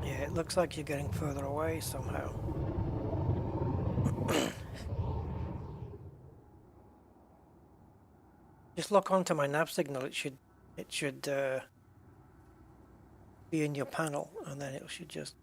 Yeah, it looks like you're getting further away somehow. Just lock onto my nav signal. It should be in your panel, and then it should just.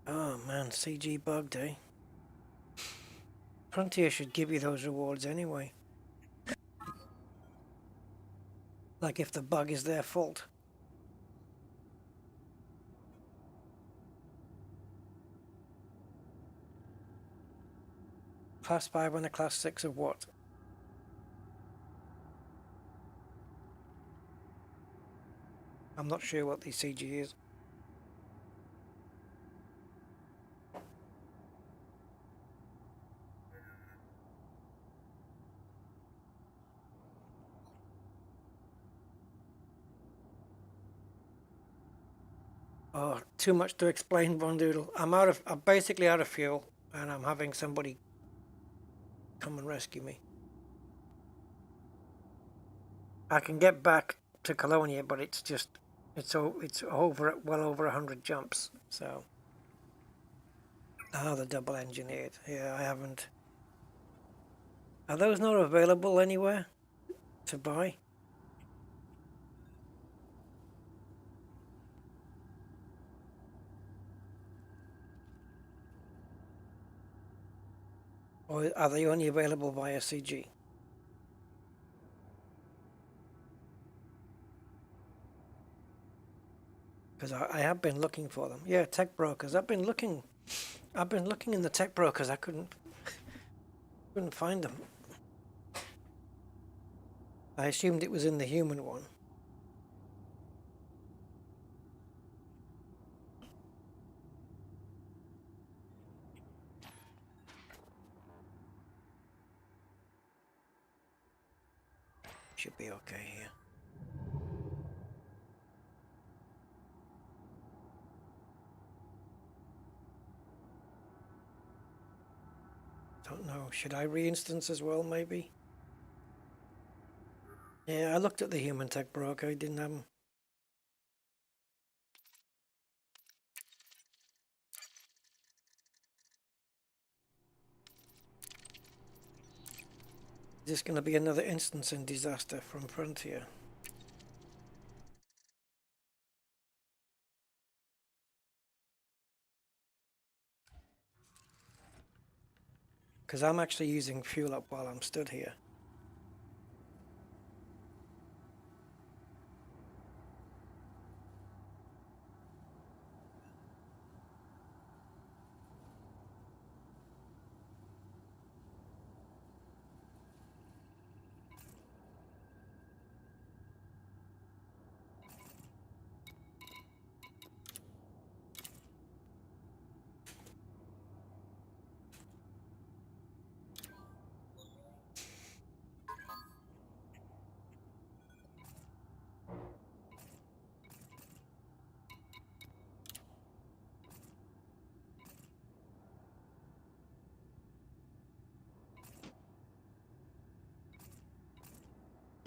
Oh man, CG bugged, eh? Frontier should give you those rewards anyway. Like if the bug is their fault. Class 5 and a class 6 of what? I'm not sure what the CG is. Oh, too much to explain, Von Doodle. I'm basically out of fuel, and I'm having somebody come and rescue me. I can get back to Colonia, but it's well over 100 jumps. So, the double engineered. Yeah, I haven't. Are those not available anywhere to buy? Or are they only available via CG? Because I have been looking for them. Yeah, tech brokers. I've been looking in the tech brokers. I couldn't find them. I assumed it was in the human one. Should be okay here. Don't know. Should I re-instance as well, maybe? Yeah, I looked at the human tech broker. I didn't have them. Is this going to be another instance in disaster from Frontier? Because I'm actually using fuel up while I'm stood here.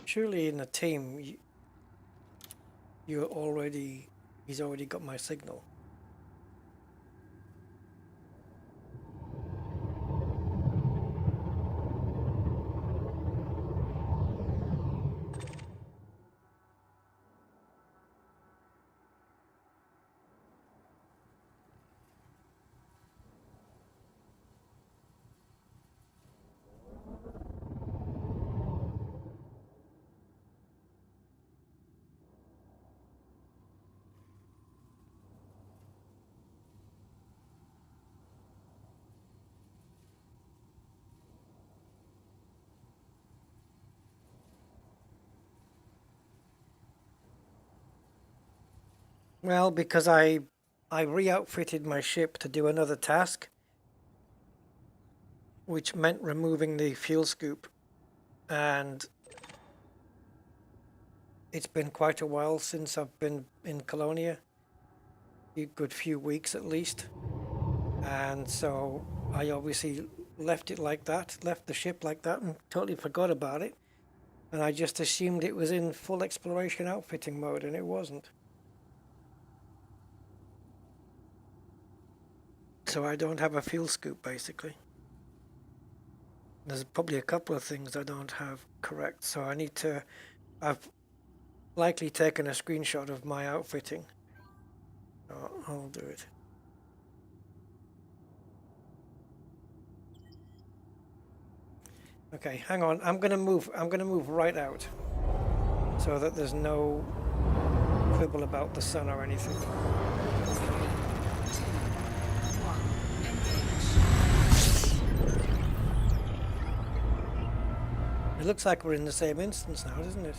Surely in a team, he's already got my signal. Well, because I re-outfitted my ship to do another task, which meant removing the fuel scoop, and it's been quite a while since I've been in Colonia, a good few weeks at least, and so I obviously left it like that, left the ship like that, and totally forgot about it, and I just assumed it was in full exploration outfitting mode, and it wasn't. So I don't have a fuel scoop, basically. There's probably a couple of things I don't have correct, so I need to... I've likely taken a screenshot of my outfitting. So I'll do it. Okay, hang on. I'm gonna move right out so that there's no quibble about the sun or anything. It looks like we're in the same instance now, doesn't it?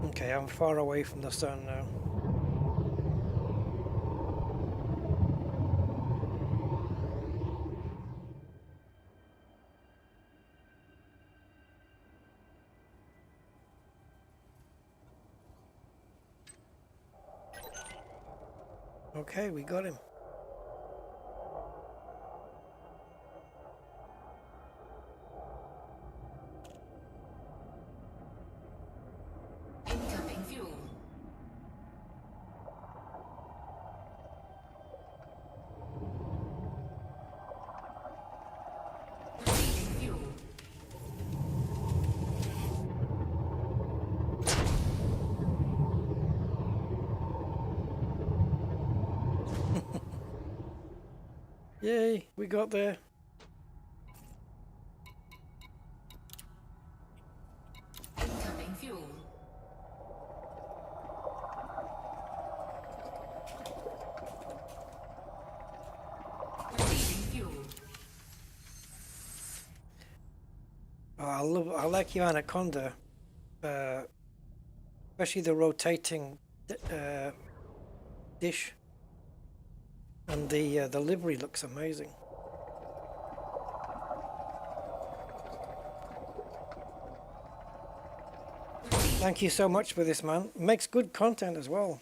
Okay, I'm far away from the sun now. Okay, we got him. Incoming fuel. Receiving fuel. Yay, we got there. Incoming fuel. Receiving fuel. Oh, I like your Anaconda, especially the rotating dish, and the livery looks amazing. Thank you so much for this, man. Makes good content as well.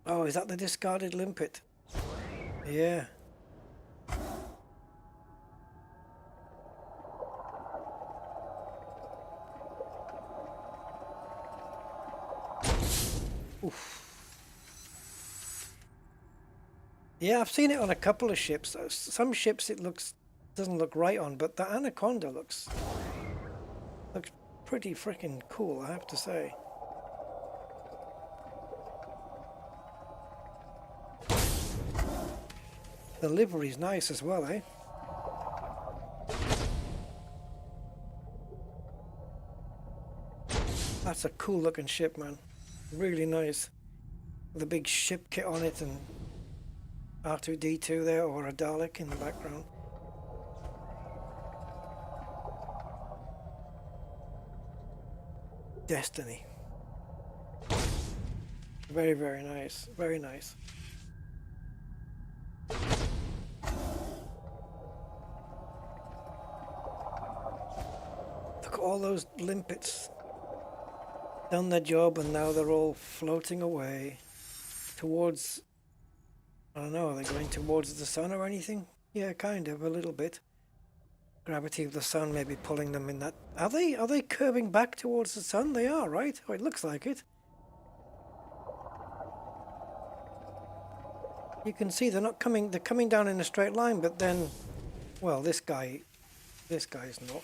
Oh, is that the discarded limpet? Yeah. Oof. Yeah, I've seen it on a couple of ships. Some ships it doesn't look right on, but the Anaconda looks pretty freaking cool, I have to say. The livery's nice as well, eh? That's a cool looking ship, man. Really nice. With a big ship kit on it and R2-D2 there, or a Dalek in the background. Destiny. Very, very nice. Very nice. Look at all those limpets. Done their job and now they're all floating away towards, I don't know, are they going towards the sun or anything? Yeah, kind of, a little bit. Gravity of the sun may be pulling them in that. Are they curving back towards the sun? They are, right? Oh, it looks like it. You can see they're coming down in a straight line, but then, well, this guy's not.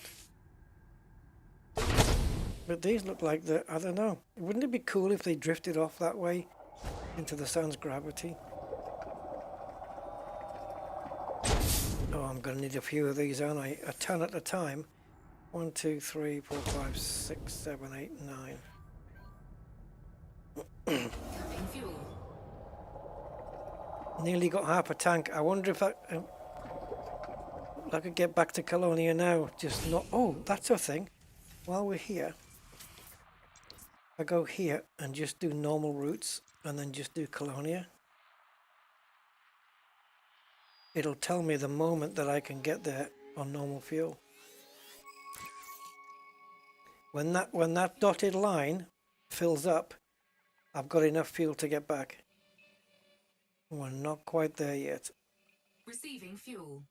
But these look like the, I don't know. Wouldn't it be cool if they drifted off that way into the sun's gravity? Oh, I'm going to need a few of these, aren't I? A ton at a time. 1, 2, 3, 4, 5, 6, 7, 8, 9. Incoming fuel. Nearly got half a tank. I wonder if I could get back to Colonia now. Just not. Oh, that's a thing. While we're here, I go here and just do normal routes and then just do Colonia. It'll tell me the moment that I can get there on normal fuel. When that dotted line fills up, I've got enough fuel to get back. We're not quite there yet. Receiving fuel.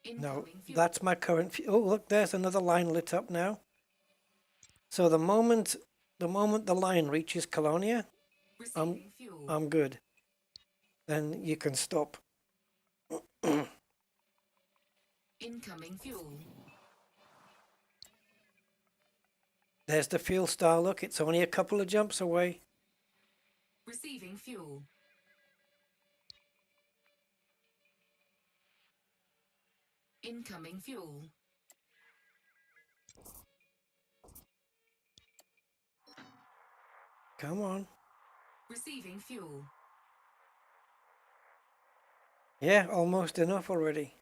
No, Incoming fuel. that's my current fuel. Oh, look, there's another line lit up now. So the moment the line reaches Colonia, Receiving fuel. I'm good. Then you can stop. Incoming fuel. There's the fuel star. Look, it's only a couple of jumps away. Receiving fuel. Incoming fuel. Come on. Receiving fuel. Yeah, almost enough already.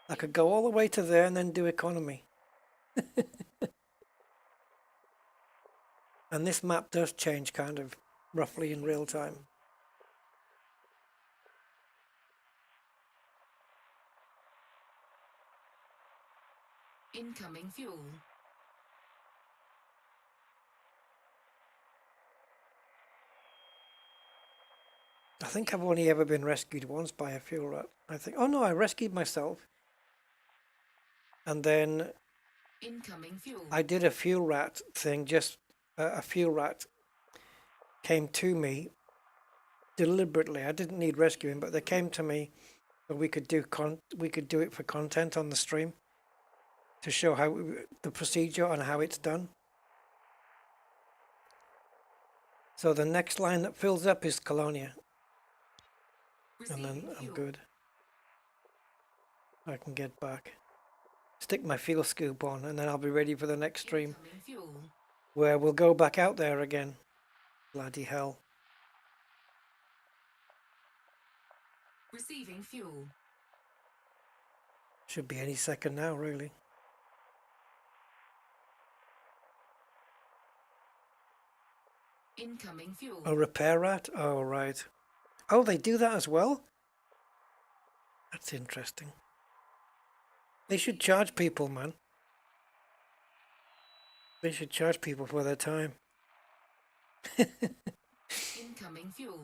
I could go all the way to there and then do economy. And this map does change kind of roughly in real time. Incoming fuel. I think I've only ever been rescued once by a fuel rat. I think. Oh no, I rescued myself. And then Incoming fuel. I did a fuel rat thing. Just a fuel rat came to me deliberately. I didn't need rescuing, but they came to me, and we could do it for content on the stream to show how the procedure and how it's done. So the next line that fills up is Colonia, and then Receiving I'm fuel. good. I can get back. Stick my fuel scoop on, and then I'll be ready for the next stream, Incoming fuel. where we'll go back out there again. Bloody hell. Receiving fuel. Should be any second now, really. Incoming fuel. A repair rat? Oh, right. Oh, they do that as well? That's interesting. They should charge people, man. They should charge people for their time. Incoming fuel.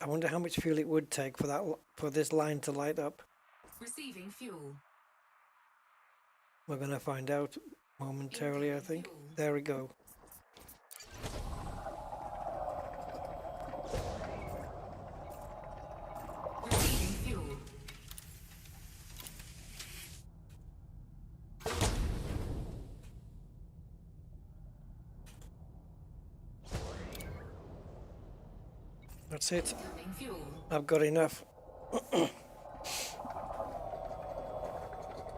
I wonder how much fuel it would take for this line to light up. Receiving fuel. We're going to find out momentarily, I think. Fuel. There we go. Receiving fuel. That's it. Incoming fuel. I've got enough.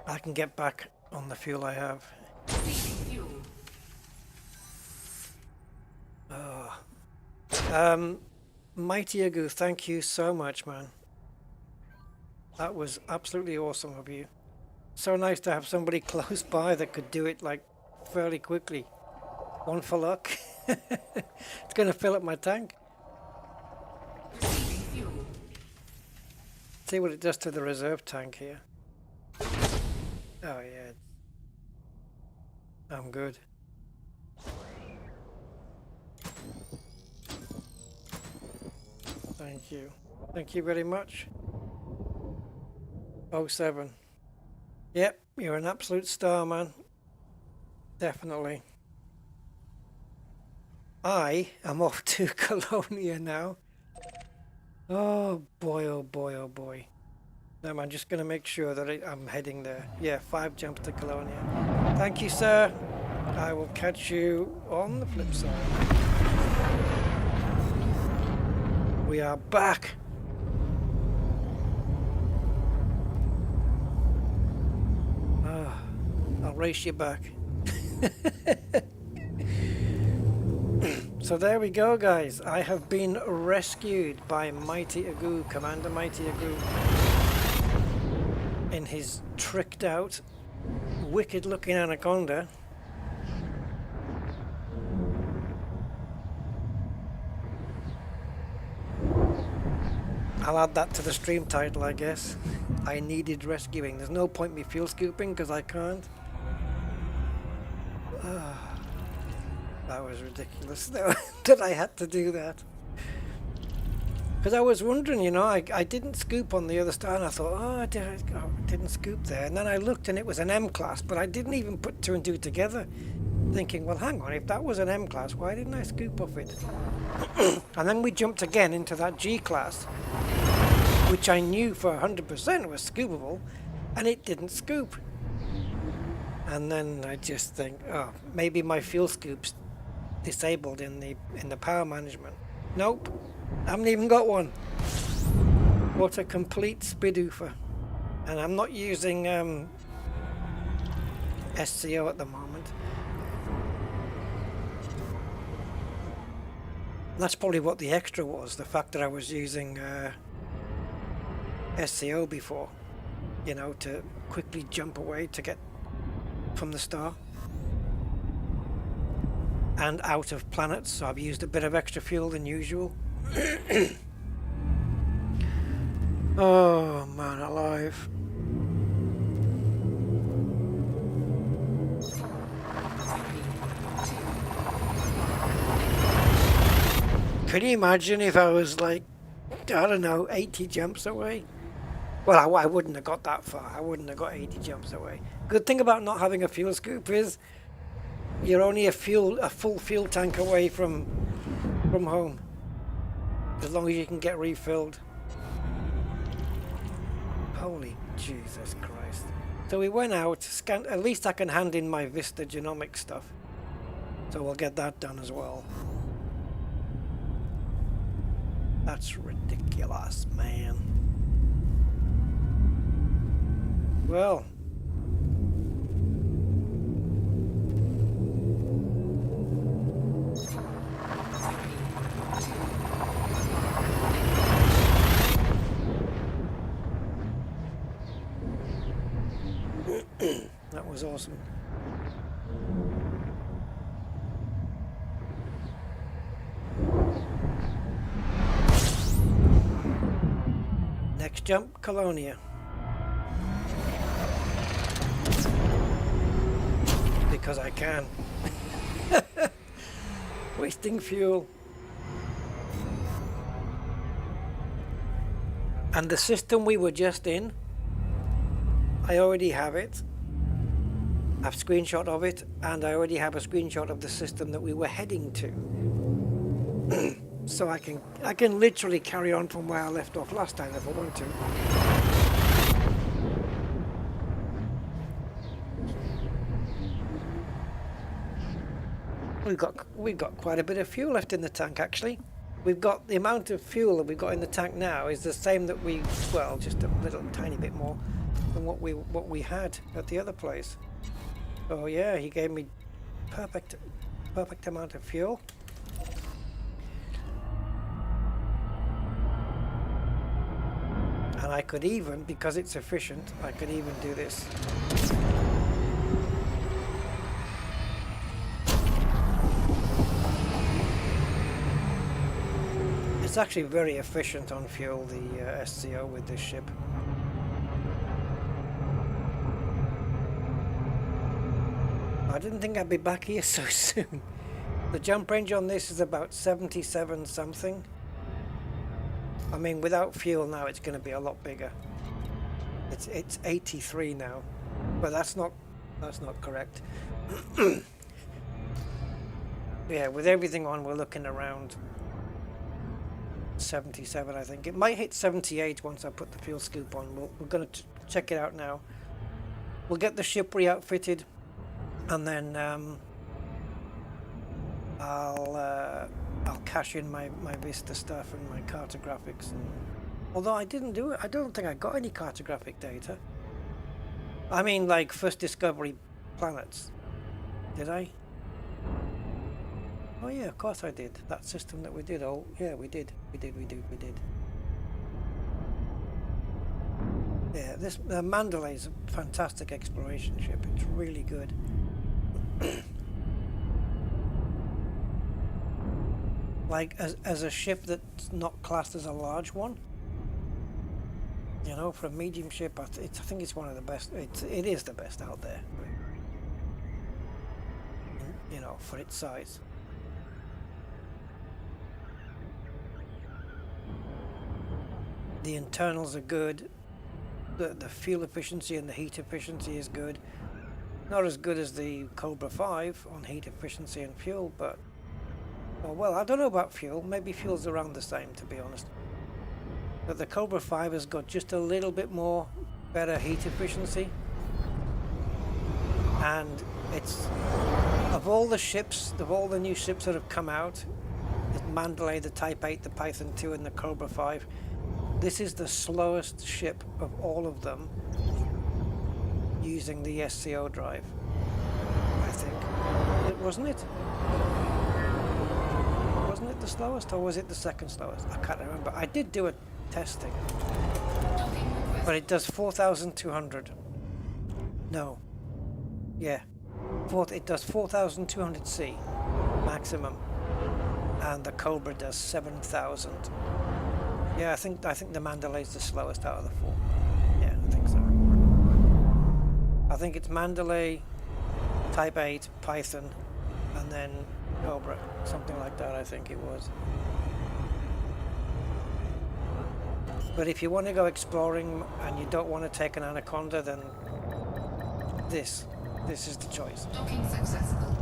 I can get back on the fuel I have. Receiving fuel. Mighty Agu, thank you so much, man. That was absolutely awesome of you. So nice to have somebody close by that could do it like fairly quickly. One for luck. It's going to fill up my tank. Receiving fuel. See what it does to the reserve tank here. Oh yeah. I'm good. Thank you. Thank you very much. 07. Yep, you're an absolute star, man. Definitely. I am off to Colonia now. Oh boy, oh boy, oh boy. I'm just going to make sure that I'm heading there. Yeah, 5 jumps to Colonia. Thank you, sir. I will catch you on the flip side. We are back. I'll race you back. So there we go, guys. I have been rescued by Mighty Agu, Commander Mighty Agu, in his tricked out, wicked looking Anaconda. I'll add that to the stream title, I guess. I needed rescuing. There's no point me fuel scooping because I can't. That was ridiculous though, that I had to do that. Because I was wondering, you know, I didn't scoop on the other star, and I thought, oh, I didn't scoop there. And then I looked and it was an M class, but I didn't even put 2 and 2 together. Thinking, well, hang on, if that was an M class, why didn't I scoop off it? And then we jumped again into that G class, which I knew for 100% was scoopable, and it didn't scoop. And then I just think, oh, maybe my fuel scoop's disabled in the power management. Nope, I haven't even got one. What a complete spidoofer. And I'm not using SCO at the moment. That's probably what the extra was, the fact that I was using SCO before, you know, to quickly jump away to get from the star and out of planets, so I've used a bit of extra fuel than usual. Oh man alive. Can you imagine if I was like, I don't know, 80 jumps away? Well, I wouldn't have got that far. I wouldn't have got 80 jumps away. Good thing about not having a fuel scoop is you're only a full fuel tank away from home, as long as you can get refilled. Holy Jesus Christ. So we went out, scanned, at least I can hand in my Vista genomic stuff. So we'll get that done as well. That's ridiculous, man. Well, that was awesome. Next jump, Colonia. Because I can. Wasting fuel. And the system we were just in, I already have it. I've screenshot of it, and I already have a screenshot of the system that we were heading to. So I can literally carry on from where I left off last time if I want to. We've got quite a bit of fuel left in the tank actually. We've got the amount of fuel that we've got in the tank now is the same that well, just a little tiny bit more than what we had at the other place. So yeah, he gave me perfect amount of fuel. And I could even, because it's efficient, I could even do this. It's actually very efficient on fuel, the SCO with this ship. I didn't think I'd be back here so soon. The jump range on this is about 77 something. I mean, without fuel now it's going to be a lot bigger. It's 83 now, but that's not correct. Yeah, with everything on, we're looking around 77, I think. It might hit 78 once I put the fuel scoop on. We're going to check it out now. We'll get the ship re-outfitted, and then I'll cash in my Vista stuff and my cartographics. And, although I didn't do it, I don't think I got any cartographic data. I mean, like first discovery planets. Did I? Oh yeah, of course I did. That system that we did. Oh yeah, we did. Yeah, this Mandalay is a fantastic exploration ship. It's really good. Like as a ship that's not classed as a large one. You know, for a medium ship, I think it's one of the best. It is the best out there. You know, for its size. The internals are good. The fuel efficiency and the heat efficiency is good. Not as good as the Cobra 5 on heat efficiency and fuel, but well, I don't know about fuel. Maybe fuel's around the same, to be honest. But the Cobra 5 has got just a little bit more better heat efficiency, and it's of all the new ships that have come out, the Mandalay, the Type 8, the Python 2, and the Cobra 5. This is the slowest ship of all of them using the SCO drive, I think. Wasn't it? Wasn't it the slowest, or was it the second slowest? I can't remember. I did do a testing. But it does 4,200. No. Yeah. It does 4,200C maximum. And the Cobra does 7,000. Yeah, I think the Mandalay's the slowest out of the four. Yeah, I think so. I think it's Mandalay, Type 8, Python, and then Cobra. Something like that, I think it was. But if you want to go exploring and you don't want to take an Anaconda, then this is the choice. Docking successful.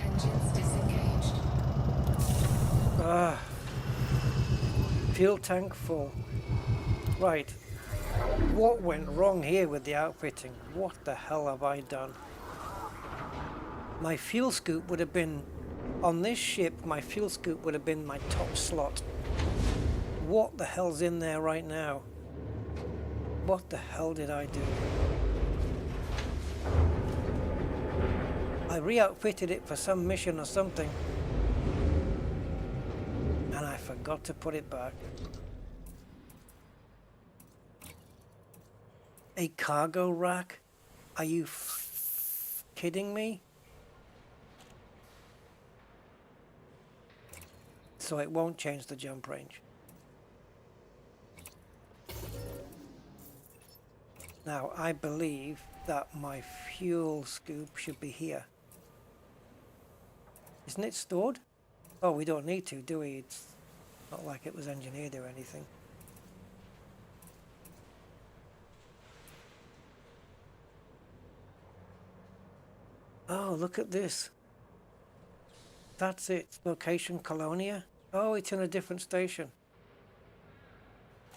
Engines disengaged. Fuel tank full. Right. What went wrong here with the outfitting? What the hell have I done? My fuel scoop would have been on this ship. My fuel scoop would have been my top slot. What the hell's in there right now? What the hell did I do? I re-outfitted it for some mission or something, and I forgot to put it back. A cargo rack? Are you kidding me? So it won't change the jump range. Now, I believe that my fuel scoop should be here. Isn't it stored? Oh, we don't need to, do we? It's not like it was engineered or anything. Oh, look at this. That's it. Location Colonia. Oh, it's in a different station.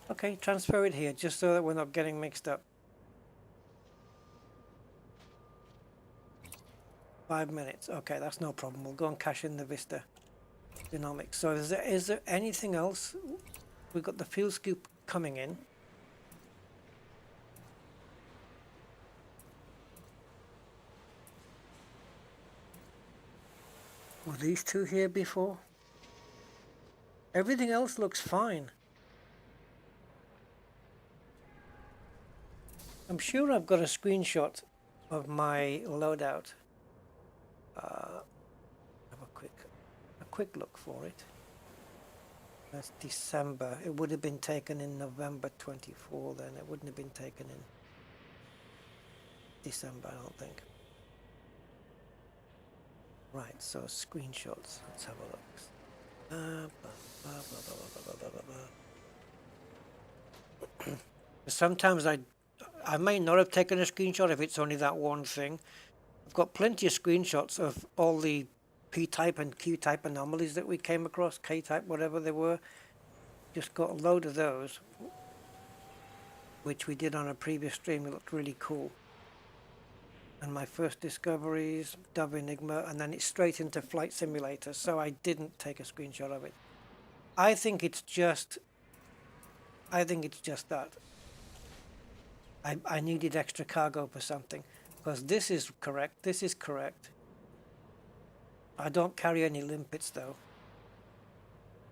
Okay, transfer it here, just so that we're not getting mixed up. 5 minutes. Okay, that's no problem. We'll go and cash in the Vista Dynamics. So is there anything else? We've got the fuel scoop coming in. Were these two here before? Everything else looks fine. I'm sure I've got a screenshot of my loadout. Have a quick look for it. That's December. It would have been taken in November 24 then. It wouldn't have been taken in December, I don't think. Right, so screenshots. Let's have a look. Sometimes I may not have taken a screenshot if it's only that one thing. I've got plenty of screenshots of all the P-type and Q-type anomalies that we came across, K-type, whatever they were. just got a load of those, which we did on a previous stream. It looked really cool. And my first discoveries, Dove Enigma, and then it's straight into Flight Simulator, so I didn't take a screenshot of it. I think it's just that. I needed extra cargo for something, because this is correct, this is correct. I don't carry any limpets though.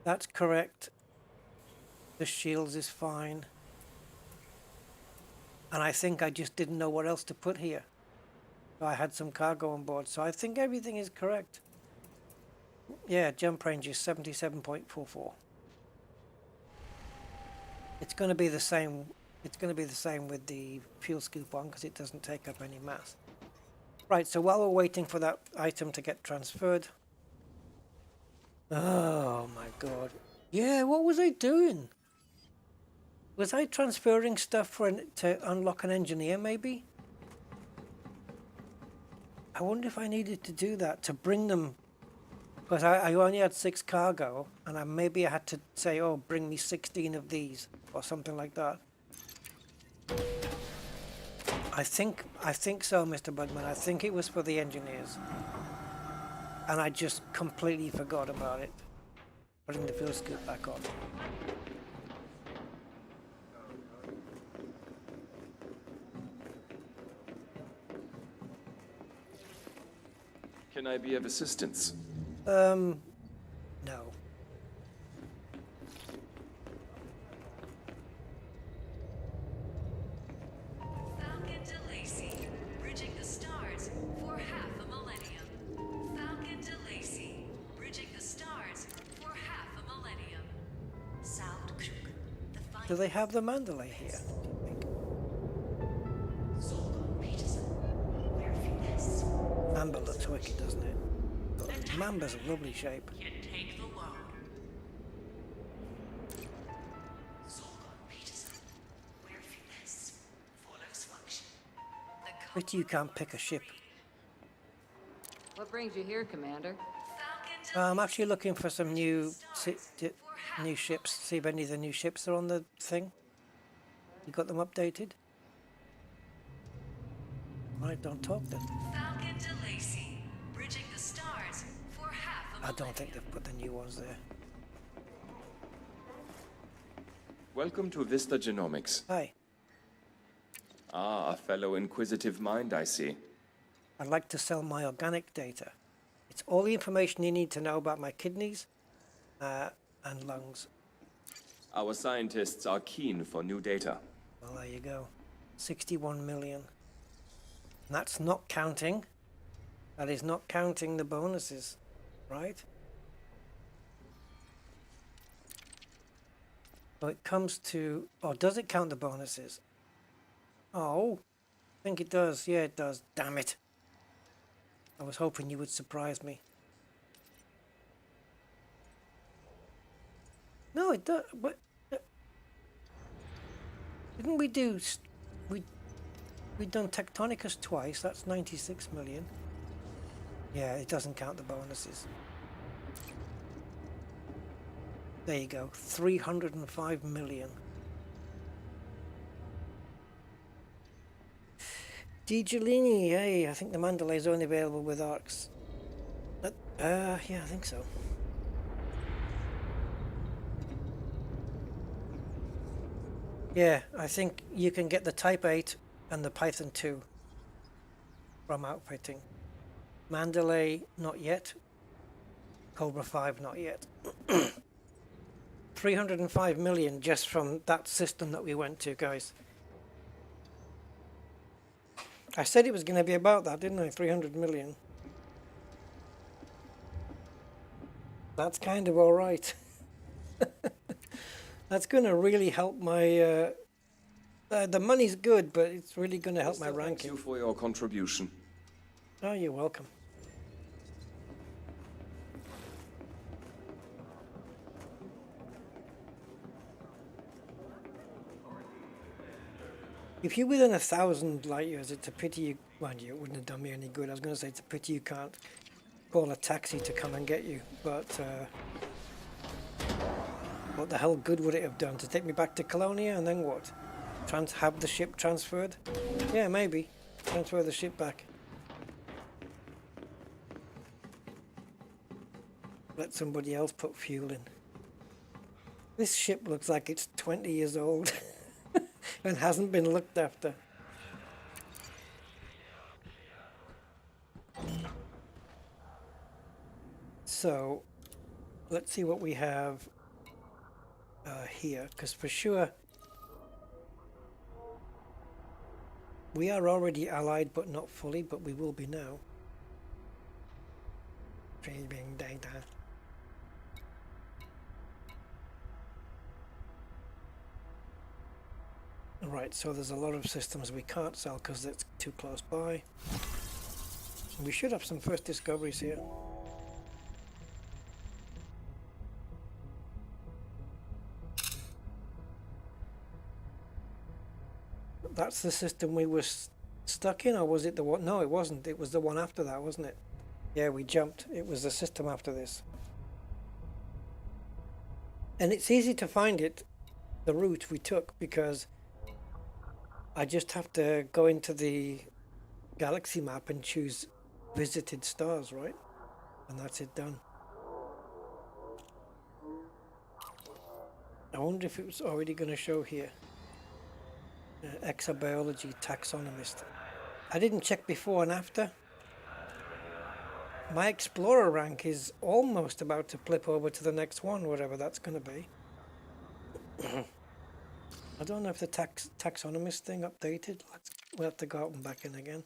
That's correct. The shields is fine. And I think I just didn't know what else to put here. So I had some cargo on board, so I think everything is correct. Yeah, jump range is 77.44. It's going to be the same. It's going to be the same with the fuel scoop on because it doesn't take up any mass. Right, so while we're waiting for that item to get transferred. Oh my god. Yeah, what was I doing? Was I transferring stuff to unlock an engineer maybe? I wonder if I needed to do that to bring them, because I only had 6 cargo, and maybe I had to say, oh, bring me 16 of these, or something like that. I think so, Mr. Budman. I think it was for the engineers. And I just completely forgot about it. Putting the fuel scoop back on. Can I be of assistance? No. Falcon to Lacey, bridging the stars for half a millennium. Falcon to Lacey, bridging the stars for half a millennium. Soundkrug, the final. Do they have the mandalay here? Amber looks wicked, doesn't it? But Mamba's a lovely shape. Take the load. Bet you can't pick a ship. What brings you here, Commander? I'm actually looking for some new ships. See if any of the new ships are on the thing. You got them updated? Right, don't talk then. Falcon to Lacey, bridging the stars for half a I don't think they've put the new ones there. Welcome to Vista Genomics. Hi. Ah, a fellow inquisitive mind, I see. I'd like to sell my organic data. It's all the information you need to know about my kidneys and lungs. Our scientists are keen for new data. Well, there you go. 61 million. And that's not counting. That is not counting the bonuses, right? So it comes to... Oh, does it count the bonuses? Oh, I think it does. Yeah, it does. Damn it. I was hoping you would surprise me. No, it does. But didn't we do? We've done Tectonicus twice. That's 96 million. Yeah, it doesn't count the bonuses. There you go. 305 million. DiGiolini, hey, I think the mandalay is only available with arcs. Yeah, I think so. Yeah, I think you can get the Type 8 and the Python 2 from outfitting. Mandalay, not yet. Cobra 5, not yet. 305 million just from that system that we went to, guys. I said it was going to be about that, didn't I? 300 million. That's kind of all right. That's going to really help my... the money's good, but it's really going to help my ranking. Thank you for your contribution. Oh, you're welcome. If you're within 1,000 light years, it's a pity you... Well, it wouldn't have done me any good. I was going to say it's a pity you can't call a taxi to come and get you. But What the hell good would it have done? To take me back to Colonia and then what? Have the ship transferred? Yeah, maybe. Transfer the ship back. Let somebody else put fuel in. This ship looks like it's 20 years old and hasn't been looked after. So, let's see what we have here, because for sure we are already allied, but not fully, but we will be now. Trading data. Right, so there's a lot of systems we can't sell because it's too close by. We should have some first discoveries here. That's the system we were stuck in, or was it the one? No, it wasn't. It was the one after that, wasn't it? Yeah, we jumped. It was the system after this. And it's easy to find it, the route we took, because I just have to go into the galaxy map and choose visited stars, right? And that's it done. I wonder if it was already going to show here. Exobiology taxonomist. I didn't check before and after. My explorer rank is almost about to flip over to the next one, whatever that's going to be. I don't know if the taxonomist thing updated. We'll have to go out and back in again.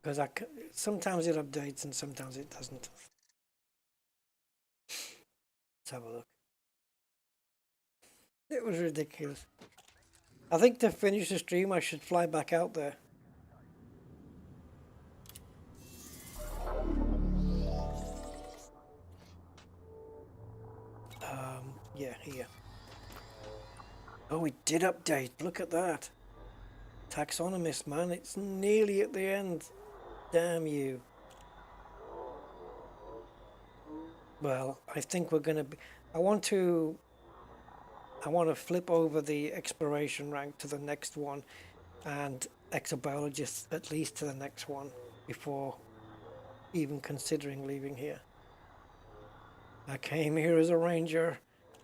Because sometimes it updates and sometimes it doesn't. Let's have a look. It was ridiculous. I think to finish the stream I should fly back out there. Yeah, here. Oh, it did update. Look at that. Taxonomist, man. It's nearly at the end. Damn you. Well, I think we're going to be... I want to flip over the exploration rank to the next one and exobiologist at least to the next one before even considering leaving here. I came here as a ranger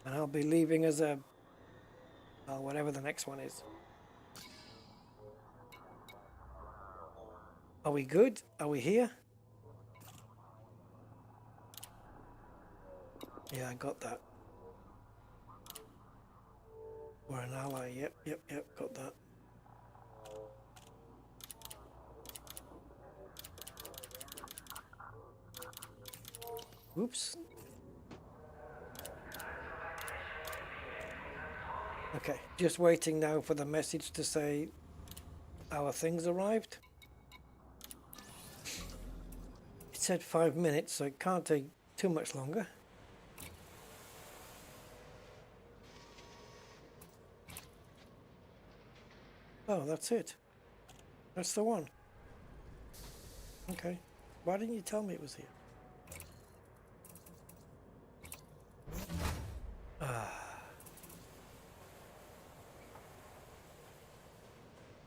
and I'll be leaving as a... well, whatever the next one is. Are we good? Are we here? Yeah, I got that. We're an ally. Yep, got that. Oops. Okay, just waiting now for the message to say our things arrived. It said 5 minutes, so it can't take too much longer. Oh, that's it. That's the one. Okay. Why didn't you tell me it was here?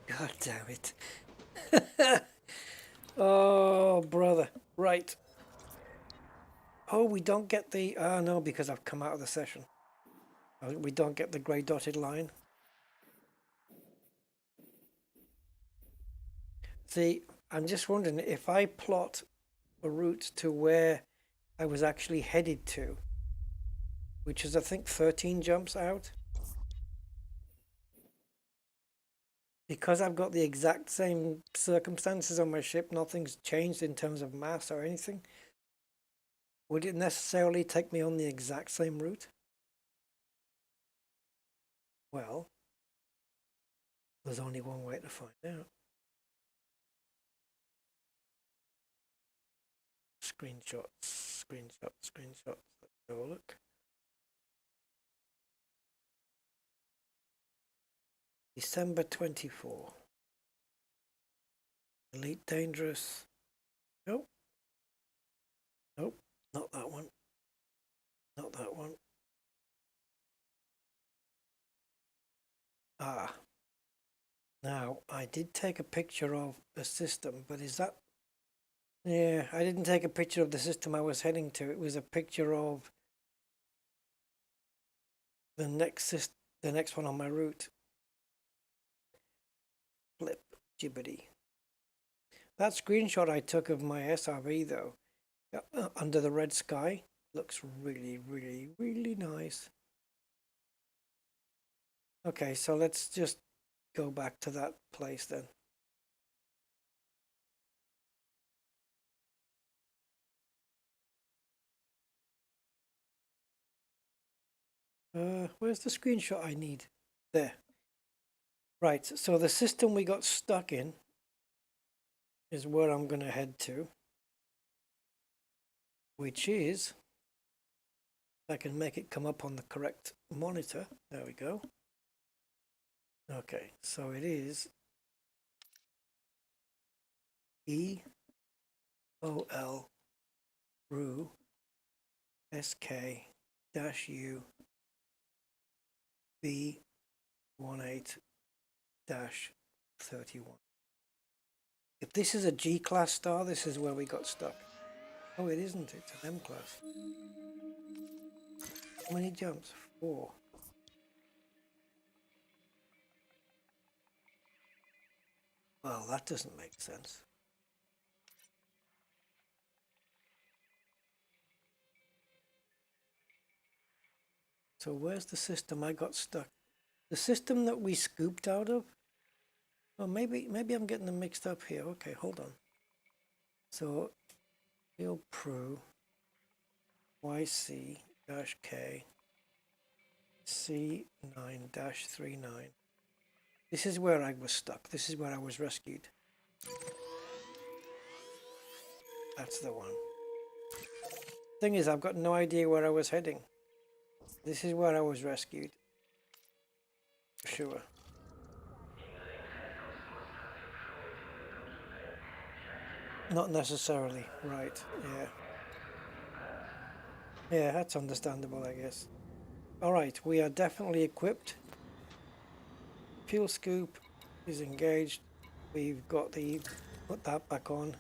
God damn it. Oh, brother. Right. Oh, we don't get the... no, because I've come out of the session. We don't get the grey dotted line. See, I'm just wondering if I plot a route to where I was actually headed to, which is, I think, 13 jumps out. Because I've got the exact same circumstances on my ship, nothing's changed in terms of mass or anything. Would it necessarily take me on the exact same route? Well, there's only one way to find out. Screenshots. Let's have a look. December 24. Elite Dangerous. Nope, not that one. Ah. Now, I did take a picture of the system, but is that... Yeah, I didn't take a picture of the system I was heading to. It was a picture of the next one on my route. Flip jibbity. That screenshot I took of my SRV though, under the red sky, looks really, really, really nice. Okay, so let's just go back to that place then. Where's the screenshot I need? There. Right, so the system we got stuck in is where I'm going to head to, which is, if I can make it come up on the correct monitor, there we go. Okay, so it is EOL RU SK-U B18-31. If this is a G-class star, this is where we got stuck. Oh, it isn't. It's an M-class. How many jumps? 4. Well, that doesn't make sense. So where's the system I got stuck? The system that we scooped out of? Oh, maybe I'm getting them mixed up here. Okay, hold on. So, Pro YC-K C9-39. This is where I was stuck. This is where I was rescued. That's the one. Thing is, I've got no idea where I was heading. This is where I was rescued. For sure. Not necessarily, right, yeah. Yeah, that's understandable, I guess. Alright, we are definitely equipped. Fuel scoop is engaged. We've got the... put that back on.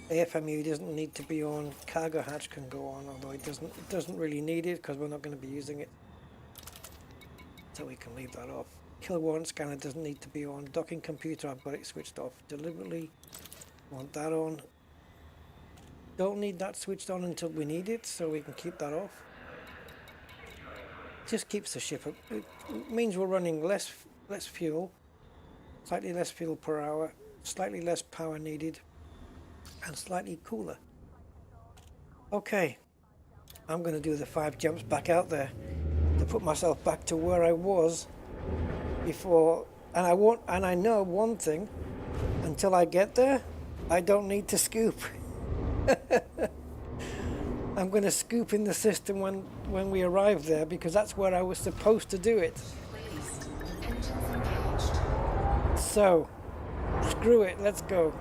AFMU doesn't need to be on. Cargo hatch can go on, although it doesn't really need it because we're not going to be using it. So we can leave that off. Kill warrant scanner doesn't need to be on. Docking computer, I've got it switched off deliberately. Want that on. Don't need that switched on until we need it, so we can keep that off. Just keeps the ship up. It means we're running less fuel, slightly less fuel per hour, slightly less power needed, and slightly cooler. Okay, I'm going to do the 5 jumps back out there to put myself back to where I was before. And I know one thing: until I get there, I don't need to scoop. I'm going to scoop in the system when we arrive there, because that's where I was supposed to do it. So, screw it, let's go.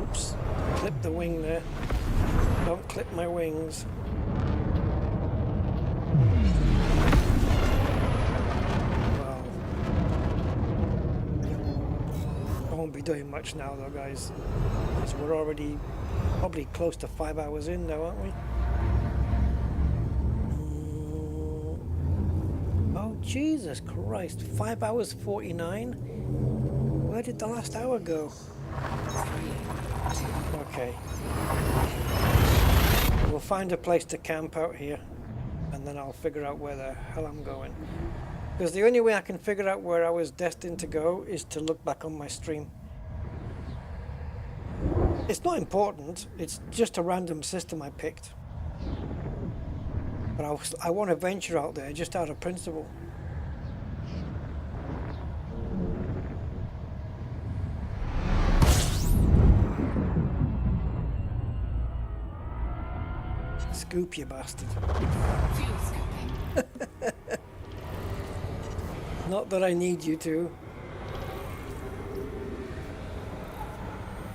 Oops, clip the wing there. Don't clip my wings. Won't be doing much now though, guys, because we're already probably close to 5 hours in now, aren't we? Oh Jesus Christ, 5 hours 49. Where did the last hour go? Okay, we'll find a place to camp out here and then I'll figure out where the hell I'm going. Because the only way I can figure out where I was destined to go is to look back on my stream. It's not important, it's just a random system I picked. But I want to venture out there just out of principle. Scoop, you bastard. Not that I need you to.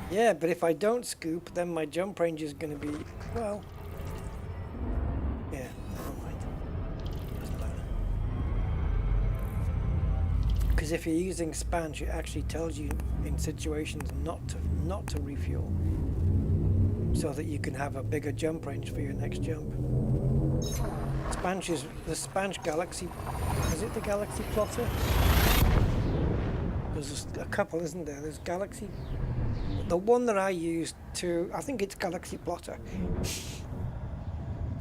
Yeah, but if I don't scoop, then my jump range is going to be, well, yeah. is if you're using spanch, it actually tells you in situations not to refuel, so that you can have a bigger jump range for your next jump. Spanch is the Spanch Galaxy. Is it the Galaxy Plotter? There's a couple, isn't there? There's Galaxy. The one that I used I think it's Galaxy Plotter.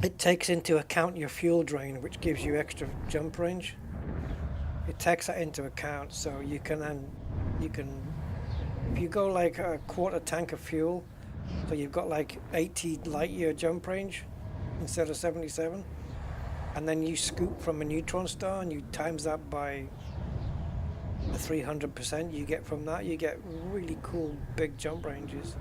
It takes into account your fuel drain, which gives you extra jump range. It takes that into account, so you can if you go like a quarter tank of fuel, so you've got like 80 light year jump range instead of 77, and then you scoop from a neutron star and you times that by the 300% you get from that, you get really cool big jump ranges.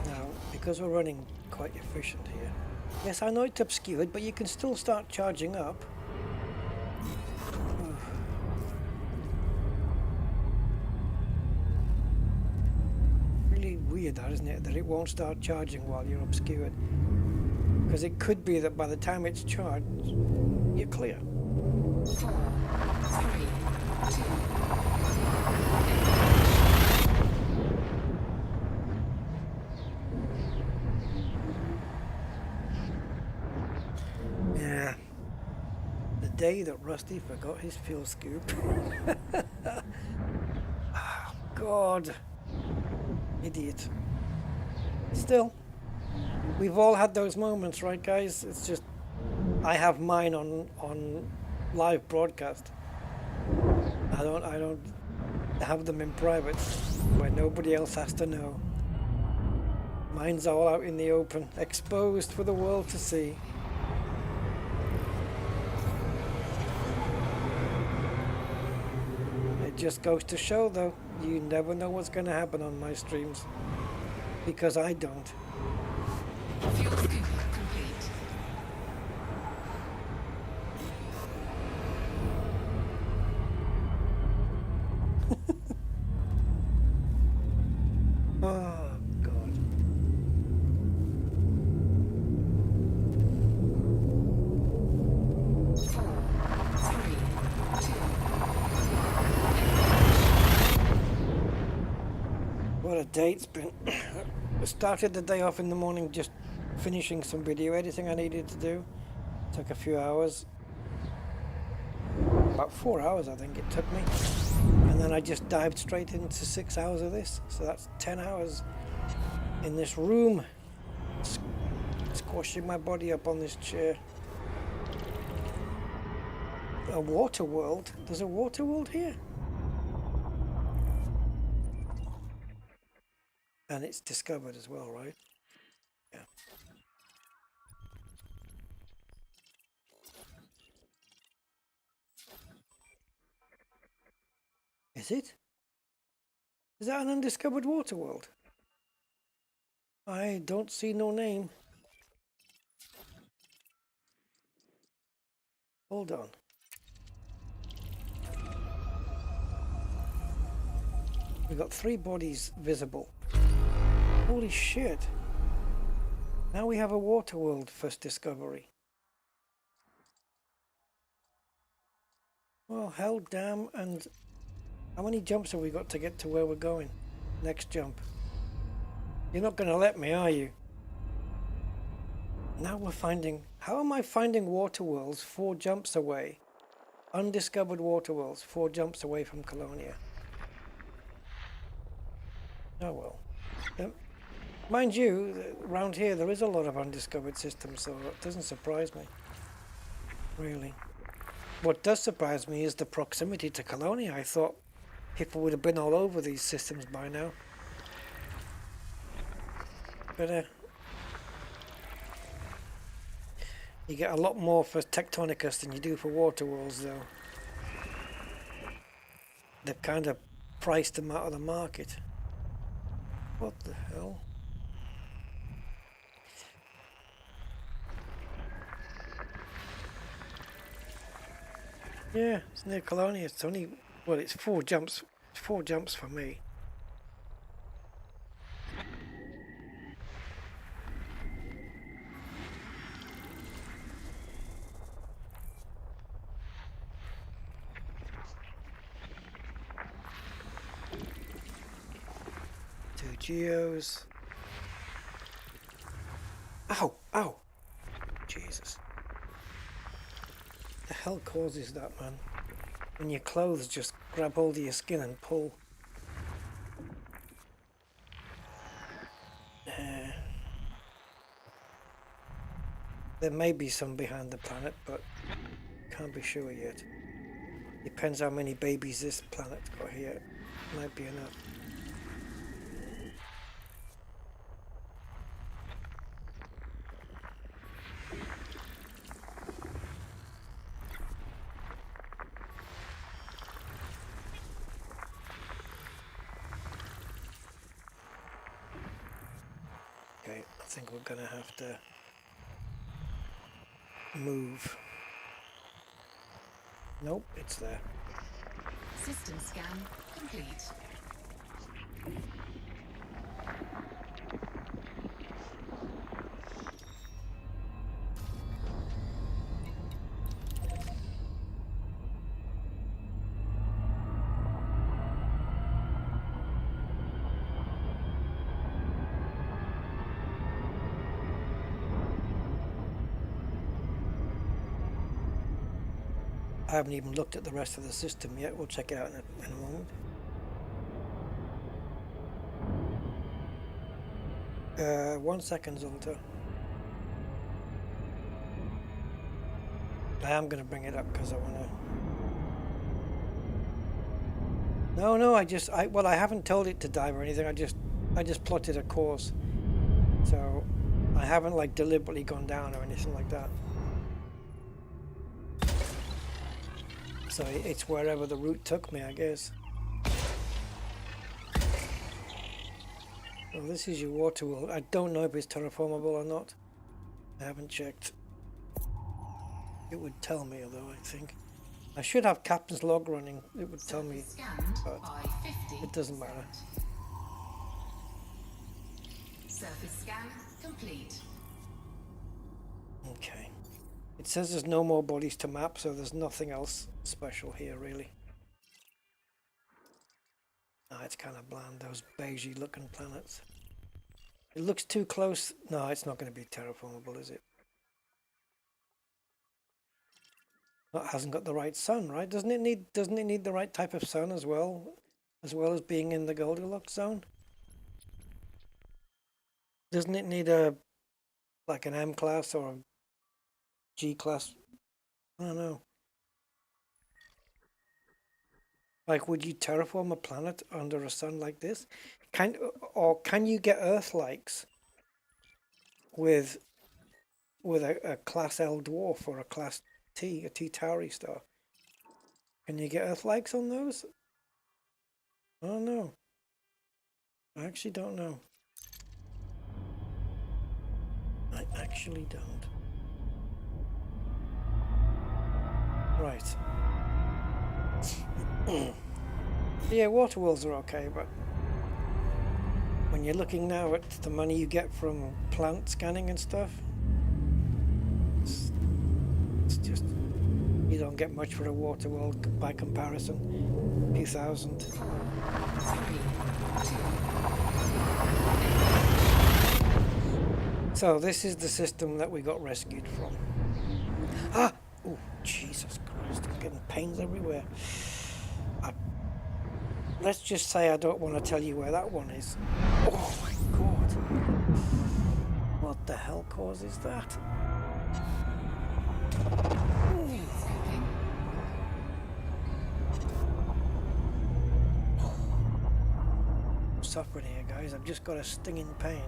Now, because we're running quite efficient here, yes, I know it's obscured, but you can still start charging up. Weird that, isn't it, that it won't start charging while you're obscured, because it could be that by the time it's charged you're clear. 4, 3, 2. Yeah, the day that Rusty forgot his fuel scoop. Oh, God. Idiot. Still, we've all had those moments, right, guys? It's just, I have mine on live broadcast. I don't have them in private where nobody else has to know. Mine's all out in the open, exposed for the world to see. It just goes to show, though, you never know what's going to happen on my streams, because I don't. Fuel scoop complete. Oh, God. What a day it's been. I started the day off in the morning just finishing some video editing I needed to do. Took a few hours. About 4 hours I think it took me. And then I just dived straight into 6 hours of this. So that's 10 hours in this room, squashing my body up on this chair. A water world? There's a water world here? And it's discovered as well, right? Yeah. Is it? Is that an undiscovered water world? I don't see no name. Hold on. We've got 3 bodies visible. Holy shit. Now we have a water world first discovery. Well, hell damn, and how many jumps have we got to get to where we're going? Next jump. You're not going to let me, are you? Now we're finding... How am I finding water worlds 4 jumps away? Undiscovered water worlds 4 jumps away from Colonia. Oh well. Mind you, around here there is a lot of undiscovered systems, so it doesn't surprise me. Really. What does surprise me is the proximity to Colonia. I thought people would have been all over these systems by now. But you get a lot more for Tectonicus than you do for water worlds, though. They've kind of priced them out of the market. What the hell? Yeah, it's near Colonia. It's only, well, it's 4 jumps. 4 jumps for me. geos. Ow! Ow! Jesus. The hell causes that, man? When your clothes just grab hold of your skin and pull. There may be some behind the planet, but can't be sure yet. Depends how many babies this planet's got here. Might be enough. Okay, I think we're gonna have to move. Nope, it's there. System scan complete. I haven't even looked at the rest of the system yet. We'll check it out in a moment. 1 second, Zolta. I am going to bring it up because I want to... No, well, I haven't told it to dive or anything. I just plotted a course. So I haven't like deliberately gone down or anything like that. So it's wherever the route took me, I guess. Well, this is your water wheel. I don't know if it's terraformable or not. I haven't checked. It would tell me, although, I think. I should have captain's log running. It would tell me, but it doesn't matter. Surface scan complete. Okay. It says there's no more bodies to map, so there's nothing else special here, really. Ah, it's kind of bland, those beigey looking planets. It looks too close. No, it's not going to be terraformable, is it? It hasn't got the right sun, right? Doesn't it need the right type of sun as well as being in the Goldilocks zone? Doesn't it need like an M class or a G class? I don't know. Like, would you terraform a planet under a sun like this? Can you get Earth-likes with a class L dwarf or a class T, a T Tauri star? Can you get Earth-likes on those? I don't know. I actually don't know. I actually don't. Right. Yeah, water wheels are okay, but when you're looking now at the money you get from plant scanning and stuff, it's just, you don't get much for a water wheel by comparison. A few thousand. So this is the system that we got rescued from. Ah! Oh, Jesus Christ, I'm getting pains everywhere. Let's just say I don't want to tell you where that one is. Oh my God. What the hell causes that? I'm suffering here, guys. I've just got a stinging pain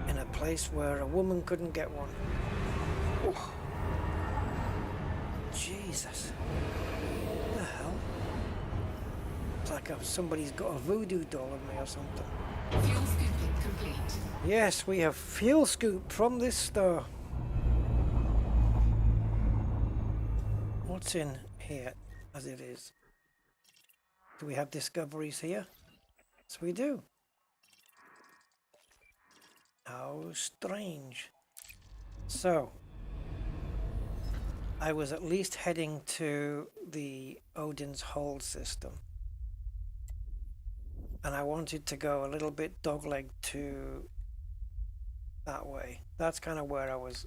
in a place where a woman couldn't get one. Oh. Jesus. What the hell? It's like somebody's got a voodoo doll of me or something. Fuel scooping complete. Yes, we have fuel scoop from this star. What's in here as it is? Do we have discoveries here? Yes, we do. How strange. So, I was at least heading to the Odin's Hole system. and I wanted to go a little bit dogleg to that way. That's kind of where I was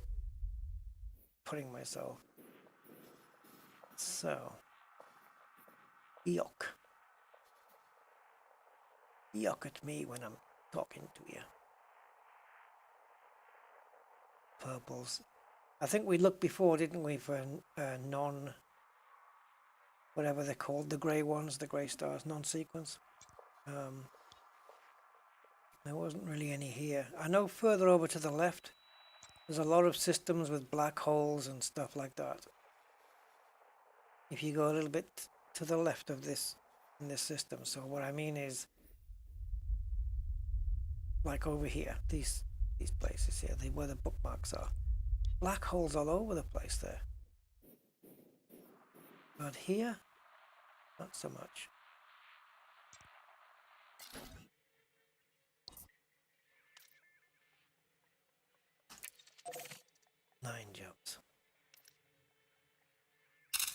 putting myself. So, yuck. Yuck at me when I'm talking to you. Purples. I think we looked before, didn't we, for non... whatever they're called, the grey ones, the grey stars, non-sequence. There wasn't really any here. I know further over to the left, there's a lot of systems with black holes and stuff like that. If you go a little bit to the left of this, in this system. So what I mean is, like over here, these places here, where the bookmarks are. Black holes all over the place there. But here, not so much. Nine jobs.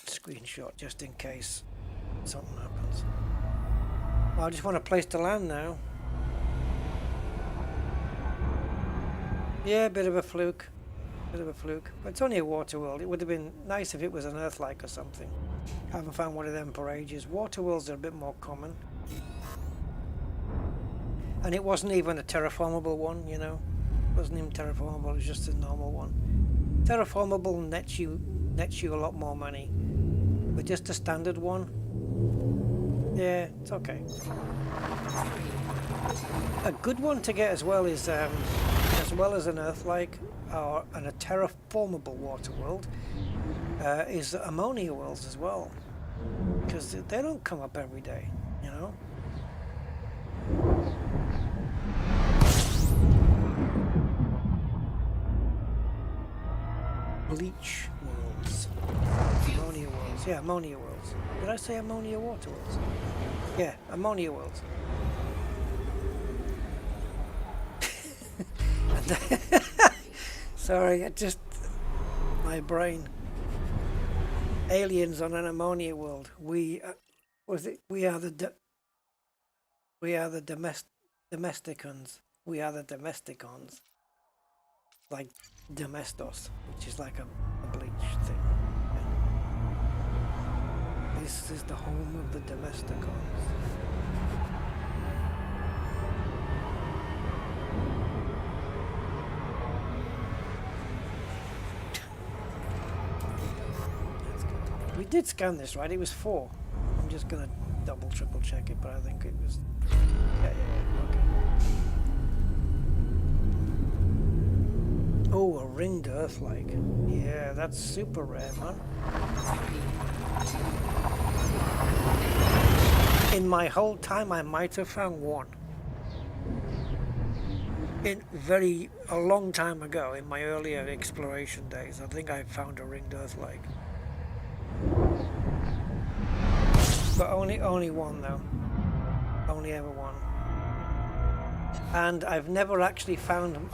Screenshot just in case something happens. Well, I just want a place to land now. Yeah, bit of a fluke. Bit of a fluke. But it's only a water world. It would have been nice if it was an Earth-like or something. I haven't found one of them for ages. Water worlds are a bit more common. And it wasn't even a terraformable one, you know. It wasn't even terraformable, it was just a normal one. Terraformable nets you a lot more money. But just a standard one, yeah, it's okay. A good one to get as well is, as well as an Earth-like or a terraformable water world, is ammonia worlds as well. Because they don't come up every day, you know. Bleach worlds. Ammonia worlds. Yeah, ammonia worlds. Did I say ammonia water worlds? Yeah, ammonia worlds. Sorry, my brain. Aliens on an ammonia world. We are the domesticons. We are the domesticons. Like Domestos, which is like a bleach thing. Yeah. This is the home of the Domesticons. We did scan this, right? It was 4. I'm just gonna triple check it, but I think it was... Yeah, okay. Oh, a ringed Earth-like. Yeah, that's super rare, man. In my whole time, I might have found one. A long time ago, in my earlier exploration days, I think I found a ringed Earth-like. But only one, though. Only ever one. And I've never actually found them.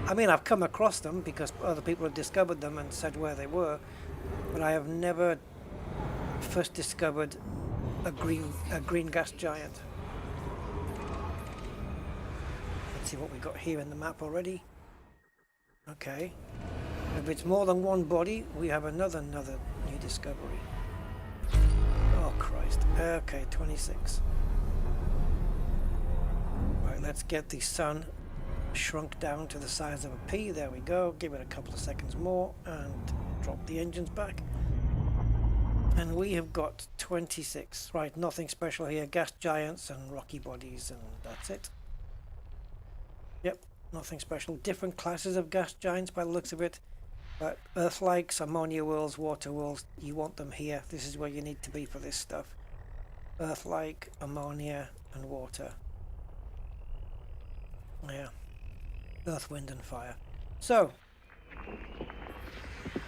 I mean, I've come across them because other people have discovered them and said where they were, but I have never first discovered a green gas giant. Let's see what we got here in the map already. Okay. If it's more than one body, we have another new discovery. Oh Christ. Okay, 26. Right, let's get the sun shrunk down to the size of a pea. There we go. Give it a couple of seconds more and drop the engines back. And we have got 26. Right, nothing special here. Gas giants and rocky bodies, and that's it. Yep, nothing special. Different classes of gas giants by the looks of it. But Earth-likes, ammonia worlds, water worlds, you want them here. This is where you need to be for this stuff. Earth-like, ammonia, and water. Yeah. Earth, wind, and fire. So,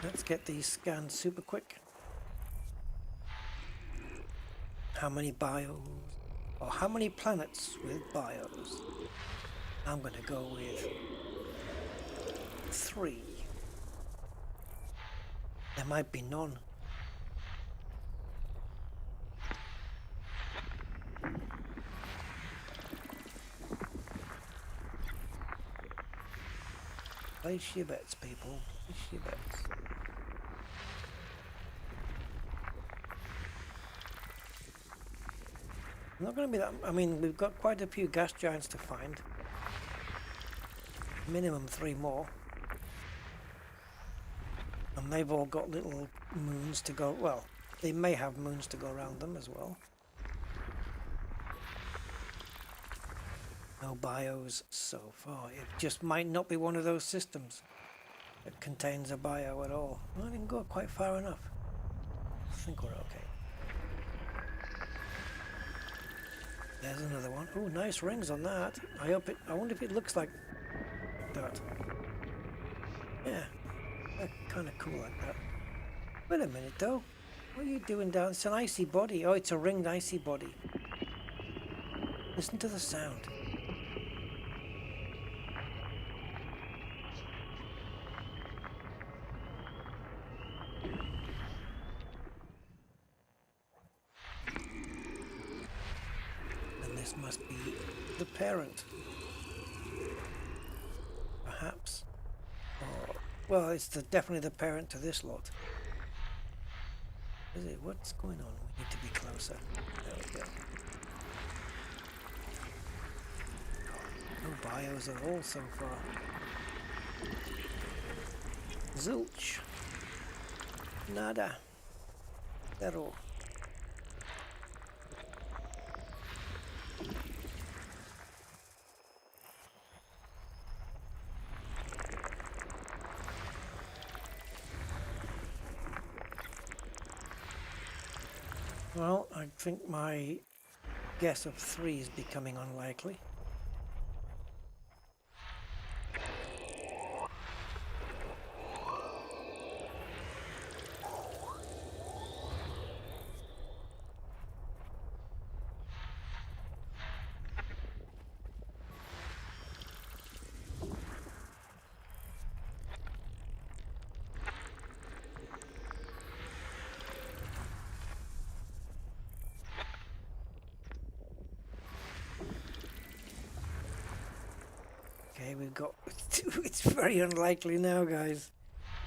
let's get these scanned super quick. How many bios, or how many planets with bios? I'm going to go with 3. There might be none. Place your bets, people. Place your bets. Not going to be that. I mean, we've got quite a few gas giants to find. Minimum 3 more. And they've all got little moons to go. Well, they may have moons to go around them as well. No bios so far. It just might not be one of those systems that contains a bio at all. Well, I didn't go quite far enough. I think we're okay. There's another one. Oh, nice rings on that. I wonder if it looks like that. Yeah, they're kind of cool like that. Wait a minute though. What are you doing down? It's an icy body. Oh, it's a ringed icy body. Listen to the sound. This must be the parent, perhaps. Or, well, it's definitely the parent to this lot. Is it? What's going on? We need to be closer. There we go. No bios at all so far. Zilch. Nada. Zero. Well, I think my guess of 3 is becoming unlikely. Okay, we've got, it's very unlikely now, guys.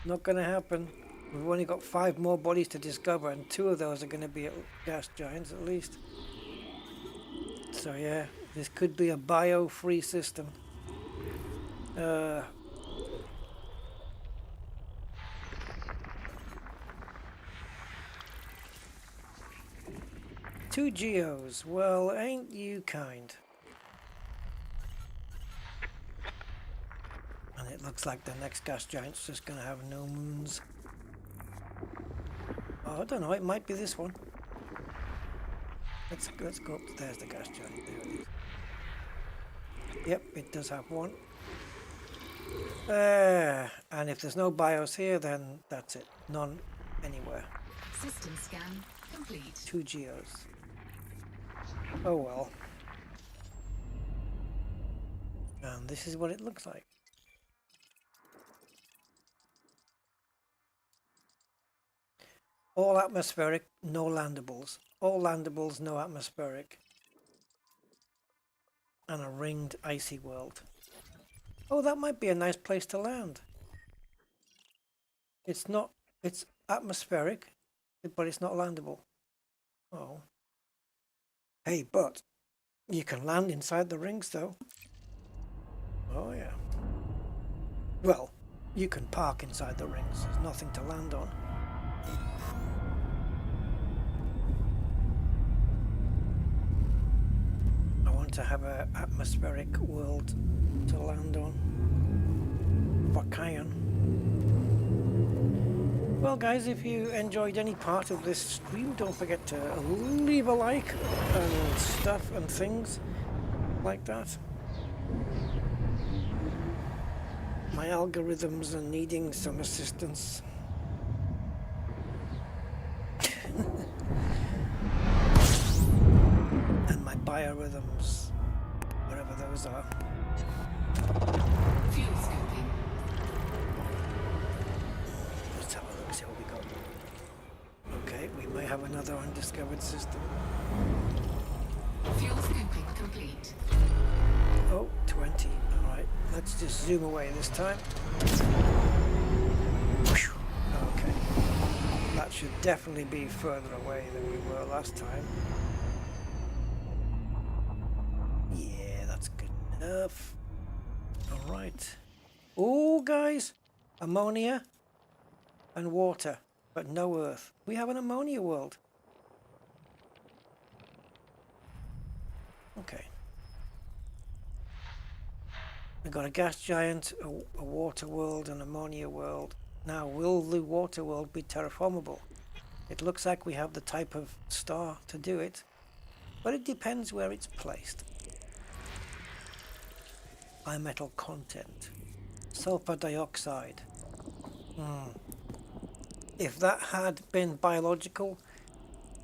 Not going to happen. We've only got 5 more bodies to discover, and 2 of those are going to be gas giants at least. So yeah, this could be a bio-free system. 2 geos. Well, ain't you kind. And it looks like the next gas giant's just going to have no moons. Oh, I don't know, it might be this one. Let's go up. There's the gas giant. There it is. Yep, it does have one. And if there's no BIOS here, then that's it. None anywhere. System scan complete. 2 geos. Oh well. And this is what it looks like. All atmospheric, no landables. All landables, no atmospheric. And a ringed icy world. Oh, that might be a nice place to land. It's not, it's atmospheric, but it's not landable. Oh. Hey, but you can land inside the rings though. Oh yeah. Well, you can park inside the rings. There's nothing to land on. I want to have an atmospheric world to land on for Cayenne. Well guys, if you enjoyed any part of this stream, don't forget to leave a like and stuff and things like that. My algorithms are needing some assistance. And my biorhythms, whatever those are. Fuel scoping. Let's have a look, see what we got. Okay, we may have another undiscovered system. Fuel scoping complete. Oh, 20. Alright. let's just zoom away this time. Whew. Okay, that should definitely be further away than we were last time. Yeah, that's good enough. All right. Oh, guys, ammonia and water, but no earth. We have an ammonia world. Okay. We've got a gas giant, a water world, an ammonia world. Now, will the water world be terraformable? It looks like we have the type of star to do it, but it depends where it's placed. High metal content. Sulfur dioxide. If that had been biological,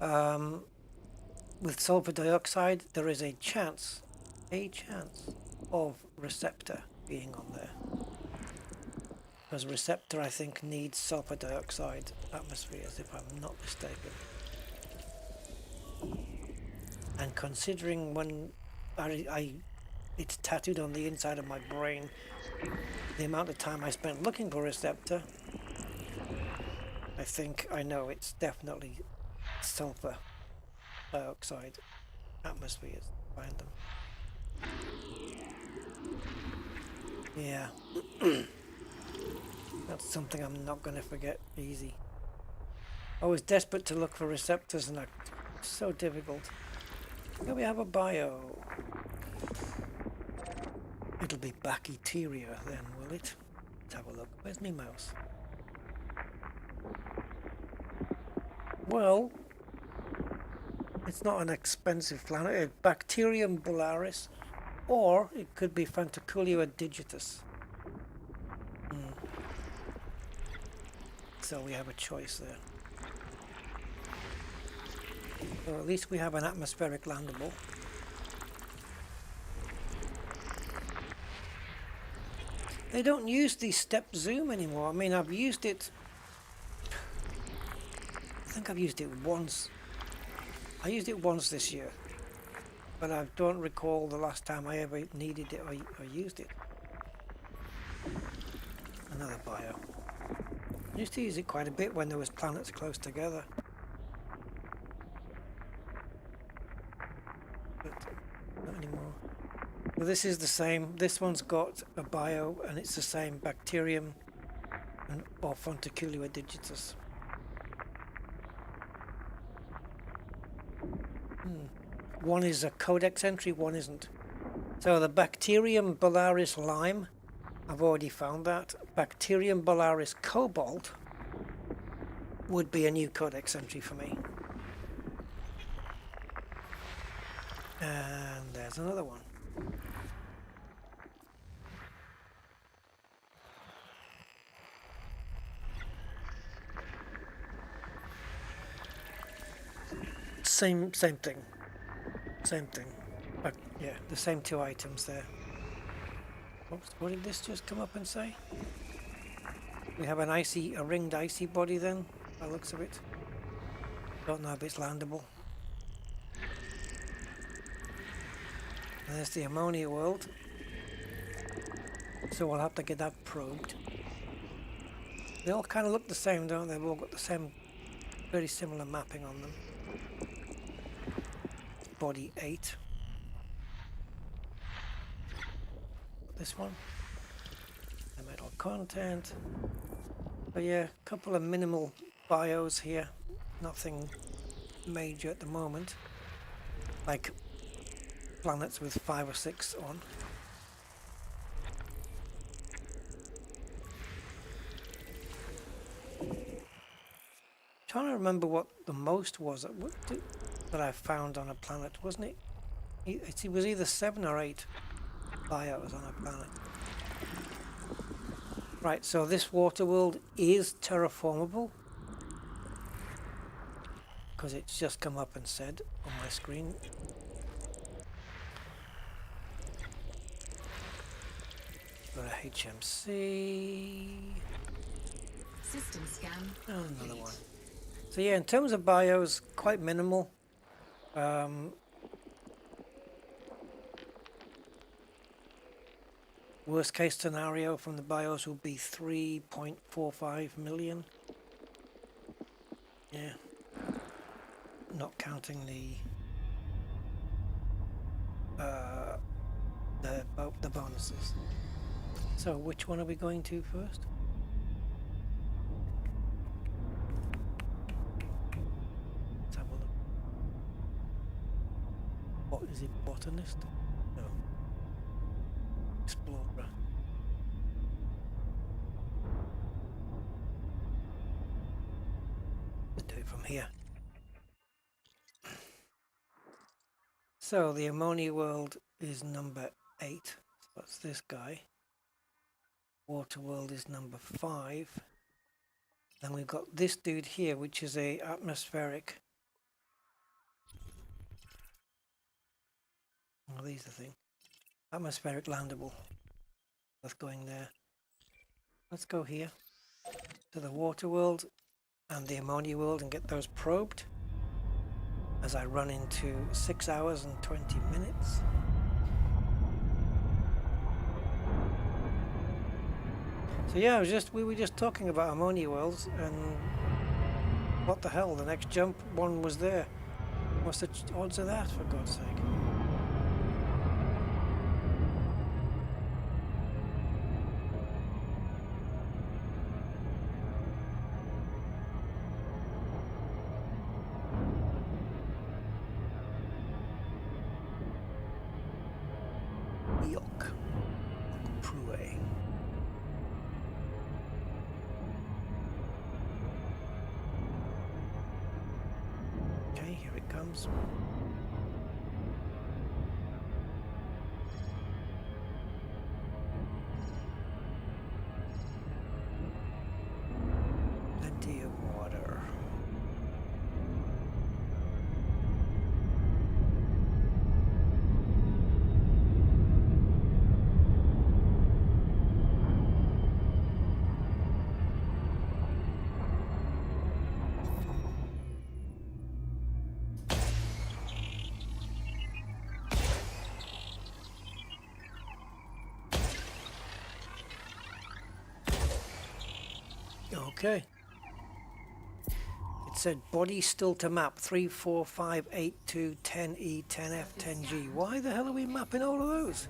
with sulfur dioxide, there is a chance of receptor being on there. Because receptor, I think, needs sulfur dioxide atmospheres, if I'm not mistaken. And considering when it's tattooed on the inside of my brain, the amount of time I spent looking for receptor, I think I know it's definitely sulfur dioxide atmospheres. Find them. Yeah. That's something I'm not going to forget easy. I was desperate to look for receptors and it's so difficult. Here we have a bio. It'll be bacteria then, will it? Let's have a look. Where's my mouse? Well, it's not an expensive planet. It's Bacterium bularis, or it could be Fantaculua digitus. So we have a choice there. So at least we have an atmospheric landable. They don't use the step zoom anymore. I mean, I've used it. I think I've used it once. I used it once this year, but I don't recall the last time I ever needed it or used it. Another bio. I used to use it quite a bit when there was planets close together. But not anymore. Well, this is the same. This one's got a bio and it's the same bacterium or Fantaculua digitus. One is a codex entry, one isn't. So the Bacterium bularis lime, I've already found that. Bacterium bularis cobalt would be a new codex entry for me. And there's another one. Same thing. Same thing. But yeah, the same two items there. Oops, what did this just come up and say? We have a ringed icy body then, by the looks of it. Don't know if it's landable. And there's the ammonia world. So we'll have to get that probed. They all kind of look the same, don't they? They've all got the same, very similar mapping on them. Body 8. This one. The metal content. But yeah, a couple of minimal bios here. Nothing major at the moment. Like planets with 5 or 6 on. Trying to remember what the most was that I found on a planet, wasn't it? It was either 7 or 8 bios on a planet. Right, so this water world is terraformable because it's just come up and said on my screen. Got a HMC. System scan. And another one. So yeah, in terms of bios, quite minimal. Worst case scenario from the BIOS will be 3.45 million. Yeah. Not counting the bonuses. So which one are we going to first? Let's have a look. What is it? Botanist? No. Explorer. Let's do it from here. So the Ammonia World is number 8. So that's this guy. Water World is number 5. Then we've got this dude here, which is a atmospheric. Oh, these are the thing. Atmospheric landable. That's going there. Let's go here to the Water World and the Ammonia World and get those probed as I run into 6 hours and 20 minutes. So yeah, we were just talking about Ammonia Worlds, and what the hell, the next jump one was there. What's the odds of that, for God's sake? Yuck. Pruay. Okay, here it comes. Plenty of water. Okay. It said body still to map 34582 10E 10F 10G. Why the hell are we mapping all of those?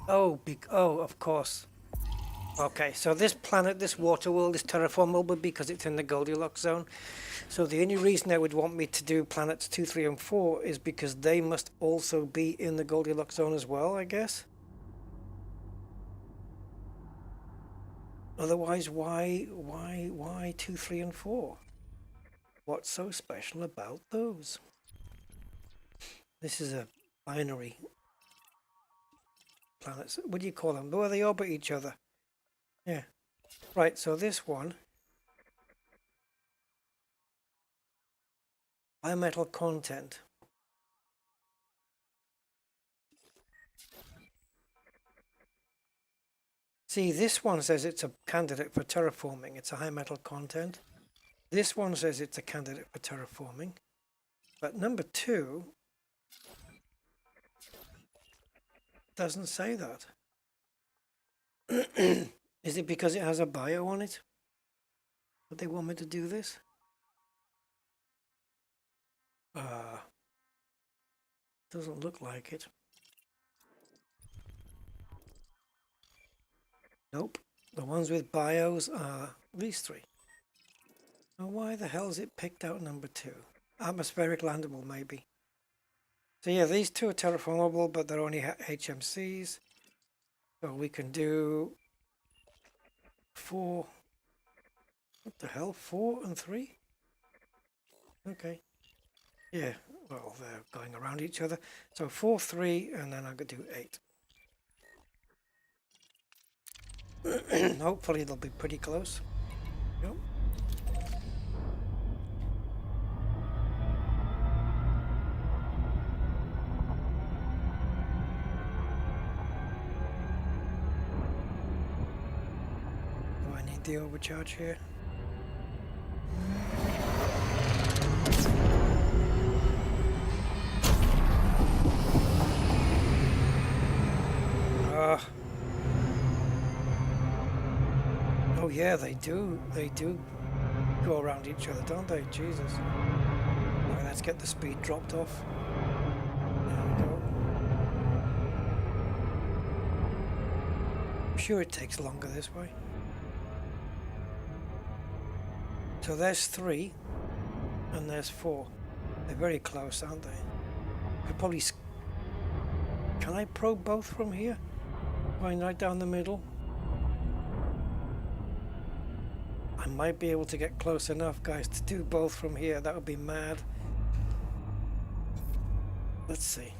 Oh, of course. Okay, so this planet, this water world is terraformable because it's in the Goldilocks zone. So the only reason they would want me to do planets 2, 3 and 4 is because they must also be in the Goldilocks zone as well, I guess. Otherwise, why 2, 3 and 4? What's so special about those? This is a binary planets. What do you call them? Where they orbit each other. Yeah. Right, so this one, high metal content. See, this one says it's a candidate for terraforming. It's a high metal content. This one says it's a candidate for terraforming. But number 2 doesn't say that. Is it because it has a bio on it? Would they want me to do this? Doesn't look like it. Nope. The ones with bios are these 3. Now why the hell is it picked out number 2? Atmospheric landable, maybe. So yeah, these 2 are terraformable, but they're only HMCs. So we can do 4. What the hell? 4 and 3? Okay. Yeah, well, they're going around each other. So 4, 3, and then I could do 8. Hopefully they'll be pretty close. Yep. Do I need the overcharge here? Oh yeah, they do go around each other, don't they? Jesus. Okay, let's get the speed dropped off. There we go. I'm sure it takes longer this way. So there's 3 and there's 4. They're very close, aren't they? I probably... Can I probe both from here? Going right down the middle? I might be able to get close enough, guys, to do both from here. That would be mad. Let's see.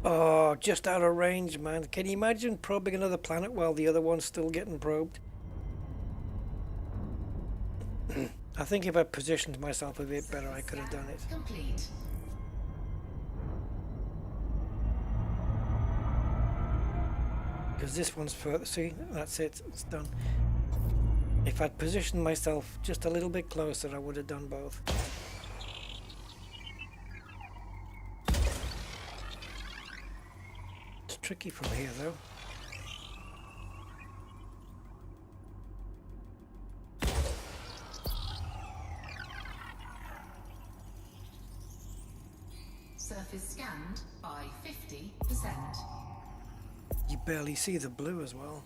Oh, just out of range, man. Can you imagine probing another planet while the other one's still getting probed? I think if I positioned myself a bit better, I could have done it. Complete. Because this one's further. See, that's it. It's done. If I'd positioned myself just a little bit closer, I would have done both. It's tricky from here, though. Surface scanned by 50%. You barely see the blue as well.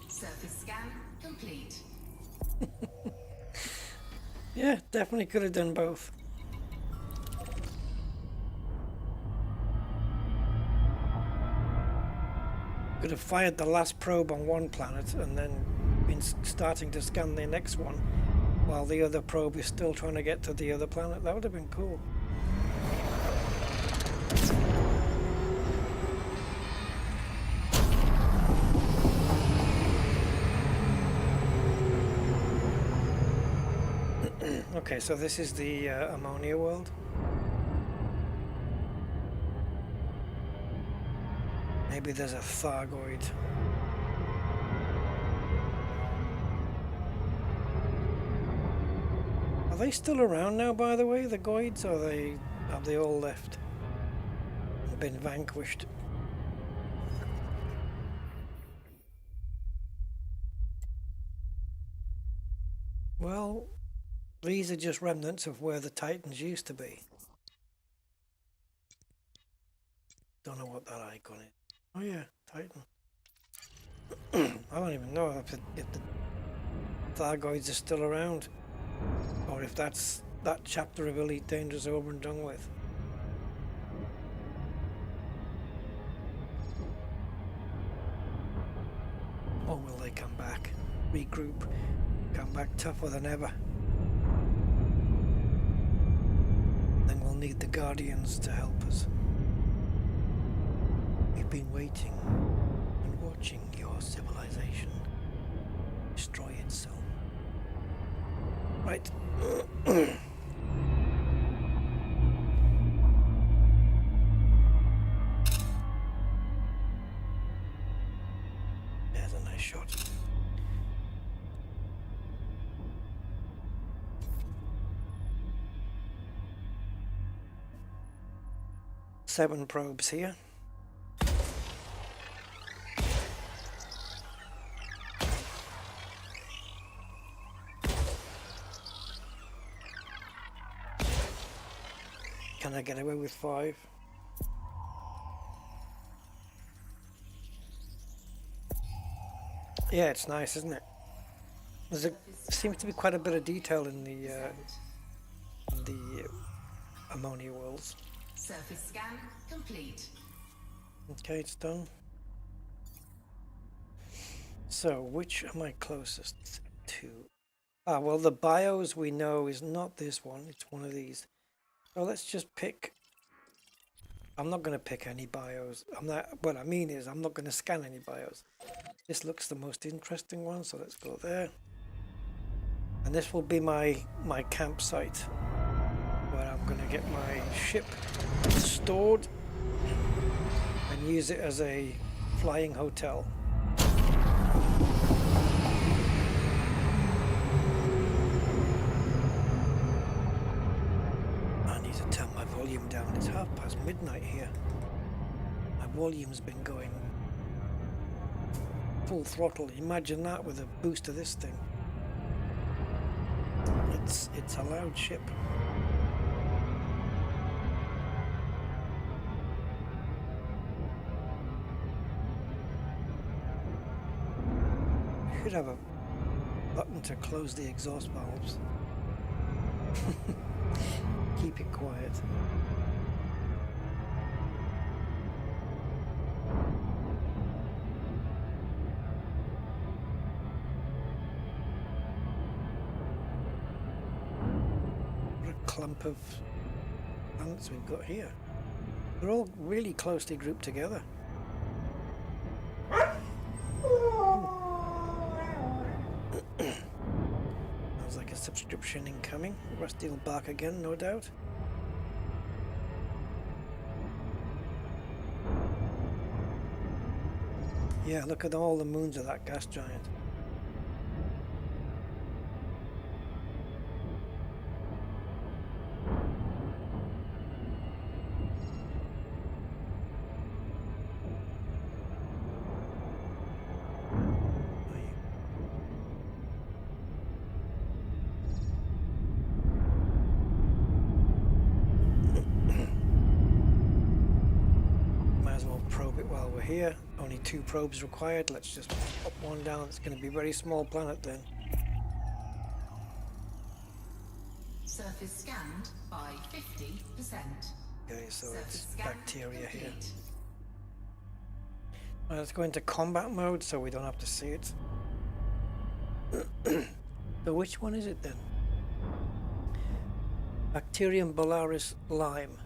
Surface scan complete. Yeah, definitely could have done both. Could have fired the last probe on one planet and then been starting to scan the next one while the other probe is still trying to get to the other planet. That would have been cool. Okay, so this is the ammonia world. Maybe there's a Thargoid. Are they still around now, by the way, the Goids, or have they all left and been vanquished? Well, these are just remnants of where the Titans used to be. Don't know what that icon is. Oh yeah, Titan. I don't even know if the Thargoids are still around, or if that's that chapter of Elite Dangerous over and done with. Or will they come back, regroup, come back tougher than ever? Then we'll need the Guardians to help us. We've been waiting and watching your civilization destroy itself. Right. There's a nice shot. Seven probes here. Can I get away with 5? Yeah, it's nice, isn't it? There seems to be quite a bit of detail in the ammonia worlds. Surface scan complete. Okay, it's done. So, which am I closest to? Ah, well, the BIOS we know is not this one, it's one of these. So let's just pick. I'm not going to pick any BIOS. What I mean is, I'm not going to scan any BIOS. This looks the most interesting one, so let's go there. And this will be my campsite, where I'm going to get my ship stored use it as a flying hotel. I need to turn my volume down. It's midnight here. My volume's been going full throttle. Imagine that with a boost of this thing. It's a loud ship. Should have a button to close the exhaust valves. Keep it quiet. What a clump of plants we've got here. They're all really closely grouped together. Sounds like a subscription incoming. Rusty will bark again, no doubt. Yeah, look at all the moons of that gas giant. Here, only 2 probes required. Let's just pop one down. It's going to be a very small planet then. Surface scanned by 50%. Okay, so Surface it's scan bacteria here. complete. Well, let's go into combat mode so we don't have to see it. So which one is it then? Bacterium Bolaris Lime.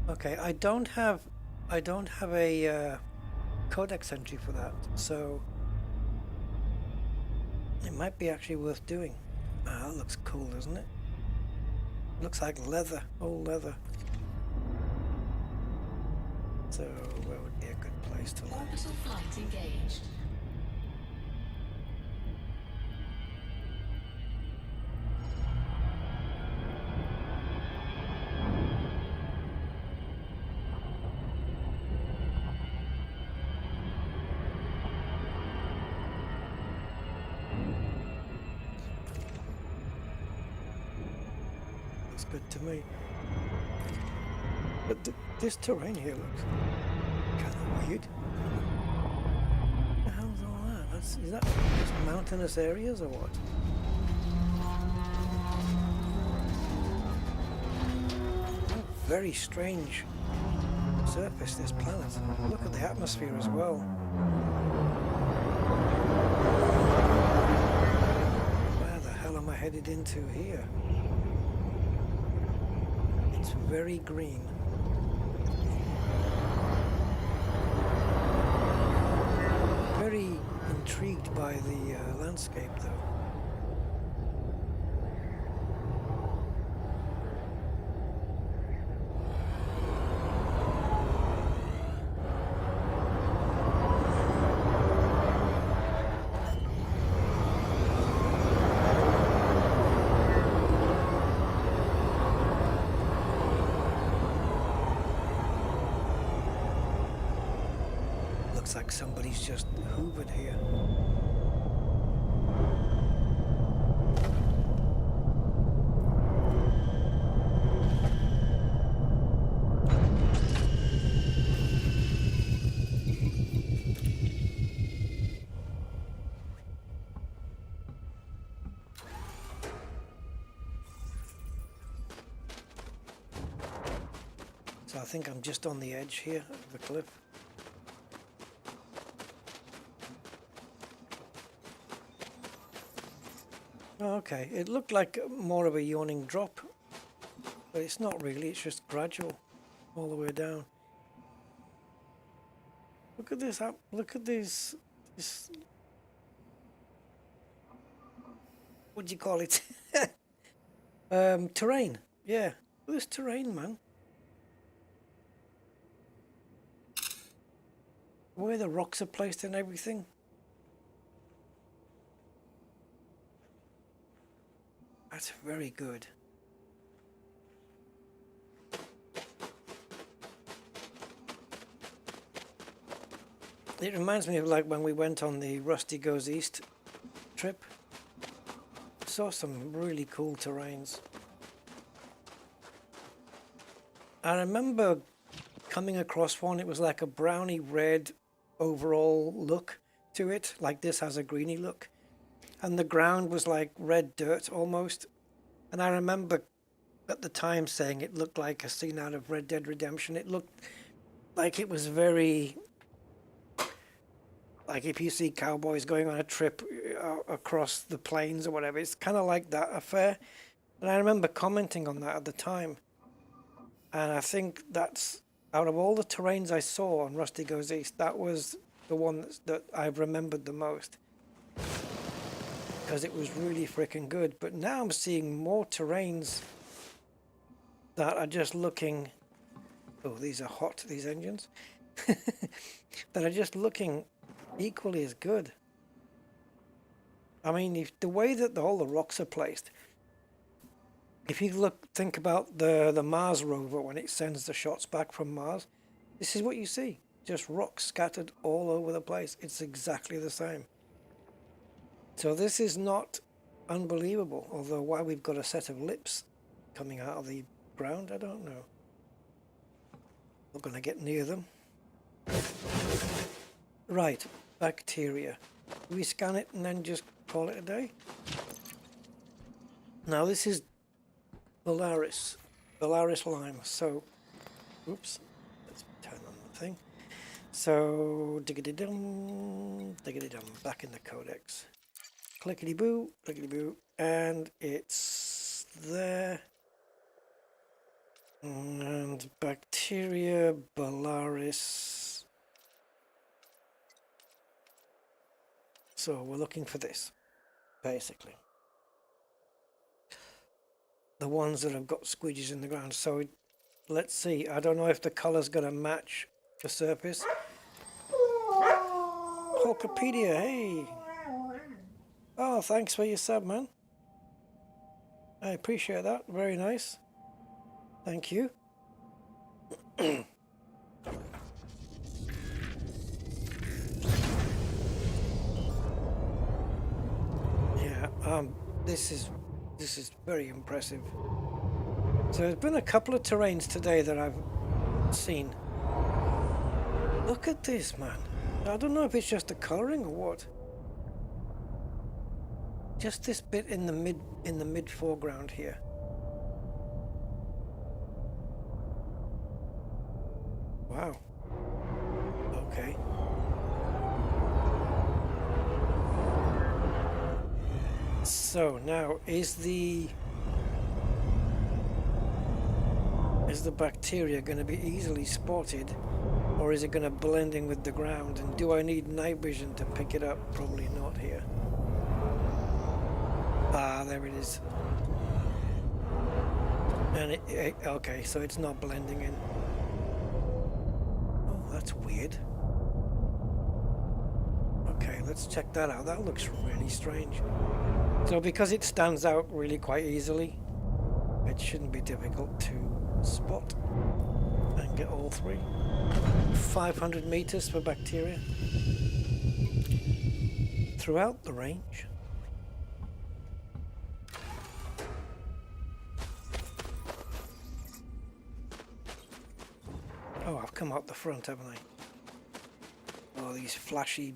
Okay, I don't have a codex entry for that, so it might be actually worth doing. Ah, that looks cool, doesn't it? Looks like leather, old leather. So where would be a good place to land? Orbital flight engaged. Good to me. But this terrain here looks kind of weird. What the hell's all that? Is that just mountainous areas or what? Oh, very strange surface, this planet. Look at the atmosphere as well. Where the hell am I headed into here? It's very green. Very intrigued by the landscape though. Looks like somebody's just hoovered here. So I think I'm just on the edge here of the cliff. Oh, okay, it looked like more of a yawning drop, but it's not really, it's just gradual all the way down. Look at this, look at this, what do you call it? Terrain, yeah, look at this terrain, man. where the rocks are placed and everything. That's very good. It reminds me of like when we went on the Rusty Goes East trip. Saw some really cool terrains. I remember coming across one, it was like a browny red overall look to it, like this has a greeny look. And the ground was like red dirt almost. And I remember at the time saying it looked like a scene out of Red Dead Redemption. It looked like it was very, like if you see cowboys going on a trip across the plains or whatever, it's kind of like that affair. And I remember commenting on that at the time. And I think that's, out of all the terrains I saw on Rusty Goes East, that was the one that I've remembered the most. Because it was really freaking good. But now I'm seeing more terrains that are just looking, oh, these are hot, these engines, that are just looking equally as good. I mean, if the way that all the rocks are placed, if you think about the Mars rover when it sends the shots back from Mars, this is what you see, just rocks scattered all over the place. It's exactly the same. So this is not unbelievable, although why we've got a set of lips coming out of the ground, I don't know. Not going to get near them. Right, bacteria. Do we scan it and then just call it a day? Now this is Belarus lime. So, oops, let's turn on the thing. So, diggity-dum, back in the codex. Clickety-boo, and it's there. And bacteria, Belarus. So we're looking for this, basically. The ones that have got squidges in the ground. So let's see. I don't know if the color's going to match the surface. Hulkapedia, hey! Oh, thanks for your sub, man. I appreciate that. Very nice. Thank you. Yeah, this is very impressive. So there's been a couple of terrains today that I've seen. Look at this, man. I don't know if it's just the coloring or what. Just this bit in the mid foreground here. Wow. Okay. So now is the bacteria going to be easily spotted, or is it going to blend in with the ground? And do I need night vision to pick it up? Probably not here. Ah, there it is. And okay, so it's not blending in. Oh, that's weird. Okay, let's check that out. That looks really strange. So because it stands out really quite easily, it shouldn't be difficult to spot and get all three. 500 meters for bacteria throughout the range. Oh, I've come out the front, haven't I? Oh, these flashy.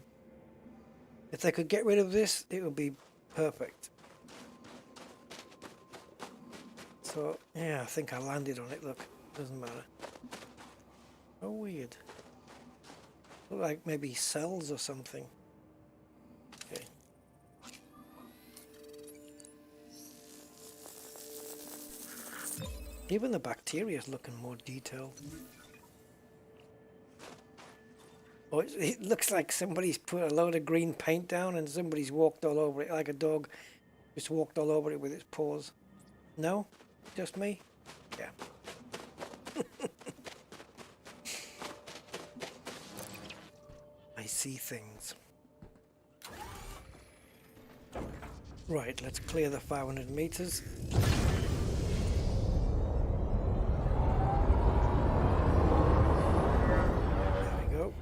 If they could get rid of this, it would be perfect. So, yeah, I think I landed on it, look. Doesn't matter. Oh, weird. Look like maybe cells or something. Okay. Even the bacteria is looking more detailed. Oh, it looks like somebody's put a load of green paint down and somebody's walked all over it, like a dog just walked all over it with its paws. No? Just me? Yeah. see things. Right, let's clear the 500 meters. There we go.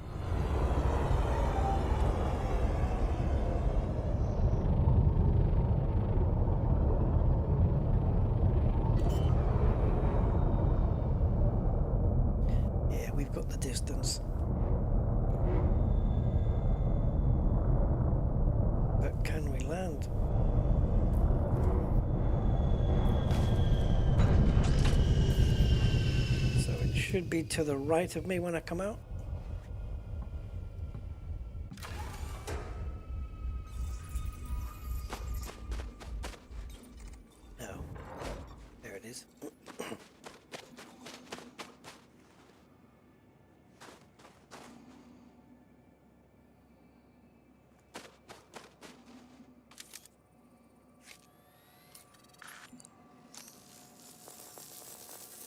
Yeah, we've got the distance. But can we land? So it should be to the right of me when I come out. No. There it is.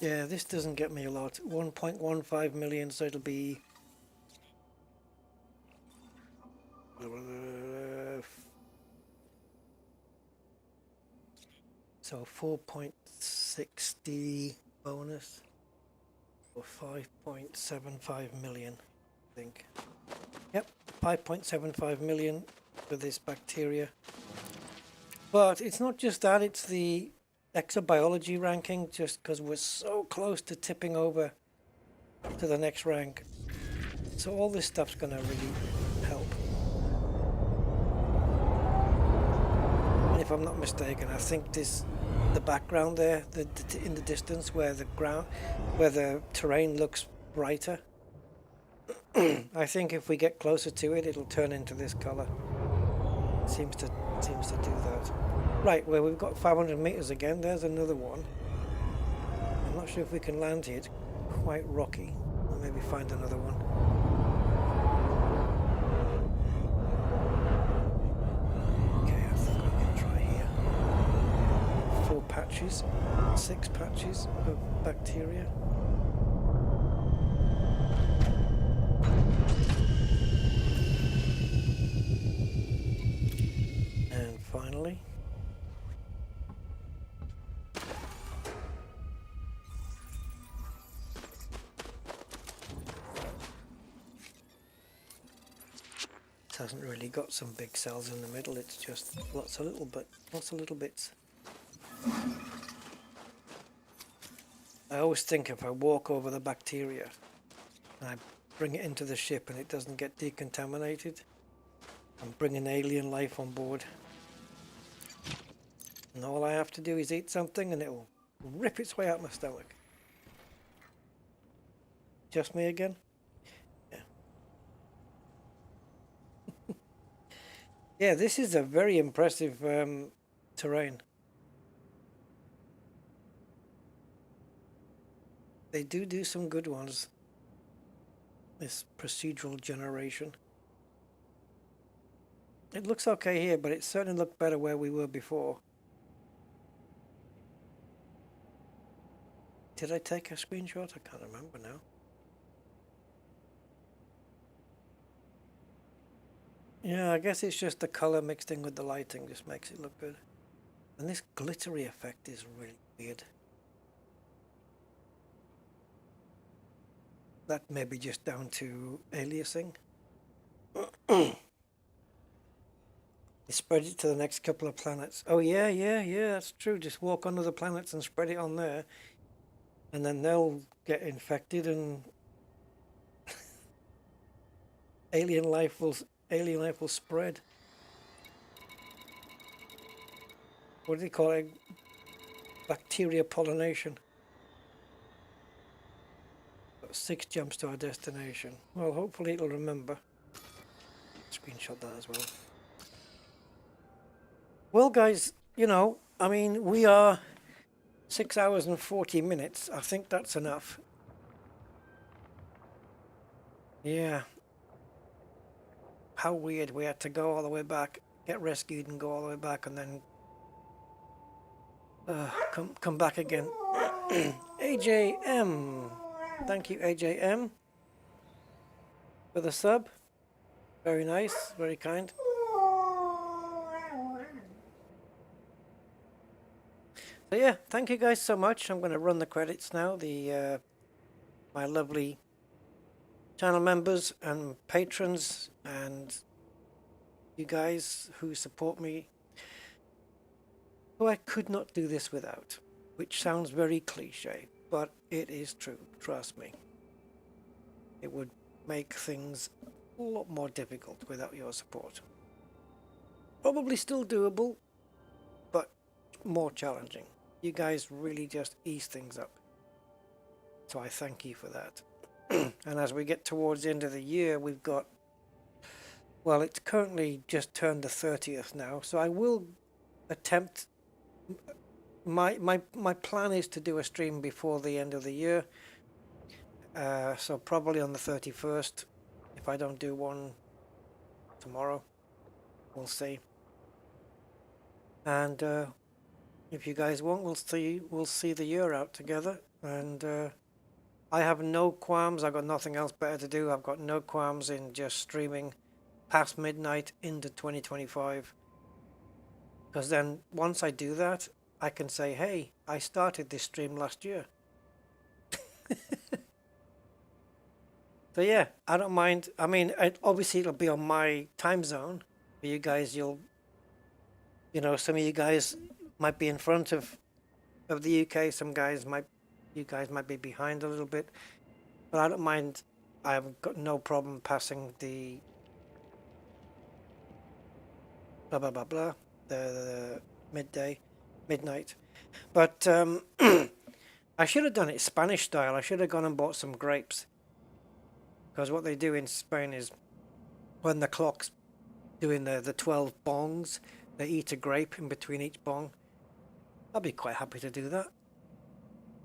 Yeah, this doesn't get me a lot. 1.15 million, so it'll be so 4.60 bonus or 5.75 million, I think. Yep, 5.75 million for this bacteria. But it's not just that, it's the exobiology ranking, just because we're so close to tipping over to the next rank. So all this stuff's going to really help. And if I'm not mistaken, I think the background there, in the distance where the terrain looks brighter, I think if we get closer to it, it'll turn into this color. Seems to do that. Right, well, we've got 500 meters again. There's another one. I'm not sure if we can land here. It's quite rocky. We'll maybe find another one. Okay, I think we can try here. 4 patches, 6 patches of bacteria. And finally, it hasn't really got some big cells in the middle, it's just lots of little bits. I always think if I walk over the bacteria and I bring it into the ship and it doesn't get decontaminated, I'm bringing alien life on board. And all I have to do is eat something and it will rip its way out my stomach. Just me again? Yeah. Yeah, this is a very impressive terrain. They do some good ones. This procedural generation. It looks okay here, but it certainly looked better where we were before. Did I take a screenshot? I can't remember now. Yeah, I guess it's just the color mixed in with the lighting just makes it look good. And this glittery effect is really weird. That may be just down to aliasing. They spread it to the next couple of planets. Oh yeah, that's true. Just walk onto the planets and spread it on there. And then they'll get infected and alien life will spread. What do they call it? Bacteria pollination. 6 jumps to our destination. Well, hopefully it'll remember. Screenshot that as well. Well, guys, you know, I mean, we are 6 hours and 40 minutes. I think that's enough. Yeah. How weird. We had to go all the way back, get rescued and go all the way back and then come back again. AJM. Thank you, AJM, for the sub. Very nice, very kind. So yeah, thank you guys so much. I'm going to run the credits now. The my lovely channel members and patrons and you guys who support me, who I could not do this without, which sounds very cliche, but it is true, trust me. It would make things a lot more difficult without your support. Probably still doable, but more challenging. You guys really just ease things up. So I thank you for that. And as we get towards the end of the year, we've got, well, it's currently just turned the 30th now, so I will attempt, my plan is to do a stream before the end of the year, so probably on the 31st, if I don't do one tomorrow, we'll see. And if you guys want, we'll see the year out together, and I have no qualms. I've got nothing else better to do. I've got no qualms in just streaming past midnight into 2025. Because then once I do that, I can say, hey, I started this stream last year. So yeah, I don't mind. I mean, obviously it'll be on my time zone. For you guys, you know, some of you guys might be in front of the UK. Some guys might. You guys might be behind a little bit, but I don't mind. I've got no problem passing the blah blah blah blah, the midnight. But I should have done it Spanish style. I should have gone and bought some grapes, because what they do in Spain is when the clock's doing the 12 bongs, they eat a grape in between each bong. I'd be quite happy to do that.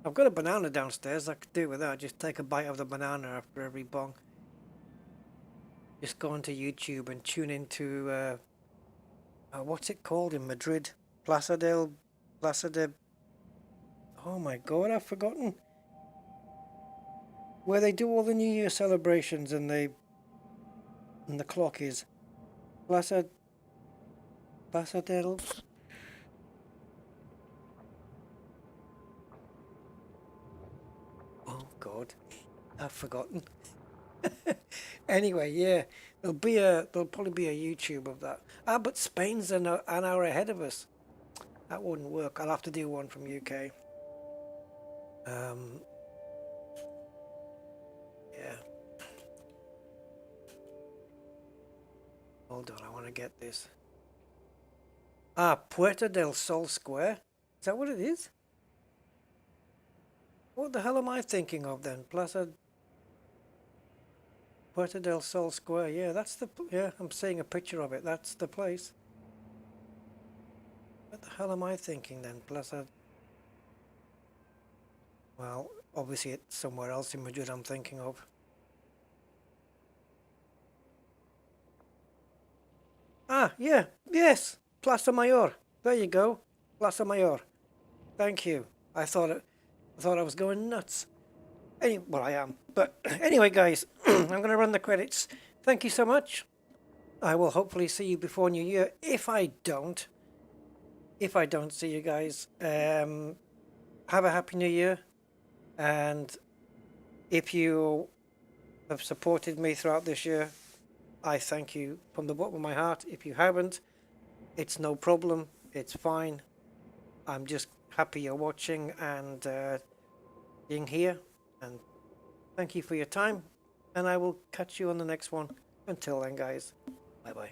I've got a banana downstairs. I could do it with that. Just take a bite of the banana after every bong. Just go onto YouTube and tune into what's it called in Madrid? Plaza de. Oh my God, I've forgotten. Where they do all the New Year celebrations and the clock is Plaza del. Oh God, I've forgotten. Anyway, yeah, there'll probably be a YouTube of that. But Spain's an hour ahead of us. That wouldn't work. I'll have to do one from UK. Yeah. Hold on, I want to get this. Puerta del Sol Square. Is that what it is? What the hell am I thinking of then? Puerta del Sol Square. Yeah, that's the. Yeah, I'm seeing a picture of it. That's the place. What the hell am I thinking then? Well, obviously it's somewhere else in Madrid I'm thinking of. Yeah, yes, Plaza Mayor. There you go, Plaza Mayor. Thank you. I thought I was going nuts. Well, I am. But anyway, guys, I'm going to run the credits. Thank you so much. I will hopefully see you before New Year. If I don't see you guys, have a happy New Year. And if you have supported me throughout this year, I thank you from the bottom of my heart. If you haven't, it's no problem. It's fine. I'm just happy you're watching and being here. And thank you for your time. And I will catch you on the next one. Until then, guys, bye-bye.